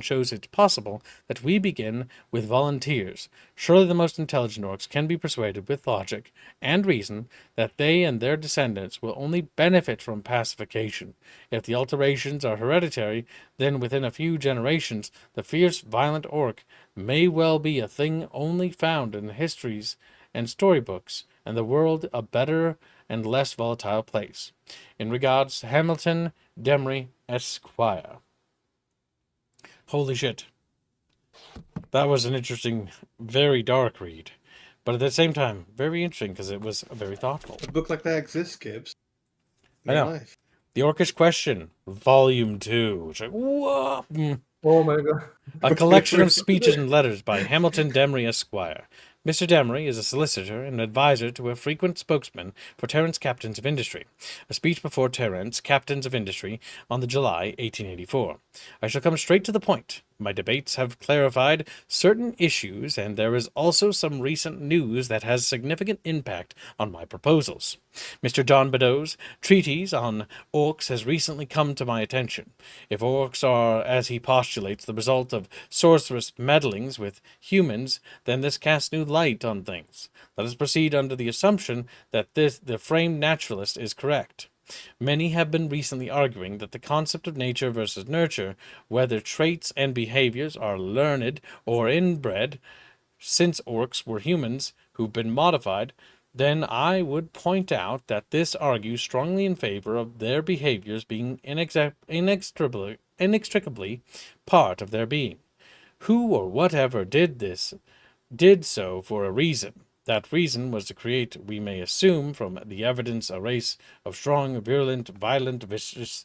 shows it's possible, that we begin with volunteers. Surely the most intelligent orcs can be persuaded with logic and reason that they and their descendants will only benefit from pacification. If the alterations are hereditary, then within a few generations the fierce, violent orc may well be a thing only found in histories and storybooks, and the world a better and less volatile place. In regards, Hamilton Demery, Esquire. Holy shit. That was an interesting, very dark read. But at the same time, very interesting because it was very thoughtful. A book like that exists, Gibbs. I know. Life. The Orcish Question, Volume 2. It's like, whoa! Oh my god. A collection of speeches and letters by Hamilton Demery, Esquire. Mr. Demery is a solicitor and advisor to a frequent spokesman for Terrance Captains of Industry. A speech before Terrance Captains of Industry on the July 1884. I shall come straight to the point. My debates have clarified certain issues, and there is also some recent news that has significant impact on my proposals. Mr. John Beddoes' treatise on orcs has recently come to my attention. If orcs are, as he postulates, the result of sorcerous meddlings with humans, then this casts new light on things. Let us proceed under the assumption that the framed naturalist is correct. Many have been recently arguing that the concept of nature versus nurture, whether traits and behaviors are learned or inbred, since orcs were humans who've been modified, then I would point out that this argues strongly in favor of their behaviors being inextricably part of their being. Who or whatever did so for a reason. That reason was to create, we may assume from the evidence, a race of strong, virulent, violent, vicious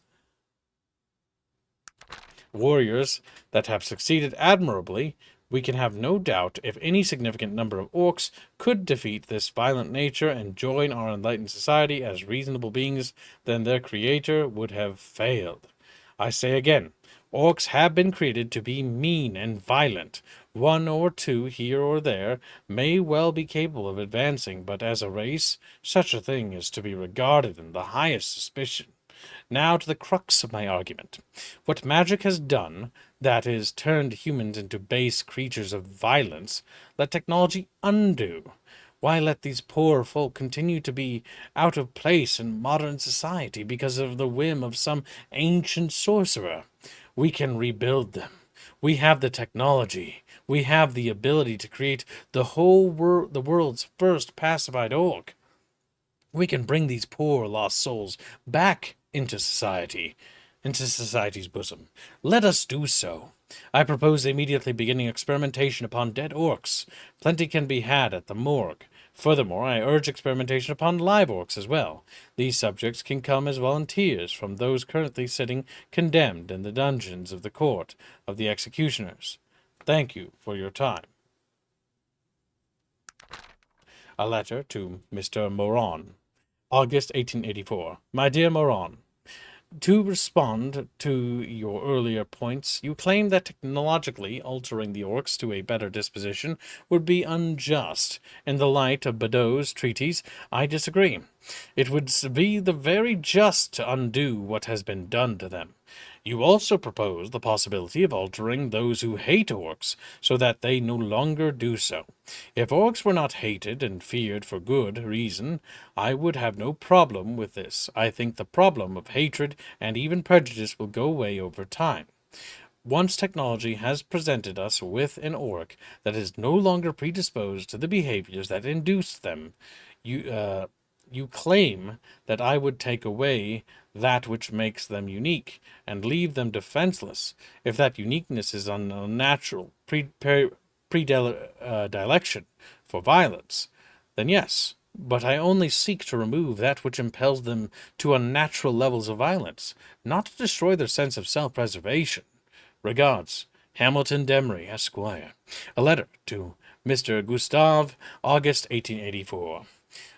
warriors that have succeeded admirably. We can have no doubt if any significant number of orcs could defeat this violent nature and join our enlightened society as reasonable beings, then their creator would have failed. I say again, orcs have been created to be mean and violent. One or two here or there may well be capable of advancing, but as a race, such a thing is to be regarded in the highest suspicion. Now to the crux of my argument. What magic has done, that is, turned humans into base creatures of violence, let technology undo. Why let these poor folk continue to be out of place in modern society because of the whim of some ancient sorcerer? We can rebuild them. We have the technology. We have the ability to create the world's first pacified orc. We can bring these poor lost souls back into society's bosom. Let us do so. I propose immediately beginning experimentation upon dead orcs. Plenty can be had at the morgue. Furthermore, I urge experimentation upon live orcs as well. These subjects can come as volunteers from those currently sitting condemned in the dungeons of the court of the executioners. Thank you for your time. A letter to Mr. Moran. August 1884. My dear Moran, to respond to your earlier points, you claim that technologically altering the orcs to a better disposition would be unjust. In the light of Badeau's treatise, I disagree. It would be the very just to undo what has been done to them. You also propose the possibility of altering those who hate orcs so that they no longer do so. If orcs were not hated and feared for good reason, I would have no problem with this. I think the problem of hatred and even prejudice will go away over time. Once technology has presented us with an orc that is no longer predisposed to the behaviors that induced them, you claim that I would take away that which makes them unique and leave them defenseless. If that uniqueness is an unnatural predilection for violence, then yes, but I only seek to remove that which impels them to unnatural levels of violence, not to destroy their sense of self-preservation. Regards, Hamilton Demery, Esquire. A letter to Mr. Gustave, August 1884.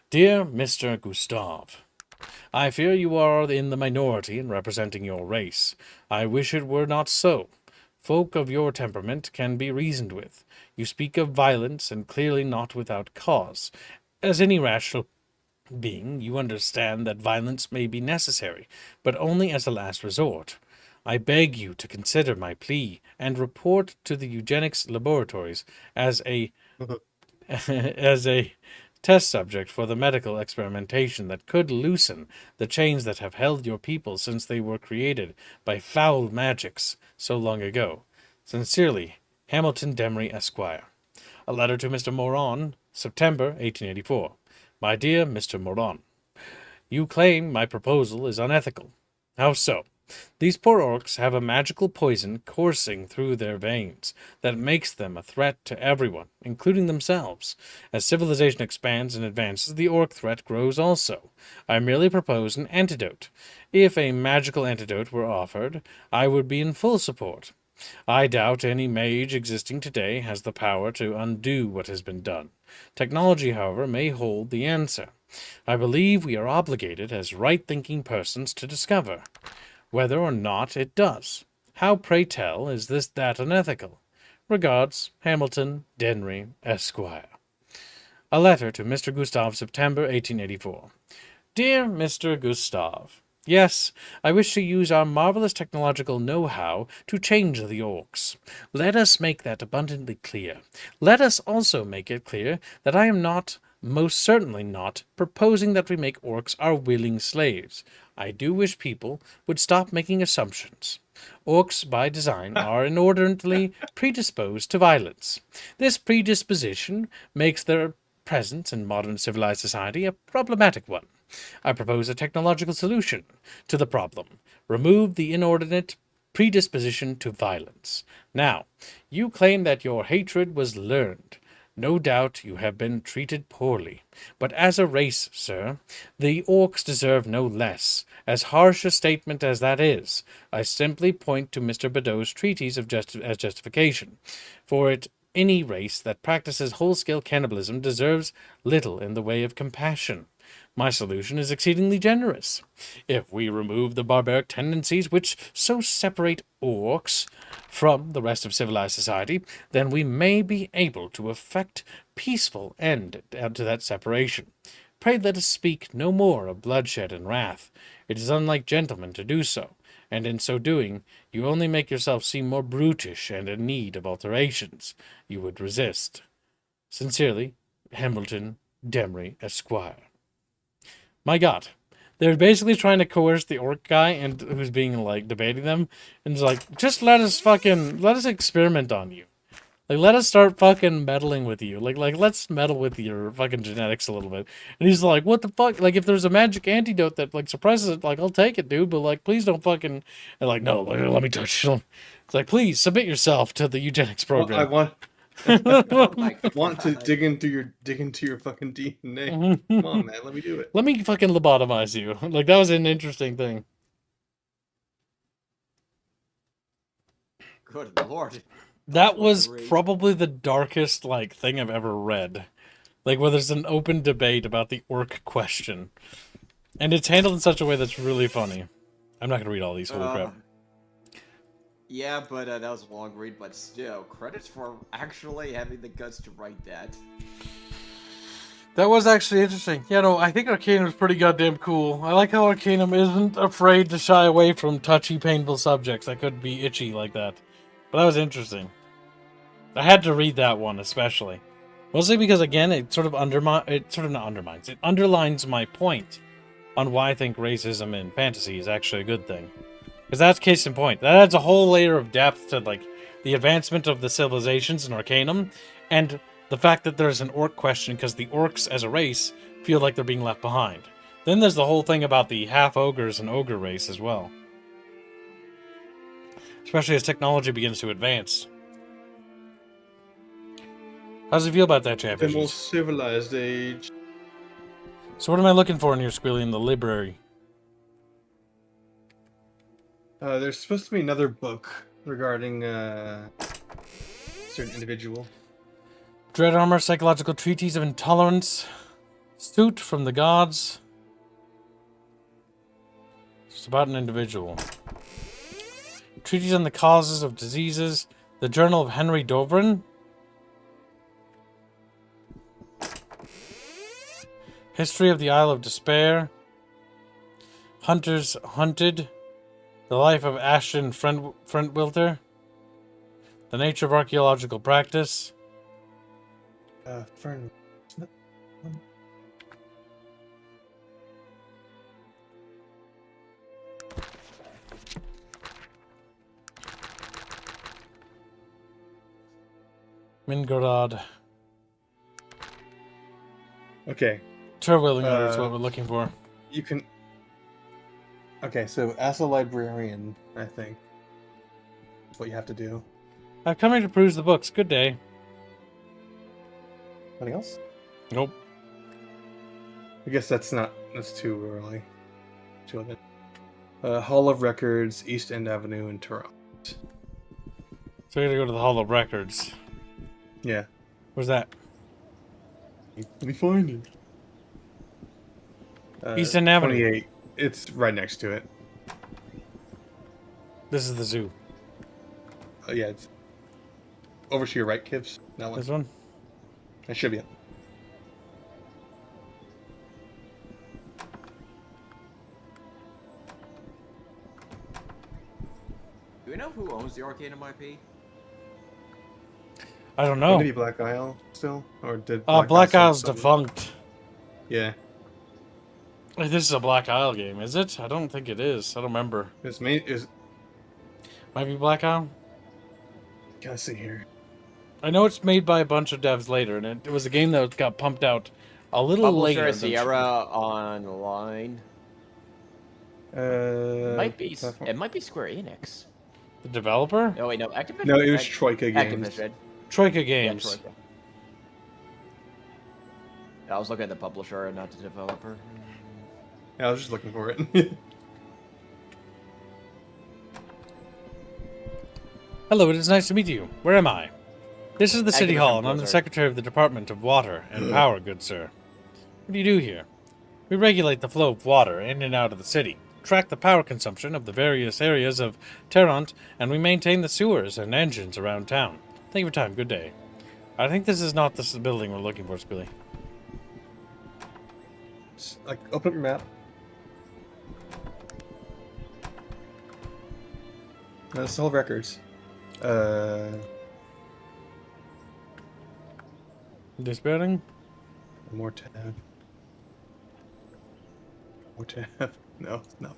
Dear Mr. Gustave, I fear you are in the minority in representing your race. I wish it were not so. Folk of your temperament can be reasoned with. You speak of violence, and clearly not without cause. As any rational being, you understand that violence may be necessary, but only as a last resort. I beg you to consider my plea and report to the eugenics laboratories as a test subject for the medical experimentation that could loosen the chains that have held your people since they were created by foul magics so long ago. Sincerely, Hamilton Demery, Esquire. A letter to Mr. Moran, September 1884. My dear Mr. Moran, you claim my proposal is unethical. How so? These poor orcs have a magical poison coursing through their veins that makes them a threat to everyone, including themselves. As civilization expands and advances, the orc threat grows also. I merely propose an antidote. If a magical antidote were offered, I would be in full support. I doubt any mage existing today has the power to undo what has been done. Technology, however, may hold the answer. I believe we are obligated as right-thinking persons to discover whether or not it does. How, pray tell, is that unethical? Regards, Hamilton Demery, Esquire. A letter to Mr. Gustave, September 1884. Dear Mr. Gustave, yes, I wish to use our marvelous technological know-how to change the orcs. Let us make that abundantly clear. Let us also make it clear that I am not, most certainly not, proposing that we make orcs our willing slaves. I do wish people would stop making assumptions. Orcs, by design, are inordinately predisposed to violence. This predisposition makes their presence in modern civilized society a problematic one. I propose a technological solution to the problem. Remove the inordinate predisposition to violence. Now, you claim that your hatred was learned. No doubt you have been treated poorly. But as a race, sir, the orcs deserve no less. As harsh a statement as that is, I simply point to Mr. Badeau's treatise as justification. For it, any race that practices whole-scale cannibalism deserves little in the way of compassion. My solution is exceedingly generous. If we remove the barbaric tendencies which so separate orcs from the rest of civilized society, then we may be able to effect peaceful end to that separation. Pray let us speak no more of bloodshed and wrath. It is unlike gentlemen to do so, and in so doing, you only make yourself seem more brutish and in need of alterations you would resist. Sincerely, Hamilton Demry, Esquire. My God. They're basically trying to coerce the orc guy and who's being, like, debating them. And it's like, just let us experiment on you. Like, let us start fucking meddling with you. Like, let's meddle with your fucking genetics a little bit. And he's like, what the fuck? Like, if there's a magic antidote that, like, suppresses it, like, I'll take it, dude. But, like, please don't fucking... And, like, no, let me touch you. It's like, please, submit yourself to the eugenics program. Well, I want to dig into your fucking DNA. Come on, man, let me do it. Let me fucking lobotomize you. Like, that was an interesting thing. Good lord. That was probably the darkest, like, thing I've ever read. Like, where there's an open debate about the orc question. And it's handled in such a way that's really funny. I'm not gonna read all these, holy crap. Yeah, but that was a long read, but still, credits for actually having the guts to write that. That was actually interesting. Yeah, no, I think Arcanum is pretty goddamn cool. I like how Arcanum isn't afraid to shy away from touchy, painful subjects that could be itchy like that. But that was interesting. I had to read that one, especially. Mostly because, again, it sort of it underlines my point on why I think racism in fantasy is actually a good thing. Because that's case in point. That adds a whole layer of depth to, like, the advancement of the civilizations in Arcanum, and the fact that there's an orc question because the orcs, as a race, feel like they're being left behind. Then there's the whole thing about the half-ogres and ogre race as well. Especially as technology begins to advance. How does it feel about that, Chatfish? The most civilized age. So what am I looking for in here, Squilly, in the library? There's supposed to be another book regarding a certain individual. Dread Armor, Psychological Treatise of Intolerance, Suit from the Gods. It's about an individual. Treatise on the Causes of Diseases, the Journal of Henry Dovrin. History of the Isle of Despair. Hunters Hunted. The Life of Ashton Frentwilter. The Nature of Archaeological Practice. Fern. Mingorod. Okay. Terwillinger is what we're looking for. You can... Okay, so as a librarian, I think, that's what you have to do. I've come here to peruse the books. Good day. Anything else? Nope. I guess that's too early. Hall of Records, East End Avenue in Toronto. So we gotta go to the Hall of Records. Yeah. Where's that? Let me find it. East End Avenue. 28. It's right next to it. This is the zoo. Yeah, it's over to your right, Kivs. That one. This one? It should be it. Do we know who owns the Arcanum IP? I don't know. Maybe Black Isle still? Or did Black Isle's defunct. Yeah. This is a Black Isle game, is it? I don't think it is. I don't remember. Might be Black Isle? Gotta see here. I know it's made by a bunch of devs later, and it was a game that got pumped out a little later. Publisher Sierra Online. It might be Square Enix. The developer? No, wait, no, Activision. No, it was Troika Games. Activision. Troika Games. Yeah, Troika. I was looking at the publisher and not the developer. Yeah, I was just looking for it. Hello, it is nice to meet you. Where am I? This is the City Activision Hall, and I'm the Blizzard. Secretary of the Department of Water and Power, good sir. What do you do here? We regulate the flow of water in and out of the city, track the power consumption of the various areas of Tarrant, and we maintain the sewers and engines around town. Thank you for your time. Good day. I think this is not the building we're looking for, Spilly. like open up your map. That's all records. This building? More tab. More tab. No, it's not.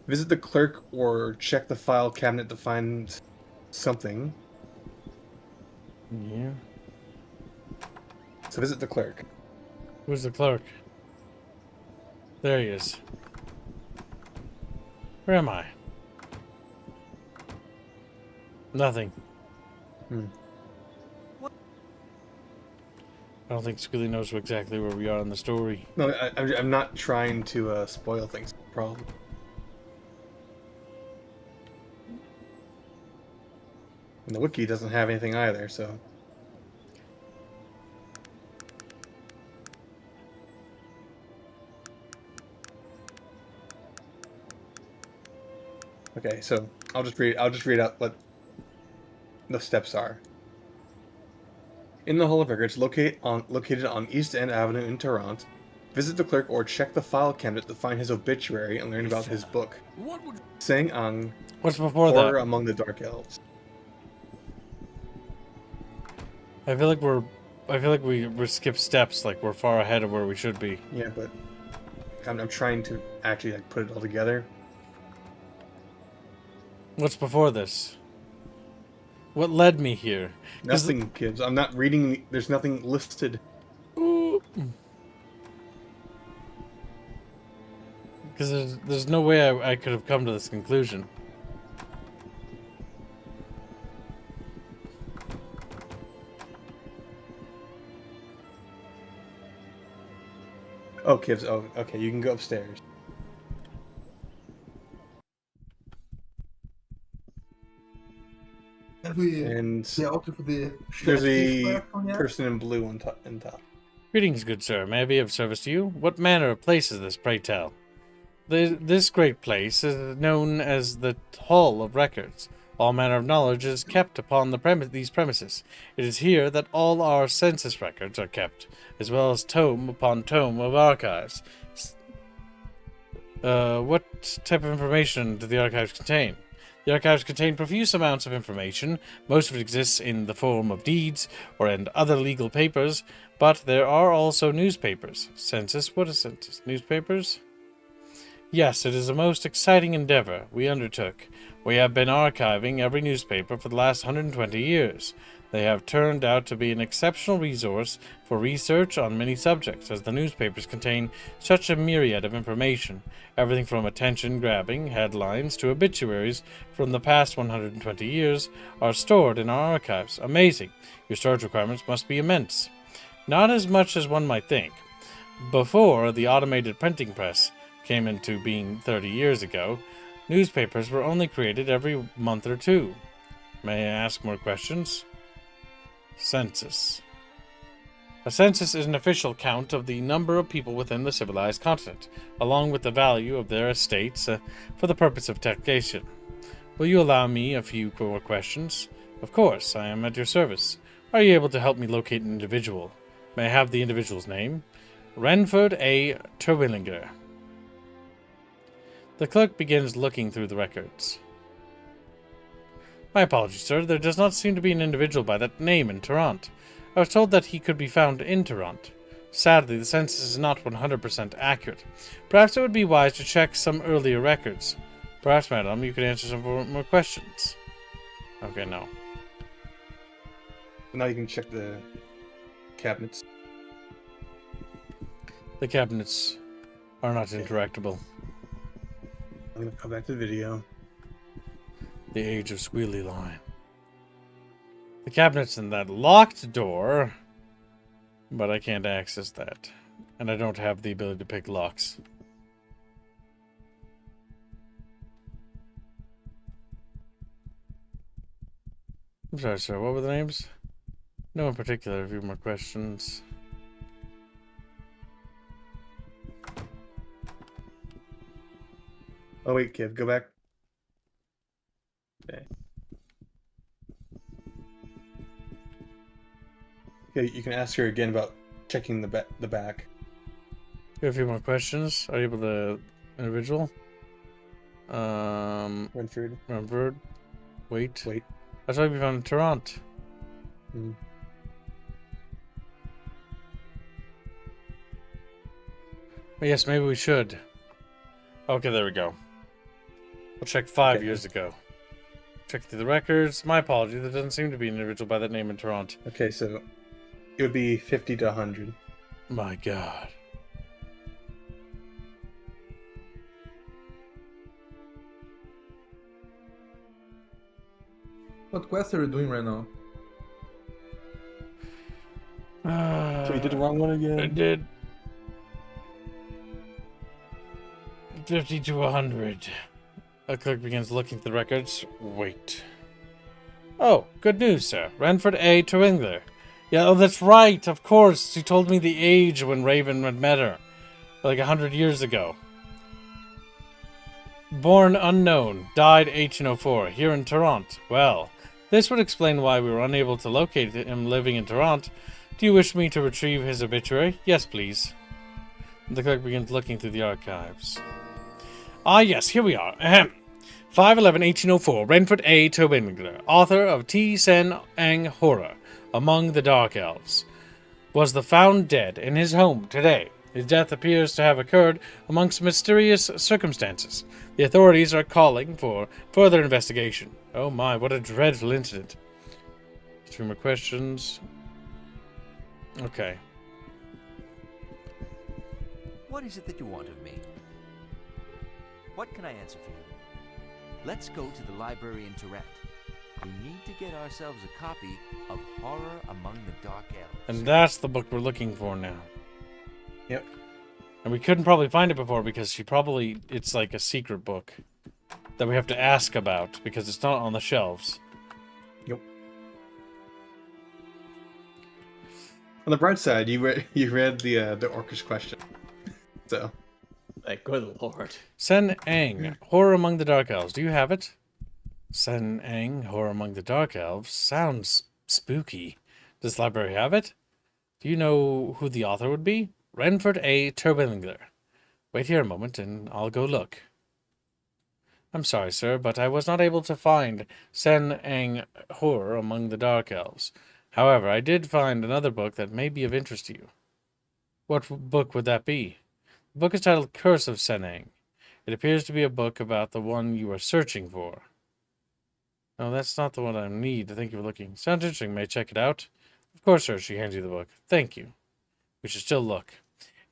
Visit the clerk or check the file cabinet to find something. Yeah. So visit the clerk. Who's the clerk? There he is. Where am I? Nothing. I don't think Squilly knows exactly where we are in the story. No, I'm not trying to spoil things. Problem. And the wiki doesn't have anything either, so. Okay, so I'll just read out what the steps are. In the Hall of Records, located on East End Avenue in Toronto, visit the clerk or check the file cabinet to find his obituary and learn about his book. Sang Ang. What's before Horror that? Among the Dark Elves. I feel like we skip steps, like we're far ahead of where we should be. Yeah, but I'm trying to actually like put it all together. What's before this? What led me here? Nothing, kids. I'm not reading. There's nothing listed. Because there's no way I could have come to this conclusion. Oh, kids. Oh, okay. You can go upstairs. And there's a person in blue on top. Greetings, good sir. May I be of service to you? What manner of place is this, pray tell? This great place is known as the Hall of Records. All manner of knowledge is kept upon these premises. It is here that all our census records are kept, as well as tome upon tome of archives. What type of information do the archives contain? The archives contain profuse amounts of information. Most of it exists in the form of deeds or in other legal papers, but there are also newspapers. Census? What is census? Newspapers? Yes, it is a most exciting endeavor we undertook. We have been archiving every newspaper for the last 120 years. They have turned out to be an exceptional resource for research on many subjects, as the newspapers contain such a myriad of information, everything from attention-grabbing headlines to obituaries from the past 120 years are stored in our archives. Amazing. Your storage requirements must be immense. Not as much as one might think. Before the automated printing press came into being 30 years ago, newspapers were only created every month or two. May I ask more questions? Census. A census is an official count of the number of people within the civilized continent, along with the value of their estates for the purpose of taxation. Will you allow me a few more questions? Of course, I am at your service. Are you able to help me locate an individual? May I have the individual's name? Renford A. Terwillinger. The clerk begins looking through the records. My apologies, sir. There does not seem to be an individual by that name in Toronto. I was told that he could be found in Toronto. Sadly, the census is not 100% accurate. Perhaps it would be wise to check some earlier records. Perhaps, madam, you could answer some more questions. Okay, no. Now you can check the cabinets. The cabinets are not interactable. I'm gonna go back to the video. The age of squealy line. The cabinet's in that locked door, but I can't access that. And I don't have the ability to pick locks. I'm sorry, sir. What were the names? No in particular. A few more questions. Oh wait, kid, go back. Okay. Okay, you can ask her again about checking the back. You have a few more questions. Are you able to individual? Renford. Wait. Wait. That's why we found in Toronto. Hmm. Yes, maybe we should. Okay, there we go. We'll check 5 years ago. Check through the records. My apologies, there doesn't seem to be an individual by that name in Toronto. Okay, so it would be 50 to 100. My God. What quest are you doing right now? So you did the wrong one again? I did. 50 to 100. A clerk begins looking through the records. Wait. Oh, good news, sir. Renford A. Terwingler. Yeah, oh, that's right. Of course. She told me the age when Raven had met her. Like 100 years ago. Born unknown. Died 1804. Here in Toronto. Well, this would explain why we were unable to locate him living in Toronto. Do you wish me to retrieve his obituary? Yes, please. The clerk begins looking through the archives. Ah, yes, here we are. Ahem. 5/11/1804, Renford A. Terwingler, author of T. Sen Ang Horror, Among the Dark Elves, was found dead in his home today. His death appears to have occurred amongst mysterious circumstances. The authorities are calling for further investigation. Oh my, what a dreadful incident. 3 more questions. Okay. What is it that you want of me? What can I answer for you? Let's go to the library in Tourette. We need to get ourselves a copy of Horror Among the Dark Elves. And that's the book we're looking for now. Yep. And we couldn't probably find it before because it's like a secret book that we have to ask about because it's not on the shelves. Yep. On the bright side, you read the Orcish question. So. Like, good lord. Sen Ang, Horror Among the Dark Elves. Do you have it? Sen Ang, Horror Among the Dark Elves. Sounds spooky. Does the library have it? Do you know who the author would be? Renford A. Terwingler. Wait here a moment and I'll go look. I'm sorry, sir, but I was not able to find Sen Ang, Horror Among the Dark Elves. However, I did find another book that may be of interest to you. What book would that be? The book is titled Curse of Senang. It appears to be a book about the one you are searching for. No, that's not the one I need. Thank you for looking. Sounds interesting. May I check it out? Of course, sir. She hands you the book. Thank you. We should still look.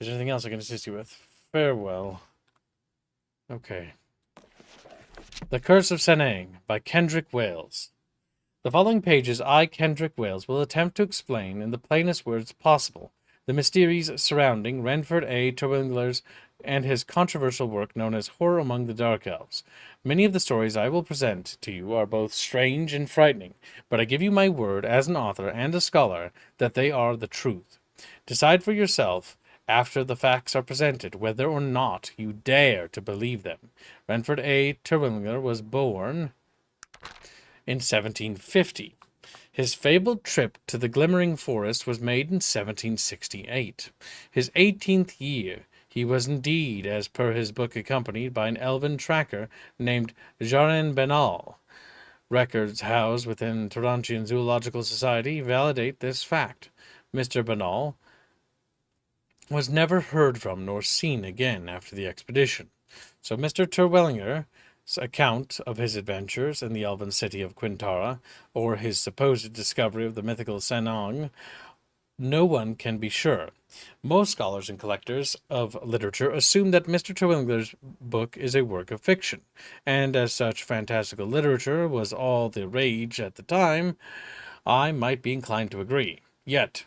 Is there anything else I can assist you with? Farewell. Okay. The Curse of Senang by Kendrick Wales. The following pages I, Kendrick Wales, will attempt to explain in the plainest words possible the mysteries surrounding Renford A. Terwingler's and his controversial work known as Horror Among the Dark Elves. Many of the stories I will present to you are both strange and frightening, but I give you my word as an author and a scholar that they are the truth. Decide for yourself, after the facts are presented, whether or not you dare to believe them. Renford A. Terwingler was born in 1750. His fabled trip to the Glimmering Forest was made in 1768. His 18th year, he was indeed, as per his book, accompanied by an elven tracker named Jaren Benal. Records housed within Torontian Zoological Society validate this fact. Mr. Benal was never heard from nor seen again after the expedition. So Mr. Terwillinger's account of his adventures in the elven city of Quintara, or his supposed discovery of the mythical Senang, no one can be sure. Most scholars and collectors of literature assume that Mr. Terwillinger's book is a work of fiction, and as such fantastical literature was all the rage at the time, I might be inclined to agree. Yet,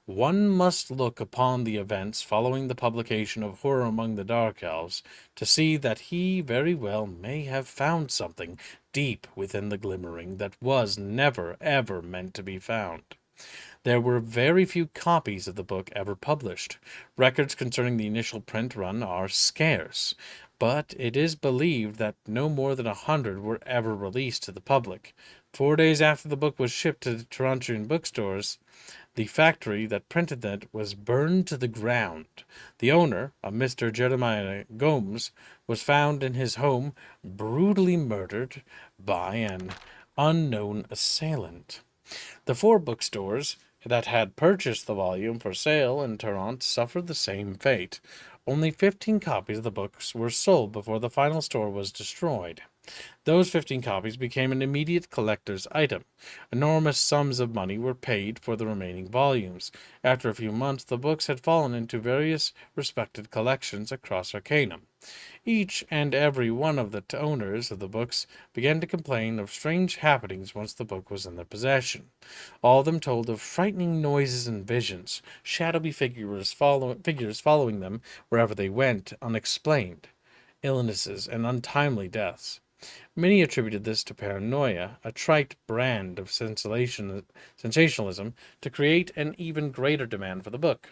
one must look upon the events following the publication of Horror Among the Dark Elves to see that he very well may have found something deep within the glimmering that was never, ever meant to be found. There were very few copies of the book ever published. Records concerning the initial print run are scarce, but it is believed that no more than 100 were ever released to the public. 4 days after the book was shipped to the Torontian bookstores, The factory that printed that was burned to the ground. The owner, a Mr. Jeremiah Gomes, was found in his home brutally murdered by an unknown assailant. The 4 bookstores that had purchased the volume for sale in Toronto suffered the same fate. Only 15 copies of the books were sold before the final store was destroyed. Those 15 copies became an immediate collector's item. Enormous sums of money were paid for the remaining volumes. After a few months, the books had fallen into various respected collections across Arcanum. Each and every one of the owners of the books began to complain of strange happenings once the book was in their possession. All of them told of frightening noises and visions, shadowy figures following them wherever they went, unexplained illnesses, and untimely deaths. Many attributed this to paranoia, a trite brand of sensationalism to create an even greater demand for the book.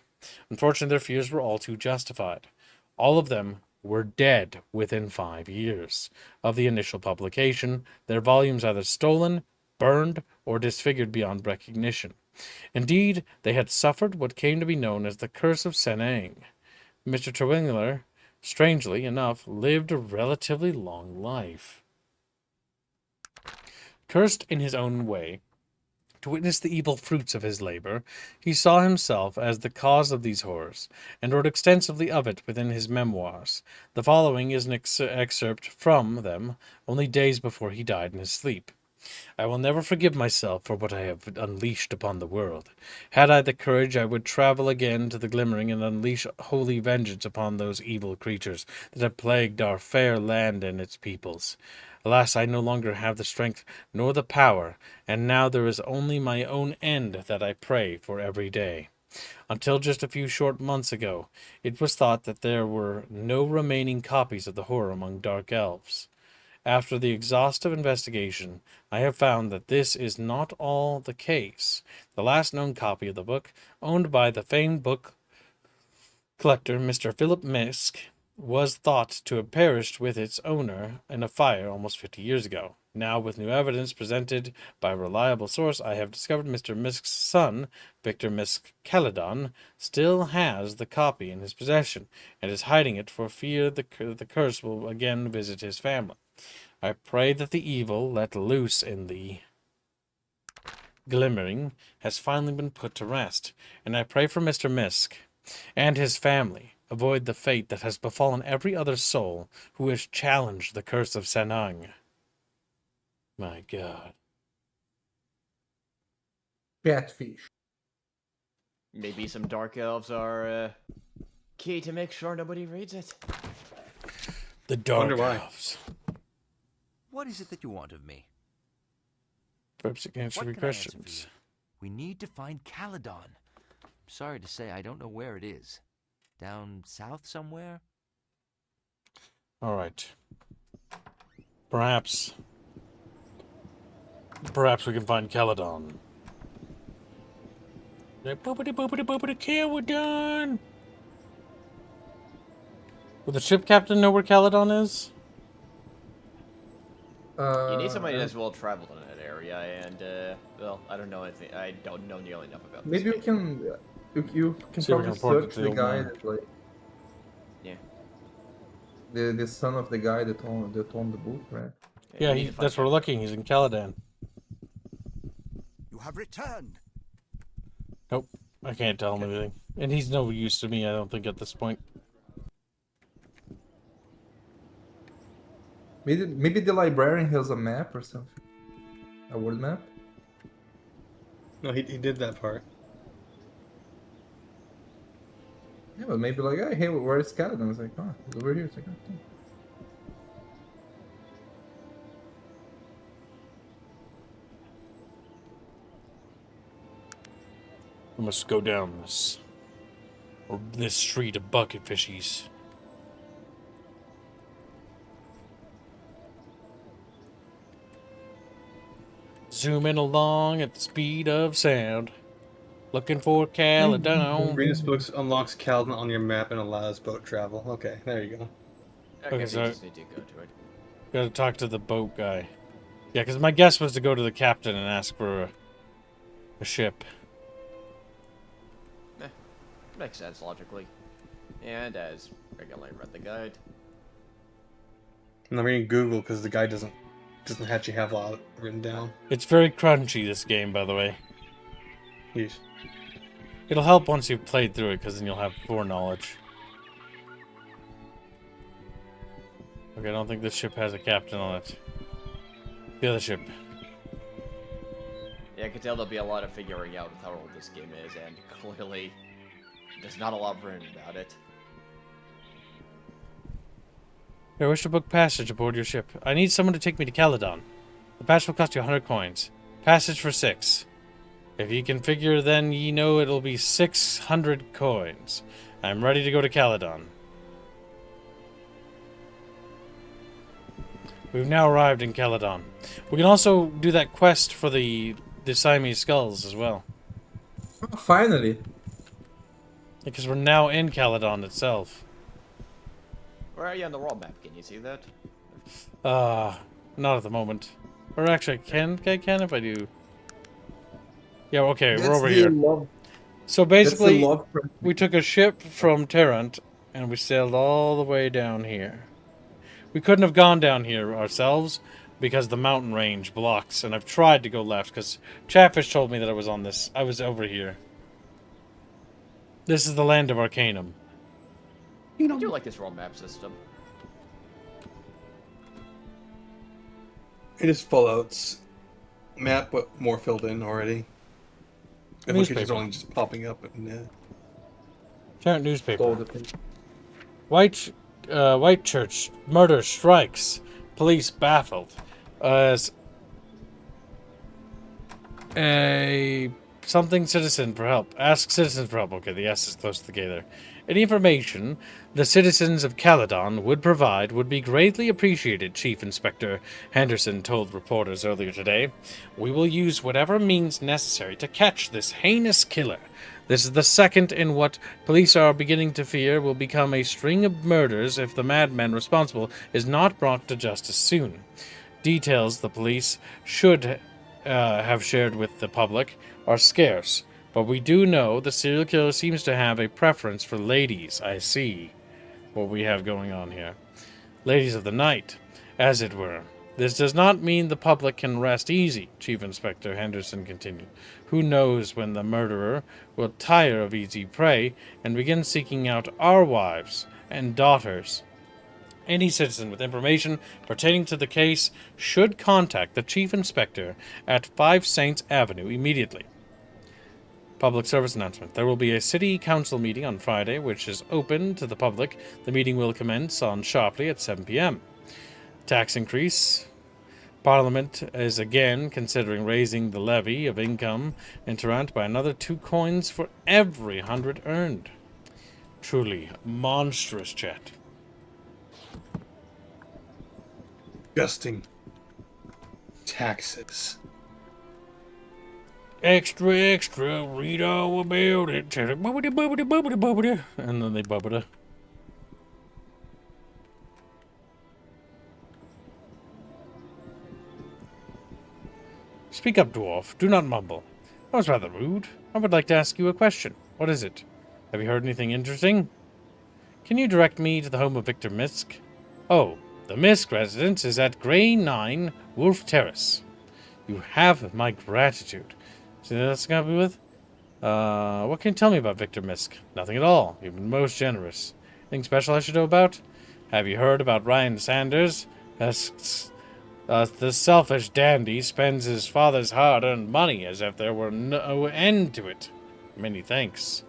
Unfortunately, their fears were all too justified. All of them were dead within 5 years of the initial publication, their volumes either stolen, burned, or disfigured beyond recognition. Indeed, they had suffered what came to be known as the Curse of Senang. Mr. Terwingler, strangely enough, lived a relatively long life. Cursed in his own way, to witness the evil fruits of his labor, he saw himself as the cause of these horrors, and wrote extensively of it within his memoirs. The following is an excerpt from them, only days before he died in his sleep. I will never forgive myself for what I have unleashed upon the world. Had I the courage, I would travel again to the Glimmering and unleash holy vengeance upon those evil creatures that have plagued our fair land and its peoples. Alas, I no longer have the strength nor the power, and now there is only my own end that I pray for every day. Until just a few short months ago, it was thought that there were no remaining copies of the horror among dark elves. After the exhaustive investigation, I have found that this is not all the case. The last known copy of the book, owned by the famed book collector Mr. Philip Misk, was thought to have perished with its owner in a fire almost 50 years ago. Now, with new evidence presented by a reliable source, I have discovered Mr. Misk's son, Victor Misk Caledon, still has the copy in his possession, and is hiding it for fear the curse will again visit his family. I pray that the evil let loose in the Glimmering has finally been put to rest, and I pray for Mr. Misk and his family. Avoid the fate that has befallen every other soul who has challenged the curse of Senang. My God. Chatfish. Maybe some dark elves are key to make sure nobody reads it. The dark Wonder why. elves. What is it that you want of me? Perhaps you can answer What your can I answer for questions. you? We need to find Caledon. I'm sorry to say I don't know where it is. Down south somewhere? All right. Perhaps we can find Caledon. Boopity Caledon. Will the ship captain know where Caledon is? You need somebody that's well traveled in that area, and well, I don't know anything. I don't know nearly enough about. Maybe this you game. can you can See if we probably can report it search to the the old guy man. that like Yeah. the son of the guy that owned the book, right? Yeah, you need to find that's where we're looking. He's in Caledon. You have returned. Nope, I can't tell him anything. And he's no use to me, I don't think, at this point. Maybe the librarian has a map or something. A world map? No, he did that part. Yeah, but maybe like, hey, where's Caledon? It's like, oh, he's over here. It's like, oh, We must go down this street of bucket fishies. Zooming along at the speed of sound. Looking for Caledon. Reading this book unlocks Caledon on your map and allows boat travel. Okay, there you go. I Okay, guess so you just need to go to it. Gotta talk to the boat guy. Yeah, because my guess was to go to the captain and ask for a ship. Makes sense logically. And as regularly read the guide. I'm reading Google because the guy doesn't actually have a lot written down. It's very crunchy, this game, by the way. Yes. It'll help once you've played through it, because then you'll have foreknowledge. Okay, I don't think this ship has a captain on it. The other ship. Yeah, I can tell there'll be a lot of figuring out with how old this game is, and clearly there's not a lot written about it. I wish to book passage aboard your ship. I need someone to take me to Caledon. The passage will cost you 100 coins. Passage for 6. If ye can figure, then ye know it'll be 600 coins. I'm ready to go to Caledon. We've now arrived in Caledon. We can also do that quest for the Siamese skulls as well. Oh, finally. Because we're now in Caledon itself. Where are you on the world map? Can you see that? Not at the moment. Or actually, I can if I do. Yeah, okay, That's we're over the here. love- So that's the basically, love from- we took a ship from Tarrant, and we sailed all the way down here. We couldn't have gone down here ourselves, because the mountain range blocks, and I've tried to go left, because Chatfish told me that I was on this. I was over here. This is the land of Arcanum. I do like this world map system. It is Fallout's map, but more filled in already. And locations Newspaper. are only just popping up. And, Tarrant newspaper. White Church murder strikes. Police baffled. As a something citizen for help. Ask citizens for help. Okay, the S is close to the K there. Any information the citizens of Caledon would provide would be greatly appreciated, Chief Inspector Henderson told reporters earlier today. We will use whatever means necessary to catch this heinous killer. This is the second in what police are beginning to fear will become a string of murders if the madman responsible is not brought to justice soon. Details the police should have shared with the public are scarce, but we do know the serial killer seems to have a preference for ladies. I see what we have going on here. Ladies of the night, as it were. This does not mean the public can rest easy, Chief Inspector Henderson continued. Who knows when the murderer will tire of easy prey and begin seeking out our wives and daughters. Any citizen with information pertaining to the case should contact the Chief Inspector at 5 Saints Avenue immediately. Public service announcement. There will be a city council meeting on Friday, which is open to the public. The meeting will commence on sharply at 7 p.m. Tax increase. Parliament is again considering raising the levy of income in Tarrant by another 2 coins for every 100 earned. Truly monstrous, chat. Disgusting. Taxes. Extra, extra, read all about it. And then they bubbada. Speak up, dwarf. Do not mumble. That was rather rude. I would like to ask you a question. What is it? Have you heard anything interesting? Can you direct me to the home of Victor Misk? Oh, the Misk residence is at Grey 9, Wolf Terrace. You have my gratitude. See what that's got me with? What can you tell me about Victor Misk? Nothing at all. You've been most generous. Anything special I should know about? Have you heard about Ryan Sanders? The selfish dandy spends his father's hard-earned money as if there were no end to it. Many thanks.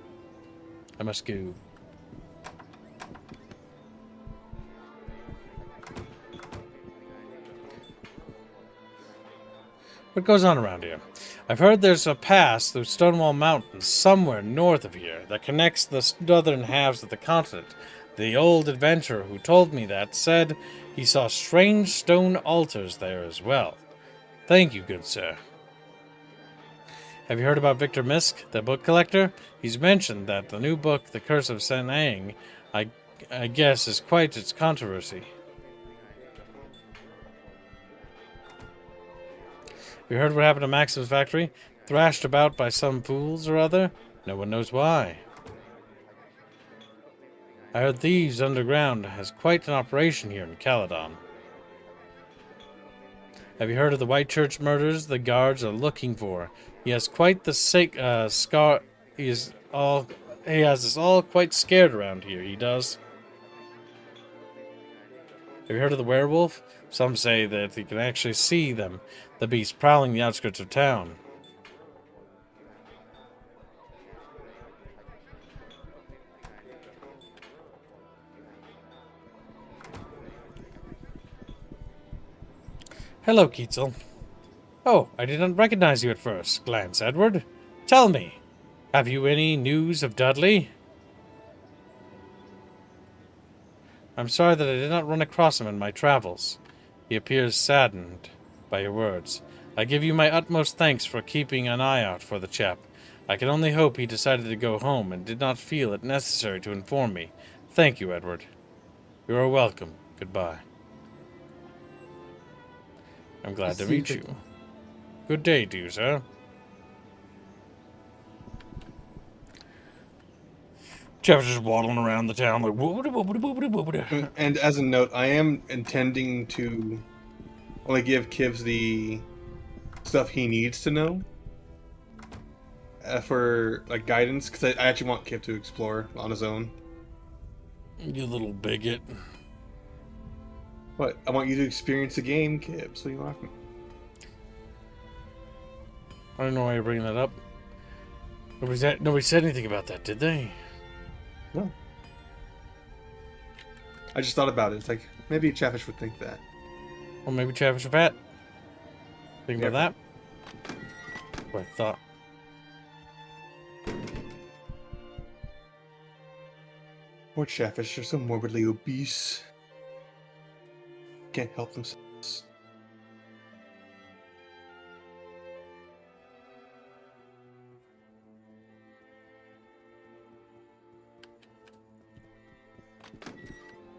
I must go. What goes on around here? I've heard there's a pass through Stonewall Mountains somewhere north of here that connects the southern halves of the continent. The old adventurer who told me that said he saw strange stone altars there as well. Thank you, good sir. Have you heard about Victor Misk, the book collector? He's mentioned that the new book, The Curse of Senang, I guess is quite its controversy. You heard what happened to Maxim's factory? Thrashed about by some fools or other? No one knows why. I heard Thieves Underground has quite an operation here in Caledon. Have you heard of the Whitechurch murders the guards are looking for? He has quite the scar. He has us all quite scared around here. He does. Have you heard of the werewolf? Some say that you can actually see them, the beast prowling the outskirts of town. Hello, Keitzel. Oh, I did not recognize you at first glance, Edward. Tell me, have you any news of Dudley? I'm sorry that I did not run across him in my travels. He appears saddened by your words. I give you my utmost thanks for keeping an eye out for the chap. I can only hope he decided to go home and did not feel it necessary to inform me. Thank you, Edward. You are welcome. Goodbye. I'm glad to meet you. Good day to you, sir. Jeff's just waddling around the town like whoop-a-doo-whoop-a-doo-whoop-a-doo. And as a note, I am intending to only give Kivs the stuff he needs to know for like guidance, because I actually want Kiv to explore on his own. You little bigot. What? I want you to experience the game, Kiv. So you laughing? I don't know why you're bringing that up. Nobody said anything about that, did they? No. I just thought about it. It's like, maybe Chatfish would think that. Or maybe Chatfish or Pat. Think about that? What I thought. Poor Chatfish are so morbidly obese. Can't help themselves.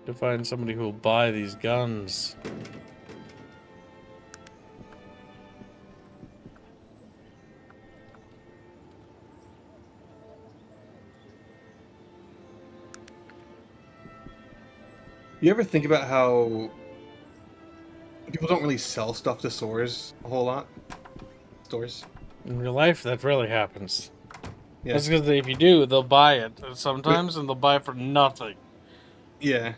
To find somebody who will buy these guns. You ever think about how people don't really sell stuff to stores a whole lot? Stores? In real life, that rarely happens. Yeah. That's because if you do, they'll buy it sometimes, and they'll buy it for nothing. Yeah.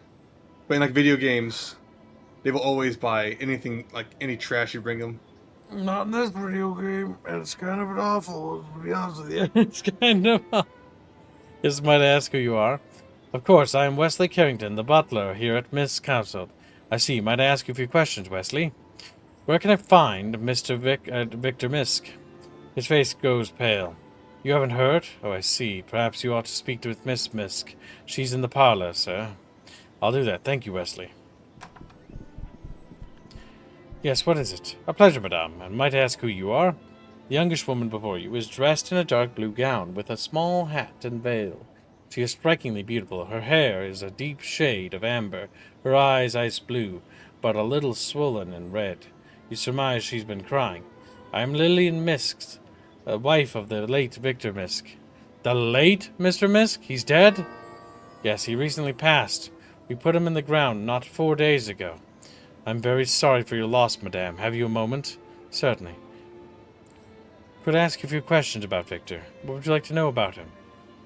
But in like video games, they will always buy anything, like any trash you bring them. Not in this video game, and it's kind of an awful, to be honest with you. It's kind of... Just might ask who you are. Of course, I am Wesley Carrington, the butler here at Miss Council. I see. Might I ask you a few questions, Wesley? Where can I find Mr. Victor Misk? His face goes pale. You haven't heard? Oh, I see. Perhaps you ought to speak with Miss Misk. She's in the parlor, sir. I'll do that. Thank you, Wesley. Yes, what is it? A pleasure, madame. And might I ask who you are? The youngish woman before you is dressed in a dark blue gown with a small hat and veil. She is strikingly beautiful. Her hair is a deep shade of amber, her eyes ice blue, but a little swollen and red. You surmise she's been crying. I am Lillian Misk, wife of the late Victor Misk. The late Mr. Misk? He's dead? Yes, he recently passed. We put him in the ground not 4 days ago. I'm very sorry for your loss, madame. Have you a moment? Certainly. Could I ask you a few questions about Victor? What would you like to know about him?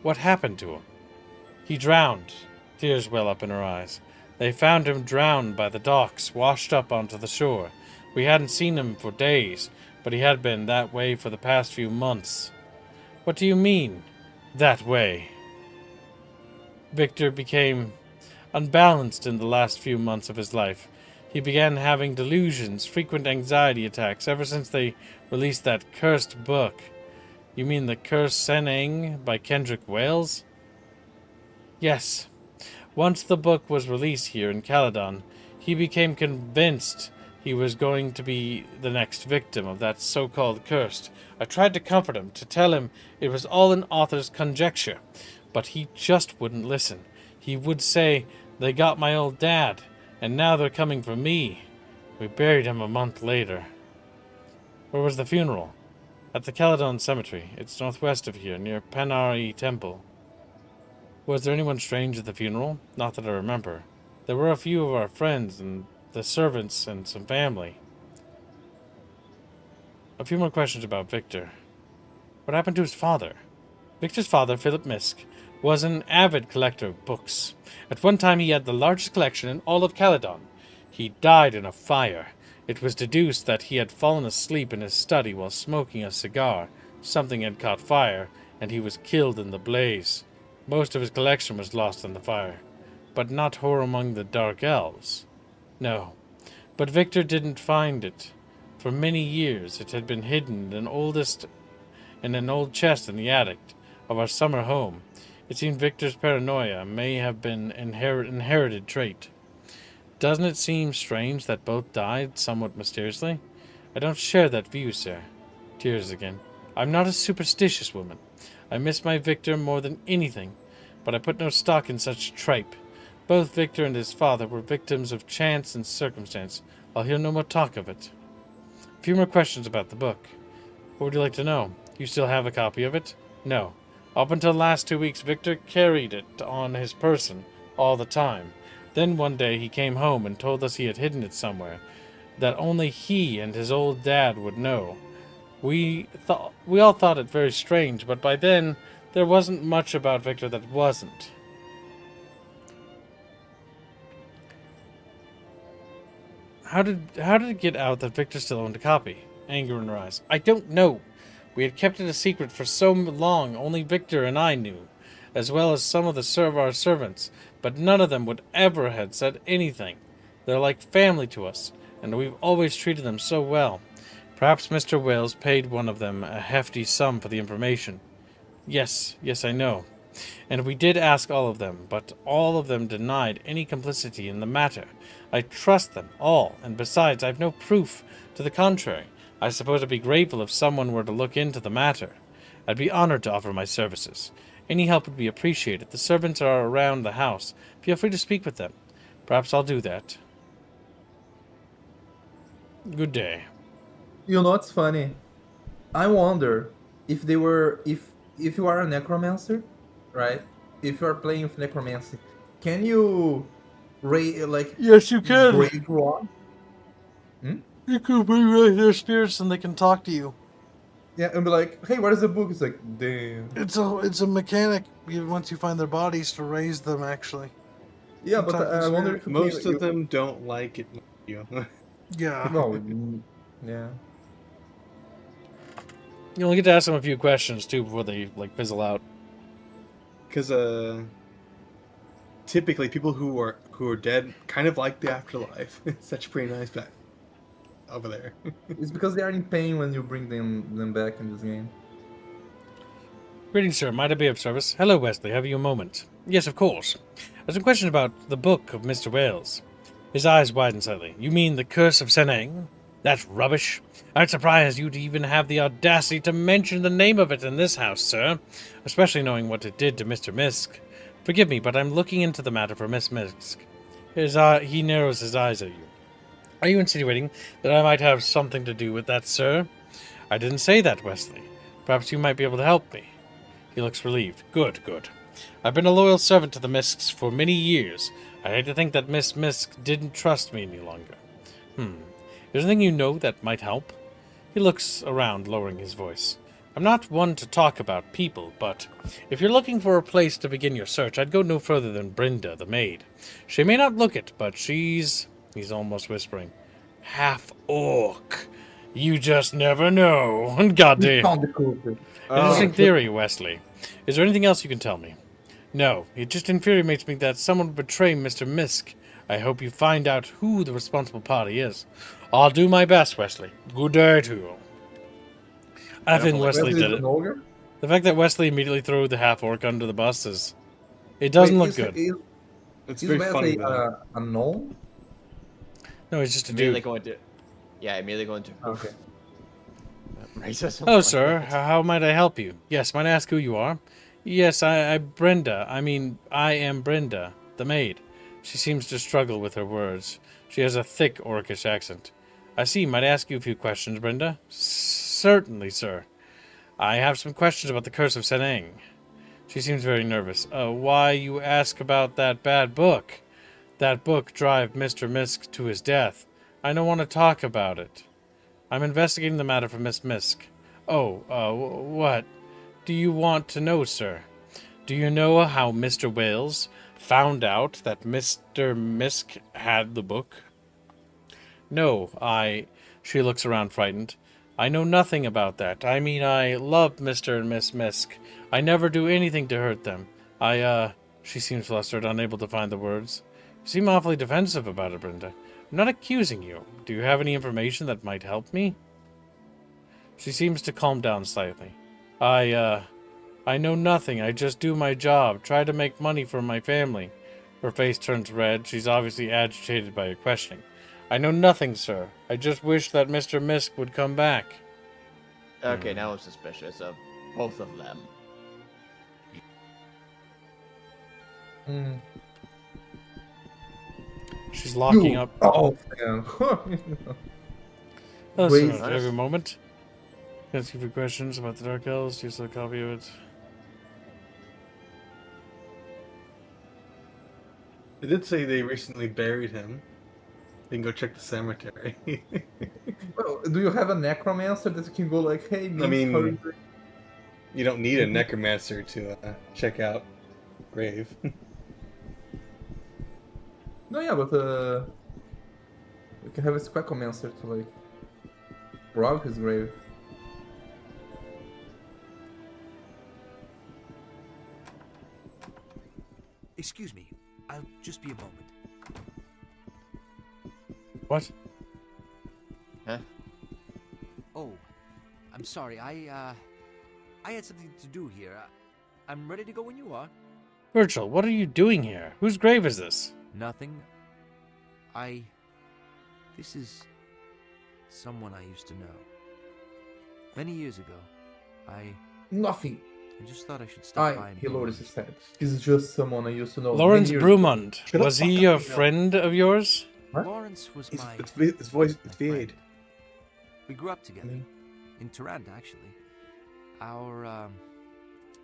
What happened to him? He drowned. Tears well up in her eyes. They found him drowned by the docks, washed up onto the shore. We hadn't seen him for days, but he had been that way for the past few months. What do you mean, that way? Victor became unbalanced in the last few months of his life. He began having delusions, frequent anxiety attacks, ever since they released that cursed book. You mean the Curse Seneng by Kendrick Wales? Yes. Once the book was released here in Caledon, he became convinced he was going to be the next victim of that so-called curse. I tried to comfort him, to tell him it was all an author's conjecture, but he just wouldn't listen. He would say, they got my old dad, and now they're coming for me. We buried him a month later. Where was the funeral? At the Caledon Cemetery. It's northwest of here, near Panari Temple. Was there anyone strange at the funeral? Not that I remember. There were a few of our friends and the servants and some family. A few more questions about Victor. What happened to his father? Victor's father, Philip Misk, was an avid collector of books. At one time he had the largest collection in all of Caledon. He died in a fire. It was deduced that he had fallen asleep in his study while smoking a cigar. Something had caught fire, and he was killed in the blaze. Most of his collection was lost in the fire. But not horror among the dark elves. No. But Victor didn't find it. For many years it had been hidden in an old chest in the attic of our summer home. It seemed Victor's paranoia may have been an inherited trait. Doesn't it seem strange that both died somewhat mysteriously? I don't share that view, sir. Tears again. I'm not a superstitious woman. I miss my Victor more than anything, but I put no stock in such tripe. Both Victor and his father were victims of chance and circumstance. I'll hear no more talk of it. A few more questions about the book. What would you like to know? You still have a copy of it? No. Up until the last 2 weeks, Victor carried it on his person all the time. Then one day he came home and told us he had hidden it somewhere, that only he and his old dad would know. We all thought it very strange, but by then there wasn't much about Victor that wasn't. How did it get out that Victor still owned a copy? Anger in her eyes. I don't know. We had kept it a secret for so long, only Victor and I knew, as well as some of our servants, but none of them would ever have said anything. They're like family to us, and we've always treated them so well. Perhaps Mr. Wales paid one of them a hefty sum for the information. Yes, I know. And we did ask all of them, but all of them denied any complicity in the matter. I trust them all, and besides, I've no proof to the contrary. I suppose I'd be grateful if someone were to look into the matter. I'd be honored to offer my services. Any help would be appreciated. The servants are around the house. Feel free to speak with them. Perhaps I'll do that. Good day. You know what's funny? I wonder if you are a necromancer, right? If you are playing with necromancy, can you Yes, you can. break rock? You can rewrite their spirits and they can talk to you. Yeah, and be like, hey, what is the book? It's like, damn. It's a mechanic once you find their bodies to raise them, actually. Yeah, but I wonder if most of them don't like it. Yeah. No, yeah. You only get to ask them a few questions too before they fizzle out. Because typically people who are dead kind of like the afterlife. It's such pretty nice back over there. It's because they are in pain when you bring them back in this game. Greetings, sir. Might I be of service? Hello, Wesley. Have you a moment? Yes, of course. There's a question about the book of Mr. Wales. His eyes widened slightly. You mean The Curse of Senang? That's rubbish. I'd surprise you to even have the audacity to mention the name of it in this house, sir, especially knowing what it did to Mr. Misk. Forgive me, but I'm looking into the matter for Miss Misk. He narrows his eyes at you. Are you insinuating that I might have something to do with that, sir? I didn't say that, Wesley. Perhaps you might be able to help me. He looks relieved. Good. I've been a loyal servant to the Misks for many years. I hate to think that Miss Misk didn't trust me any longer. Is there anything you know that might help? He looks around, lowering his voice. I'm not one to talk about people, but if you're looking for a place to begin your search, I'd go no further than Brenda, the maid. She may not look it, but she's almost whispering, half orc. You just never know. Goddamn. Interesting theory, Wesley. Is there anything else you can tell me? No, it just infuriates me that someone would betray Mr. Misk. I hope you find out who the responsible party is. I'll do my best, Wesley. Good day to you. I think Wesley did it. The fact that Wesley immediately threw the half-orc under the bus is... It doesn't look good. It's very funny, though. A gnome? No, he's just a dude. Immediately going to... Okay. Hello, sir. How might I help you? Yes, might I ask who you are? Yes, I am Brenda, the maid. She seems to struggle with her words. She has a thick orcish accent. I see. Might I ask you a few questions, Brenda? Certainly, sir. I have some questions about the Curse of Senang. She seems very nervous. Why you ask about that bad book? That book drive Mr. Misk to his death. I don't want to talk about it. I'm investigating the matter for Miss Misk. Oh, what do you want to know, sir? Do you know how Mr. Wales found out that Mr. Misk had the book? No, She looks around frightened. I know nothing about that. I mean, I love Mr. and Miss Misk. I never do anything to hurt them. She seems flustered, unable to find the words. You seem awfully defensive about it, Brenda. I'm not accusing you. Do you have any information that might help me? She seems to calm down slightly. I know nothing. I just do my job. Try to make money for my family. Her face turns red. She's obviously agitated by your questioning. I know nothing, sir. I just wish that Mr. Misk would come back. Okay, now I'm suspicious of both of them. She's locking up. Oh, damn. Oh, Wait. sir, every moment. Ask you for questions about the Dark Elves. Here's a copy of it. They did say they recently buried him. You can go check the cemetery. Well, do you have a necromancer that you can go like, hey, I mean, how are you doing? you don't need a necromancer to check out grave. No, yeah, but you can have a squacomancer to like rob his grave. Excuse me, I'll just be a moment. What? Huh? Oh, I'm sorry. I had something to do here. I'm ready to go when you are. Virgil, what are you doing here? Whose grave is this? Nothing. This is someone I used to know. Many years ago, Nothing. I just thought I should stop by and He lowers his head. He's just someone I used to know. Lawrence many years ago. Brumund. Was he a friend of yours? What? Lawrence was my His voice, it's Viade. We grew up together in Tyrande, actually. Our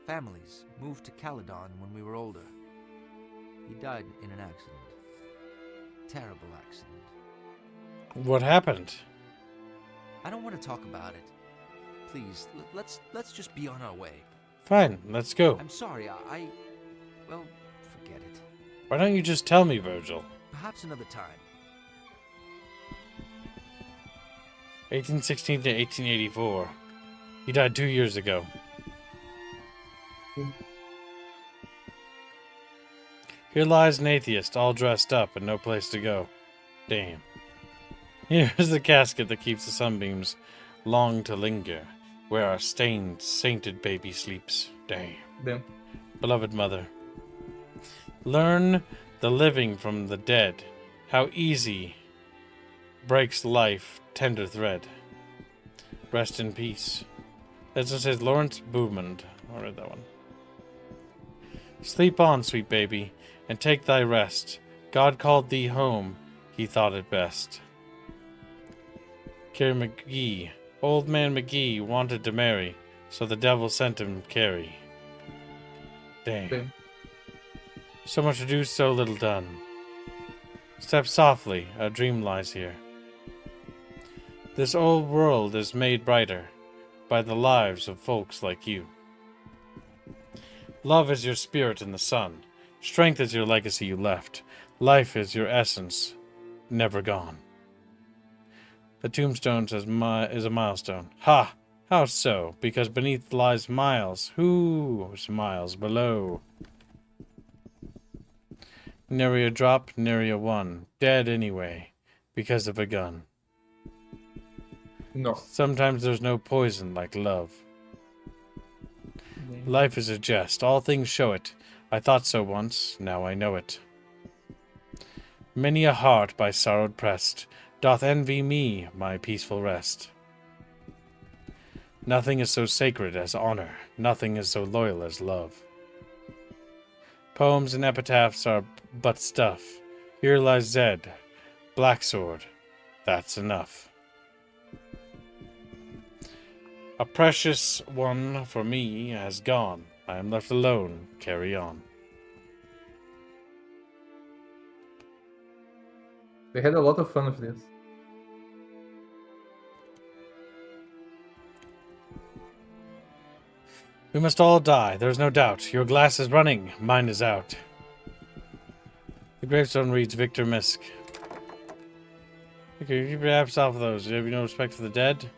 families moved to Caledon when we were older. He died in an accident. Terrible accident. What happened? I don't want to talk about it. Please, let's just be on our way. Fine, let's go. I'm sorry, well, forget it. Why don't you just tell me, Virgil? Perhaps another time. 1816 to 1884. He died 2 years ago. Here lies an atheist, all dressed up and no place to go. Damn. Here's the casket that keeps the sunbeams long to linger, where our stained, sainted baby sleeps. Damn. Beloved mother, learn the living from the dead, how easy breaks life tender thread. Rest in peace. This one says Lawrence Brumund. I read that one. Sleep on, sweet baby, and take thy rest. God called thee home, he thought it best. Carrie McGee. Old man McGee wanted to marry, so the devil sent him Carrie. Dang. So much to do, so little done. Step softly, a dream lies here. This old world is made brighter by the lives of folks like you. Love is your spirit in the sun. Strength is your legacy you left. Life is your essence, never gone. The tombstone says is a milestone. Ha! How so? Because beneath lies miles. Whose miles below? Nary a drop, nary a one. Dead anyway, because of a gun. No. Sometimes there's no poison like love. Life is a jest. All things show it. I thought so once, now I know it. Many a heart by sorrow pressed doth envy me my peaceful rest. Nothing is so sacred as honor. Nothing is so loyal as love. Poems and epitaphs are but stuff. Here lies Zed, black sword. That's enough. A precious one for me has gone. I am left alone. Carry on. We had a lot of fun with this. We must all die, there's no doubt. Your glass is running, mine is out. The gravestone reads Victor Misk. Okay, keep your apps off of those. You have no respect for the dead?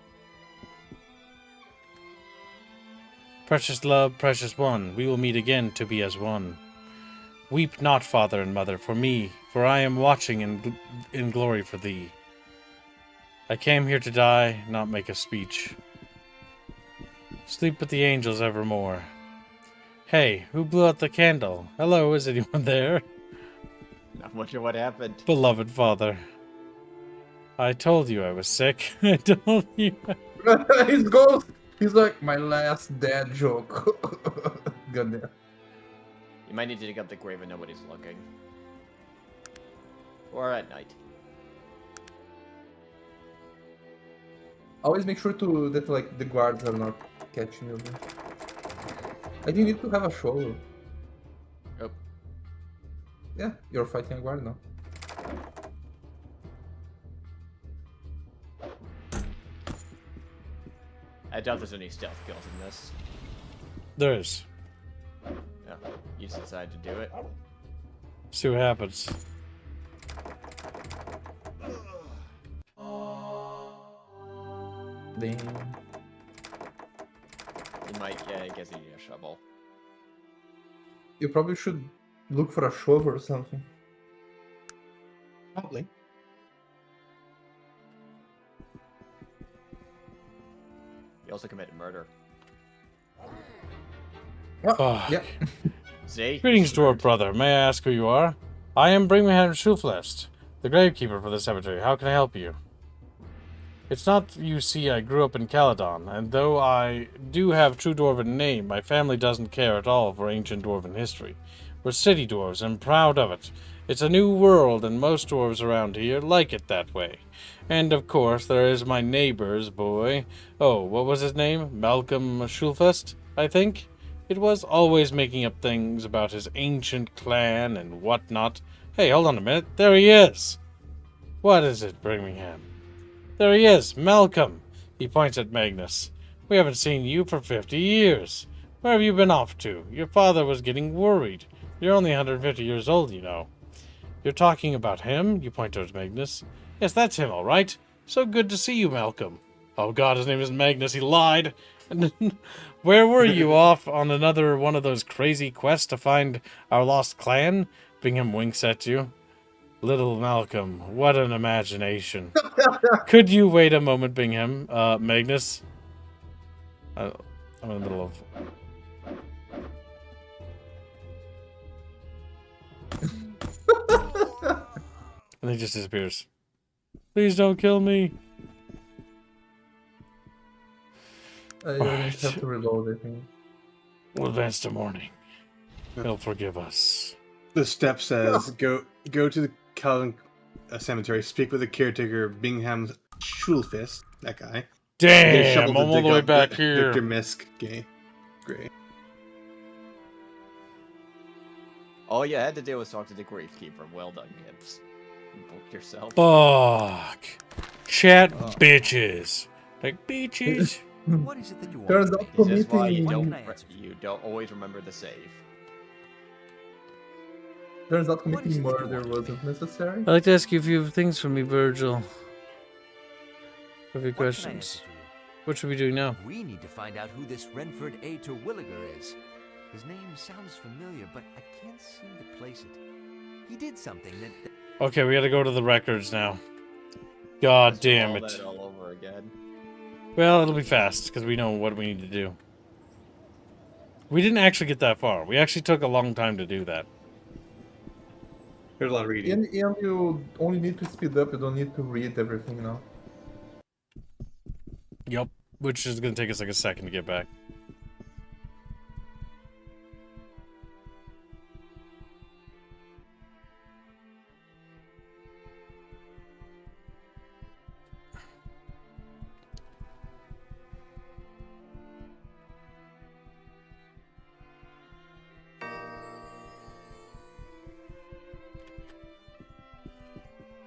Precious love, precious one, we will meet again to be as one. Weep not, father and mother, for me, for I am watching in glory for thee. I came here to die, not make a speech. Sleep with the angels evermore. Hey, who blew out the candle? Hello, is anyone there? Not much of what happened. Beloved father. I told you I was sick. I told you. His ghost! He's like, my last dad joke. Goddamn. You might need to dig up the grave when nobody's looking. Or at night. Always make sure to that like the guards are not catching you. I think you need to have a shovel. Oh. Yeah, you're fighting a guard now. I doubt there's any stealth kills in this. There is. Yeah, you just decided to do it. See what happens. Damn. You might, yeah, I guess you need a shovel. You probably should look for a shovel or something. Probably. You also committed murder. Oh, yeah. See? Greetings, dwarf brother. May I ask who you are? I am Birmingham Schulflest, the gravekeeper for the cemetery. How can I help you? It's not you see I grew up in Caledon, and though I do have true dwarven name, my family doesn't care at all for ancient dwarven history. We're city dwarves and proud of it. It's a new world, and most dwarves around here like it that way. And of course, there is my neighbor's boy. Oh, what was his name? Malcolm Schulfest, I think? It was always making up things about his ancient clan and whatnot. Hey, hold on a minute. There he is! What is it, Birmingham? There he is, Malcolm! He points at Magnus. We haven't seen you for 50 years. Where have you been off to? Your father was getting worried. You're only 150 years old, you know. You're talking about him? You point towards Magnus. Yes, that's him, all right. So good to see you, Malcolm. Oh god, his name is Magnus. He lied. Where were you off on another one of those crazy quests to find our lost clan? Bingham winks at you. Little Malcolm, what an imagination. Could you wait a moment, Bingham? Magnus? I'm in the middle of... And he just disappears. Please don't kill me. You have to reload, I think. We'll advance to morning. He'll forgive us. The step says, go to the Calvin cemetery, speak with the caretaker, Bingham Schulfist, that guy. Damn, I'm all the way back here. Victor Misk game. Great. All you had to do was talk to the gravekeeper. Well done, Gibbs. You booked yourself. Fuck. Chat bitches. Like bitches. What is it that you want? Turns out It's just why committing... you don't always remember the save. Turns out committing murder wasn't necessary. I'd like to ask you a few things from me, Virgil. A few questions. What should we do now? We need to find out who this Renford A. Terwilliger is. His name sounds familiar, but I can't seem to place it. He did something that... Okay, we gotta go to the records now. God damn it. All that all over again. Well, it'll be fast, because we know what we need to do. We didn't actually get that far. We actually took a long time to do that. There's a lot of reading. And you only need to speed up, you don't need to read everything now. Yup. Which is gonna take us like a second to get back.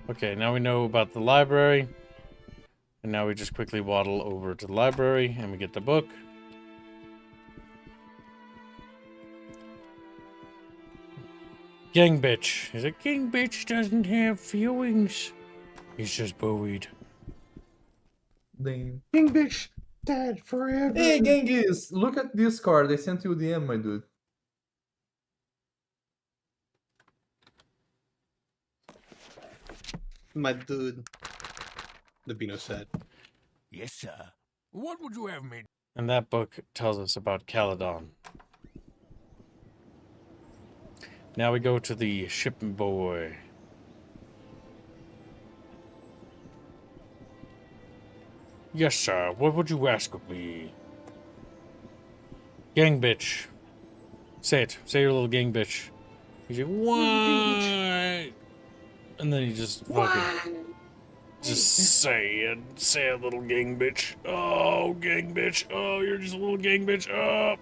Okay, now we know about the library. And now we just quickly waddle over to the library and we get the book. Gang bitch. He's like, gang bitch doesn't have feelings. He's just buoyed. Damn. King bitch, dead forever. Hey, Genghis, look at this card. I sent you a DM, my dude. My dude. The Beano said. Yes, sir. What would you have me? And that book tells us about Caledon. Now we go to the shipping boy. Yes, sir. What would you ask of me? Gang bitch. Say it. Say your little gang bitch. He's like, what? And then he just fucking... Just say it. Say it, little gang bitch. Oh, gang bitch. Oh, you're just a little gang bitch. Oh.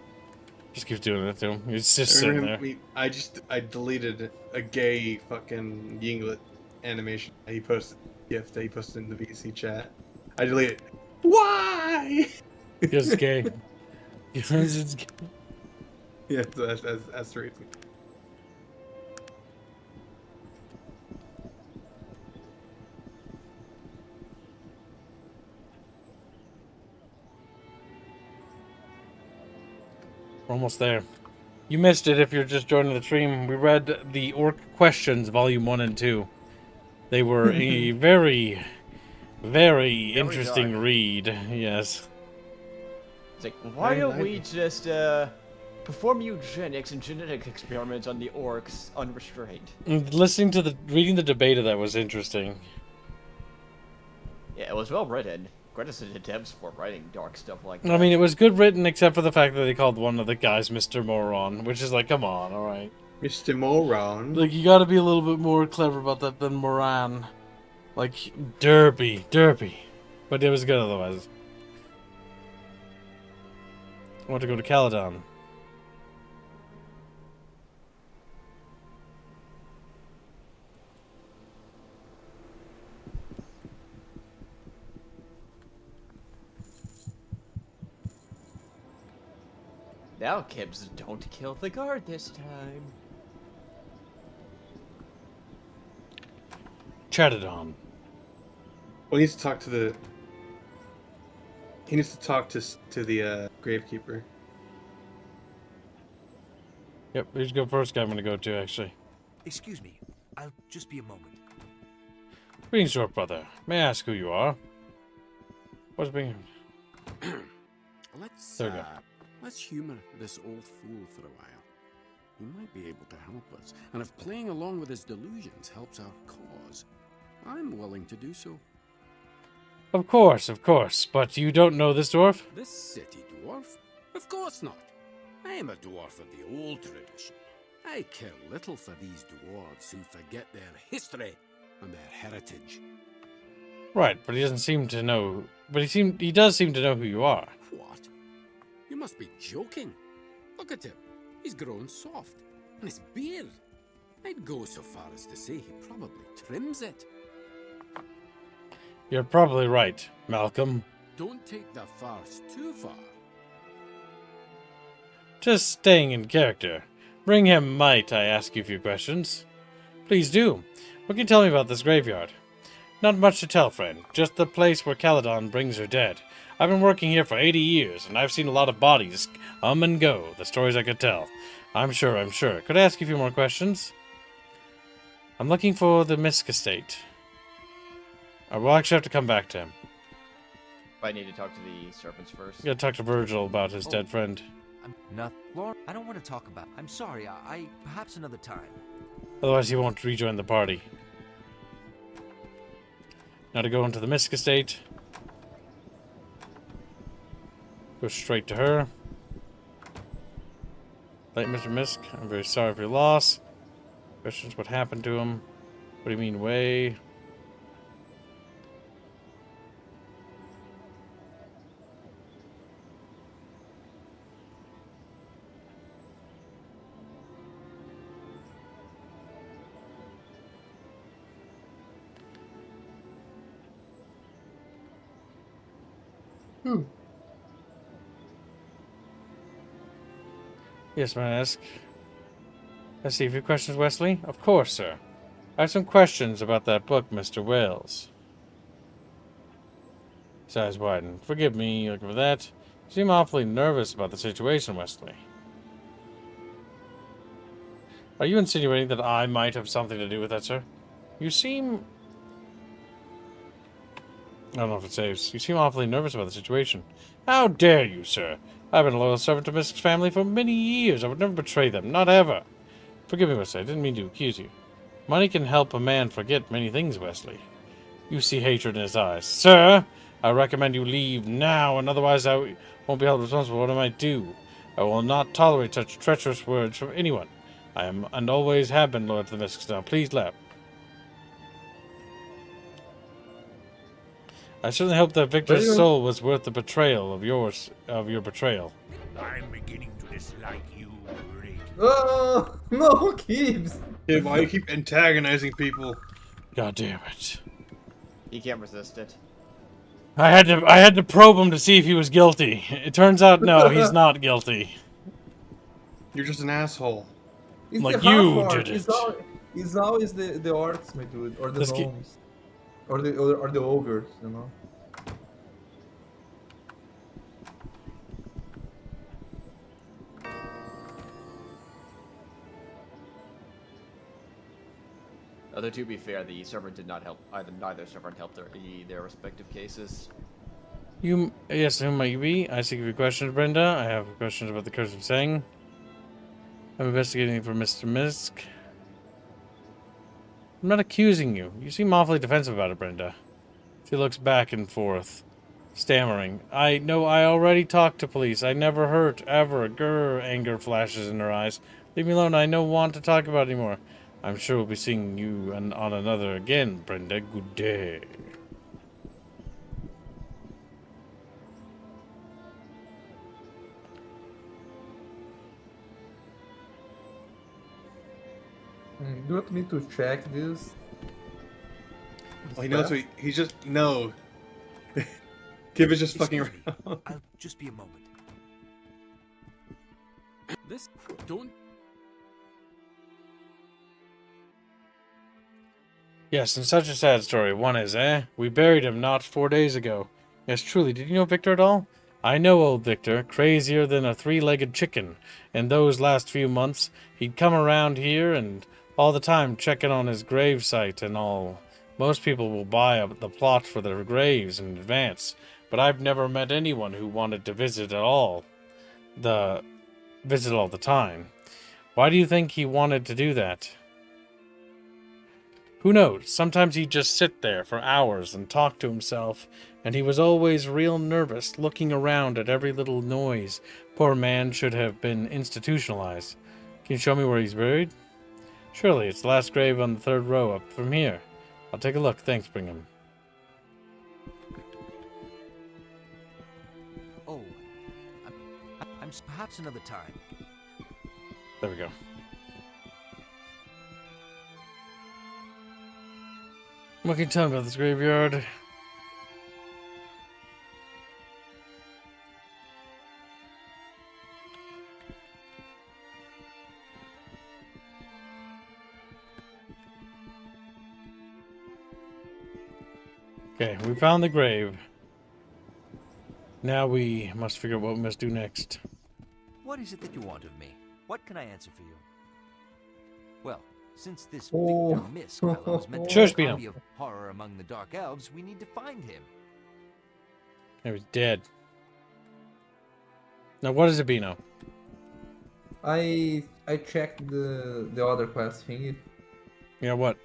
Just keeps doing that to him. He's just sitting there. I deleted a gay fucking Yinglet animation that he posted, gift that he posted in the VC chat. I deleted it. Why? Because it's gay. Because it's gay. Yeah, that's the reason. We're almost there. You missed it if you're just joining the stream. We read the Orc Questions, Volume 1 and 2. They were a very, very interesting dark. read. Yes. It's like, why don't we just perform eugenics and genetic experiments on the orcs unrestrained? Listening to reading the debate of that was interesting. Yeah, it was well written. Credits to the devs for writing dark stuff like that. I mean, it was good written, except for the fact that they called one of the guys Mr. Moron, which is like, come on, alright. Mr. Moron. Like, you gotta be a little bit more clever about that than Moran. Like, derpy. But it was good otherwise. I want to go to Caledon. Now, Kibbs, don't kill the guard this time. Chatadon. Well, he needs to talk to the. He needs to talk to the gravekeeper. Yep, here's the first guy I'm gonna go to, actually. Excuse me, I'll just be a moment. Greetings, short brother. May I ask who you are? What's being... Let's humor this old fool for a while. He might be able to help us, and if playing along with his delusions helps our cause, I'm willing to do so. Of course, but you don't know this dwarf? This city dwarf? Of course not. I am a dwarf of the old tradition. I care little for these dwarves who forget their history and their heritage. Right, but he doesn't seem to know... But he does seem to know who you are. What? You must be joking. Look at him. He's grown soft. And his beard. I'd go so far as to say he probably trims it. You're probably right, Malcolm. Don't take the farce too far. Just staying in character. Bring him might I ask you a few questions? Please do. What can you tell me about this graveyard? Not much to tell, friend. Just the place where Caledon brings her dead. I've been working here for 80 years, and I've seen a lot of bodies come and go. The stories I could tell. I'm sure. Could I ask you a few more questions? I'm looking for the Misk estate. We'll actually have to come back to him. I need to talk to the serpents first. You gotta talk to Virgil about his dead friend. I'm not... Lauren, I don't want to talk about... I'm sorry, I... Perhaps another time. Otherwise he won't rejoin the party. Now to go into the Misk estate. Go straight to her. Late Mr. Misk, I'm very sorry for your loss. Questions, what happened to him? What do you mean, way? Yes, may I ask? Let's see, a few questions, Wesley? Of course, sir. I have some questions about that book, Mr. Wells. His eyes widened. Forgive me, looking for that. You seem awfully nervous about the situation, Wesley. Are you insinuating that I might have something to do with that, sir? You seem... I don't know if it saves. You seem awfully nervous about the situation. How dare you, sir? I've been a loyal servant to Misk's family for many years. I would never betray them. Not ever. Forgive me, Wesley. I didn't mean to accuse you. Money can help a man forget many things, Wesley. You see hatred in his eyes. Sir, I recommend you leave now, and otherwise I won't be held responsible for what I might do. I will not tolerate such treacherous words from anyone. I am and always have been loyal to the Misks. Now, please leave. I certainly hope that Victor's soul was worth the betrayal of your betrayal. I'm beginning to dislike you, great. Oh no, Gibbs! Yeah, why you keep antagonizing people? God damn it! He can't resist it. I had to probe him to see if he was guilty. It turns out no, he's not guilty. You're just an asshole. It's like the hard you part. did it. It's always the arts, my dude, or the gnomes, or the ogres, you know. Although to be fair, the server did not help neither server helped their respective cases. Yes, who might you be? I seek a few questions, Brenda. I have questions about the Curse of Saying. I'm investigating for Mr. Misk. I'm not accusing you. You seem awfully defensive about it, Brenda. She looks back and forth, stammering. I know I already talked to police. I never hurt, ever. Grr, anger flashes in her eyes. Leave me alone. I don't want to talk about it anymore. I'm sure we'll be seeing you on another again, Brenda. Good day. Do you want me to check this? Oh, he knows he's just no. Kib is just fucking around. I'll just be a moment. This don't. Yes, and such a sad story. One is, we buried him not 4 days ago. Yes, truly. Did you know Victor at all? I know old Victor, crazier than a three-legged chicken. In those last few months, he'd come around here and all the time checking on his grave site and all. Most people will buy the plot for their graves in advance, but I've never met anyone who wanted to visit all the time. Why do you think he wanted to do that? Who knows? Sometimes he'd just sit there for hours and talk to himself, and he was always real nervous, looking around at every little noise. Poor man should have been institutionalized. Can you show me where he's buried? Surely, it's the last grave on the third row up from here. I'll take a look. Thanks, Brigham. Oh, I'm perhaps another time. There we go. What can you tell me about this graveyard? Okay, we found the grave. Now we must figure out what we must do next. What is it that you want of me? What can I answer for you? Well, since this Oh. Victor Misk fellow is meant to Shush, be a Beano. copy of horror among the dark elves, we need to find him. He was dead. Now, what is it, Beano? I checked the other quest thingy. Yeah, what?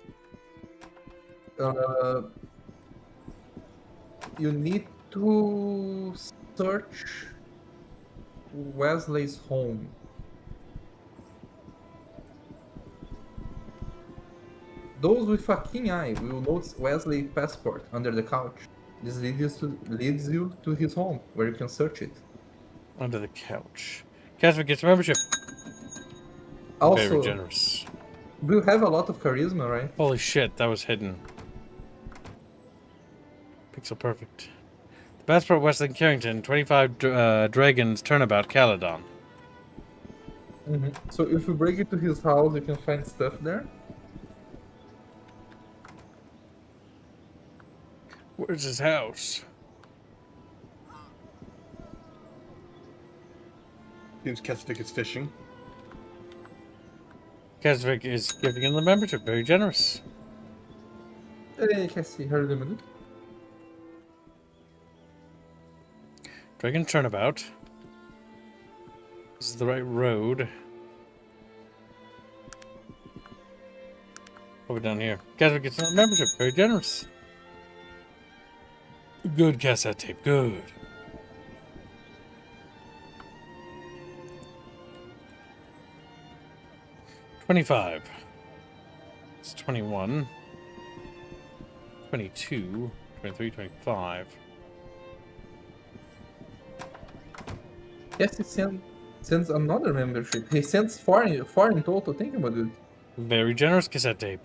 You need to search Wesley's home. Those with a keen eye will notice Wesley's passport under the couch. This leads you to his home, where you can search it. Under the couch. Casper gets membership. Also, Very generous. you have a lot of charisma, right? Holy shit, that was hidden. Pixel perfect. The Bestport Westland Carrington, 25 Dragons Turnabout Caledon. So if you break into his house, you can find stuff there. Where's his house? Seems Kesvik is fishing. Kesvik is giving him the membership. Very generous. Hey, Cassie, how are you doing? Dragon Turnabout. This is the right road. Over down here. Kesvik gets a membership. Very generous. Good cassette tape. Good. $25. It's 21. 22. 23, 25. Yes, he sends another membership. He sends four in total. Think about it. Very generous cassette tape.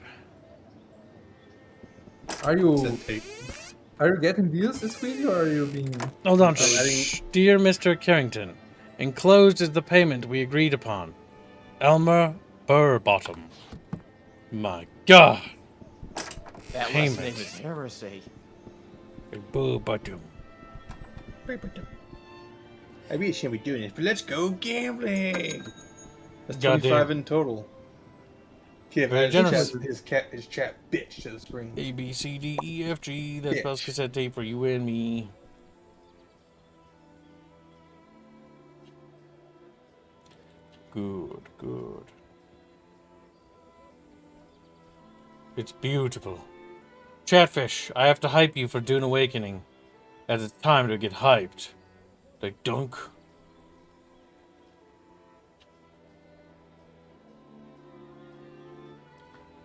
Are you getting this video, or are you being? Hold on, dear Mr. Carrington. Enclosed is the payment we agreed upon. Elmer Burbottom. My God. That last name is heresy. Burbottom. I really shouldn't be doing this, but let's go gambling. That's Goddamn. 25 in total. Kid Very has generous. his chat bitch to the screen. A, B, C, D, E, F, G. That Bitch. spells cassette tape for you and me. Good, good. It's beautiful. Chatfish, I have to hype you for Dune Awakening. As it's time to get hyped. Like dunk.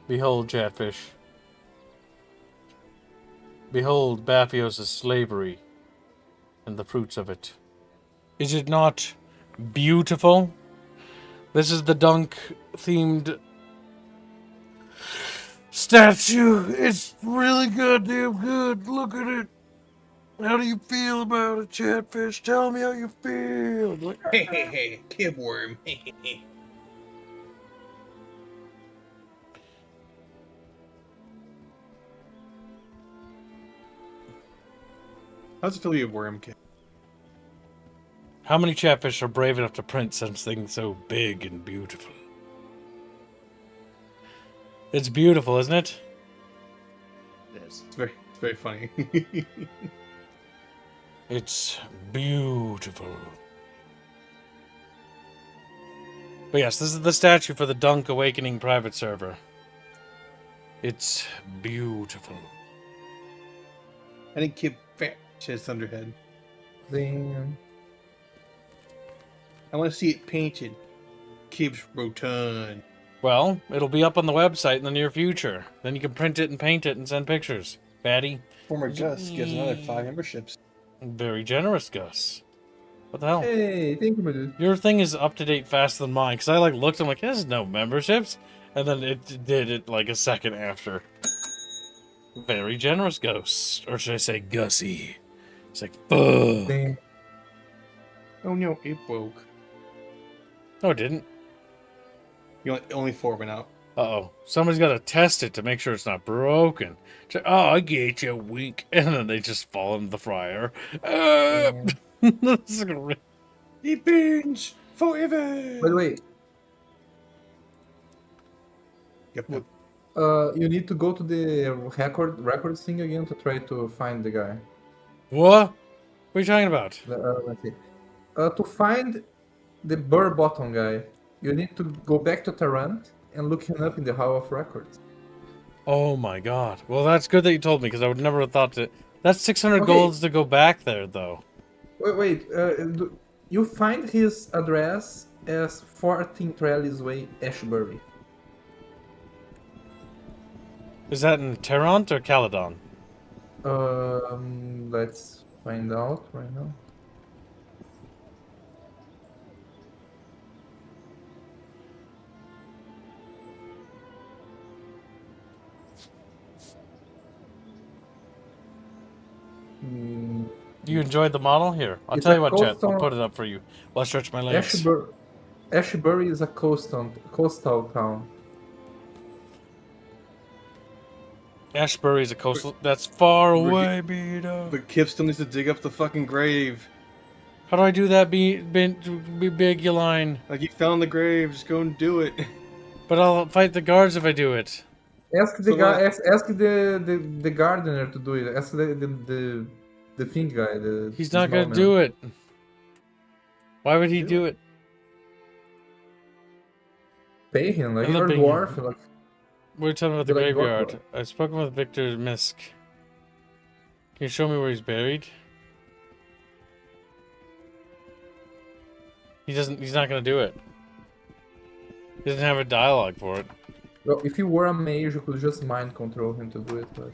Behold, Chatfish. Behold Baphios' slavery and the fruits of it. Is it not beautiful? This is the dunk-themed statue. It's really goddamn good. Look at it. How do you feel about it, Chatfish? Tell me how you feel. Like, Hey, kibworm. How's it feel to be a worm kid? how many Chatfish are brave enough to print something so big and beautiful? It's beautiful, isn't it? It's very funny. It's beautiful. But yes, this is the statue for the Dunk Awakening private server. It's beautiful. I think Kib fat his thunderhead. Damn. I want to see it painted. Kib's rotund. Well, it'll be up on the website in the near future. Then you can print it and paint it and send pictures. Fatty. Former Gus gives another 5 memberships. Very generous, Gus. What the hell? Hey, think about it. Your thing is up to date faster than mine, because I looked, I'm like, there's no memberships. And then it did it like a second after. Very generous, Ghost. Or should I say Gussie? It's like, fuck. Damn. Oh no, it broke. No, it didn't. Only 4 went out. Uh-oh. Somebody's got to test it to make sure it's not broken. So, oh, I get you, wink. And then they just fall into the fryer. This is gonna It burns forever. By the way, Yep. you need to go to the records thing again to try to find the guy. What? What are you talking about? Let's see. To find the Burr Bottom guy, you need to go back to Tarrant and look him up in the Hall of Records. Oh my god. Well, that's good that you told me, because I would never have thought to... That's 600 Okay. golds to go back there, though. Wait. You find his address as 14 Trellis Way, Ashbury. Is that in Tarrant or Caledon? Let's find out right now. You enjoyed the model? Here, I'll It's tell a you what, Chet. I'll coastal. put it up for you. I'll stretch my legs. Ashbury is a coastal town. Ashbury is a coastal. That's far We're away, Beto. But Kip still needs to dig up the fucking grave. How do I do that? Be big, you line. Like, you found the grave, just go and do it. But I'll fight the guards if I do it. Ask the So guy. what? Ask the gardener to do it. Ask the thing guy. He's not gonna do it. Why would he do it? Pay him like I'm not you're a paying dwarf. him. Like, We're talking about the You're like graveyard. Gorko. I've spoken with Victor Misk. Can you show me where he's buried? He's not gonna do it. He doesn't have a dialogue for it. well, if you were a mage, you could just mind control him to do it. But...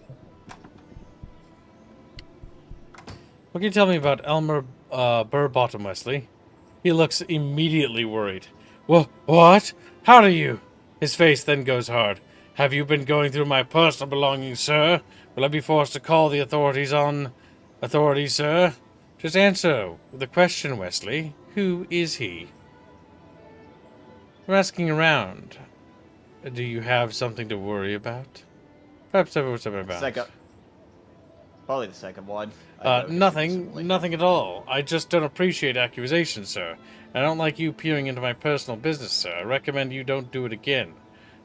What can you tell me about Elmer Burbottom, Wesley? He looks immediately worried. What? How do you? His face then goes hard. Have you been going through my personal belongings, sir? Will I be forced to call the authorities on... Authorities, sir? Just answer the question, Wesley. Who is he? I'm asking around. Do you have something to worry about? Perhaps I was about. Second. Probably the second one. Nothing at all. I just don't appreciate accusations, sir. I don't like you peering into my personal business, sir. I recommend you don't do it again.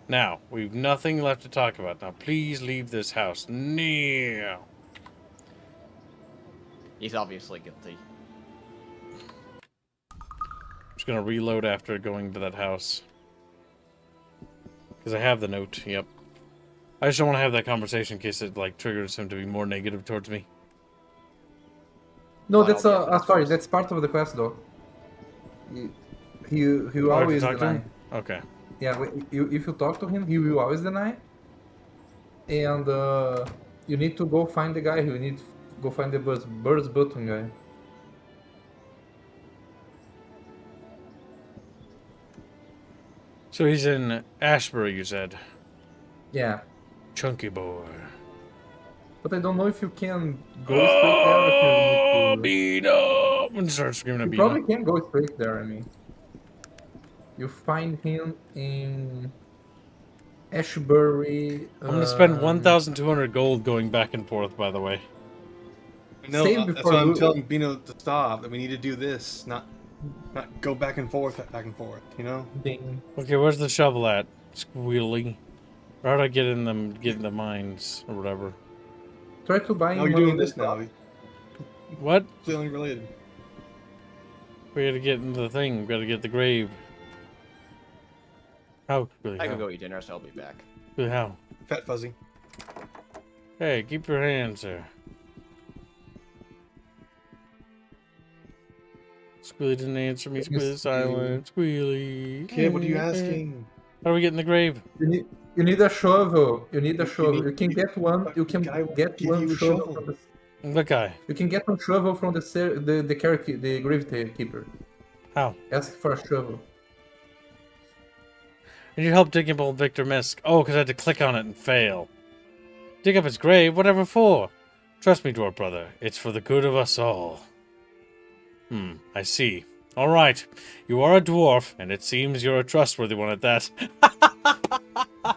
Now, we've nothing left to talk about. Now, please leave this house. Now. He's obviously guilty. Just gonna reload after going to that house. Because I have the note, yep. I just don't want to have that conversation in case it, like, triggers him to be more negative towards me. No, that's sorry. That's part of the quest, though. He Oh, I have to always talk to deny. him? Okay. Yeah, if you talk to him, he will always deny. And you need to go find the guy. You need to go find the bird's button guy. So he's in Ashbury, you said? Yeah. Chunky boy. But I don't know if you can go straight there. If you need to... Beat up! And start screaming at You Beat probably up. can go straight there, I mean. You find him in Ashbury. I'm gonna spend 1,200 gold going back and forth, by the way. No, Save that's before why I'm you- telling Bino to stop. That we need to do this, not go back and forth, you know? Ding. Okay, where's the shovel at? Squealy. Or how do I get in the mines, or whatever? Try to buy No, him you're one doing of the this now. What? Completely unrelated. We gotta get into the thing. We gotta get the grave. How? Really, I how? can go eat dinner, so I'll be back. Really, how? Fat Fuzzy. Hey, keep your hands there. Squealy didn't answer me. Squealy silent. Squealy. Kid, what are you asking? How do we get in the grave? You need a shovel. You need a shovel. You can you- get one. You can guy will get give one you a shovel. shovel. From the, What guy? you can get one shovel from the grave keeper. How? Ask for a shovel. And you help dig up old Victor Misk. Oh, because I had to click on it and fail. Dig up his grave? Whatever for? Trust me, dwarf brother. It's for the good of us all. I see. All right. You are a dwarf, and it seems you're a trustworthy one at that.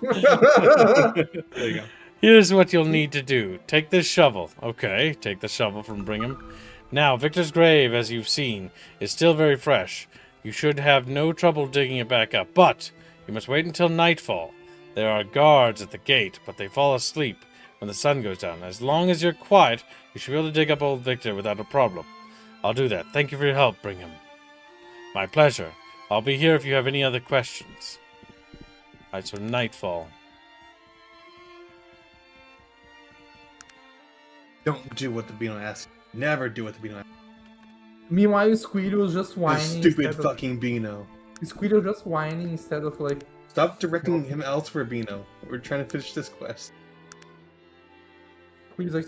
There you go. Here's what you'll need to do. Take this shovel. Okay, take the shovel from Brigham. Now, Victor's grave, as you've seen, is still very fresh. You should have no trouble digging it back up, but you must wait until nightfall. There are guards at the gate, but they fall asleep when the sun goes down. As long as you're quiet, you should be able to dig up old Victor without a problem. I'll do that. Thank you for your help, Brigham. My pleasure. I'll be here if you have any other questions. Alright, so nightfall. Don't do what the Beano asks. Never do what the Beano asks. Meanwhile, Squealy was just whining. Stupid instead fucking Beano. Squealy was just whining instead of like. Stop directing him elsewhere, Beano. We're trying to finish this quest. Squealy's like.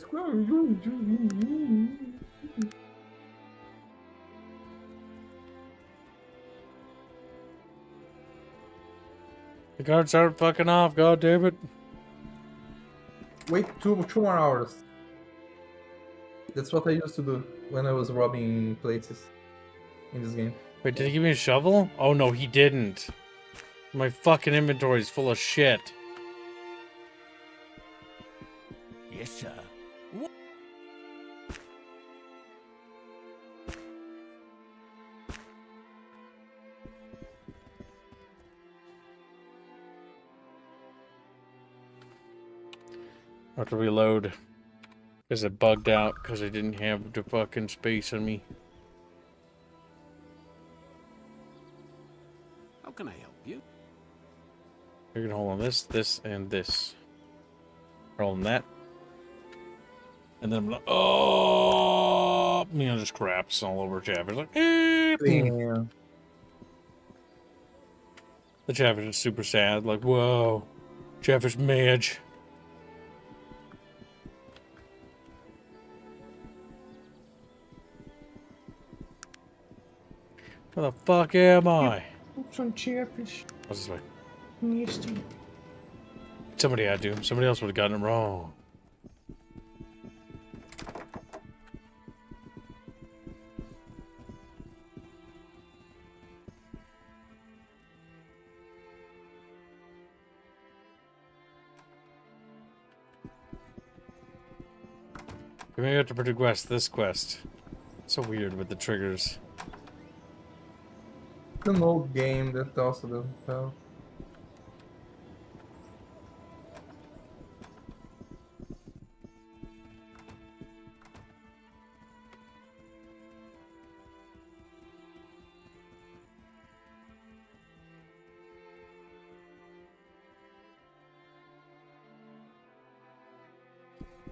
The guards aren't fucking off, god damn it. Wait two more hours. That's what I used to do when I was robbing places in this game. Wait, did he give me a shovel? Oh no, he didn't. My fucking inventory is full of shit. Yes, sir. I have to reload. Because it bugged out because I didn't have the fucking space on me. How can I help you? You're gonna hold on this, and this. Hold on that. And then I'm like, oh, you know, just craps all over Chatfish. Like, Damn. The Chatfish is super sad. Like, whoa, Chatfish mage. Where the fuck am I? Some Chatfish. What's this way? Nasty. Somebody had to. Somebody else would have gotten it wrong. Maybe I have to progress this quest. So weird with the triggers. It's an old game that also doesn't help.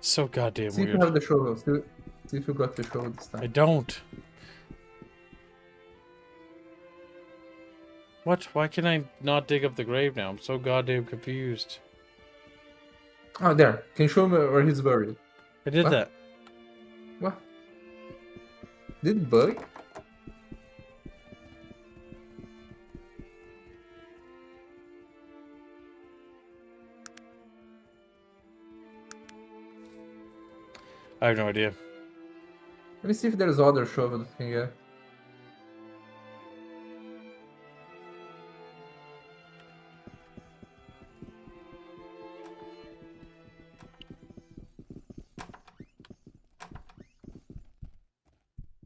So goddamn See if you weird. have the shovel. See if you got the shovel this I time. don't. What? Why can I not dig up the grave now? I'm so goddamn confused. Oh, there. Can you show me where he's buried? I did What? that. What? Did it bug? I have no idea. Let me see if there's other shovel that can get.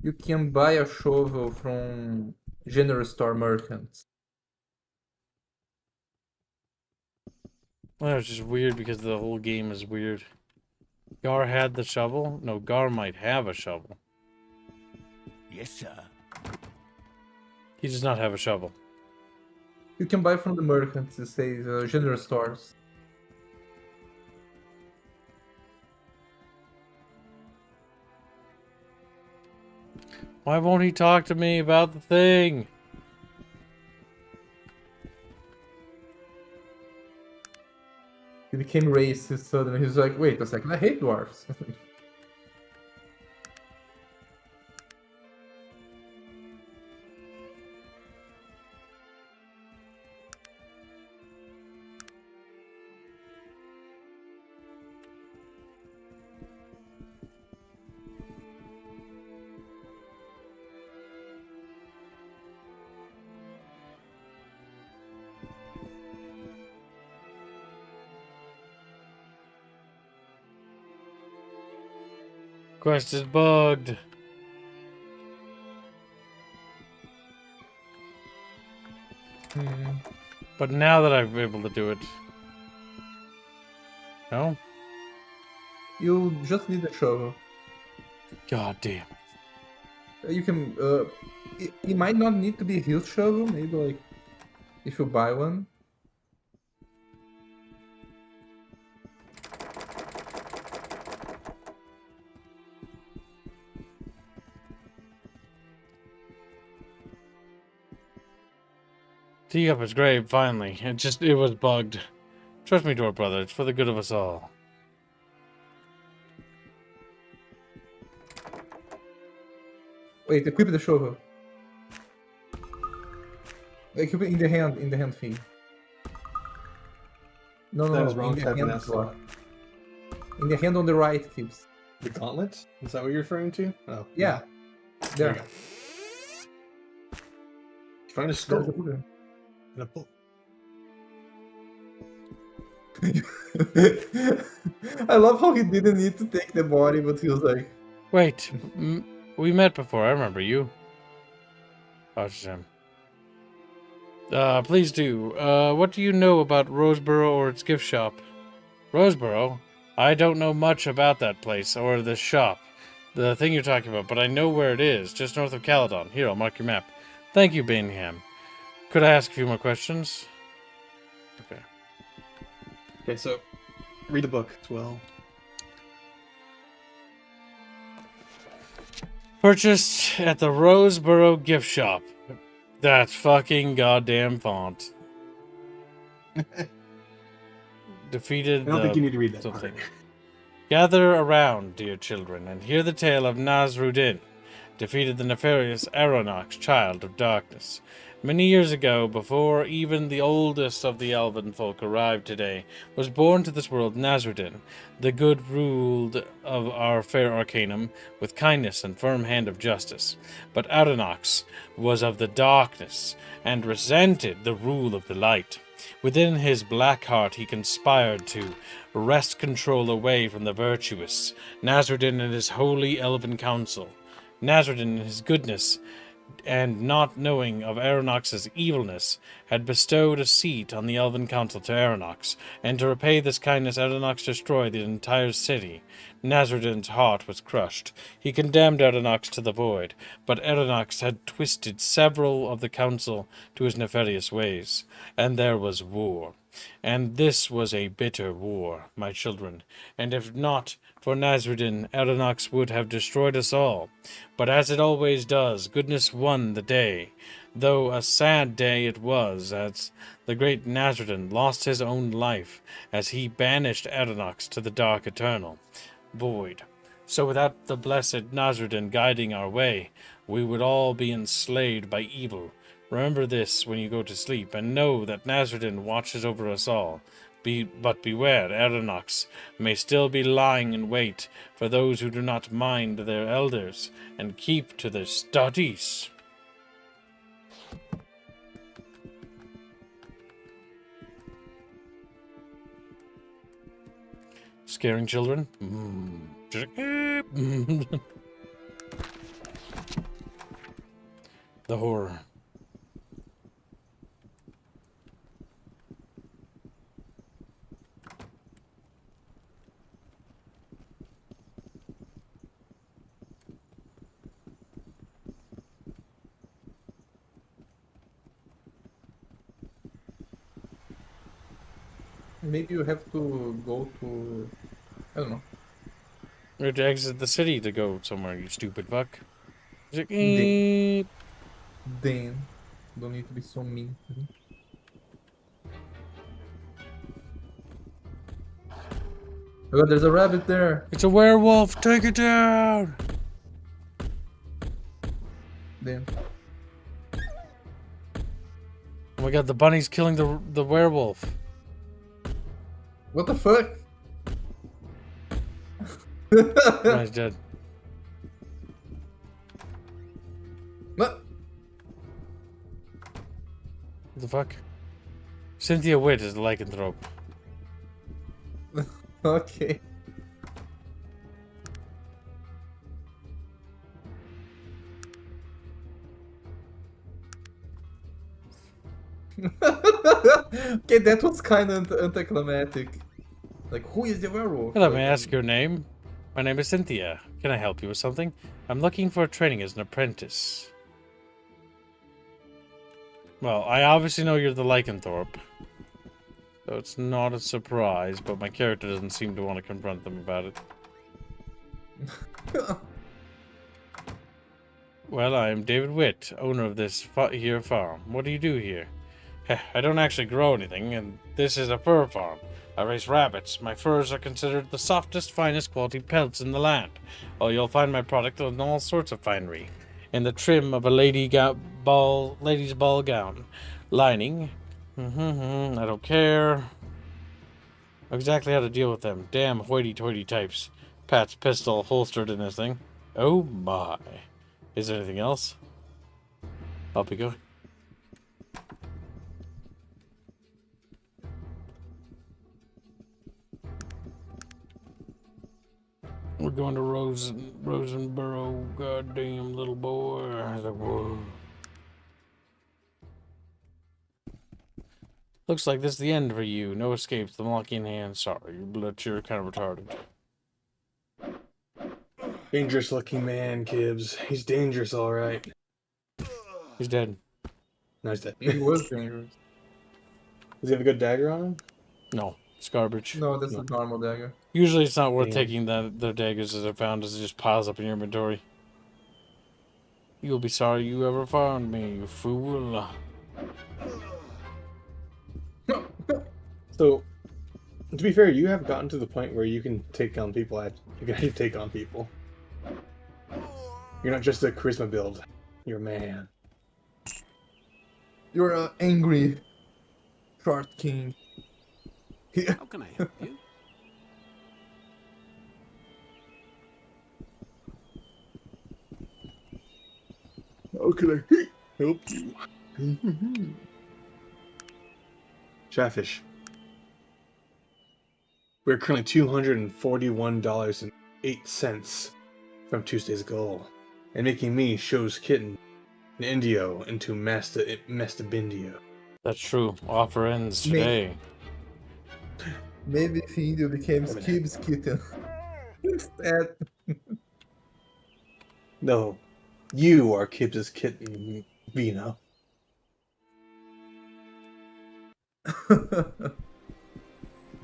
You can buy a shovel from general store merchants. Well, it's just weird because the whole game is weird. Gar had the shovel? No, Gar might have a shovel. Yes, sir. He does not have a shovel. You can buy from the merchants, it says general stores. Why won't he talk to me about the thing? He became racist suddenly. He's like, wait a second, I hate dwarves. Quest is bugged. But now that I'm able to do it. No? You just need a shovel. God damn. You can, it might not need to be a huge shovel, maybe like, if you buy one. Dig up his grave, finally. It was bugged. Trust me, Dwarf Brother, it's for the good of us all. Wait, equip the shovel. Equip it in the hand thing. No, That no, was no, wrong in the type of hand mess. slot. In the hand on the right, keeps. The gauntlet? Is that what you're referring to? Oh, Yeah. There you There. go. You find a skull There's a booger. and a book. I love how he didn't need to take the body, but he was like, Wait, we met before. I remember you. Oh, Jim. Please do. What do you know about Roseboro or its gift shop? Roseboro? I don't know much about that place or the shop. The thing you're talking about, but I know where it is, just north of Caledon. Here, I'll mark your map. Thank you, Bainham. Could I ask a few more questions? Okay. Okay, so read the book as well. Purchased at the Roseboro gift shop. That fucking goddamn font. Defeated I don't think you need to read that something. part. Gather around, dear children, and hear the tale of Nasruddin, defeated the nefarious Aronox, child of darkness. Many years ago, before even the oldest of the elven folk arrived today, was born to this world Nasruddin, the good ruled of our fair Arcanum with kindness and firm hand of justice. But Aronox was of the darkness, and resented the rule of the light. Within his black heart he conspired to wrest control away from the virtuous Nasruddin and his holy elven council. Nasruddin in his goodness, and not knowing of Aronox's evilness, had bestowed a seat on the elven council to Aronox, and to repay this kindness Aronox destroyed the entire city. Nasruddin's heart was crushed. He condemned Aronox to the void, but Aronox had twisted several of the council to his nefarious ways, and there was war. And this was a bitter war, my children, and if not for Nasruddin, Aronox would have destroyed us all. But as it always does, goodness won the day, though a sad day it was, as the great Nasruddin lost his own life as he banished Aronox to the dark eternal void. So without the blessed Nasruddin guiding our way, we would all be enslaved by evil. Remember this when you go to sleep, and know that Nasruddin watches over us all. But beware, Aronox may still be lying in wait for those who do not mind their elders and keep to their studies. Scaring children? The horror. maybe you have to go to, I don't know. We have to exit the city to go somewhere, you stupid fuck. Dane. Don't need to be so mean. Oh, there's a rabbit there. It's a werewolf. Take it down. Dane. Oh my god, the bunny's killing the werewolf. What the fuck? Oh, he's dead. What? What the fuck? Cynthia Witt is the lycanthrope. Okay. Okay, that was kind of anticlimactic. Like, who is the werewolf? Hello, may I ask your name? My name is Cynthia. Can I help you with something? I'm looking for training as an apprentice. Well, I obviously know you're the lycanthrope. So it's not a surprise, but my character doesn't seem to want to confront them about it. Well, I am David Witt, owner of this here farm. What do you do here? I don't actually grow anything, and this is a fur farm. I raise rabbits. My furs are considered the softest, finest quality pelts in the land. Oh, you'll find my product in all sorts of finery. In the trim of a lady's ball gown. Lining. I don't care exactly how to deal with them. Damn hoity-toity types. Pat's pistol holstered in his thing. Oh my. Is there anything else? Up we go. We're going to Rosenboro, goddamn little boy. I was like, whoa. Looks like this is the end for you. No escapes. The monkey in hand. Sorry, but you're kind of retarded. Dangerous looking man, Kibbs. He's dangerous, all right. He's dead. No, he's dead. He was dangerous. Does he have a good dagger on him? No, it's garbage. No, that's a normal dagger. Usually it's not worth Damn. taking their daggers as they're found, as it just piles up in your inventory. You'll be sorry you ever found me, you fool. So, to be fair, you have gotten to the point where you can take on people. You can actually take on people. You're not just a charisma build. You're a man. You're an angry short king. How can I help you? How can I help you? Chatfish. We're currently $241.08 from Tuesday's goal, and making me shows kitten and Indio into Master Bindio. That's true. Offer ends today. Maybe if Indio became Skib's kitten instead. No, you are Kibbs' kitten, Vino.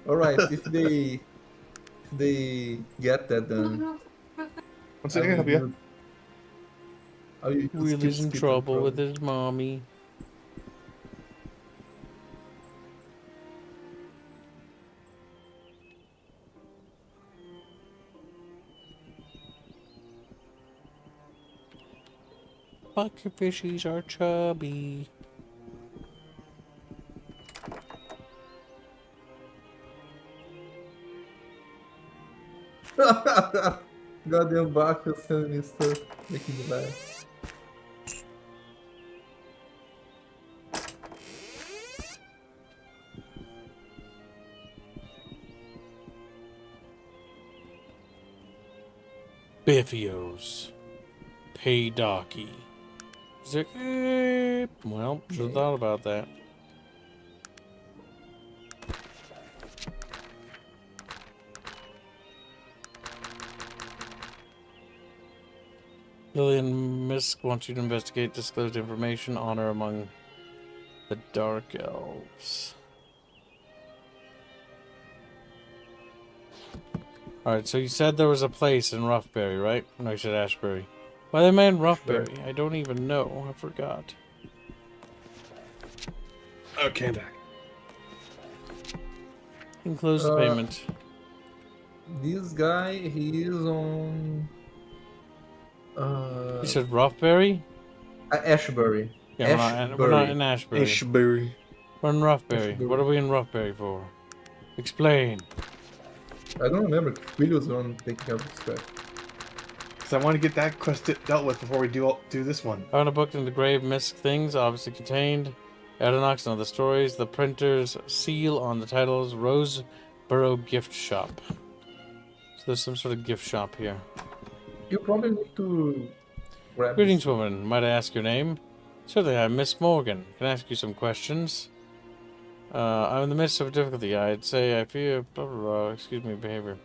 Alright, if they get that, then One second, I can help you. Wheeler's in trouble with his mommy. Bucket fishies are chubby. Goddamn Baco sending me stuff, making me laugh. Biffios. Paydocky. Zip. Well, should have thought about that. Lillian Misk wants you to investigate disclosed information on her among the Dark Elves. Alright, so you said there was a place in Roughberry, right? No, you said Ashbury. Why they made Roughberry? I don't even know. I forgot. Okay, I'm back. Enclose the payment. This guy, he is on... You said Roughberry? Ashbury. Yeah, we're not in Ashbury. Ashbury. We're in Roughberry. Ashbury. What are we in Roughberry for? Explain. I don't remember. Will was the one taking up this guy. Because I want to get that quest dealt with before we do this one. Found a book in the grave Misk things, obviously contained Adenox and other stories. The printer's seal on the titles, Roseboro Gift Shop. So there's some sort of gift shop here. You probably need to grab Greetings, woman. Might I ask your name? Certainly, I'm Miss Morgan. Can I ask you some questions? I'm in the midst of a difficulty. I'd say I fear... Blah, blah, blah. Excuse me, behavior.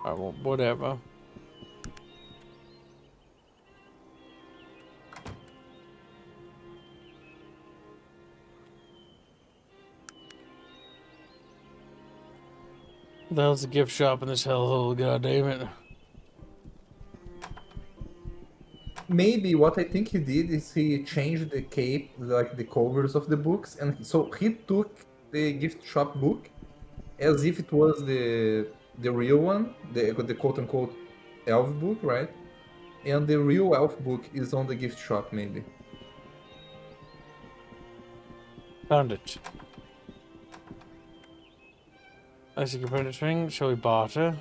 Alright, well, whatever. What the hell's the gift shop in this hellhole? God damn it. Maybe what I think he did is he changed the cape, like the covers of the books, and so he took the gift shop book as if it was the real one, the quote unquote elf book, right? And the real elf book is on the gift shop, maybe. Found it. I see component string. Shall we barter?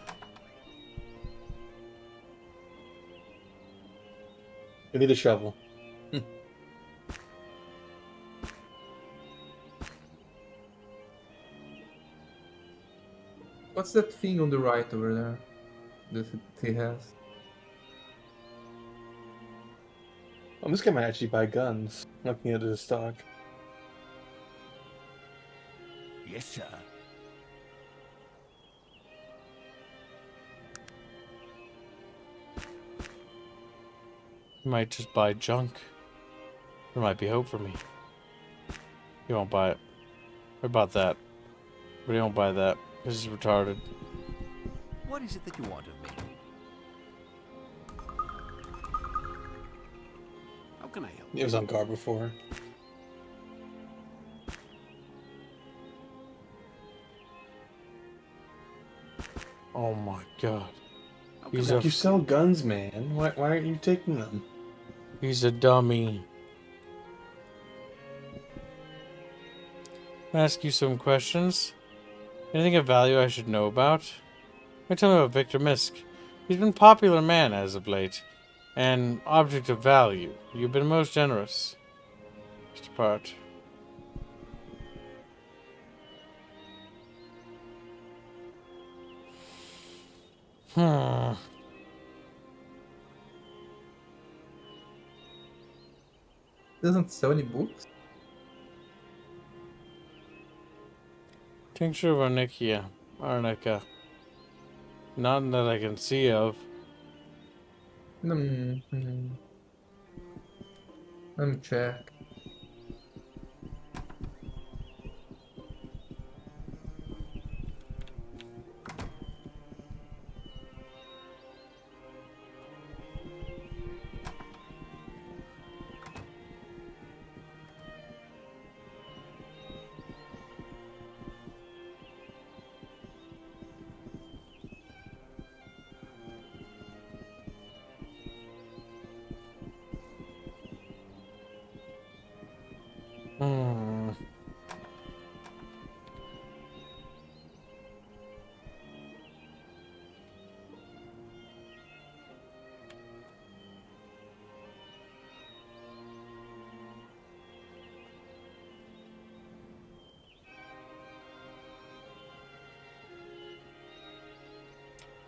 We need a shovel. What's that thing on the right over there that he has? Oh, this guy might actually buy guns. Looking at his stock. Yes, sir. He might just buy junk. There might be hope for me. He won't buy it. What about that? But he won't buy that. This is retarded. What is it that you want of me? How can I help? It was on guard before. Oh my god. How He's can a You sell guns, man. Why aren't you taking them? He's a dummy. Can I ask you some questions? Anything of value I should know about? Can you tell me about Victor Misk? He's been a popular man as of late. An object of value. You've been most generous. Mr. Part. Doesn't sell any books? Tincture of Arnica. Arnica. None that I can see of. Let me check.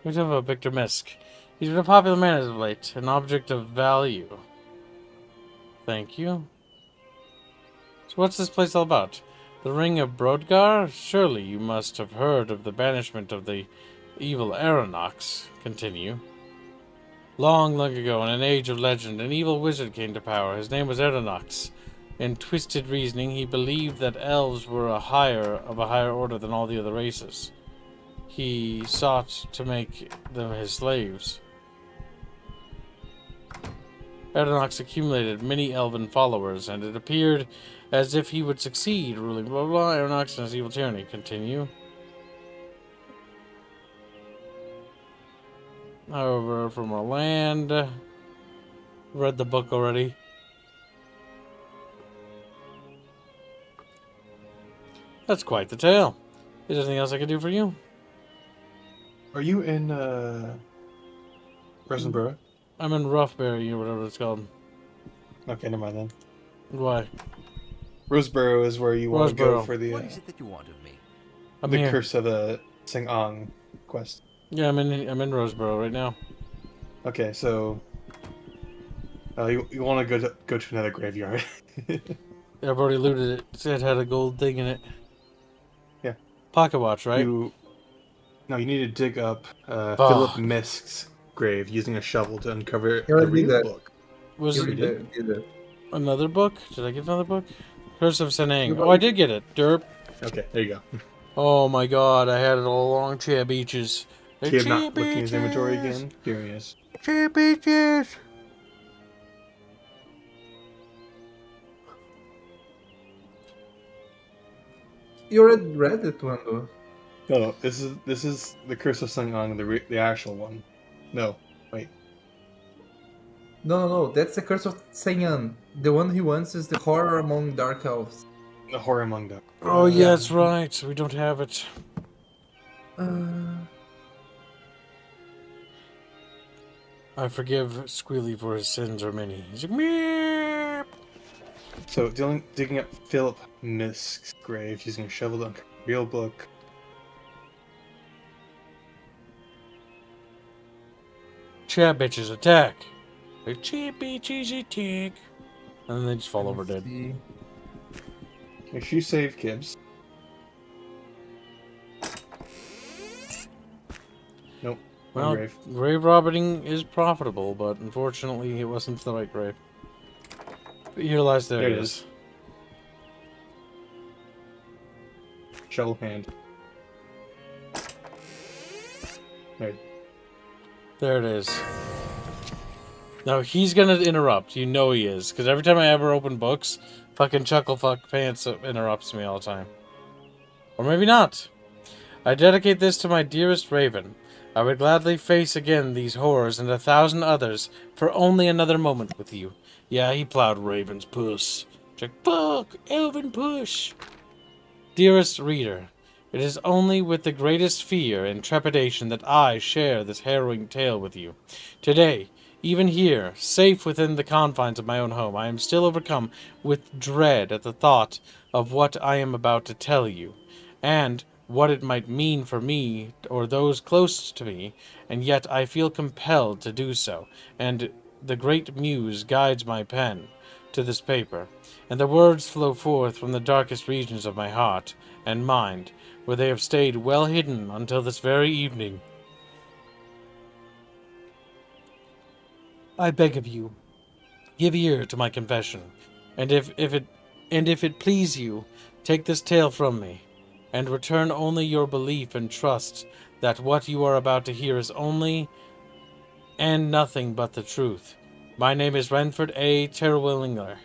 We're talking about Victor Misk. He's been a popular man as of late, an object of value. Thank you. So what's this place all about? The Ring of Brodgar? Surely you must have heard of the banishment of the evil Aeronox. Continue. Long, long ago, in an age of legend, an evil wizard came to power. His name was Aeronox. In twisted reasoning, he believed that elves were of a higher order than all the other races. He sought to make them his slaves. Aeronox accumulated many elven followers, and it appeared as if he would succeed, ruling blah blah. Aeronox and his evil tyranny. Continue. However, from our land. Read the book already. That's quite the tale. Is there anything else I can do for you? Are you in Rosenborough? I'm in Roughberry or whatever it's called. Okay, never mind then. Why? Roseboro is where you want to go for the What is it that you want of me? I'm the here. Curse of the Sing-Ang quest. Yeah, I'm in Roseboro right now. Okay, so you want to go to another graveyard. I've already looted it. It had a gold thing in it. Yeah. Pocket watch, right? No, you need to dig up Philip Misk's grave using a shovel to uncover the real book. Was You it did it? another book? Did I get another book? Curse of Senang. Oh, I did get it. Derp. Okay, there you go. Oh my god, I had it all along. Chia beaches. Do you have not looked in his inventory again? Curious. Chia beaches. You already read it one though. No, this is the Curse of Sung-Ang, the actual one. No, wait. No, that's the Curse of Saiyan. The one he wants is the Horror Among Dark Elves. The Horror Among Them. Oh, yeah, that's right. We don't have it. I forgive Squealy for his sins are many. He's like, meep. So, digging up Philip Misk's grave using a shovel dunk. Real book. Chat bitches attack. The chat bitches attack. And then they just fall over dead. Make sure you save, Kibbs. Nope. Well, grave robbing is profitable, but unfortunately it wasn't the right grave. But here lies there it is. Shovel hand. Right. There it is. Now he's gonna interrupt. You know he is, because every time I ever open books, fucking Chucklefuck Pants interrupts me all the time. Or maybe not. I dedicate this to my dearest Raven. I would gladly face again these horrors and 1,000 others for only another moment with you. Yeah, he plowed Raven's puss. Check, fuck, Elvin push. Dearest reader, it is only with the greatest fear and trepidation that I share this harrowing tale with you. Today, even here, safe within the confines of my own home, I am still overcome with dread at the thought of what I am about to tell you, and what it might mean for me or those close to me, and yet I feel compelled to do so, and the great muse guides my pen to this paper, and the words flow forth from the darkest regions of my heart and mind, where they have stayed well hidden until this very evening. I beg of you, give ear to my confession, and if it please you, take this tale from me, and return only your belief and trust that what you are about to hear is only and nothing but the truth. My name is Renford A. Terwillinger,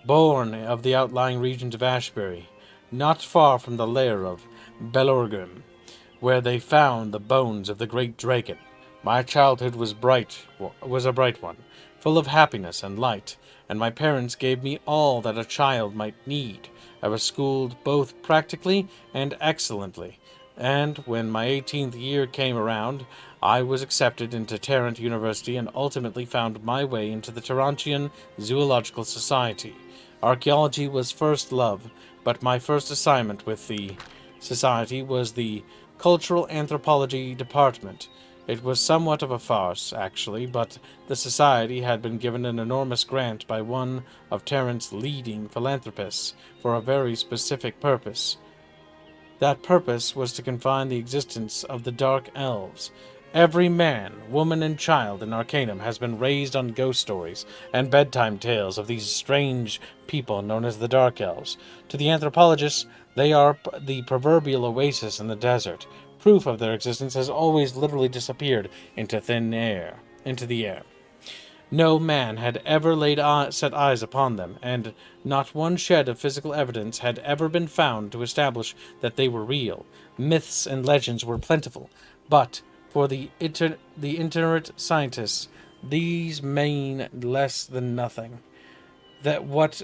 born of the outlying regions of Ashbury, not far from the lair of Bellorgrim, where they found the bones of the great dragon. My childhood was a bright one, full of happiness and light, and my parents gave me all that a child might need. I was schooled both practically and excellently, and when my 18th year came around, I was accepted into Tarrant University and ultimately found my way into the Tarantian Zoological Society. Archaeology was first love, but my first assignment with the society was the Cultural Anthropology Department. It was somewhat of a farce, actually, but the society had been given an enormous grant by one of Tarrant's leading philanthropists for a very specific purpose. That purpose was to confine the existence of the Dark Elves. Every man, woman, and child in Arcanum has been raised on ghost stories and bedtime tales of these strange people known as the Dark Elves. To the anthropologists, they are the proverbial oasis in the desert. Proof of their existence has always literally disappeared into the air. No man had ever set eyes upon them, and not one shred of physical evidence had ever been found to establish that they were real. Myths and legends were plentiful, but for the itinerant scientists, these mean less than nothing. That what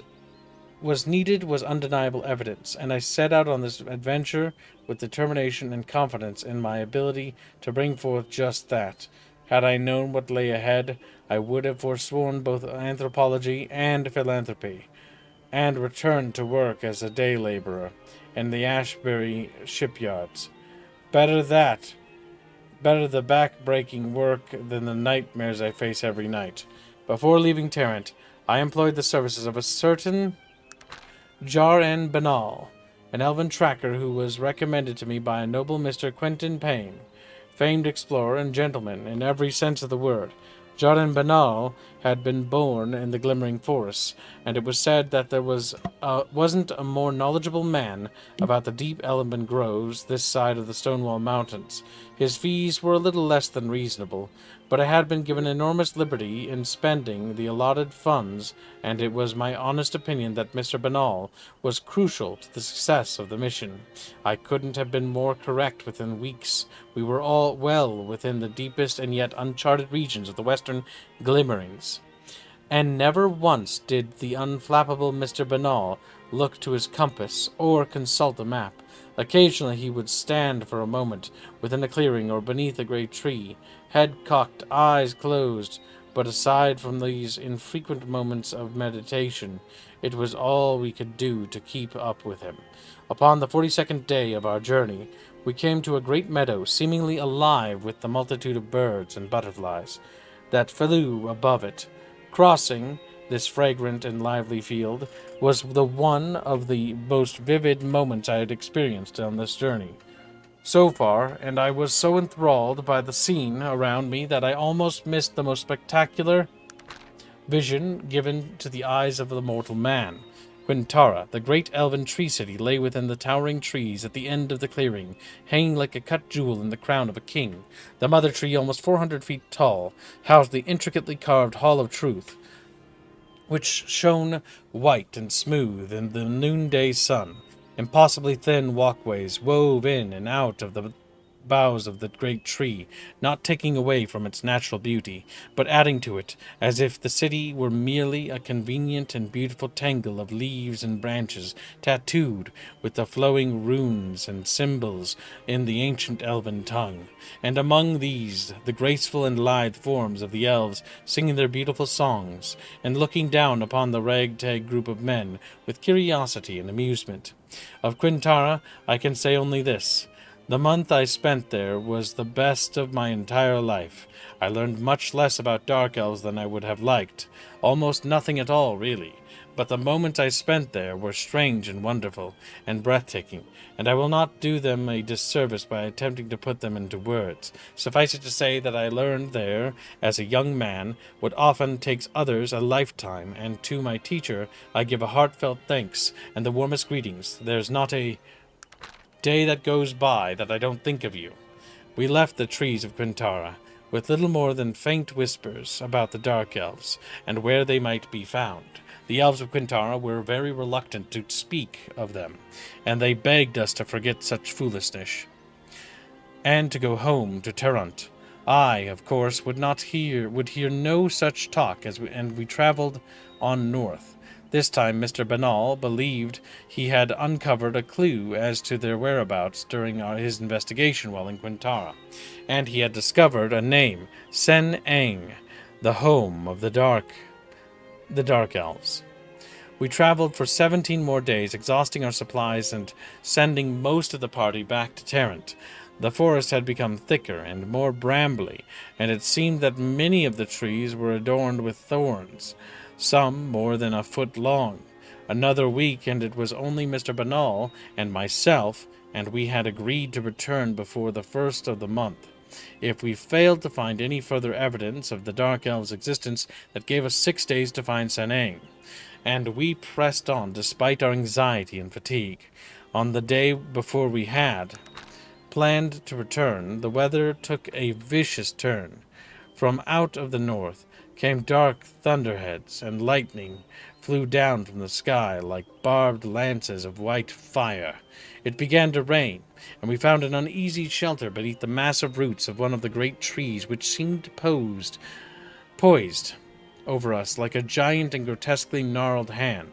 was needed was undeniable evidence, and I set out on this adventure with determination and confidence in my ability to bring forth just that. Had I known what lay ahead, I would have forsworn both anthropology and philanthropy, and returned to work as a day laborer in the Ashbury shipyards. Better the back-breaking work than the nightmares I face every night. Before leaving Tarrant, I employed the services of a certain Jar-en Banal, an elven tracker who was recommended to me by a noble Mr. Quentin Payne, famed explorer and gentleman in every sense of the word. Jar-en Banal had been born in the Glimmering Forests, and it was said that there wasn't a more knowledgeable man about the deep elven groves this side of the Stonewall Mountains. His fees were a little less than reasonable, but I had been given enormous liberty in spending the allotted funds, and it was my honest opinion that Mr. Banal was crucial to the success of the mission. I couldn't have been more correct within weeks. We were all well within the deepest and yet uncharted regions of the western Glimmerings, and never once did the unflappable Mr. Banal look to his compass or consult a map. Occasionally he would stand for a moment within a clearing or beneath a great tree, head cocked, eyes closed, but aside from these infrequent moments of meditation, it was all we could do to keep up with him. Upon the 42nd day of our journey, we came to a great meadow seemingly alive with the multitude of birds and butterflies that flew above it. Crossing this fragrant and lively field was the one of the most vivid moments I had experienced on this journey so far, and I was so enthralled by the scene around me that I almost missed the most spectacular vision given to the eyes of the mortal man. Quintara, the great elven tree city, lay within the towering trees at the end of the clearing, hanging like a cut jewel in the crown of a king. The mother tree, almost 400 feet tall, housed the intricately carved Hall of Truth, which shone white and smooth in the noonday sun. Impossibly thin walkways wove in and out of the boughs of the great tree, not taking away from its natural beauty, but adding to it, as if the city were merely a convenient and beautiful tangle of leaves and branches, tattooed with the flowing runes and symbols in the ancient elven tongue. And among these, the graceful and lithe forms of the elves singing their beautiful songs, and looking down upon the ragtag group of men with curiosity and amusement. Of Quintara, I can say only this. The month I spent there was the best of my entire life. I learned much less about dark elves than I would have liked, almost nothing at all, really. But the moments I spent there were strange and wonderful and breathtaking, and I will not do them a disservice by attempting to put them into words. Suffice it to say that I learned there, as a young man, what often takes others a lifetime, and to my teacher I give a heartfelt thanks and the warmest greetings. There's not a day that goes by that I don't think of you. We left the trees of Quintara with little more than faint whispers about the dark elves and where they might be found. The elves of Quintara were very reluctant to speak of them, and they begged us to forget such foolishness and to go home to Terrant. I, of course, would hear no such talk, and we traveled on north. This time Mr. Banal believed he had uncovered a clue as to their whereabouts during his investigation while in Quintara, and he had discovered a name, Sen Ang, the home of the dark elves. We traveled for 17 more days, exhausting our supplies and sending most of the party back to Tarrant. The forest had become thicker and more brambly, and it seemed that many of the trees were adorned with thorns, some more than a foot long. Another week, and it was only Mr. Banal and myself, and we had agreed to return before the first of the month. If we failed to find any further evidence of the Dark Elves' existence, that gave us 6 days to find Sanang, and we pressed on despite our anxiety and fatigue. On the day before we had planned to return, the weather took a vicious turn. From out of the north came dark thunderheads, and lightning flew down from the sky like barbed lances of white fire. It began to rain, and we found an uneasy shelter beneath the massive roots of one of the great trees, which seemed poised over us like a giant and grotesquely gnarled hand.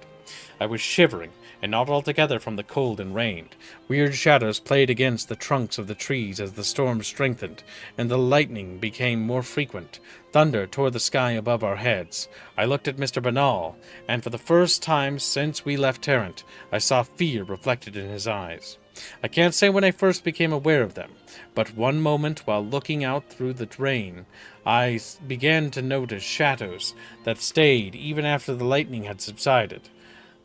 I was shivering, and not altogether from the cold and rain. Weird shadows played against the trunks of the trees as the storm strengthened, and the lightning became more frequent. Thunder tore the sky above our heads. I looked at Mr. Banal, and for the first time since we left Tarrant, I saw fear reflected in his eyes. I can't say when I first became aware of them, but one moment while looking out through the rain, I began to notice shadows that stayed even after the lightning had subsided.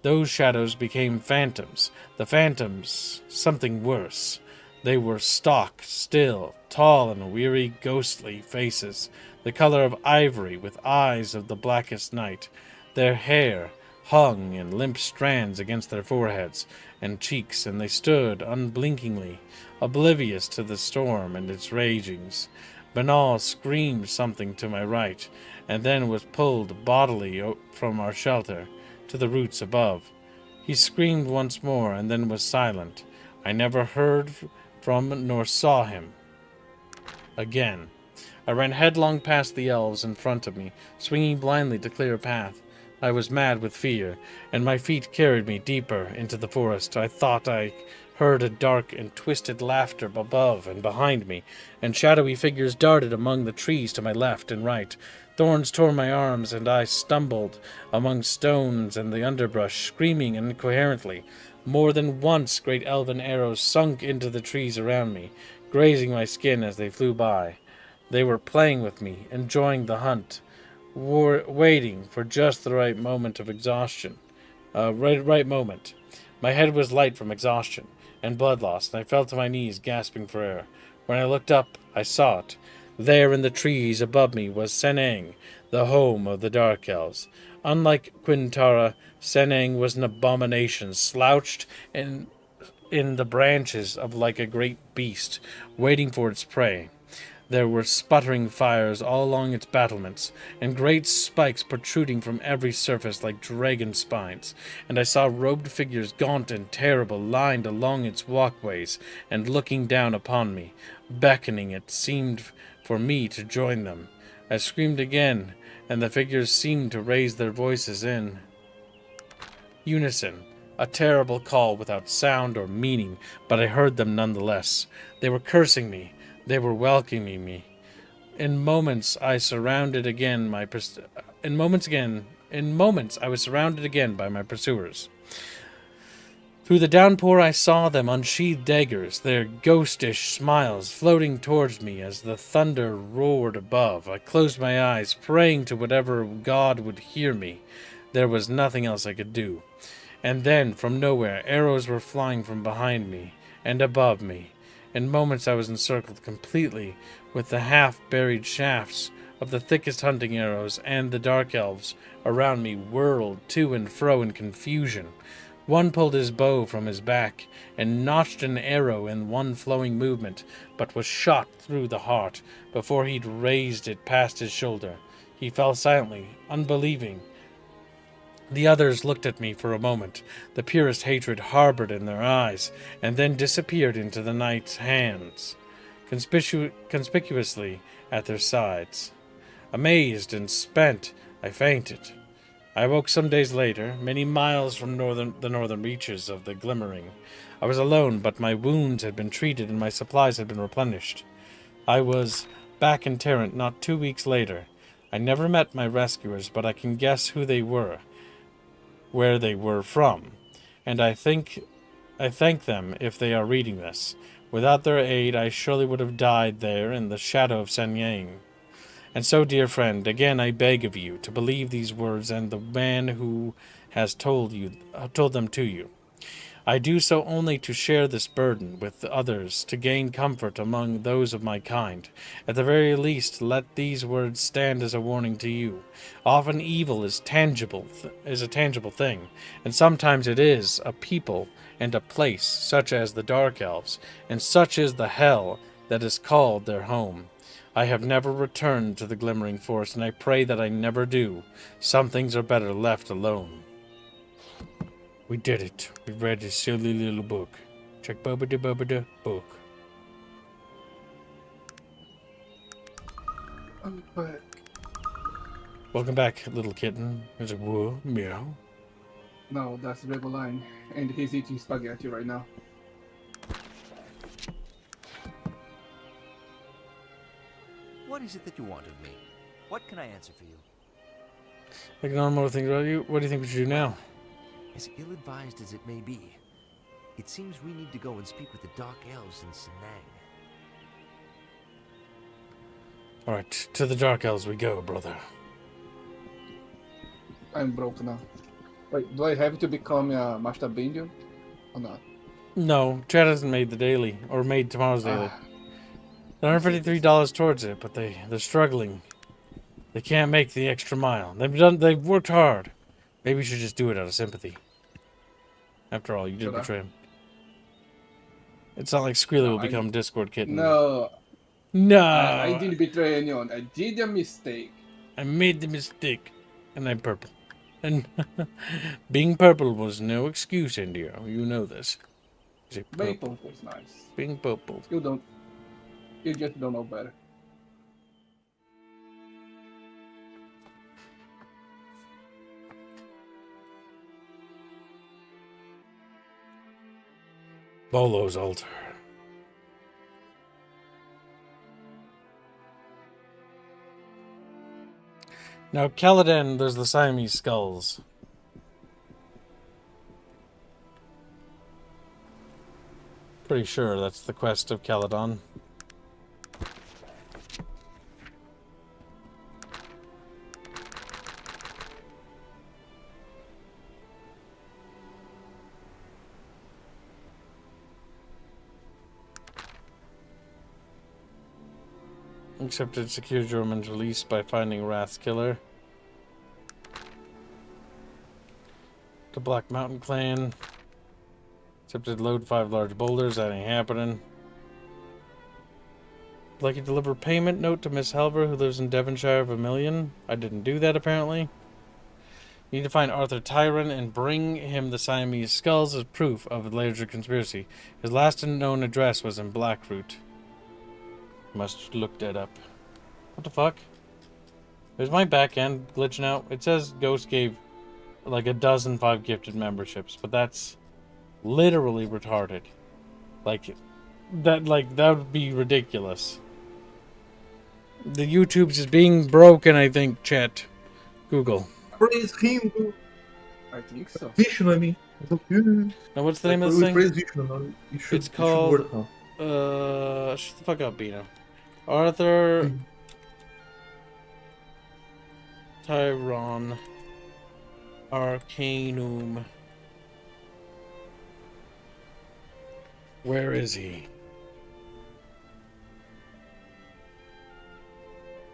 Those shadows became phantoms. The phantoms, something worse. They were stock, still, tall and weary, ghostly faces, the color of ivory with eyes of the blackest night. Their hair hung in limp strands against their foreheads and cheeks, and they stood unblinkingly, oblivious to the storm and its ragings. Banal screamed something to my right, and then was pulled bodily from our shelter to the roots above. He screamed once more, and then was silent. I never heard from nor saw him again. I ran headlong past the elves in front of me, swinging blindly to clear a path. I was mad with fear, and my feet carried me deeper into the forest. I thought I heard a dark and twisted laughter above and behind me, and shadowy figures darted among the trees to my left and right. Thorns tore my arms, and I stumbled among stones and the underbrush, screaming incoherently. More than once great elven arrows sunk into the trees around me, grazing my skin as they flew by. They were playing with me, enjoying the hunt, waiting for just the right moment of exhaustion. Right moment. My head was light from exhaustion and blood loss, and I fell to my knees, gasping for air. When I looked up, I saw it. There in the trees above me was Senang, the home of the Dark Elves. Unlike Quintara, Senang was an abomination, slouched in the branches of like a great beast, waiting for its prey. There were sputtering fires all along its battlements, and great spikes protruding from every surface like dragon spines, and I saw robed figures gaunt and terrible lined along its walkways and looking down upon me, beckoning it seemed for me to join them. I screamed again, and the figures seemed to raise their voices in unison, a terrible call without sound or meaning, but I heard them nonetheless. They were cursing me. They were welcoming me. In moments I was surrounded again by my pursuers. Through the downpour I saw them unsheathe daggers, their ghostish smiles floating towards me as the thunder roared above. I closed my eyes, praying to whatever God would hear me. There was nothing else I could do. And then, from nowhere, arrows were flying from behind me and above me. In moments I was encircled completely with the half-buried shafts of the thickest hunting arrows, and the dark elves around me whirled to and fro in confusion. One pulled his bow from his back and notched an arrow in one flowing movement, but was shot through the heart before he'd raised it past his shoulder. He fell silently, unbelieving. The others looked at me for a moment, the purest hatred harbored in their eyes, and then disappeared into the knight's hands, conspicuously at their sides. Amazed and spent, I fainted. I awoke some days later, many miles from the northern reaches of the Glimmering. I was alone, but my wounds had been treated and my supplies had been replenished. I was back in Tarrant not 2 weeks later. I never met my rescuers, but I can guess who they were, where they were from, and I thank them if they are reading this. Without their aid, I surely would have died there in the shadow of Senyang. And so, dear friend, again I beg of you to believe these words and the man who has told them to you. I do so only to share this burden with others, to gain comfort among those of my kind. At the very least, let these words stand as a warning to you. Often evil is a tangible thing, and sometimes it is a people and a place, such as the Dark Elves, and such is the hell that is called their home. I have never returned to the Glimmering Forest, and I pray that I never do. Some things are better left alone. We did it. We read this silly little book. Check Bubba book. I'm back. Welcome back, little kitten. There's a whoa, meow. No, that's Regoline, and he's eating spaghetti right now. What is it that you want of me? What can I answer for you? Like normal things about you. What do you think we should do now? As ill-advised as it may be, it seems we need to go and speak with the Dark Elves in Senang. Alright, to the Dark Elves we go, brother. I'm broke now. Wait, do I have to become a Master Bindio or not? No, Chad hasn't made the daily, or made tomorrow's daily. $153 towards it, but they're struggling. They can't make the extra mile. They've worked hard. Maybe we should just do it out of sympathy. After all, you did betray him. It's not like Squealy will become Discord kitten. No. No. I didn't betray anyone. I did a mistake. I made the mistake, and I'm purple. And being purple was no excuse, Indio. You know this. Being purple was nice. Being purple. You just don't know better. Bolo's altar. Now, Caladan, there's the Siamese skulls. Pretty sure that's the quest of Caladon. Accepted secure German's release by finding Wrath's killer. The Black Mountain Clan. Accepted load 5 large boulders. That ain't happening. Like you deliver payment note to Miss Helver, who lives in Devonshire of a million. I didn't do that apparently. You need to find Arthur Tyron and bring him the Siamese skulls as proof of the larger conspiracy. His last known address was in Blackroot. Must look that up. What the fuck? Is my back end glitching out? It says Ghost gave like a dozen 5 gifted memberships, but that's literally retarded. Like that would be ridiculous. The YouTube's is being broken, I think, chat. Google. Praise him. I think so. Vishnu, I mean. Now what's the name of this thing? Praise Vishnu, no? It's called shut the fuck up, Bino. Arthur Tyron Arcanum. Where is he?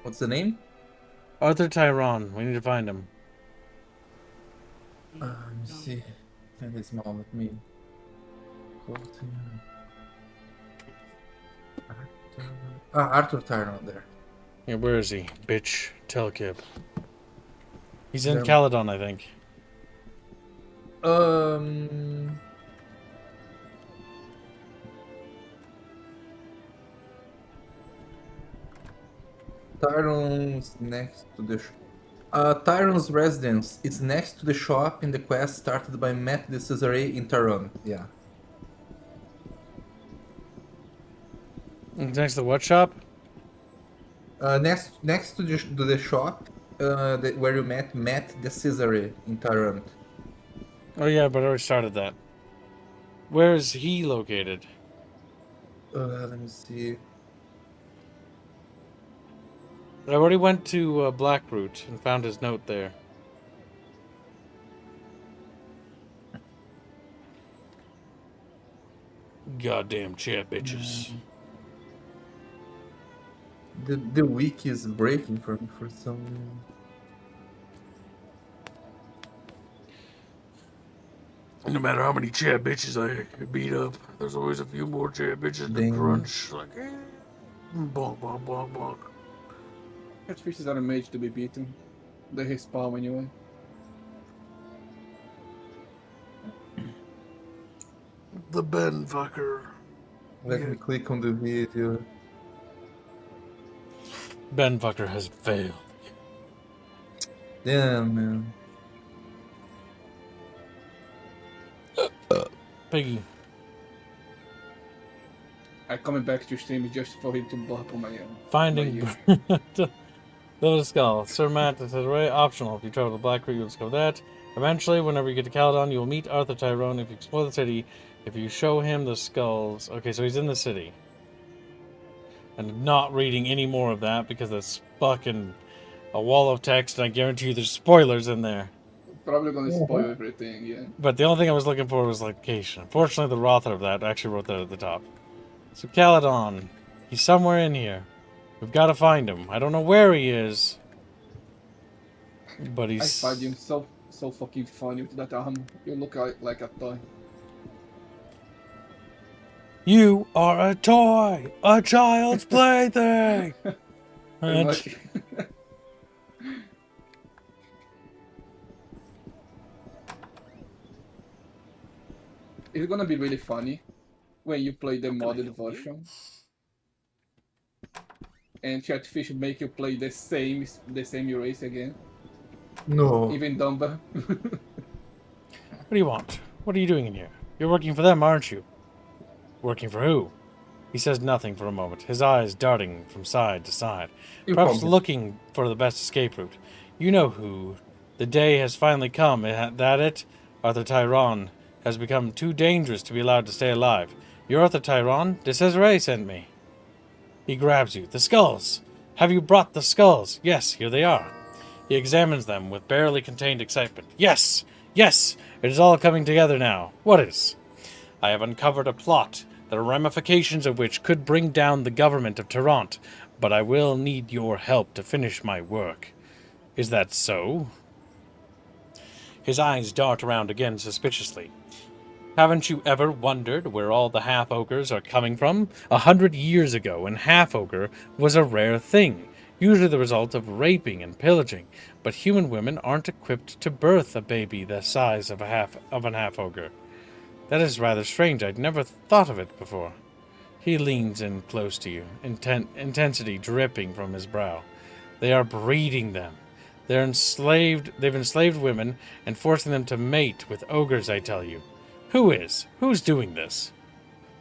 What's the name? Arthur Tyron. We need to find him. Let me see. That is mom with me. Go to Arthur Tyron there. Yeah, where is he? Bitch. Tell Kib. He's in There. Caladon, I think. Tyron's next to the Tyron's residence is next to the shop in the quest started by Matt de Cesare in Taron. Yeah. Next to the what shop? Next to the shop where you met Matt de Cesare in Taron. Oh yeah, but I already started that. Where is he located? Let me see. I already went to Blackroot and found his note there. Goddamn chat bitches. The wiki is breaking for me for some reason. No matter how many chat bitches I beat up, there's always a few more chat bitches that crunch. Like, bonk, bonk, bonk, bonk. Catfishes are made to be beaten. They respawn anyway. The Ben fucker. Let me click on the video. Ben fucker has failed. Damn, man. Piggy. I'm coming back to stream just for him to bop on my Finding Little Skull. Sir Matt, this is very optional. If you travel to Blackroot, you'll discover that. Eventually, whenever you get to Caladon, you will meet Arthur Tyrone. If you explore the city, if you show him the skulls... Okay, so he's in the city. And not reading any more of that because that's fucking a wall of text, and I guarantee you there's spoilers in there. Probably gonna spoil everything, yeah. But the only thing I was looking for was location. Fortunately, the author of that actually wrote that at the top. So Caladon, he's somewhere in here. We've got to find him. I don't know where he is, but he's... I find him so fucking funny with that arm. You look like a toy. You are a toy! A child's plaything! It's gonna be really funny when you play the modded version and Chatfish make you play the same race again. No. Even dumber. What do you want? What are you doing in here? You're working for them, aren't you? Working for who? He says nothing for a moment, his eyes darting from side to side, perhaps Inform him. looking for the best escape route. You know who. The day has finally come, that it? Arthur Tyrone has become too dangerous to be allowed to stay alive. You're Arthur Tyrone? De Cesare sent me. He grabs you. The skulls! Have you brought the skulls? Yes, here they are. He examines them with barely contained excitement. Yes! Yes! It is all coming together now. What is? I have uncovered a plot, the ramifications of which could bring down the government of Toronto, but I will need your help to finish my work. Is that so? His eyes dart around again suspiciously. Haven't you ever wondered where all the half-ogres are coming from? 100 years ago, an half-ogre was a rare thing, usually the result of raping and pillaging, but human women aren't equipped to birth a baby the size of an half-ogre. That is rather strange. I'd never thought of it before. He leans in close to you, intensity dripping from his brow. They are breeding them. They've enslaved women and forcing them to mate with ogres, I tell you. Who is? Who's doing this?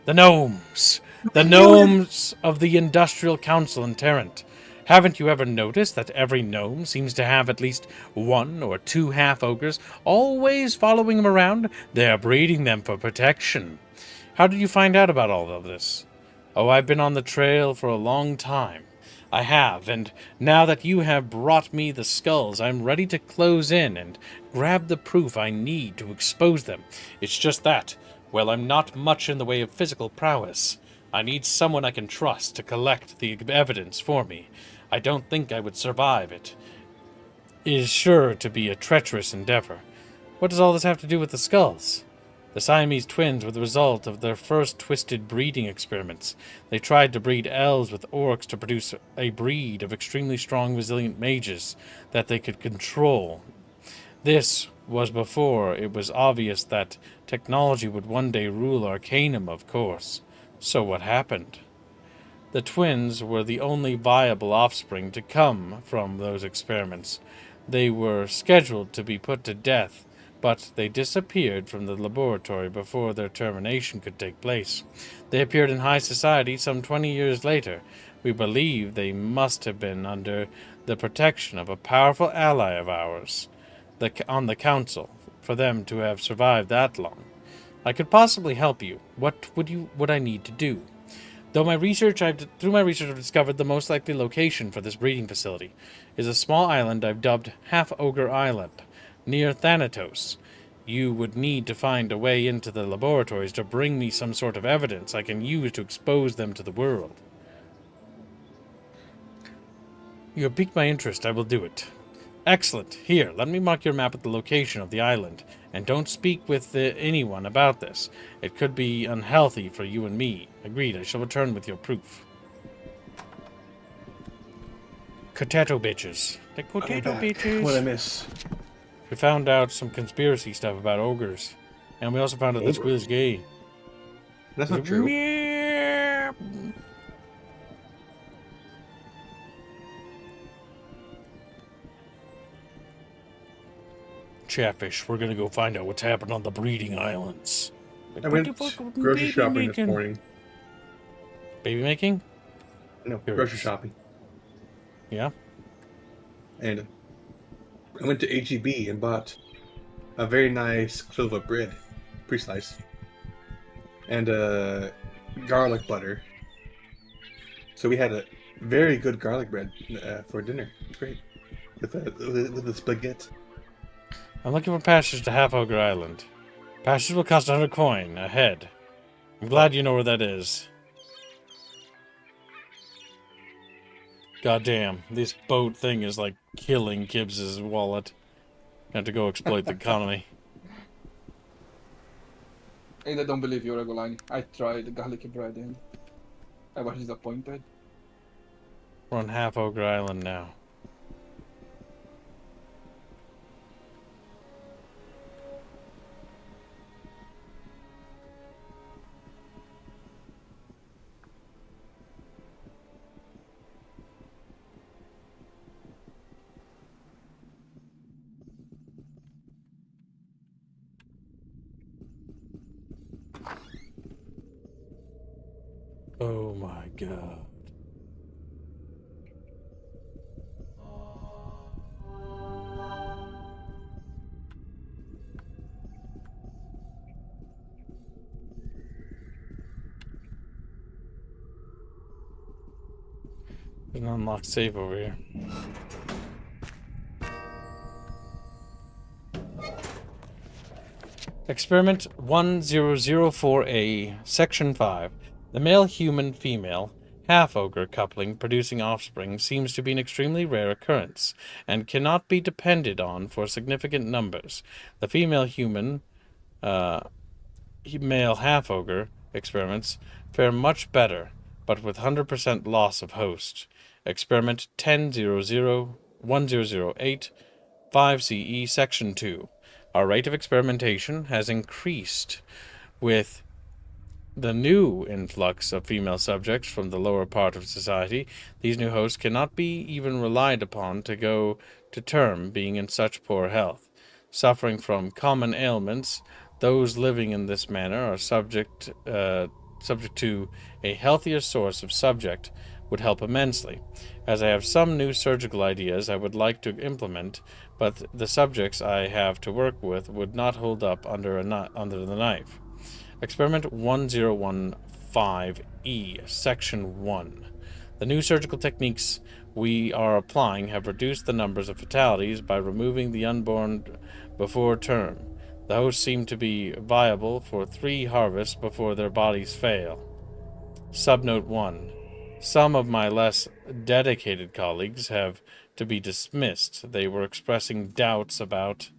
The gnomes! The gnomes of the Industrial Council in Tarrant. Haven't you ever noticed that every gnome seems to have at least one or two half-ogres always following him around? They're breeding them for protection. How did you find out about all of this? Oh, I've been on the trail for a long time. I have, and now that you have brought me the skulls, I'm ready to close in and grab the proof I need to expose them. It's just that, well, I'm not much in the way of physical prowess. I need someone I can trust to collect the evidence for me. I don't think I would survive it. It is sure to be a treacherous endeavor. What does all this have to do with the skulls? The Siamese twins were the result of their first twisted breeding experiments. They tried to breed elves with orcs to produce a breed of extremely strong, resilient mages that they could control. This was before it was obvious that technology would one day rule Arcanum, of course. So what happened? The twins were the only viable offspring to come from those experiments. They were scheduled to be put to death, but they disappeared from the laboratory before their termination could take place. They appeared in high society some 20 years later. We believe they must have been under the protection of a powerful ally of ours on the council for them to have survived that long. I could possibly help you. What would I need to do? Through my research, I've discovered the most likely location for this breeding facility is a small island I've dubbed Half Ogre Island, near Thanatos. You would need to find a way into the laboratories to bring me some sort of evidence I can use to expose them to the world. You have piqued my interest. I will do it. Excellent. Here, let me mark your map with the location of the island, and don't speak with anyone about this. It could be unhealthy for you and me. Agreed. I shall return with your proof. Potato bitches. The potato bitches. What I miss? We found out some conspiracy stuff about ogres, and we also found out that Squill is gay. That's not true. Chatfish, we're gonna go find out what's happened on the breeding islands. I went grocery shopping this morning. Baby making? No, grocery shopping. Yeah? And I went to HEB and bought a very nice clove of bread, pre-sliced, and garlic butter. So we had a very good garlic bread for dinner. It's great. With the spaghetti. I'm looking for passage to Half Ogre Island. Passage will cost 100 coin a head. I'm glad you know where that is. Goddamn, this boat thing is like killing Gibbs's wallet. I have to go exploit the economy. And I don't believe you, Reguline. I tried the garlic bread and I was disappointed. We're on Half Ogre Island now. Oh my god. There's an unlocked save over here. Experiment 1004A, Section 5. The male human-female half-ogre coupling producing offspring seems to be an extremely rare occurrence, and cannot be depended on for significant numbers. The female human, male half-ogre experiments fare much better, but with 100% loss of host. Experiment 1008, 5CE, Section 2. Our rate of experimentation has increased with the new influx of female subjects from the lower part of society. These new hosts cannot be even relied upon to go to term, being in such poor health. Suffering from common ailments, those living in this manner are subject to a healthier source of subject would help immensely. As I have some new surgical ideas I would like to implement, but the subjects I have to work with would not hold up under the knife. Experiment 1015E, Section 1. The new surgical techniques we are applying have reduced the numbers of fatalities by removing the unborn before term. The hosts seem to be viable for 3 harvests before their bodies fail. Subnote 1. Some of my less dedicated colleagues have to be dismissed. They were expressing doubts about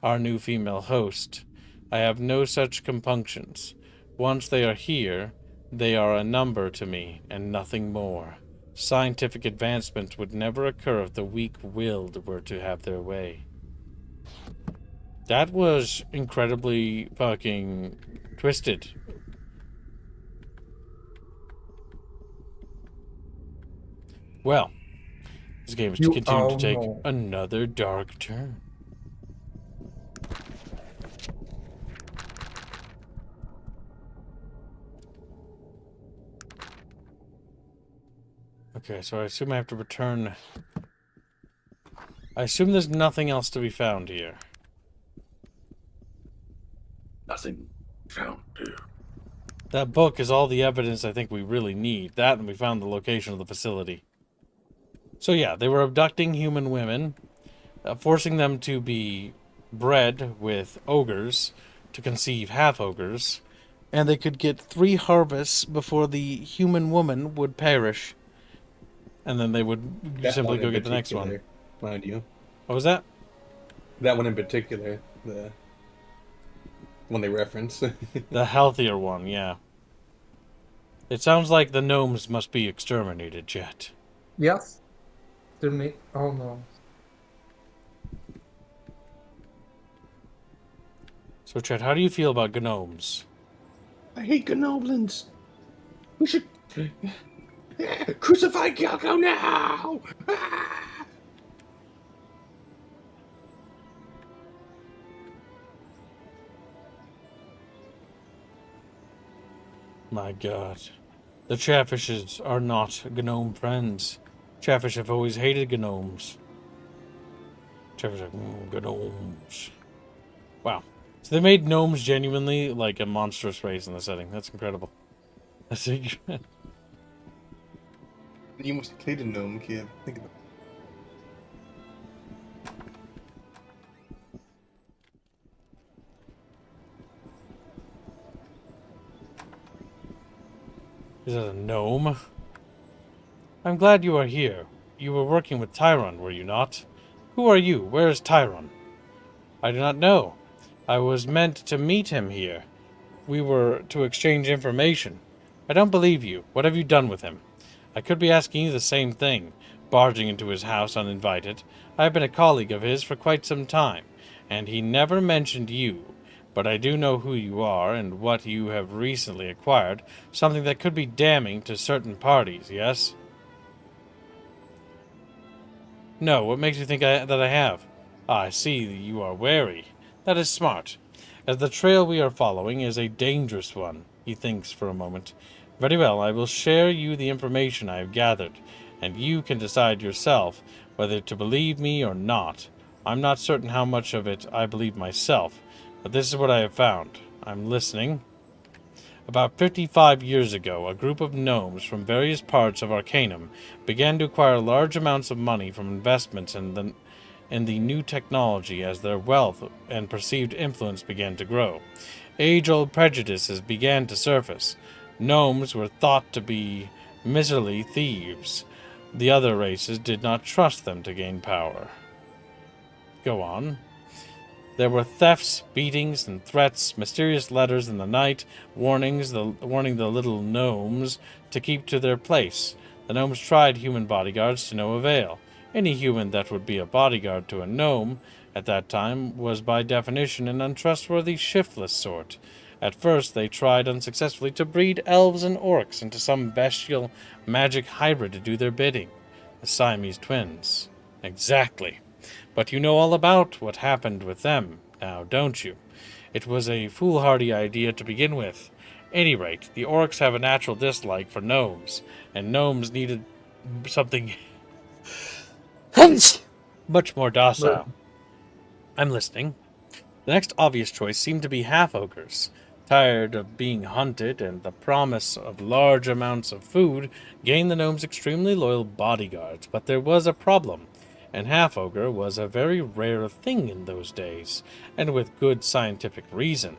our new female host. I have no such compunctions. Once they are here, they are a number to me, and nothing more. Scientific advancement would never occur if the weak-willed were to have their way. That was incredibly fucking twisted. Well, this game is continuing to take another dark turn. Okay, so I assume I have to return. I assume there's nothing else to be found here. Nothing found here. That book is all the evidence I think we really need. That, and we found the location of the facility. So yeah, they were abducting human women, forcing them to be bred with ogres to conceive half-ogres, and they could get 3 harvests before the human woman would perish. And then they would simply go get the next one. Mind you. What was that? That one in particular, the one they reference. The healthier one, yeah. It sounds like the gnomes must be exterminated, Jet. Yes. Oh no. So, Chet, how do you feel about gnomes? I hate gnoblins. We should crucify Kyoko now. My God. The Chatfishes are not gnome friends. Chatfish have always hated gnomes. Chatfish are gnomes. Wow. So they made gnomes genuinely like a monstrous race in the setting. That's incredible. That's incredible. You must have played a gnome, kid. Think about it. Is that a gnome? I'm glad you are here. You were working with Tyron, were you not? Who are you? Where is Tyron? I do not know. I was meant to meet him here. We were to exchange information. I don't believe you. What have you done with him? I could be asking you the same thing, barging into his house uninvited. I have been a colleague of his for quite some time, and he never mentioned you. But I do know who you are and what you have recently acquired, something that could be damning to certain parties, yes? No, what makes you think that I have? Ah, I see that you are wary. That is smart, as the trail we are following is a dangerous one. He thinks for a moment. Very well, I will share you the information I have gathered, and you can decide yourself whether to believe me or not. I'm not certain how much of it I believe myself, but this is what I have found. I'm listening. About 55 years ago, a group of gnomes from various parts of Arcanum began to acquire large amounts of money from investments in the new technology as their wealth and perceived influence began to grow. Age-old prejudices began to surface. Gnomes were thought to be miserly thieves. The other races did not trust them to gain power. Go on. There were thefts, beatings, and threats, mysterious letters in the night, warning the little gnomes to keep to their place. The gnomes tried human bodyguards to no avail. Any human that would be a bodyguard to a gnome at that time was by definition an untrustworthy, shiftless sort. At first they tried unsuccessfully to breed elves and orcs into some bestial magic hybrid to do their bidding. The Siamese twins. Exactly. But you know all about what happened with them, now, don't you? It was a foolhardy idea to begin with. Any rate, the orcs have a natural dislike for gnomes, and gnomes needed something much more docile. I'm listening. The next obvious choice seemed to be half-ogres. Tired of being hunted and the promise of large amounts of food gained the gnomes extremely loyal bodyguards, but there was a problem. And half-ogre was a very rare thing in those days, and with good scientific reason.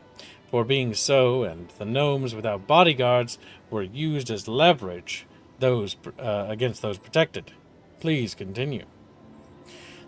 For being so, and the gnomes without bodyguards were used as leverage against those protected. Please continue.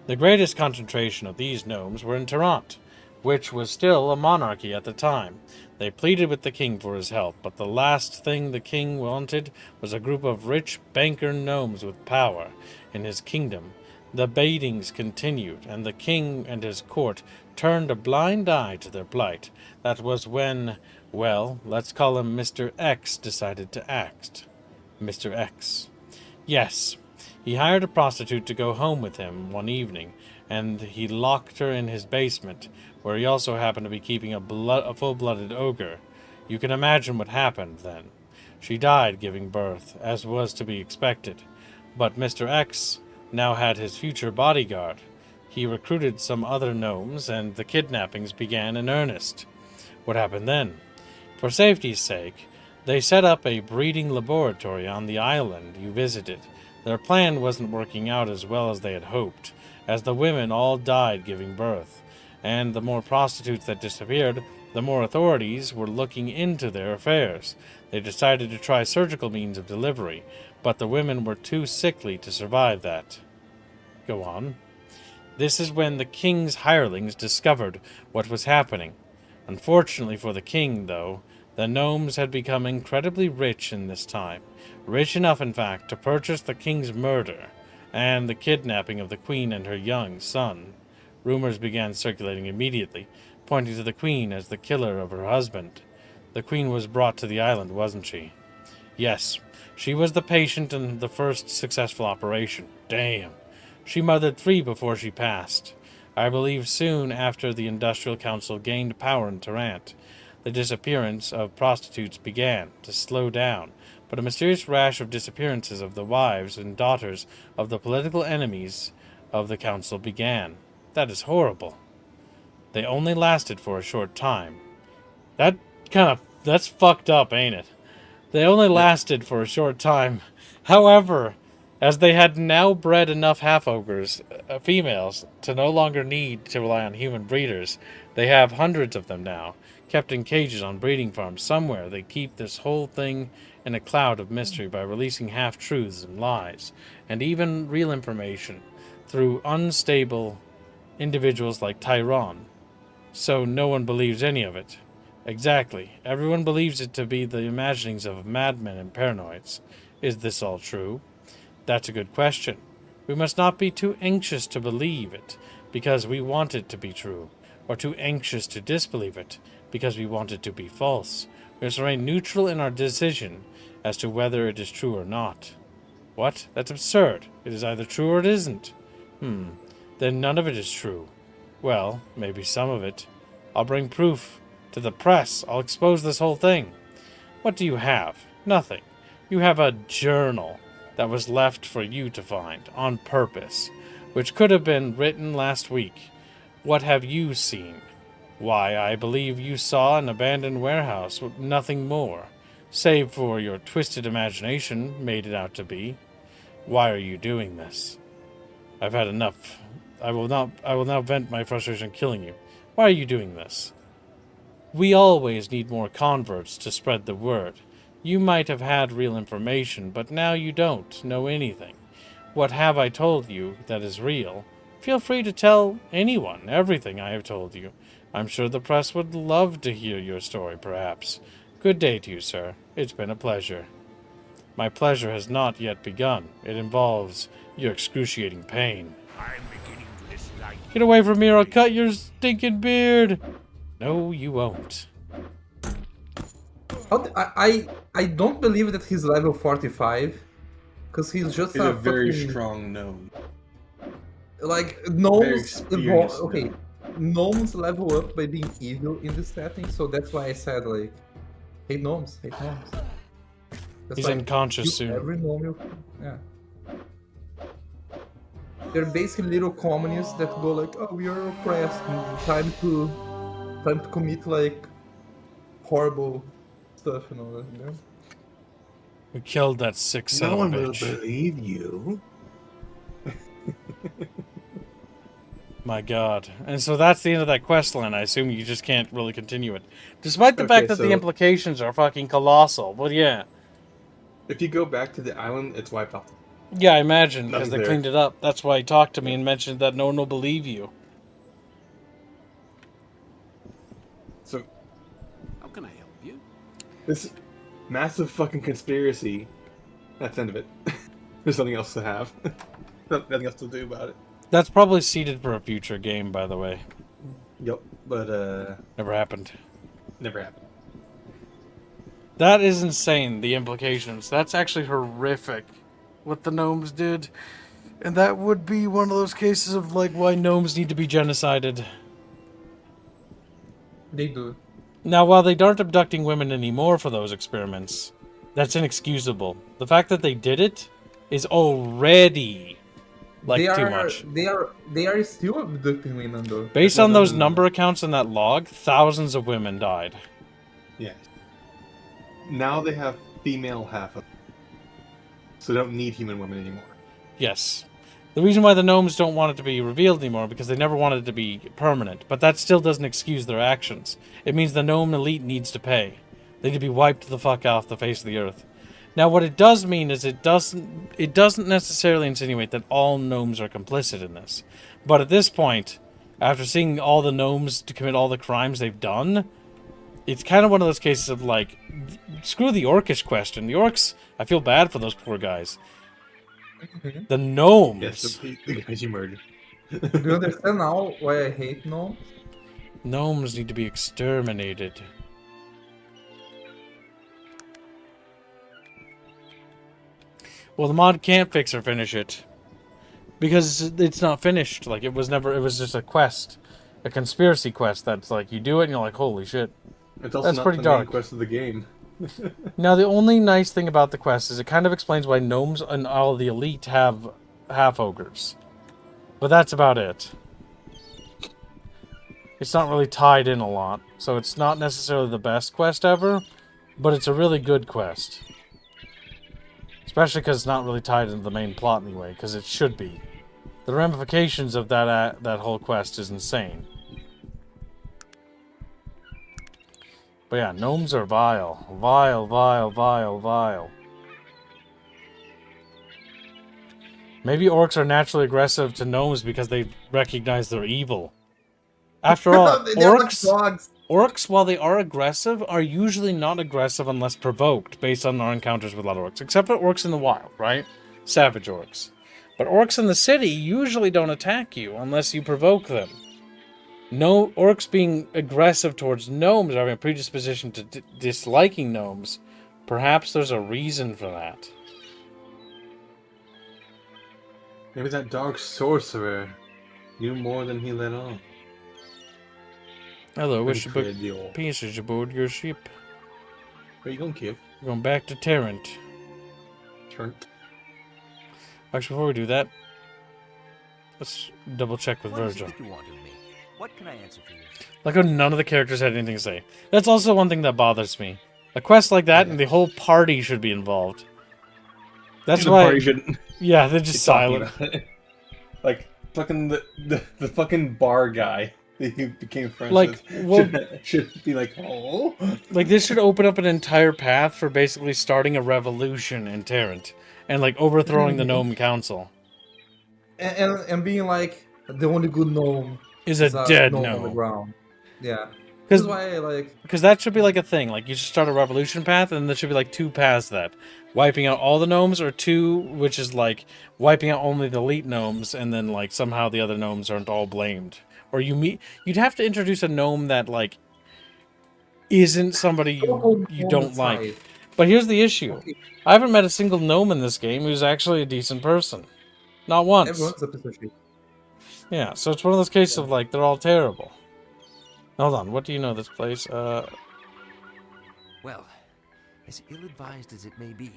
The greatest concentration of these gnomes were in Tarant, which was still a monarchy at the time. They pleaded with the king for his help, but the last thing the king wanted was a group of rich banker gnomes with power in his kingdom. The baitings continued, and the king and his court turned a blind eye to their plight. That was when, well, let's call him Mr. X decided to act. Mr. X. Yes, he hired a prostitute to go home with him one evening, and he locked her in his basement, where he also happened to be keeping a full-blooded ogre. You can imagine what happened then. She died giving birth, as was to be expected. But Mr. X now had his future bodyguard. He recruited some other gnomes, and the kidnappings began in earnest. What happened then? For safety's sake, they set up a breeding laboratory on the island you visited. Their plan wasn't working out as well as they had hoped, as the women all died giving birth, and the more prostitutes that disappeared, the more authorities were looking into their affairs. They decided to try surgical means of delivery, but the women were too sickly to survive that. Go on. This is when the king's hirelings discovered what was happening. Unfortunately for the king, though, the gnomes had become incredibly rich in this time. Rich enough, in fact, to purchase the king's murder and the kidnapping of the queen and her young son. Rumors began circulating immediately, pointing to the queen as the killer of her husband. The queen was brought to the island, wasn't she? Yes, she was the patient in the first successful operation. Damn. She mothered 3 before she passed. I believe soon after the Industrial Council gained power in Tarant, the disappearance of prostitutes began to slow down, but a mysterious rash of disappearances of the wives and daughters of the political enemies of the council began. That is horrible. They only lasted for a short time. That's fucked up, ain't it? They only lasted for a short time. However, as they had now bred enough half-ogres, females, to no longer need to rely on human breeders, they have hundreds of them now, kept in cages on breeding farms somewhere. They keep this whole thing in a cloud of mystery by releasing half-truths and lies, and even real information, through unstable individuals like Tyrone. So no one believes any of it. Exactly. Everyone believes it to be the imaginings of madmen and paranoids. Is this all true? That's a good question. We must not be too anxious to believe it, because we want it to be true, or too anxious to disbelieve it, because we want it to be false. We must remain neutral in our decision as to whether it is true or not. What? That's absurd. It is either true or it isn't. Then none of it is true. Well, maybe some of it. I'll bring proof to the press. I'll expose this whole thing. What do you have? Nothing. You have a journal that was left for you to find, on purpose, which could have been written last week. What have you seen? Why, I believe you saw an abandoned warehouse with nothing more, save for your twisted imagination made it out to be. Why are you doing this? I've had enough. I will now vent my frustration killing you. Why are you doing this? We always need more converts to spread the word. You might have had real information, but now you don't know anything. What have I told you that is real? Feel free to tell anyone everything I have told you. I'm sure the press would love to hear your story, perhaps. Good day to you, sir. It's been a pleasure. My pleasure has not yet begun. It involves your excruciating pain. I'm beginning to dislike. Get away from me or I'll cut your stinking beard! No, you won't. I don't believe that he's level 45, because he's just He's a very fucking, strong gnome. like, Very gnomes experienced okay, gnome. gnomes level up by being evil in this setting, so that's why I said, like, hate gnomes, hate gnomes. That's He's like, unconscious soon. every gnome you, yeah. They're basically little communists that go like, oh, we are oppressed, time to commit, like, horrible stuff, you know. We killed that sick son No of one a will bitch. believe you. My god. And so that's the end of that quest line. I assume you just can't really continue it. Despite the fact that the implications are fucking colossal. But yeah. If you go back to the island, it's wiped off. Yeah, I imagine, because Nothing they there. cleaned it up. That's why he talked to me and mentioned that no one will believe you. So, How can I help you? this massive fucking conspiracy, that's the end of it. There's nothing else to have. Nothing else to do about it. That's probably seeded for a future game, by the way. Yep, but Never happened. never happened. That is insane, the implications. That's actually horrific, what the gnomes did. And that would be one of those cases of, like, why gnomes need to be genocided. They do. Now, while they aren't abducting women anymore for those experiments, that's inexcusable. The fact that they did it is already, like, too much. They are still abducting women, though. Based on those number accounts in that log, thousands of women died. Yes. Now they have female half of them. So they don't need human women anymore. Yes. The reason why the gnomes don't want it to be revealed anymore, because they never wanted it to be permanent. But that still doesn't excuse their actions. It means the gnome elite needs to pay. They need to be wiped the fuck off the face of the earth. Now, what it does mean is it doesn't necessarily insinuate that all gnomes are complicit in this. But at this point, after seeing all the gnomes to commit all the crimes they've done, it's kind of one of those cases of, like, screw the orcish question. The orcs, I feel bad for those poor guys. The gnomes. Yes, the guys you murdered. Do you understand now why I hate gnomes? Gnomes need to be exterminated. Well, the mod can't fix or finish it. Because it's not finished. Like, it was just a quest. A conspiracy quest that's like, you do it and you're like, holy shit. It's also That's not pretty the dark. main quest of the game. Now, the only nice thing about the quest is it kind of explains why gnomes and all the elite have half-ogres. But that's about it. It's not really tied in a lot, so it's not necessarily the best quest ever, but it's a really good quest. Especially because it's not really tied into the main plot anyway, because it should be. The ramifications of that whole quest is insane. But yeah, gnomes are vile. Vile, vile, vile, vile. Maybe orcs are naturally aggressive to gnomes because they recognize they're evil. After all, They're like dogs. orcs, while they are aggressive, are usually not aggressive unless provoked, based on our encounters with a lot of orcs. Except for orcs in the wild, right? Savage orcs. But orcs in the city usually don't attack you unless you provoke them. No, orcs being aggressive towards gnomes or having a predisposition to disliking gnomes, perhaps there's a reason for that. Maybe that dark sorcerer knew more than he let on. Hello, wish to book Incredible. pieces aboard your ship. Where you going, Cube? We're going back to Tarrant. Turn. Actually, before we do that, let's double check with What is it Virgil. that you want of me? What can I answer for you? Like how none of the characters had anything to say. That's also one thing that bothers me. A quest like that, and the whole party should be involved. That's the why. party shouldn't. Yeah, they're just be talking silent. about it. Like fucking the fucking bar guy that you became friends Like, with well, should be like, oh. Like, this should open up an entire path for basically starting a revolution in Tarrant and like overthrowing the Gnome Council. And being like the only good gnome Is a dead gnome on the gnome. ground. Yeah. That's why because that should be like a thing. Like, you should start a revolution path, and there should be like 2 paths to that: wiping out all the gnomes, or 2, which is like wiping out only the elite gnomes, and then like somehow the other gnomes aren't all blamed. Or you'd have to introduce a gnome that like isn't somebody you don't like. But here's the issue: I haven't met a single gnome in this game who's actually a decent person. Not once. Everyone's a piece of shit. Yeah, so it's one of those cases of like they're all terrible. Hold on, what do you know of this place? Well, as ill-advised as it may be.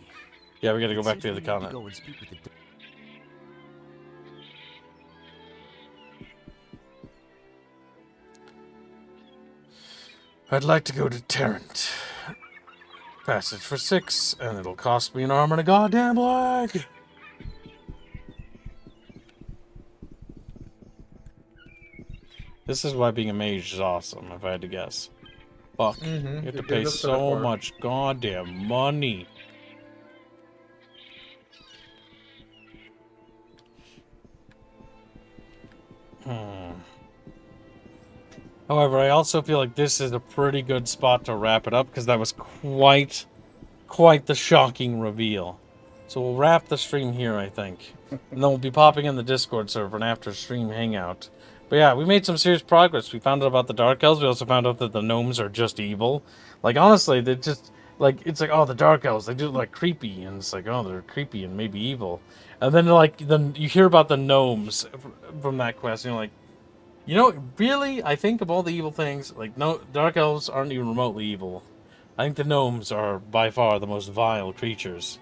Yeah, we gotta go it back to seems the we other need to continent. go and speak with the I'd like to go to Tarrant. Passage for 6, and it'll cost me an arm and a goddamn leg. This is why being a mage is awesome, if I had to guess. Fuck. You have to pay so much goddamn money. However, I also feel like this is a pretty good spot to wrap it up, because that was quite the shocking reveal. So we'll wrap the stream here, I think. And then we'll be popping in the Discord server and after stream hangout. But yeah, we made some serious progress. We found out about the Dark Elves. We also found out that the gnomes are just evil. Like, honestly, they're just, like, it's like, oh, the Dark Elves, they do like creepy. And it's like, oh, they're creepy and maybe evil. And then, like, then you hear about the gnomes from that quest, and you're like, you know, really, I think of all the evil things, like, no, Dark Elves aren't even remotely evil. I think the gnomes are by far the most vile creatures.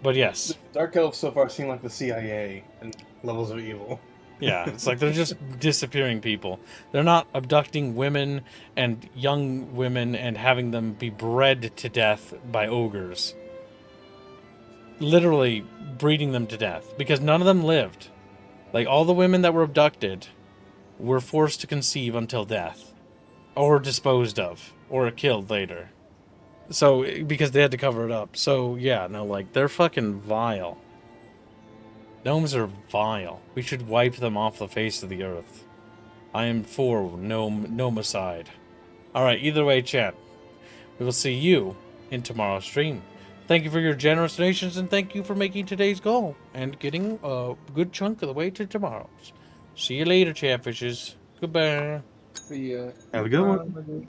But yes. Dark Elves so far seem like the CIA and levels of evil. Yeah, it's like they're just disappearing people. They're not abducting women and young women and having them be bred to death by ogres. Literally breeding them to death. Because none of them lived. Like, all the women that were abducted were forced to conceive until death. Or disposed of. Or killed later. So, because they had to cover it up. So, yeah, no, like, they're fucking vile. Gnomes are vile. We should wipe them off the face of the earth. I am for gnomicide. Alright, either way, chat. We will see you in tomorrow's stream. Thank you for your generous donations, and thank you for making today's goal and getting a good chunk of the way to tomorrow's. See you later, chatfishes. Goodbye. See ya. Have a good one.